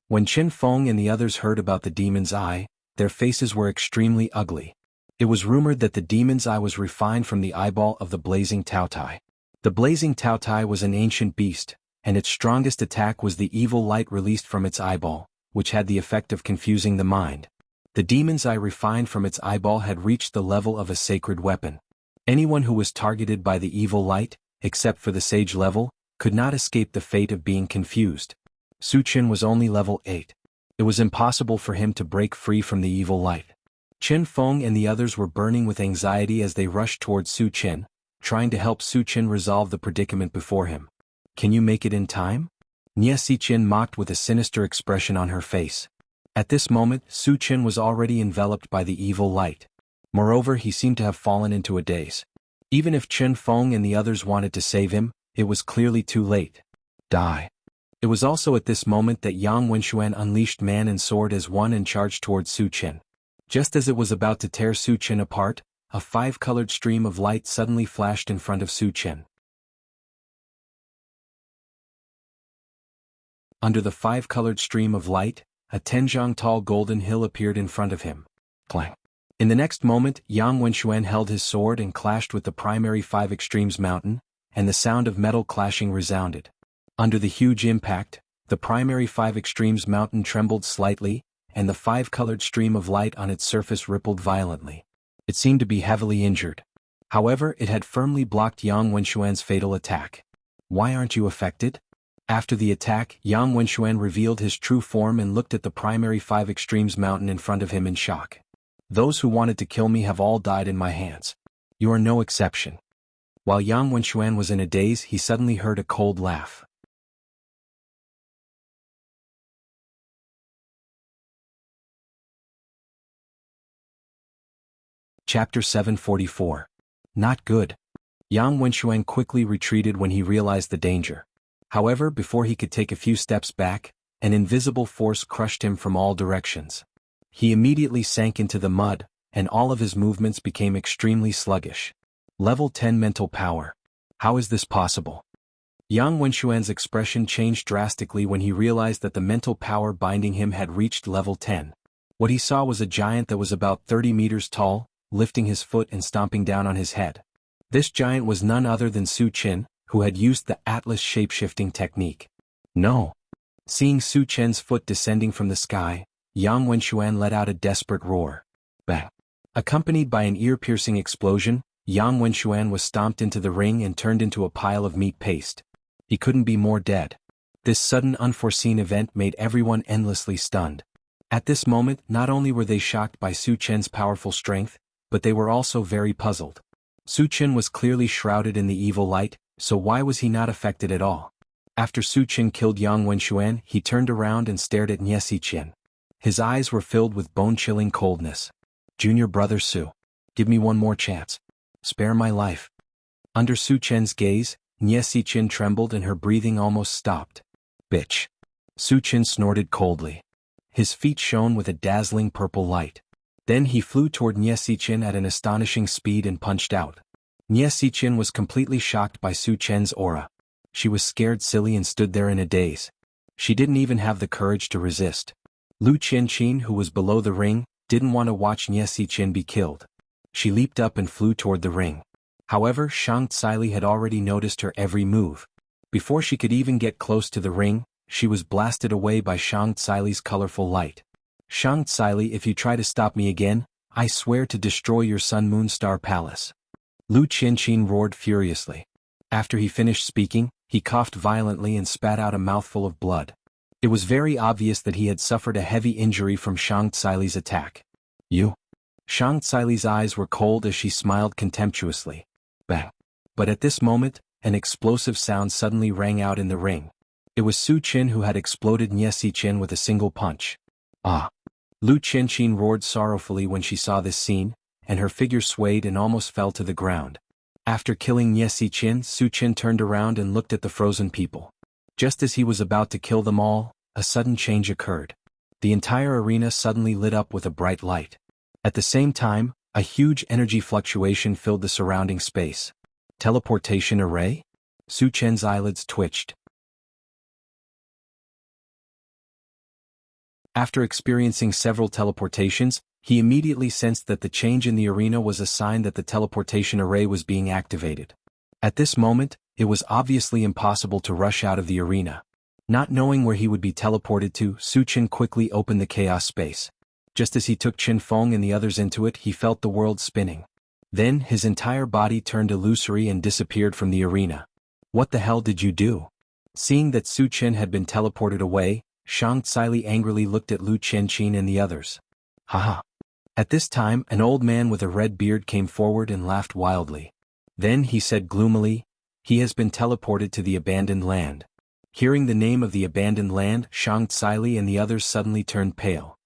When Qin Feng and the others heard about the Demon's Eye, their faces were extremely ugly. It was rumored that the Demon's Eye was refined from the eyeball of the Blazing Taotai. The Blazing Taotai was an ancient beast, and its strongest attack was the evil light released from its eyeball, which had the effect of confusing the mind. The Demon's Eye refined from its eyeball had reached the level of a sacred weapon. Anyone who was targeted by the evil light, except for the sage level, could not escape the fate of being confused. Su Qin was only level 8. It was impossible for him to break free from the evil light. Qin Feng and the others were burning with anxiety as they rushed towards Su Qin, trying to help Su Qin resolve the predicament before him. Can you make it in time? Nie Qin mocked with a sinister expression on her face. At this moment, Su Qin was already enveloped by the evil light. Moreover, he seemed to have fallen into a daze. Even if Qin Feng and the others wanted to save him, it was clearly too late. Die. It was also at this moment that Yang Wenxuan unleashed man and sword as one and charged towards Su Qin. Just as it was about to tear Su Qin apart, a 5-colored stream of light suddenly flashed in front of Su Qin. Under the 5-colored stream of light, a 10-zhang tall golden hill appeared in front of him. Clang. In the next moment, Yang Wenxuan held his sword and clashed with the primary 5 extremes mountain, and the sound of metal clashing resounded. Under the huge impact, the primary 5 extremes mountain trembled slightly, and the 5-colored stream of light on its surface rippled violently. It seemed to be heavily injured. However, it had firmly blocked Yang Wenxuan's fatal attack. Why aren't you affected? After the attack, Yang Wenxuan revealed his true form and looked at the primary 5 extremes mountain in front of him in shock. Those who wanted to kill me have all died in my hands. You are no exception. While Yang Wenxuan was in a daze, he suddenly heard a cold laugh. Chapter 744. Not good. Yang Wenxuan quickly retreated when he realized the danger. However, before he could take a few steps back, an invisible force crushed him from all directions. He immediately sank into the mud, and all of his movements became extremely sluggish. Level 10 mental power. How is this possible? Yang Wenxuan's expression changed drastically when he realized that the mental power binding him had reached level 10. What he saw was a giant that was about 30 meters tall, lifting his foot and stomping down on his head. This giant was none other than Su Qin, who had used the Atlas shape-shifting technique. No. Seeing Su Qin's foot descending from the sky, Yang Wenxuan let out a desperate roar. Bang. Accompanied by an ear-piercing explosion, Yang Wenxuan was stomped into the ring and turned into a pile of meat paste. He couldn't be more dead. This sudden unforeseen event made everyone endlessly stunned. At this moment, not only were they shocked by Su Qin's powerful strength, but they were also very puzzled. Su Qin was clearly shrouded in the evil light, so why was he not affected at all? After Su Qin killed Yang Wenxuan, he turned around and stared at Nie Qian. His eyes were filled with bone-chilling coldness. Junior brother Su. Give me one more chance. Spare my life. Under Su Qin's gaze, Nie Qian trembled and her breathing almost stopped. Bitch. Su Qin snorted coldly. His feet shone with a dazzling purple light. Then he flew toward Nie Qian at an astonishing speed and punched out. Nie Qian was completely shocked by Su Qin's aura. She was scared silly and stood there in a daze. She didn't even have the courage to resist. Lu Qianqin, who was below the ring, didn't want to watch Nie Qian be killed. She leaped up and flew toward the ring. However, Shang Tsili had already noticed her every move. Before she could even get close to the ring, she was blasted away by Shang Tsili's colorful light. Shang Tsili, if you try to stop me again, I swear to destroy your Sun Moon Star Palace. Lu Qianqin roared furiously. After he finished speaking, he coughed violently and spat out a mouthful of blood. It was very obvious that he had suffered a heavy injury from Shang Tsili's attack. You? Shang Tsili's eyes were cold as she smiled contemptuously. Bang. But at this moment, an explosive sound suddenly rang out in the ring. It was Su Qin who had exploded Nie Qian with a single punch. Ah! Lu Qianqin roared sorrowfully when she saw this scene, and her figure swayed and almost fell to the ground. After killing Nie Qian, Su Qin turned around and looked at the frozen people. Just as he was about to kill them all, a sudden change occurred. The entire arena suddenly lit up with a bright light. At the same time, a huge energy fluctuation filled the surrounding space. Teleportation array? Su Qian's eyelids twitched. After experiencing several teleportations, he immediately sensed that the change in the arena was a sign that the teleportation array was being activated. At this moment, it was obviously impossible to rush out of the arena. Not knowing where he would be teleported to, Su Qin quickly opened the chaos space. Just as he took Qin Feng and the others into it, he felt the world spinning. Then, his entire body turned illusory and disappeared from the arena. What the hell did you do? Seeing that Su Qin had been teleported away, Shang Tsili angrily looked at Lu Qianqin and the others. Haha. At this time, an old man with a red beard came forward and laughed wildly. Then he said gloomily, "He has been teleported to the abandoned land." Hearing the name of the abandoned land, Shang Tsili and the others suddenly turned pale.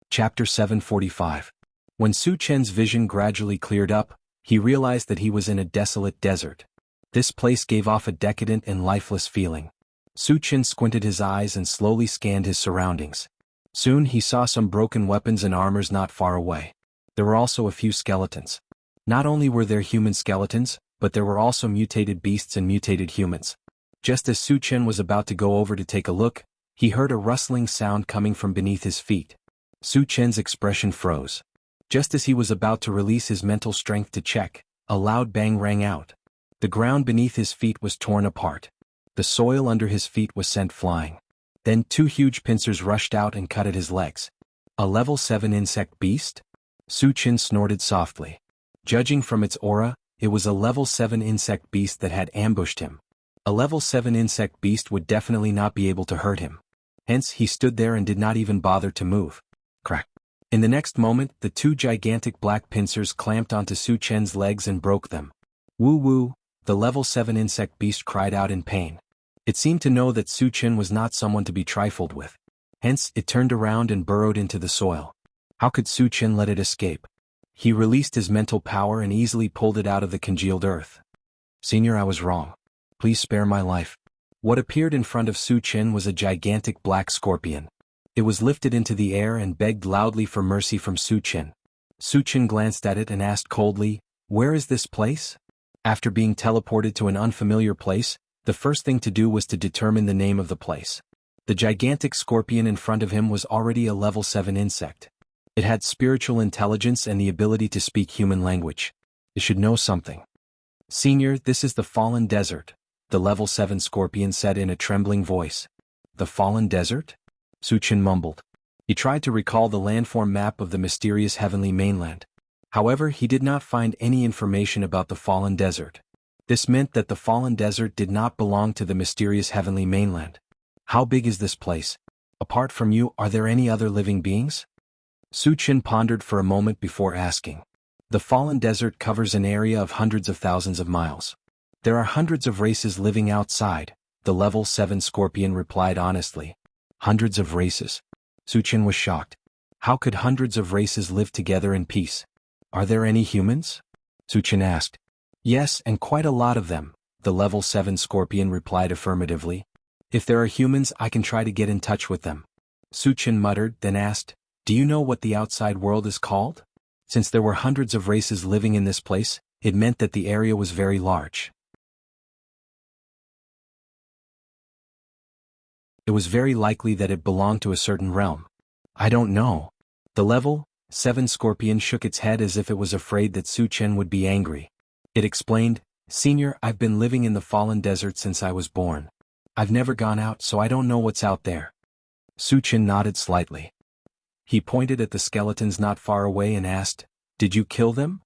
Chapter 745. When Su Qian's vision gradually cleared up, he realized that he was in a desolate desert. This place gave off a decadent and lifeless feeling. Su Qian squinted his eyes and slowly scanned his surroundings. Soon he saw some broken weapons and armors not far away. There were also a few skeletons. Not only were there human skeletons, but there were also mutated beasts and mutated humans. Just as Su Qian was about to go over to take a look, he heard a rustling sound coming from beneath his feet. Su Qian's expression froze. Just as he was about to release his mental strength to check, a loud bang rang out. The ground beneath his feet was torn apart. The soil under his feet was sent flying. Then 2 huge pincers rushed out and cut at his legs. A level 7 insect beast? Su Qian snorted softly. Judging from its aura, it was a level 7 insect beast that had ambushed him. A level 7 insect beast would definitely not be able to hurt him. Hence he stood there and did not even bother to move. Crack. In the next moment, the 2 gigantic black pincers clamped onto Su Qian's legs and broke them. Woo woo, the level 7 insect beast cried out in pain. It seemed to know that Su Qian was not someone to be trifled with. Hence, it turned around and burrowed into the soil. How could Su Qian let it escape? He released his mental power and easily pulled it out of the congealed earth. Senior, I was wrong. Please spare my life. What appeared in front of Su Qian was a gigantic black scorpion. It was lifted into the air and begged loudly for mercy from Su Qian. Su Qian glanced at it and asked coldly, "Where is this place?" After being teleported to an unfamiliar place, the first thing to do was to determine the name of the place. The gigantic scorpion in front of him was already a level 7 insect. It had spiritual intelligence and the ability to speak human language. It should know something. "Senior, this is the Fallen Desert," the level 7 scorpion said in a trembling voice. "The Fallen Desert?" Su Qian mumbled. He tried to recall the landform map of the mysterious heavenly mainland. However, he did not find any information about the Fallen Desert. This meant that the Fallen Desert did not belong to the mysterious heavenly mainland. How big is this place? Apart from you, are there any other living beings? Su Qian pondered for a moment before asking. The Fallen Desert covers an area of hundreds of thousands of miles. There are hundreds of races living outside, the level 7 scorpion replied honestly. Hundreds of races. Su Qian was shocked. How could hundreds of races live together in peace? Are there any humans? Su Qian asked. Yes, and quite a lot of them, the level 7 scorpion replied affirmatively. If there are humans, I can try to get in touch with them. Su Qian muttered, then asked, "Do you know what the outside world is called?" Since there were hundreds of races living in this place, it meant that the area was very large. It was very likely that it belonged to a certain realm. I don't know. The level 7 scorpion shook its head as if it was afraid that Su Chen would be angry. It explained, Senior, I've been living in the fallen desert since I was born. I've never gone out, so I don't know what's out there. Su Chen nodded slightly. He pointed at the skeletons not far away and asked, Did you kill them?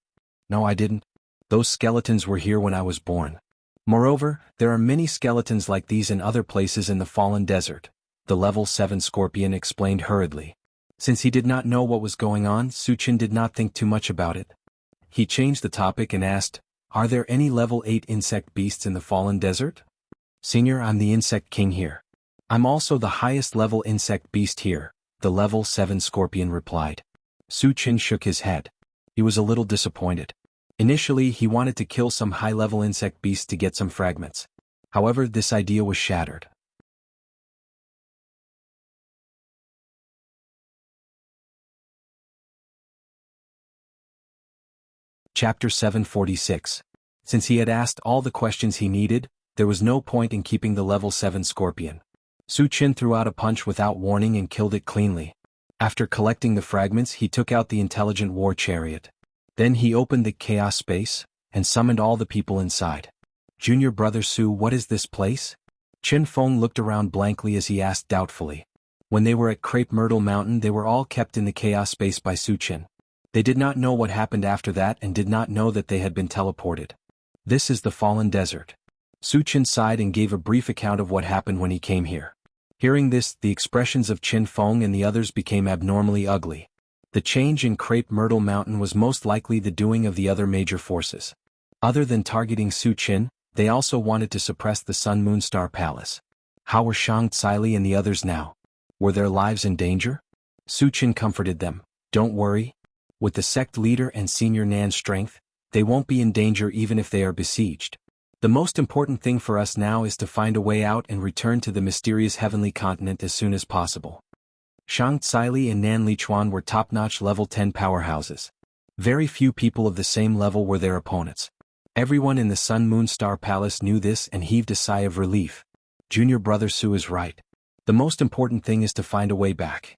No, I didn't. Those skeletons were here when I was born. Moreover, there are many skeletons like these in other places in the fallen desert, the level 7 scorpion explained hurriedly. Since he did not know what was going on, Su Chen did not think too much about it. He changed the topic and asked, Are there any level 8 insect beasts in the fallen desert? Senior, I'm the insect king here. I'm also the highest level insect beast here, the level 7 scorpion replied. Su Chen shook his head. He was a little disappointed. Initially, he wanted to kill some high-level insect beasts to get some fragments. However, this idea was shattered. Chapter 746. Since he had asked all the questions he needed, there was no point in keeping the level 7 scorpion. Su Chen threw out a punch without warning and killed it cleanly. After collecting the fragments, he took out the intelligent war chariot. Then he opened the chaos space, and summoned all the people inside. Junior brother Su, what is this place? Chen Feng looked around blankly as he asked doubtfully. When they were at Crepe Myrtle Mountain, they were all kept in the chaos space by Su Chen. They did not know what happened after that and did not know that they had been teleported. This is the fallen desert. Su Chen sighed and gave a brief account of what happened when he came here. Hearing this, the expressions of Chen Feng and the others became abnormally ugly. The change in Crepe Myrtle Mountain was most likely the doing of the other major forces. Other than targeting Su Chen, they also wanted to suppress the Sun Moon Star Palace. How were Shang Tsili and the others now? Were their lives in danger? Su Chen comforted them. Don't worry. With the sect leader and Senior Nan's strength, they won't be in danger even if they are besieged. The most important thing for us now is to find a way out and return to the mysterious heavenly continent as soon as possible. Shang Tsili and Nan Lichuan were top-notch level 10 powerhouses. Very few people of the same level were their opponents. Everyone in the Sun Moon Star Palace knew this and heaved a sigh of relief. Junior brother Su is right. The most important thing is to find a way back.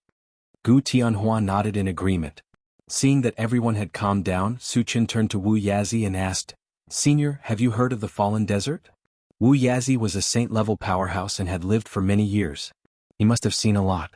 Gu Tianhua nodded in agreement. Seeing that everyone had calmed down, Su Chen turned to Wu Yazi and asked, Senior, have you heard of the Fallen Desert? Wu Yazi was a saint-level powerhouse and had lived for many years. He must have seen a lot.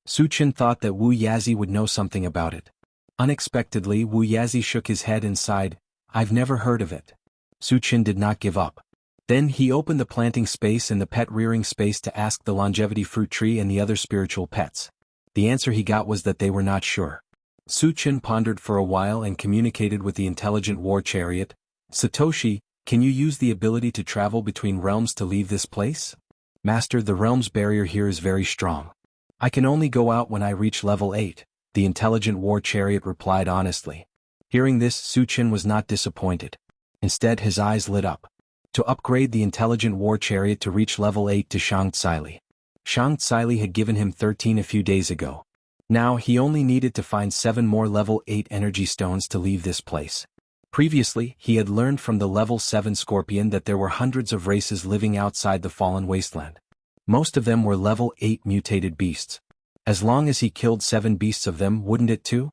Su Chen thought that Wu Yazi would know something about it. Unexpectedly, Wu Yazi shook his head and sighed, I've never heard of it. Su Chen did not give up. Then he opened the planting space and the pet rearing space to ask the longevity fruit tree and the other spiritual pets. The answer he got was that they were not sure. Su Chen pondered for a while and communicated with the intelligent war chariot. Satoshi, can you use the ability to travel between realms to leave this place? Master, the realms barrier here is very strong. I can only go out when I reach level 8, the intelligent war chariot replied honestly. Hearing this, Su Chen was not disappointed. Instead, his eyes lit up. To upgrade the intelligent war chariot to reach level 8 to Shang Tsili. Shang Tsili had given him 13 a few days ago. Now he only needed to find 7 more level 8 energy stones to leave this place. Previously, he had learned from the level 7 scorpion that there were hundreds of races living outside the fallen wasteland. Most of them were level 8 mutated beasts. As long as he killed 7 beasts of them, wouldn't it too?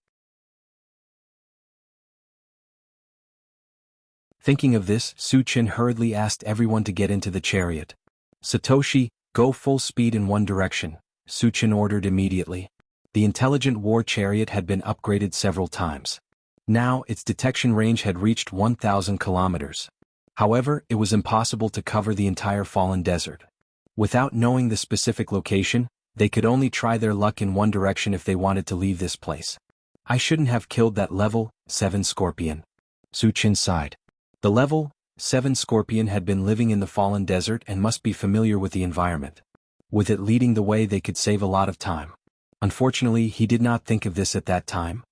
Thinking of this, Su Chen hurriedly asked everyone to get into the chariot. Satoshi, go full speed in one direction, Su Chen ordered immediately. The intelligent war chariot had been upgraded several times. Now, its detection range had reached 1,000 kilometers. However, it was impossible to cover the entire fallen desert. Without knowing the specific location, they could only try their luck in one direction if they wanted to leave this place. I shouldn't have killed that level 7 scorpion. Su Chen sighed. The level 7 scorpion had been living in the fallen desert and must be familiar with the environment. With it leading the way, they could save a lot of time. Unfortunately, he did not think of this at that time.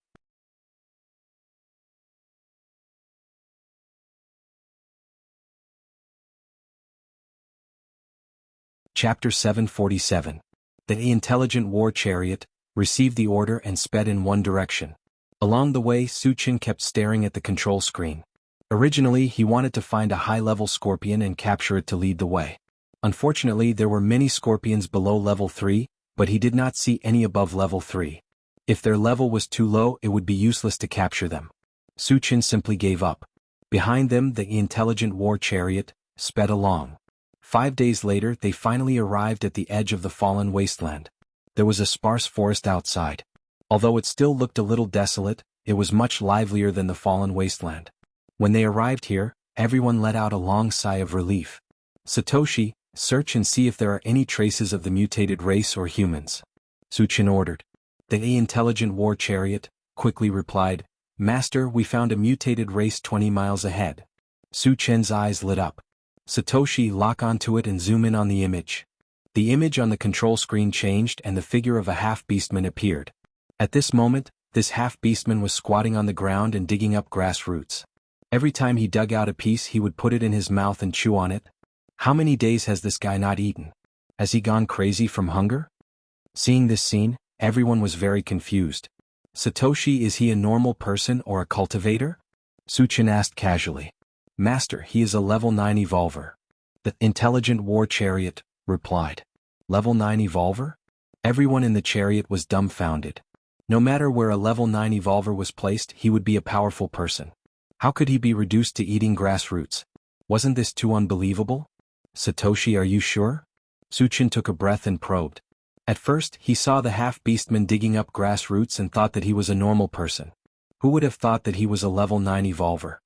Chapter 747. The intelligent war chariot received the order and sped in one direction. Along the way, Su Chen kept staring at the control screen. Originally, he wanted to find a high-level scorpion and capture it to lead the way. Unfortunately, there were many scorpions below level 3, but he did not see any above level 3. If their level was too low, it would be useless to capture them. Su Chen simply gave up. Behind them, the intelligent war chariot sped along. 5 days later, they finally arrived at the edge of the fallen wasteland. There was a sparse forest outside. Although it still looked a little desolate, it was much livelier than the fallen wasteland. When they arrived here, everyone let out a long sigh of relief. Satoshi, search and see if there are any traces of the mutated race or humans. Su Chen ordered. The intelligent war chariot quickly replied, Master, we found a mutated race 20 miles ahead. Su Chen's eyes lit up. Satoshi, lock onto it and zoom in on the image. The image on the control screen changed and the figure of a half-beastman appeared. At this moment, this half-beastman was squatting on the ground and digging up grass roots. Every time he dug out a piece, he would put it in his mouth and chew on it. How many days has this guy not eaten? Has he gone crazy from hunger? Seeing this scene, everyone was very confused. Satoshi, is he a normal person or a cultivator? Su Chen asked casually. Master, he is a level 9 evolver. The intelligent war chariot replied. Level 9 evolver? Everyone in the chariot was dumbfounded. No matter where a level 9 evolver was placed, he would be a powerful person. How could he be reduced to eating grass roots? Wasn't this too unbelievable? Satoshi, are you sure? Su Chen took a breath and probed. At first, he saw the half-beastman digging up grass roots and thought that he was a normal person. Who would have thought that he was a level 9 evolver?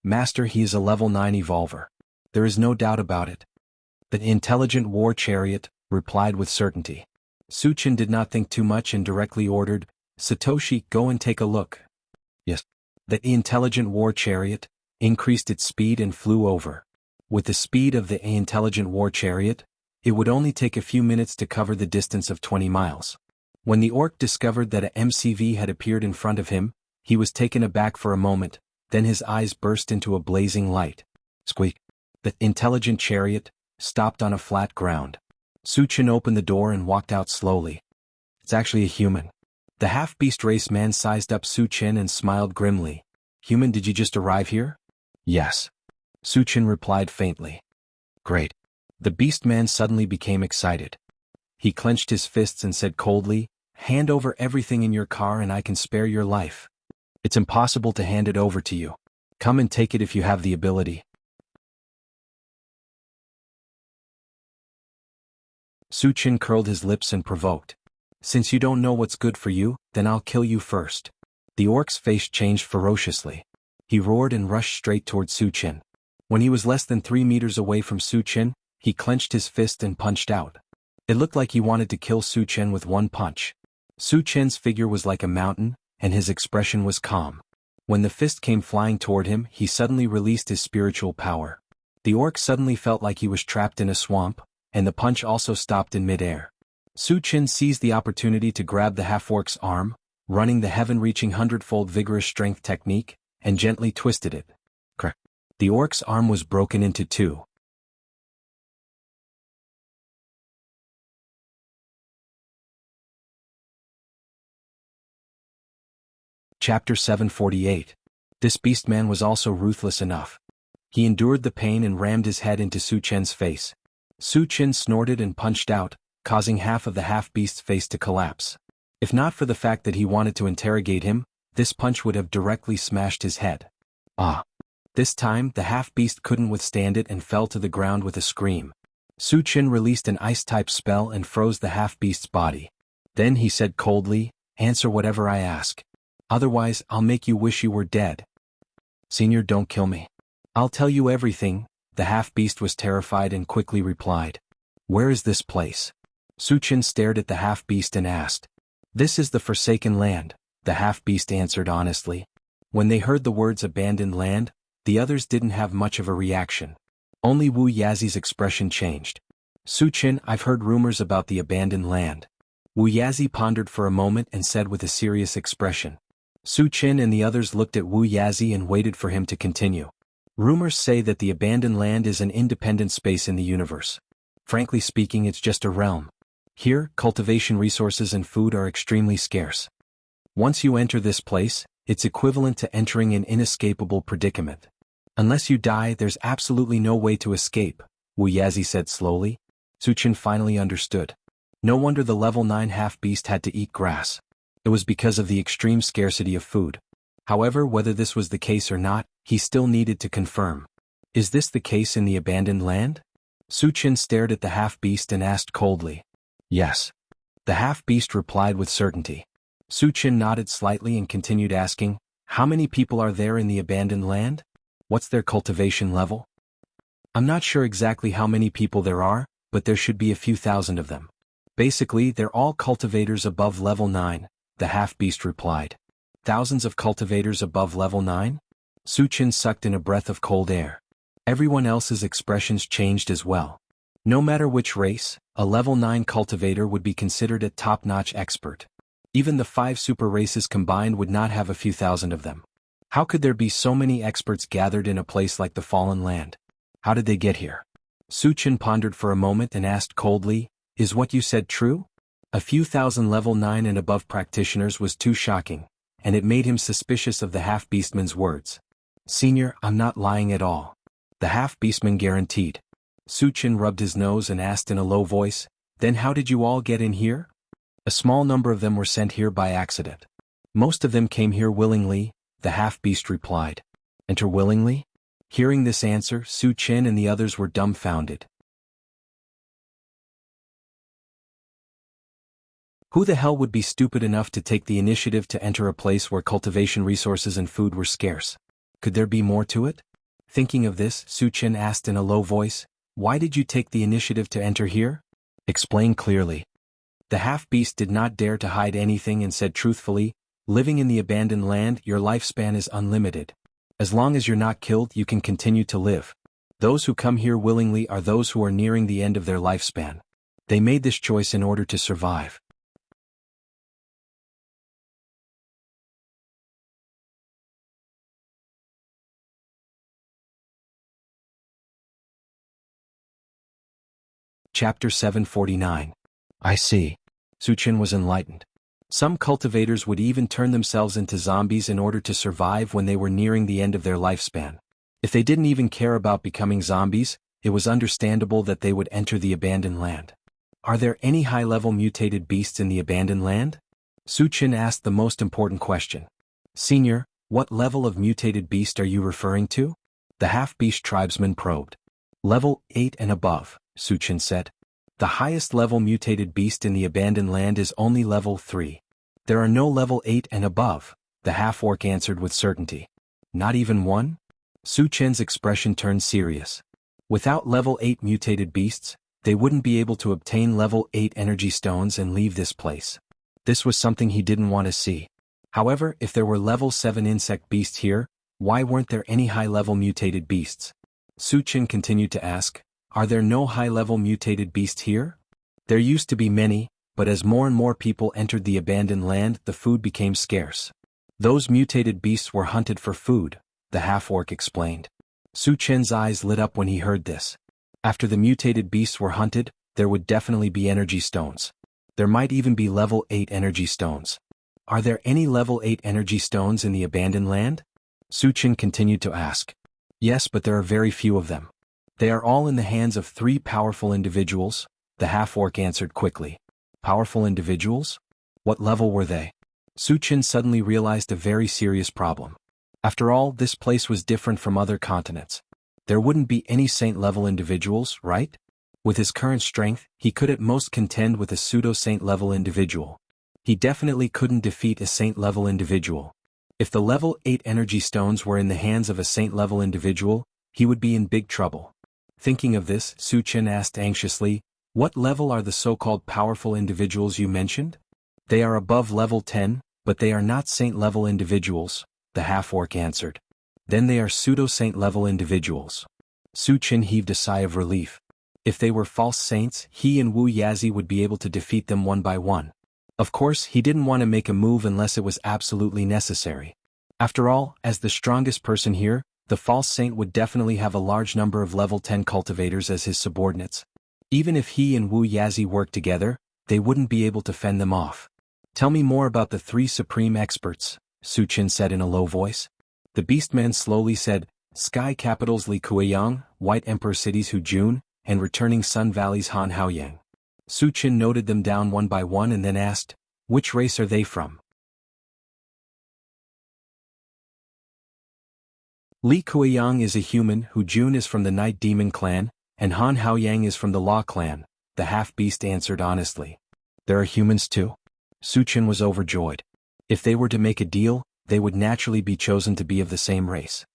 Master, he is a level 9 evolver. There is no doubt about it. The intelligent war chariot replied with certainty. Su Chen did not think too much and directly ordered, Satoshi, go and take a look. Yes. The intelligent war chariot increased its speed and flew over. With the speed of the intelligent war chariot, it would only take a few minutes to cover the distance of 20 miles. When the orc discovered that a MCV had appeared in front of him, he was taken aback for a moment, then his eyes burst into a blazing light. Squeak. The intelligent chariot stopped on a flat ground. Su Chen opened the door and walked out slowly. It's actually a human. The half-beast race man sized up Su Chen and smiled grimly. Human, did you just arrive here? Yes. Su Chen replied faintly. Great. The beast man suddenly became excited. He clenched his fists and said coldly, hand over everything in your car and I can spare your life. It's impossible to hand it over to you. Come and take it if you have the ability. Su Chen curled his lips and provoked. Since you don't know what's good for you, then I'll kill you first. The orc's face changed ferociously. He roared and rushed straight toward Su Chen. When he was less than 3 meters away from Su Chen, he clenched his fist and punched out. It looked like he wanted to kill Su Chen with one punch. Su Chen's figure was like a mountain, and his expression was calm. When the fist came flying toward him, he suddenly released his spiritual power. The orc suddenly felt like he was trapped in a swamp, and the punch also stopped in midair. Su Chen seized the opportunity to grab the half-orc's arm, running the heaven-reaching 100-fold vigorous strength technique, and gently twisted it. Crack. The orc's arm was broken into two. Chapter 748. This beastman was also ruthless enough. He endured the pain and rammed his head into Su Chen's face. Su Chen snorted and punched out, causing half of the half-beast's face to collapse. If not for the fact that he wanted to interrogate him, this punch would have directly smashed his head. Ah! This time, the half-beast couldn't withstand it and fell to the ground with a scream. Su Chen released an ice-type spell and froze the half-beast's body. Then he said coldly, answer whatever I ask. Otherwise, I'll make you wish you were dead. Senior, don't kill me. I'll tell you everything. The half-beast was terrified and quickly replied. Where is this place? Su Chen stared at the half-beast and asked. This is the Forsaken Land, the half-beast answered honestly. When they heard the words abandoned land, the others didn't have much of a reaction. Only Wu Yazi's expression changed. Su Chen, I've heard rumors about the abandoned land. Wu Yazi pondered for a moment and said with a serious expression. Su Chen and the others looked at Wu Yazi and waited for him to continue. Rumors say that the abandoned land is an independent space in the universe. Frankly speaking, it's just a realm. Here, cultivation resources and food are extremely scarce. Once you enter this place, it's equivalent to entering an inescapable predicament. Unless you die, there's absolutely no way to escape, Wu Yazi said slowly. Su Chen finally understood. No wonder the level 9 half-beast had to eat grass. It was because of the extreme scarcity of food. However, whether this was the case or not, he still needed to confirm. Is this the case in the abandoned land? Su Chen stared at the half-beast and asked coldly. Yes. The half-beast replied with certainty. Su Chen nodded slightly and continued asking, how many people are there in the abandoned land? What's their cultivation level? I'm not sure exactly how many people there are, but there should be a few thousand of them. Basically, they're all cultivators above level 9, the half-beast replied. Thousands of cultivators above level 9? Su Chen sucked in a breath of cold air. Everyone else's expressions changed as well. No matter which race, a level 9 cultivator would be considered a top-notch expert. Even the 5 super races combined would not have a few thousand of them. How could there be so many experts gathered in a place like the Fallen Land? How did they get here? Su Chen pondered for a moment and asked coldly, is what you said true? A few thousand level 9 and above practitioners was too shocking, and it made him suspicious of the half-beastman's words. Senior, I'm not lying at all. The half-beastman guaranteed. Su Chen rubbed his nose and asked in a low voice, then how did you all get in here? A small number of them were sent here by accident. Most of them came here willingly, the half-beast replied. Enter willingly? Hearing this answer, Su Chen and the others were dumbfounded. Who the hell would be stupid enough to take the initiative to enter a place where cultivation resources and food were scarce? Could there be more to it? Thinking of this, Su Chen asked in a low voice, why did you take the initiative to enter here? Explain clearly. The half-beast did not dare to hide anything and said truthfully, living in the abandoned land, your lifespan is unlimited. As long as you're not killed, you can continue to live. Those who come here willingly are those who are nearing the end of their lifespan. They made this choice in order to survive. Chapter 749. I see. Su Chen was enlightened. Some cultivators would even turn themselves into zombies in order to survive when they were nearing the end of their lifespan. If they didn't even care about becoming zombies, it was understandable that they would enter the abandoned land. Are there any high-level mutated beasts in the abandoned land? Su Chen asked the most important question. Senior, what level of mutated beast are you referring to? The half-beast tribesman probed. Level 8 and above, Su Chen said. The highest level mutated beast in the abandoned land is only level 3. There are no level 8 and above, the half-orc answered with certainty. Not even one? Su Chen's expression turned serious. Without level 8 mutated beasts, they wouldn't be able to obtain level 8 energy stones and leave this place. This was something he didn't want to see. However, if there were level 7 insect beasts here, why weren't there any high-level mutated beasts? Su Chen continued to ask, are there no high-level mutated beasts here? There used to be many, but as more and more people entered the abandoned land, the food became scarce. Those mutated beasts were hunted for food, the half-orc explained. Su Chen's eyes lit up when he heard this. After the mutated beasts were hunted, there would definitely be energy stones. There might even be level 8 energy stones. Are there any level 8 energy stones in the abandoned land? Su Chen continued to ask. Yes, but there are very few of them. They are all in the hands of 3 powerful individuals, the half-orc answered quickly. Powerful individuals? What level were they? Su Chen suddenly realized a very serious problem. After all, this place was different from other continents. There wouldn't be any saint-level individuals, right? With his current strength, he could at most contend with a pseudo-saint-level individual. He definitely couldn't defeat a saint-level individual. If the level 8 energy stones were in the hands of a saint-level individual, he would be in big trouble. Thinking of this, Su Chen asked anxiously, what level are the so-called powerful individuals you mentioned? They are above level 10, but they are not saint-level individuals, the half-orc answered. Then they are pseudo-saint-level individuals. Su Chen heaved a sigh of relief. If they were false saints, he and Wu Yazi would be able to defeat them one by one. Of course, he didn't want to make a move unless it was absolutely necessary. After all, as the strongest person here, the false saint would definitely have a large number of level 10 cultivators as his subordinates. Even if he and Wu Yazi worked together, they wouldn't be able to fend them off. Tell me more about the 3 supreme experts, Su Chen said in a low voice. The beastman slowly said, Sky capitals Li Kueyang, White Emperor cities Hujun, and returning Sun Valley's Han Haoyang. Su Qin noted them down one by one and then asked, "Which race are they from?" Li Kuiyang is a human, Hu Jun is from the Night Demon clan, and Han Haoyang is from the Law clan, the half-beast answered honestly. There are humans too? Su Qin was overjoyed. If they were to make a deal, they would naturally be chosen to be of the same race.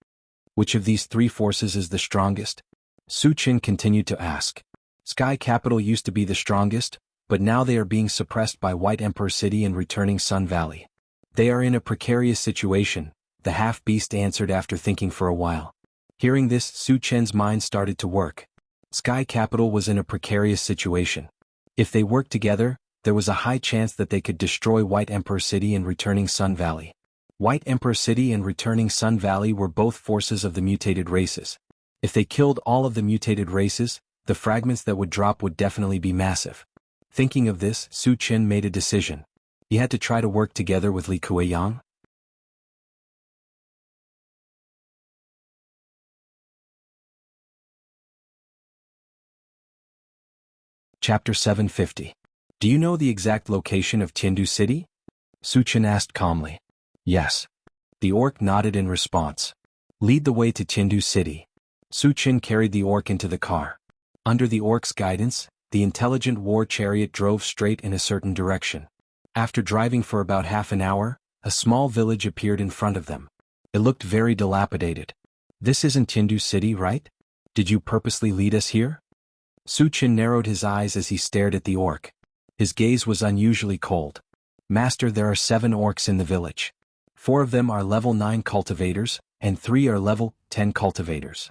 Which of these three forces is the strongest? Su Qin continued to ask. Sky Capital used to be the strongest, but now they are being suppressed by White Emperor City and returning Sun Valley. They are in a precarious situation, the half-beast answered after thinking for a while. Hearing this, Su Qin's mind started to work. Sky Capital was in a precarious situation. If they worked together, there was a high chance that they could destroy White Emperor City and returning Sun Valley. White Emperor City and returning Sun Valley were both forces of the mutated races. If they killed all of the mutated races, the fragments that would drop would definitely be massive. Thinking of this, Su Qin made a decision. He had to try to work together with Li Kuiyang. Chapter 750. Do you know the exact location of Jianghu City? Su Qin asked calmly. Yes. The orc nodded in response. Lead the way to Jianghu City. Su Qin carried the orc into the car. Under the orc's guidance, the intelligent war chariot drove straight in a certain direction. After driving for about half an hour, a small village appeared in front of them. It looked very dilapidated. This isn't Jianghu City, right? Did you purposely lead us here? Su Qin narrowed his eyes as he stared at the orc. His gaze was unusually cold. Master, there are 7 orcs in the village. 4 of them are level 9 cultivators, and 3 are level 10 cultivators.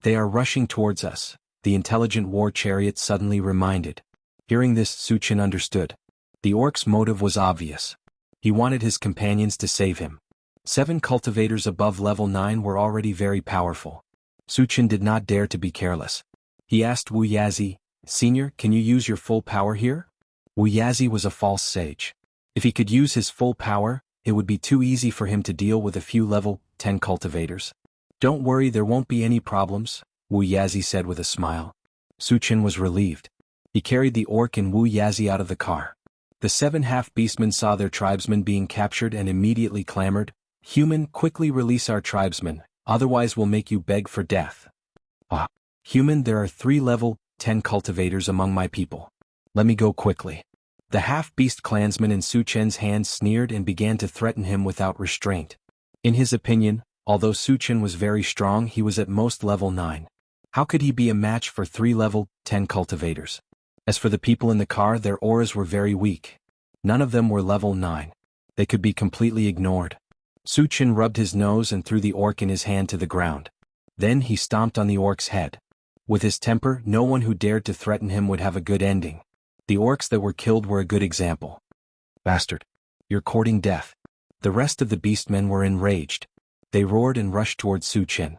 They are rushing towards us, the intelligent war chariot suddenly reminded. Hearing this, Su Qin understood. The orc's motive was obvious. He wanted his companions to save him. 7 cultivators above level 9 were already very powerful. Su Qin did not dare to be careless. He asked Wu Yazi, "Senior, can you use your full power here?" Wu Yazi was a false sage. If he could use his full power, it would be too easy for him to deal with a few level 10 cultivators. Don't worry, there won't be any problems, Wu Yazi said with a smile. Su Qin was relieved. He carried the orc and Wu Yazi out of the car. The 7 half-beastmen saw their tribesmen being captured and immediately clamored, "Human, quickly release our tribesmen, otherwise we'll make you beg for death." Ah. Human, there are 3 level 10 cultivators among my people. Let me go quickly. The half-beast clansman in Su Qin's hands sneered and began to threaten him without restraint. In his opinion, although Su Qin was very strong, he was at most level 9. How could he be a match for 3 level 10 cultivators? As for the people in the car, their auras were very weak. None of them were level 9. They could be completely ignored. Su Qin rubbed his nose and threw the orc in his hand to the ground. Then he stomped on the orc's head. With his temper, no one who dared to threaten him would have a good ending. The orcs that were killed were a good example. Bastard. You're courting death. The rest of the beastmen were enraged. They roared and rushed towards Su Qin.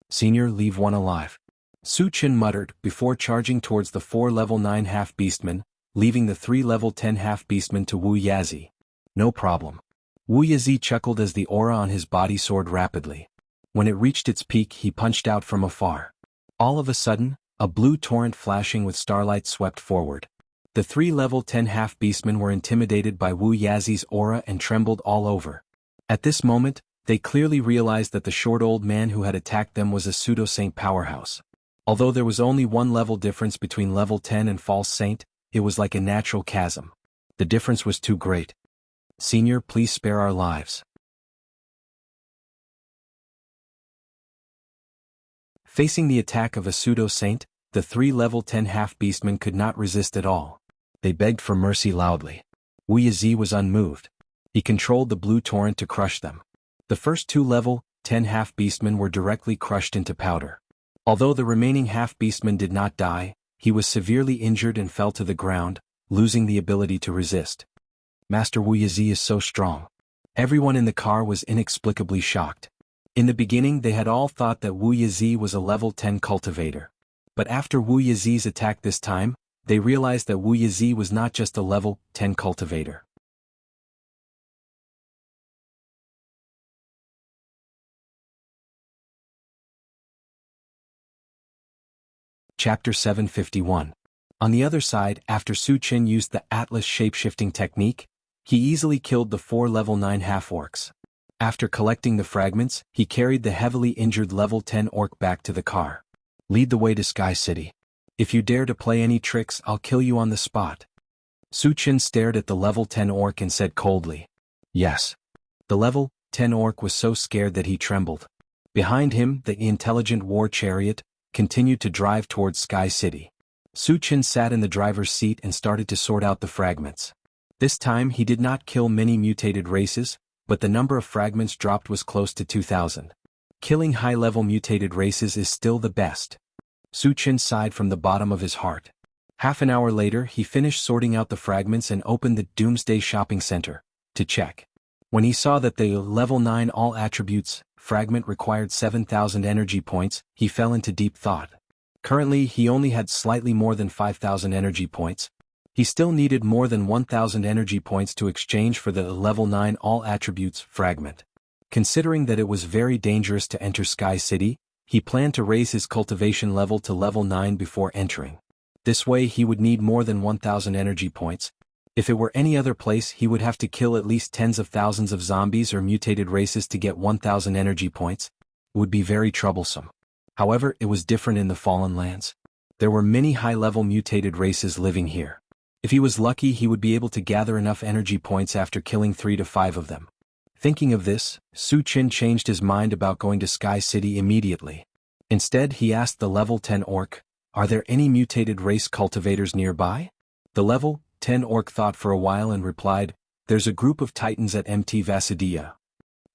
Senior, leave one alive. Su Qin muttered, before charging towards the 4 level 9 half-beastmen, leaving the 3 level 10 half-beastmen to Wu Yazi. No problem. Wu Yazi chuckled as the aura on his body soared rapidly. When it reached its peak, he punched out from afar. All of a sudden, a blue torrent flashing with starlight swept forward. The 3 level 10 half-beastmen were intimidated by Wu Yazi's aura and trembled all over. At this moment, they clearly realized that the short old man who had attacked them was a pseudo-saint powerhouse. Although there was only 1 level difference between level 10 and false saint, it was like a natural chasm. The difference was too great. Senior, please spare our lives. Facing the attack of a pseudo-saint, the 3 level 10 half-beastmen could not resist at all. They begged for mercy loudly. Wu Yazi was unmoved. He controlled the blue torrent to crush them. The first 2 level 10 half-beastmen were directly crushed into powder. Although the remaining half-beastman did not die, he was severely injured and fell to the ground, losing the ability to resist. Master Wu Yazi is so strong. Everyone in the car was inexplicably shocked. In the beginning they had all thought that Wu Yazi was a level 10 cultivator. But after Wu Yazi's attack this time, they realized that Wu Yazi was not just a level 10 cultivator. Chapter 751. On the other side, after Su Qin used the Atlas shapeshifting technique, he easily killed the 4 level 9 half-orcs. After collecting the fragments, he carried the heavily injured level 10 orc back to the car. Lead the way to Sky City. If you dare to play any tricks, I'll kill you on the spot. Su Qin stared at the level 10 orc and said coldly. Yes. The level 10 orc was so scared that he trembled. Behind him, the intelligent war chariot continued to drive towards Sky City. Su Qin sat in the driver's seat and started to sort out the fragments. This time he did not kill many mutated races, but the number of fragments dropped was close to 2,000. Killing high-level mutated races is still the best. Su Qin sighed from the bottom of his heart. Half an hour later he finished sorting out the fragments and opened the Doomsday Shopping Center to check. When he saw that the level 9 all attributes fragment required 7,000 energy points, he fell into deep thought. Currently he only had slightly more than 5,000 energy points. He still needed more than 1,000 energy points to exchange for the level 9 all attributes fragment. Considering that it was very dangerous to enter Sky City, he planned to raise his cultivation level to level 9 before entering. This way he would need more than 1,000 energy points. If it were any other place he would have to kill at least tens of thousands of zombies or mutated races to get 1,000 energy points. It would be very troublesome. However, it was different in the Fallen Lands. There were many high-level mutated races living here. If he was lucky he would be able to gather enough energy points after killing 3 to 5 of them. Thinking of this, Su Qin changed his mind about going to Sky City immediately. Instead he asked the level 10 orc, "Are there any mutated race cultivators nearby?" The level 10 orc thought for a while and replied, "There's a group of titans at Mt. Vasidia."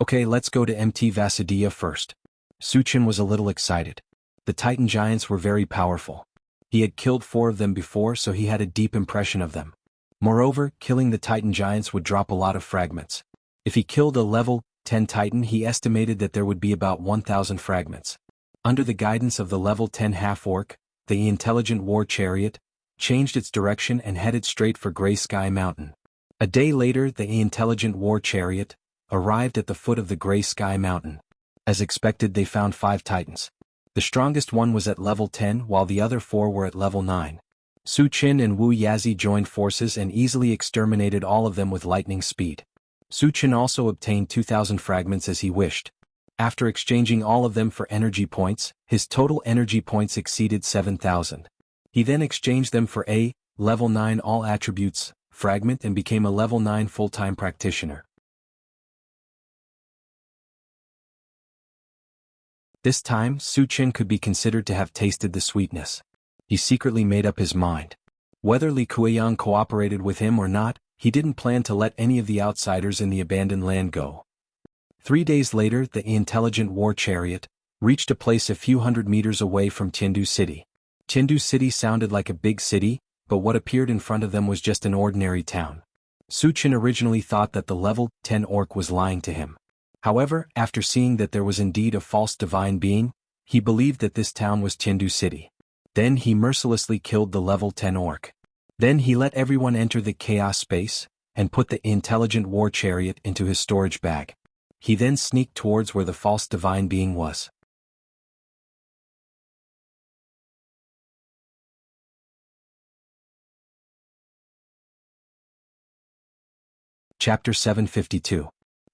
"Okay, let's go to Mt. Vasidia first." Su Qin was a little excited. The titan giants were very powerful. He had killed 4 of them before, so he had a deep impression of them. Moreover, killing the titan giants would drop a lot of fragments. If he killed a level 10 titan he estimated that there would be about 1,000 fragments. Under the guidance of the level 10 half-orc, the intelligent war chariot changed its direction and headed straight for Grey Sky Mountain. A day later the intelligent war chariot arrived at the foot of the Grey Sky Mountain. As expected they found 5 titans. The strongest one was at level 10 while the other 4 were at level 9. Su Qin and Wu Yazi joined forces and easily exterminated all of them with lightning speed. Su Qin also obtained 2,000 fragments as he wished. After exchanging all of them for energy points, his total energy points exceeded 7,000. He then exchanged them for a level 9 all attributes fragment and became a level 9 full-time practitioner. This time, Su Qin could be considered to have tasted the sweetness. He secretly made up his mind. Whether Li Kuiyang cooperated with him or not, he didn't plan to let any of the outsiders in the abandoned land go. 3 days later the intelligent war chariot reached a place a few hundred meters away from Tiandu City. Tiandu City sounded like a big city, but what appeared in front of them was just an ordinary town. Su Qin originally thought that the level 10 orc was lying to him. However, after seeing that there was indeed a false divine being, he believed that this town was Tiandu City. Then he mercilessly killed the level 10 orc. Then he let everyone enter the chaos space, and put the intelligent war chariot into his storage bag. He then sneaked towards where the false divine being was. Chapter 752.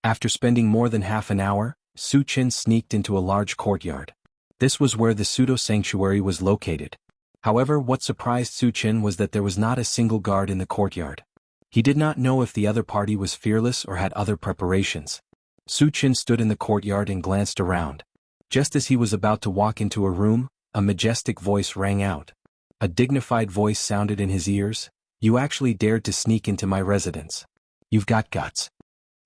After spending more than half an hour, Su Qin sneaked into a large courtyard. This was where the pseudo-sanctuary was located. However, what surprised Su Qin was that there was not a single guard in the courtyard. He did not know if the other party was fearless or had other preparations. Su Qin stood in the courtyard and glanced around. Just as he was about to walk into a room, a majestic voice rang out. A dignified voice sounded in his ears, "You actually dared to sneak into my residence. You've got guts."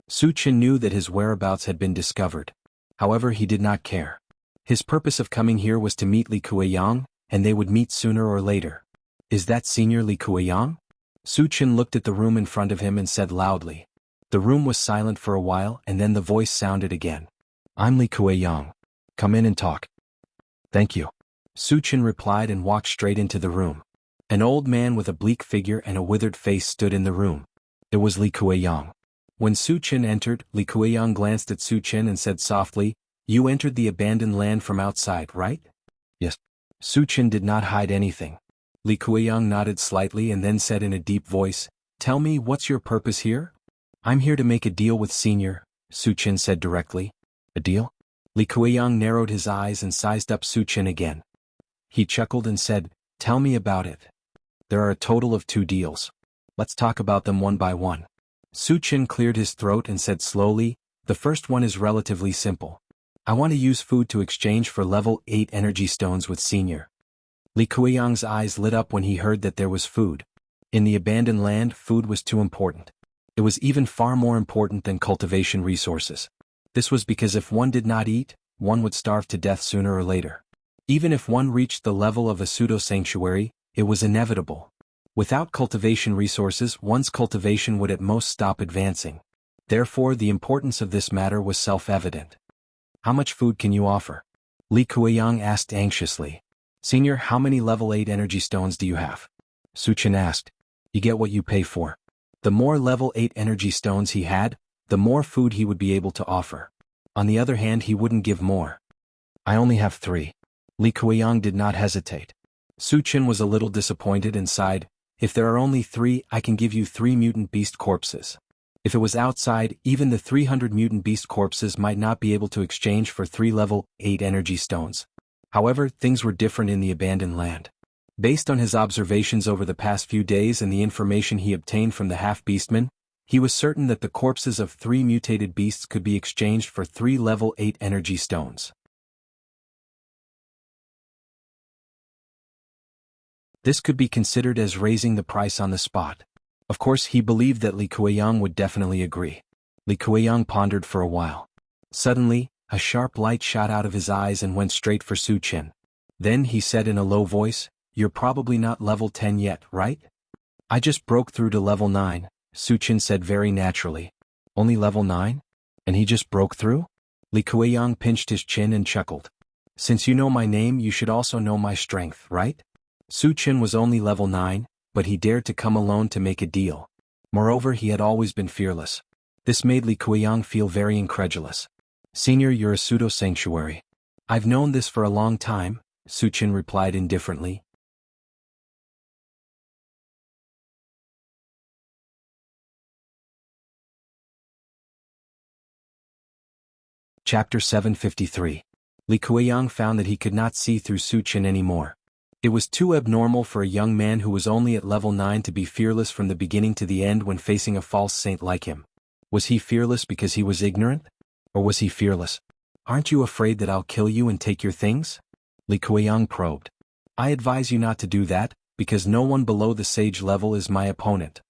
Su Qin knew that his whereabouts had been discovered. However, he did not care. His purpose of coming here was to meet Li Kuiyang, and they would meet sooner or later. "Is that Senior Li Kuiyang?" Su Qin looked at the room in front of him and said loudly. The room was silent for a while and then the voice sounded again. "I'm Li Kuiyang. Come in and talk." "Thank you." Su Qin replied and walked straight into the room. An old man with a bleak figure and a withered face stood in the room. It was Li Kuiyang. When Su Qin entered, Li Kuiyang glanced at Su Qin and said softly, "You entered the abandoned land from outside, right?" "Yes." Su Chen did not hide anything. Li Kuiyang nodded slightly and then said in a deep voice, "Tell me, what's your purpose here?" "I'm here to make a deal with Senior," Su Chen said directly. "A deal?" Li Kuiyang narrowed his eyes and sized up Su Chen again. He chuckled and said, "Tell me about it. There are a total of 2 deals. Let's talk about them one by one." Su Chen cleared his throat and said slowly, "The first one is relatively simple. I want to use food to exchange for level 8 energy stones with Senior." Li Kuiyang's eyes lit up when he heard that there was food. In the abandoned land, food was too important. It was even far more important than cultivation resources. This was because if one did not eat, one would starve to death sooner or later. Even if one reached the level of a pseudo-sanctuary, it was inevitable. Without cultivation resources, one's cultivation would at most stop advancing. Therefore, the importance of this matter was self-evident. "How much food can you offer?" Li Kuiyang asked anxiously. "Senior, how many level 8 energy stones do you have?" Su Chen asked. "You get what you pay for." The more level 8 energy stones he had, the more food he would be able to offer. On the other hand, he wouldn't give more. "I only have 3. Li Kuiyang did not hesitate. Su Chen was a little disappointed and sighed, "If there are only 3, I can give you 3 mutant beast corpses." If it was outside, even the 300 mutant beast corpses might not be able to exchange for 3 level 8 energy stones. However, things were different in the abandoned land. Based on his observations over the past few days and the information he obtained from the half-beastmen, he was certain that the corpses of 3 mutated beasts could be exchanged for 3 level 8 energy stones. This could be considered as raising the price on the spot. Of course, he believed that Li Kuiyang would definitely agree. Li Kuiyang pondered for a while. Suddenly, a sharp light shot out of his eyes and went straight for Su Chen. Then he said in a low voice, "You're probably not level 10 yet, right?" "I just broke through to level 9, Su Chen said very naturally. "Only level 9? And he just broke through?" Li Kuiyang pinched his chin and chuckled. "Since you know my name, you should also know my strength, right?" Su Chen was only level 9, but he dared to come alone to make a deal. Moreover, he had always been fearless. This made Li Kuiyang feel very incredulous. "Senior, you're a pseudo-sanctuary." "I've known this for a long time," Su Chen replied indifferently. Chapter 753. Li Kuiyang found that he could not see through Su Chen anymore. It was too abnormal for a young man who was only at level 9 to be fearless from the beginning to the end when facing a false saint like him. Was he fearless because he was ignorant? Or was he fearless? "Aren't you afraid that I'll kill you and take your things?" Li Kuiyang probed. "I advise you not to do that, because no one below the sage level is my opponent,"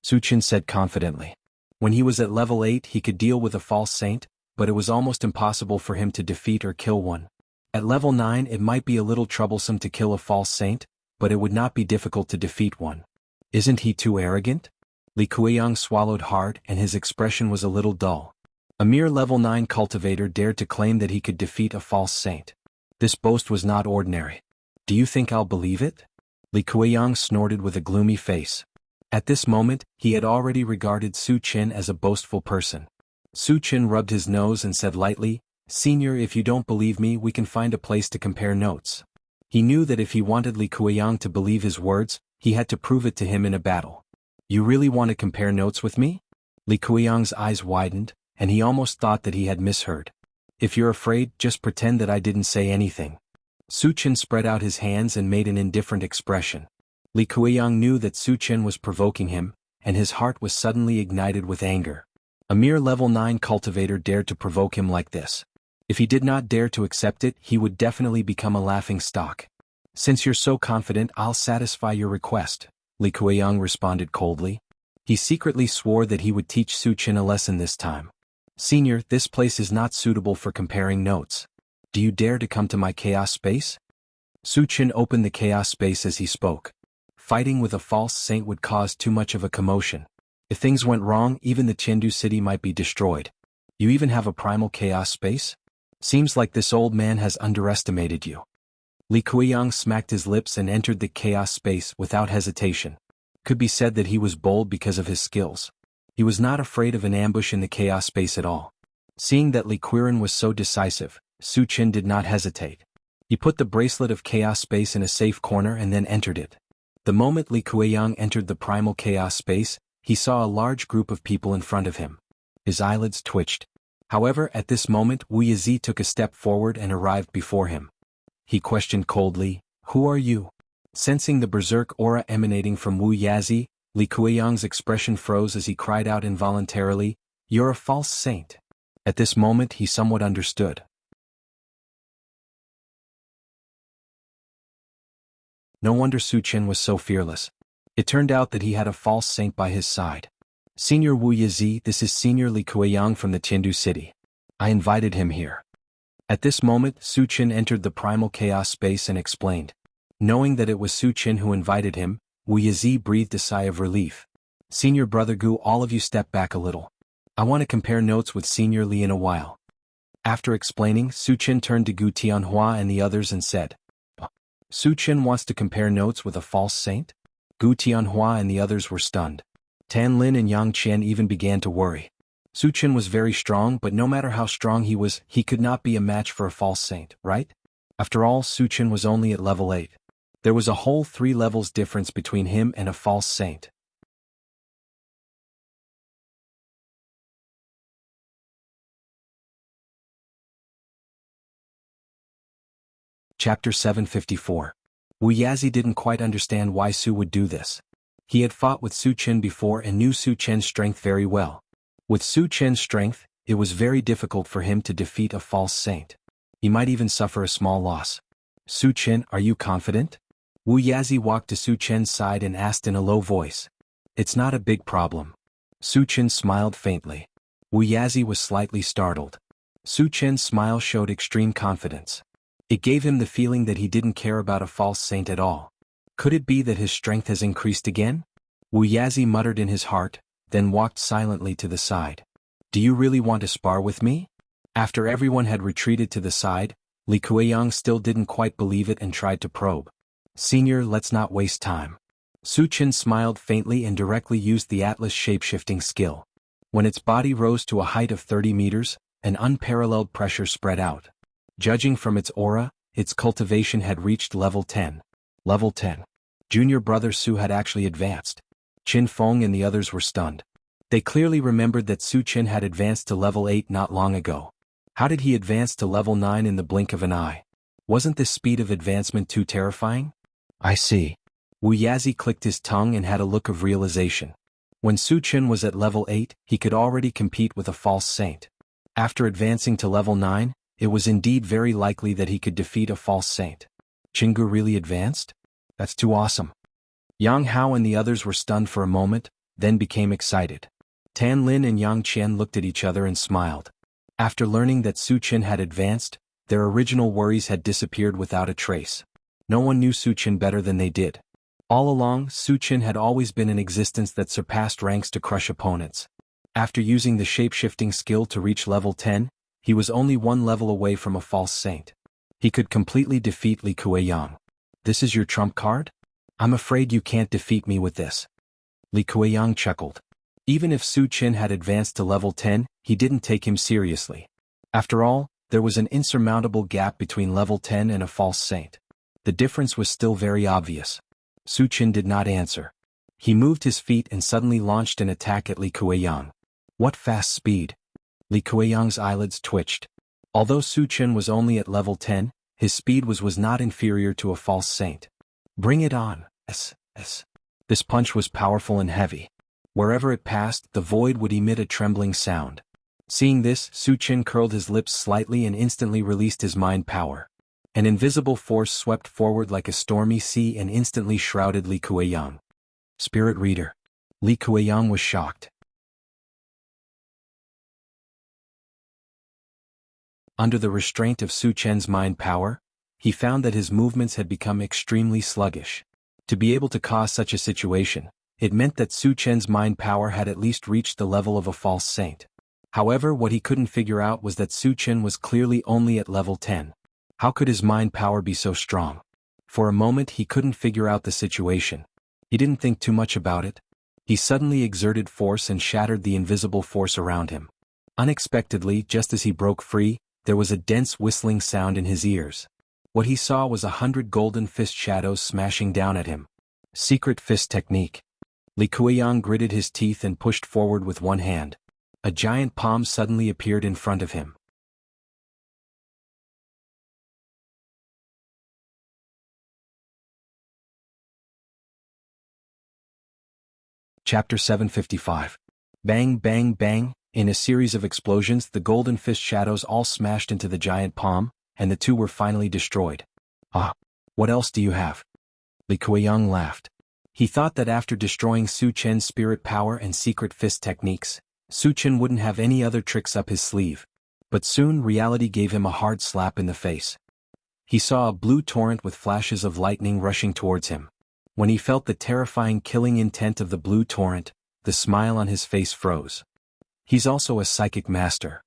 Su Chen said confidently. When he was at level 8 he could deal with a false saint, but it was almost impossible for him to defeat or kill one. At level 9 it might be a little troublesome to kill a false saint, but it would not be difficult to defeat one. "Isn't he too arrogant?" Li Kuiyang swallowed hard and his expression was a little dull. A mere level 9 cultivator dared to claim that he could defeat a false saint. This boast was not ordinary. "Do you think I'll believe it?" Li Kuiyang snorted with a gloomy face. At this moment, he had already regarded Su Chen as a boastful person. Su Chen rubbed his nose and said lightly, "Senior, if you don't believe me, we can find a place to compare notes." He knew that if he wanted Li Kuiyang to believe his words, he had to prove it to him in a battle. "You really want to compare notes with me?" Li Kuiyang's eyes widened, and he almost thought that he had misheard. "If you're afraid, just pretend that I didn't say anything." Su Chen spread out his hands and made an indifferent expression. Li Kuiyang knew that Su Chen was provoking him, and his heart was suddenly ignited with anger. A mere level 9 cultivator dared to provoke him like this. If he did not dare to accept it, he would definitely become a laughing stock. "Since you're so confident, I'll satisfy your request," Li Kuiyang responded coldly. He secretly swore that he would teach Su Chen a lesson this time. "Senior, this place is not suitable for comparing notes. Do you dare to come to my chaos space?" Su Chen opened the chaos space as he spoke. Fighting with a false saint would cause too much of a commotion. If things went wrong, even the Chengdu city might be destroyed. "You even have a primal chaos space? Seems like this old man has underestimated you." Li Kuiyang smacked his lips and entered the chaos space without hesitation. Could be said that he was bold because of his skills. He was not afraid of an ambush in the chaos space at all. Seeing that Li Quirin was so decisive, Su Chen did not hesitate. He put the bracelet of chaos space in a safe corner and then entered it. The moment Li Kueyang entered the primal chaos space, he saw a large group of people in front of him. His eyelids twitched. However, at this moment Wu Yizi took a step forward and arrived before him. He questioned coldly, "Who are you?" Sensing the berserk aura emanating from Wu Yizi, Li Kueyang's expression froze as he cried out involuntarily, "You're a false saint." At this moment he somewhat understood. No wonder Su Chen was so fearless. It turned out that he had a false saint by his side. "Senior Wu Yizi, this is Senior Li Kueyang from the Tiandu city. I invited him here." At this moment Su Chen entered the primal chaos space and explained. Knowing that it was Su Chen who invited him, Wu Yizi breathed a sigh of relief. "Senior Brother Gu, all of you step back a little. I want to compare notes with Senior Li in a while." After explaining, Su Chen turned to Gu Tianhua and the others and said, "Su Chen wants to compare notes with a false saint?" Gu Tianhua and the others were stunned. Tan Lin and Yang Qian even began to worry. Su Chen was very strong, but no matter how strong he was, he could not be a match for a false saint, right? After all, Su Chen was only at level 8. There was a whole 3 levels difference between him and a false saint. Chapter 754. Wu Yizi didn't quite understand why Su would do this. He had fought with Su Chen before and knew Su Chen's strength very well. With Su Chen's strength, it was very difficult for him to defeat a false saint. He might even suffer a small loss. "Su Chen, are you confident?" Wu Yizi walked to Su Chen's side and asked in a low voice. "It's not a big problem." Su Chen smiled faintly. Wu Yizi was slightly startled. Su Chen's smile showed extreme confidence. It gave him the feeling that he didn't care about a false saint at all. Could it be that his strength has increased again? Wu Yizi muttered in his heart, then walked silently to the side. "Do you really want to spar with me?" After everyone had retreated to the side, Li Kueyang still didn't quite believe it and tried to probe. "Senior, let's not waste time." Su Chen smiled faintly and directly used the Atlas shape-shifting skill. When its body rose to a height of 30 meters, an unparalleled pressure spread out. Judging from its aura, its cultivation had reached level 10. Level 10. Junior brother Su had actually advanced. Qin Feng and the others were stunned. They clearly remembered that Su Chen had advanced to level 8 not long ago. How did he advance to level 9 in the blink of an eye? Wasn't this speed of advancement too terrifying? "I see." Wu Yizi clicked his tongue and had a look of realization. When Su Chen was at level 8, he could already compete with a false saint. After advancing to level 9, it was indeed very likely that he could defeat a false saint. Qinggu really advanced? That's too awesome. Yang Hao and the others were stunned for a moment, then became excited. Tan Lin and Yang Qian looked at each other and smiled. After learning that Su Chen had advanced, their original worries had disappeared without a trace. No one knew Su Chen better than they did. All along, Su Chen had always been an existence that surpassed ranks to crush opponents. After using the shape-shifting skill to reach level 10, he was only 1 level away from a false saint. He could completely defeat Li Kueyang. "This is your trump card? I'm afraid you can't defeat me with this." Li Kueyang chuckled. Even if Su Chen had advanced to level 10, he didn't take him seriously. After all, there was an insurmountable gap between level 10 and a false saint. The difference was still very obvious. Su Chen did not answer. He moved his feet and suddenly launched an attack at Li Kueyang. What fast speed! Li Kueyang's eyelids twitched. Although Su Chen was only at level 10, his speed was not inferior to a false saint. "Bring it on, S. This punch was powerful and heavy. Wherever it passed, the void would emit a trembling sound. Seeing this, Su Chen curled his lips slightly and instantly released his mind power. An invisible force swept forward like a stormy sea and instantly shrouded Li Kueyang. Spirit Reader. Li Kueyang was shocked. Under the restraint of Su Chen's mind power, he found that his movements had become extremely sluggish. To be able to cause such a situation, it meant that Su Chen's mind power had at least reached the level of a false saint. However, what he couldn't figure out was that Su Chen was clearly only at level 10. How could his mind power be so strong? For a moment he couldn't figure out the situation. He didn't think too much about it. He suddenly exerted force and shattered the invisible force around him. Unexpectedly, just as he broke free, there was a dense whistling sound in his ears. What he saw was 100 golden fist shadows smashing down at him. Secret fist technique. Li Kuiyang gritted his teeth and pushed forward with one hand. A giant palm suddenly appeared in front of him. Chapter 755. Bang bang bang. In a series of explosions, the golden fist shadows all smashed into the giant palm, and the two were finally destroyed. Ah, what else do you have? Li Kuiyang laughed. He thought that after destroying Su Chen's spirit power and secret fist techniques, Su Chen wouldn't have any other tricks up his sleeve. But soon reality gave him a hard slap in the face. He saw a blue torrent with flashes of lightning rushing towards him. When he felt the terrifying killing intent of the blue torrent, the smile on his face froze. He's also a psychic master.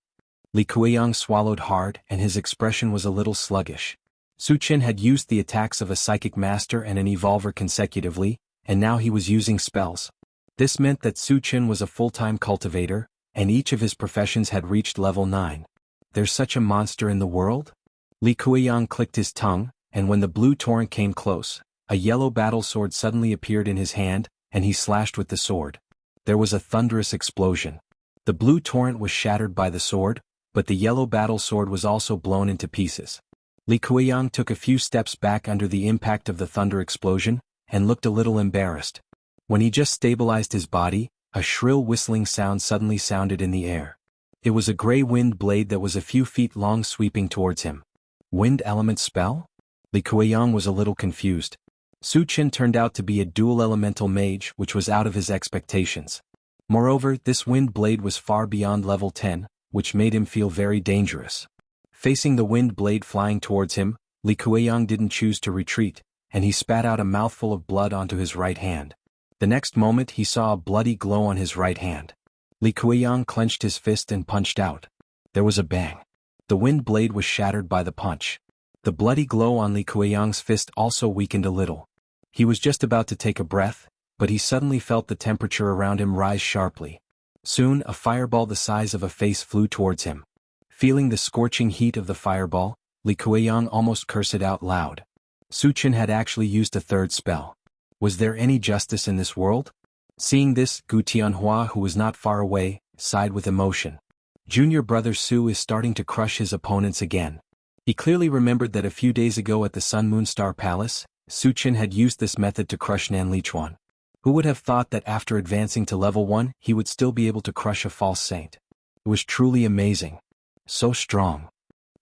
Li Kuiyang swallowed hard and his expression was a little sluggish. Su Chen had used the attacks of a psychic master and an evolver consecutively, and now he was using spells. This meant that Su Chen was a full-time cultivator, and each of his professions had reached level 9. There's such a monster in the world? Li Kuiyang clicked his tongue, and when the blue torrent came close, a yellow battle sword suddenly appeared in his hand, and he slashed with the sword. There was a thunderous explosion. The blue torrent was shattered by the sword, but the yellow battle sword was also blown into pieces. Li Kuiyang took a few steps back under the impact of the thunder explosion, and looked a little embarrassed. When he just stabilized his body, a shrill whistling sound suddenly sounded in the air. It was a gray wind blade that was a few feet long sweeping towards him. Wind element spell? Li Kuiyang was a little confused. Su Chen turned out to be a dual elemental mage, which was out of his expectations. Moreover, this wind blade was far beyond level 10, which made him feel very dangerous. Facing the wind blade flying towards him, Li Kuiyang didn't choose to retreat, and he spat out a mouthful of blood onto his right hand. The next moment he saw a bloody glow on his right hand. Li Kuiyang clenched his fist and punched out. There was a bang. The wind blade was shattered by the punch. The bloody glow on Li Kuiyang's fist also weakened a little. He was just about to take a breath, but he suddenly felt the temperature around him rise sharply. Soon a fireball the size of a face flew towards him. Feeling the scorching heat of the fireball, Li Kuiyang almost cursed out loud. Su Chen had actually used a third spell. Was there any justice in this world? Seeing this, Gu Tianhua, who was not far away, sighed with emotion. Junior brother Su is starting to crush his opponents again. He clearly remembered that a few days ago at the Sun Moon Star Palace, Su Chen had used this method to crush Nan Lichuan. Who would have thought that after advancing to level 1 he would still be able to crush a false saint? It was truly amazing. So strong.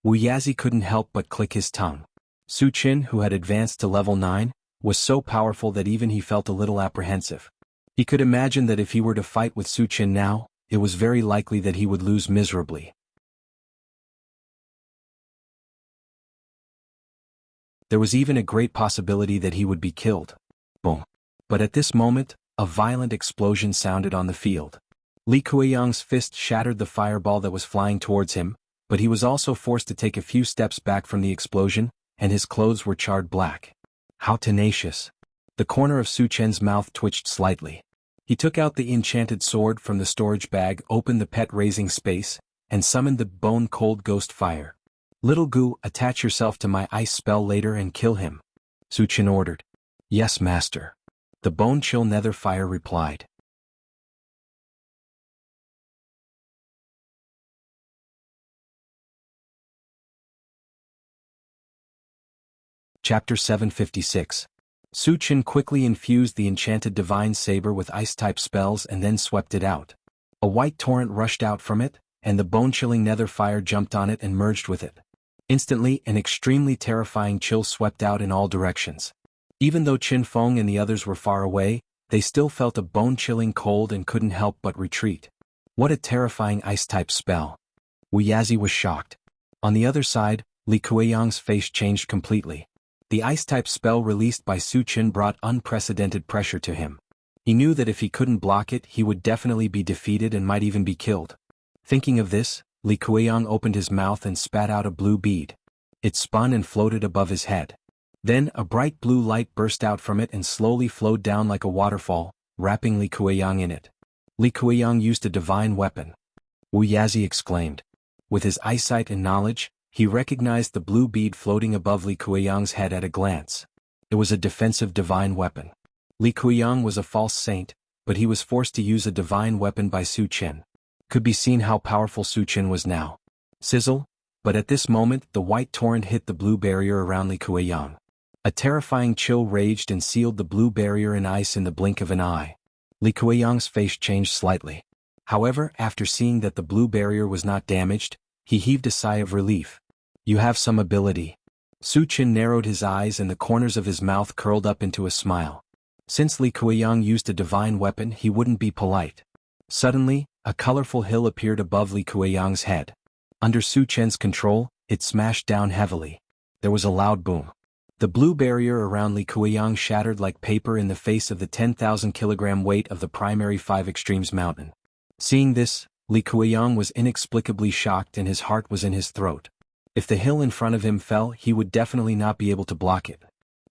Wu Yazi couldn't help but click his tongue. Su Chen, who had advanced to level 9, was so powerful that even he felt a little apprehensive. He could imagine that if he were to fight with Su Chen now, it was very likely that he would lose miserably. There was even a great possibility that he would be killed. Boom. But at this moment, a violent explosion sounded on the field. Li Kuiyang's fist shattered the fireball that was flying towards him, but he was also forced to take a few steps back from the explosion, and his clothes were charred black. How tenacious. The corner of Su Chen's mouth twitched slightly. He took out the enchanted sword from the storage bag, opened the pet-raising space, and summoned the bone-cold ghost fire. Little Gu, attach yourself to my ice spell later and kill him. Su Chen ordered. Yes, master. The bone-chill nether fire replied. Chapter 756. Su Chen quickly infused the enchanted divine saber with ice-type spells and then swept it out. A white torrent rushed out from it, and the bone-chilling nether fire jumped on it and merged with it. Instantly, an extremely terrifying chill swept out in all directions. Even though Qin Feng and the others were far away, they still felt a bone-chilling cold and couldn't help but retreat. What a terrifying ice-type spell. Wu Yazi was shocked. On the other side, Li Kuiyang's face changed completely. The ice-type spell released by Su Chen brought unprecedented pressure to him. He knew that if he couldn't block it he would definitely be defeated and might even be killed. Thinking of this, Li Kuiyang opened his mouth and spat out a blue bead. It spun and floated above his head. Then a bright blue light burst out from it and slowly flowed down like a waterfall, wrapping Li Kuiyang in it. Li Kuiyang used a divine weapon. Wu Yazi exclaimed. With his eyesight and knowledge, He recognized the blue bead floating above Li Kuiyang's head at a glance. It was a defensive divine weapon. Li Kuiyang was a false saint, but he was forced to use a divine weapon by Su Chen. Could be seen how powerful Su Chen was now. Sizzle, but at this moment the white torrent hit the blue barrier around Li Kuiyang. A terrifying chill raged and sealed the blue barrier in ice in the blink of an eye. Li Kuiyang's face changed slightly. However, after seeing that the blue barrier was not damaged, he heaved a sigh of relief. You have some ability. Su Chen narrowed his eyes and the corners of his mouth curled up into a smile. Since Li Kuiyang used a divine weapon, he wouldn't be polite. Suddenly, a colorful hill appeared above Li Kuiyang's head. Under Su Chen's control, it smashed down heavily. There was a loud boom. The blue barrier around Li Kuiyang shattered like paper in the face of the 10,000-kilogram weight of the primary 5 Extremes mountain. Seeing this, Li Kuiyang was inexplicably shocked and his heart was in his throat. If the hill in front of him fell, he would definitely not be able to block it.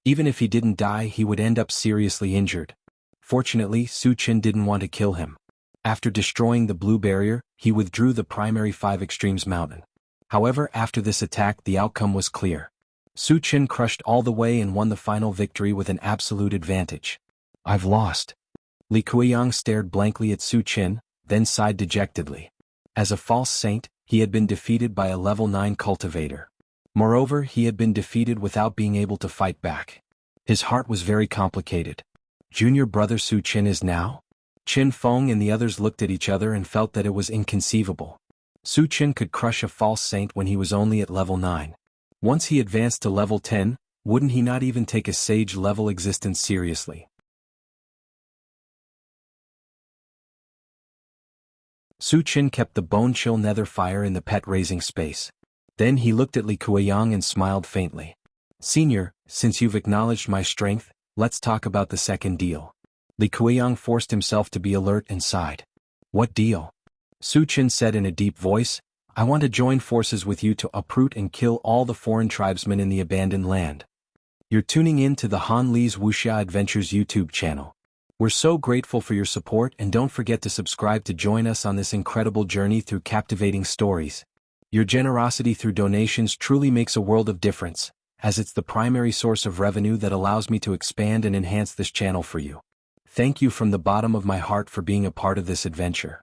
Even if he didn't die, he would end up seriously injured. Fortunately, Su Chen didn't want to kill him. After destroying the blue barrier, he withdrew the primary 5 Extremes mountain. However, after this attack, the outcome was clear. Su Chen crushed all the way and won the final victory with an absolute advantage. I've lost. Li Kuiyang stared blankly at Su Chen, then sighed dejectedly. As a false saint, he had been defeated by a level 9 cultivator. Moreover, he had been defeated without being able to fight back. His heart was very complicated. Junior brother Su Chen is now? Qin Feng and the others looked at each other and felt that it was inconceivable. Su Chen could crush a false saint when he was only at level 9. Once he advanced to level 10, wouldn't he not even take a sage-level existence seriously? Su Chen kept the bone-chill nether fire in the pet-raising space. Then he looked at Li Kuiyang and smiled faintly. Senior, since you've acknowledged my strength, let's talk about the second deal. Li Kuiyang forced himself to be alert and sighed. What deal? Su Chen said in a deep voice, I want to join forces with you to uproot and kill all the foreign tribesmen in the abandoned land. You're tuning in to the Han Li's Wuxia Adventures YouTube channel. We're so grateful for your support and don't forget to subscribe to join us on this incredible journey through captivating stories. Your generosity through donations truly makes a world of difference, as it's the primary source of revenue that allows me to expand and enhance this channel for you. Thank you from the bottom of my heart for being a part of this adventure.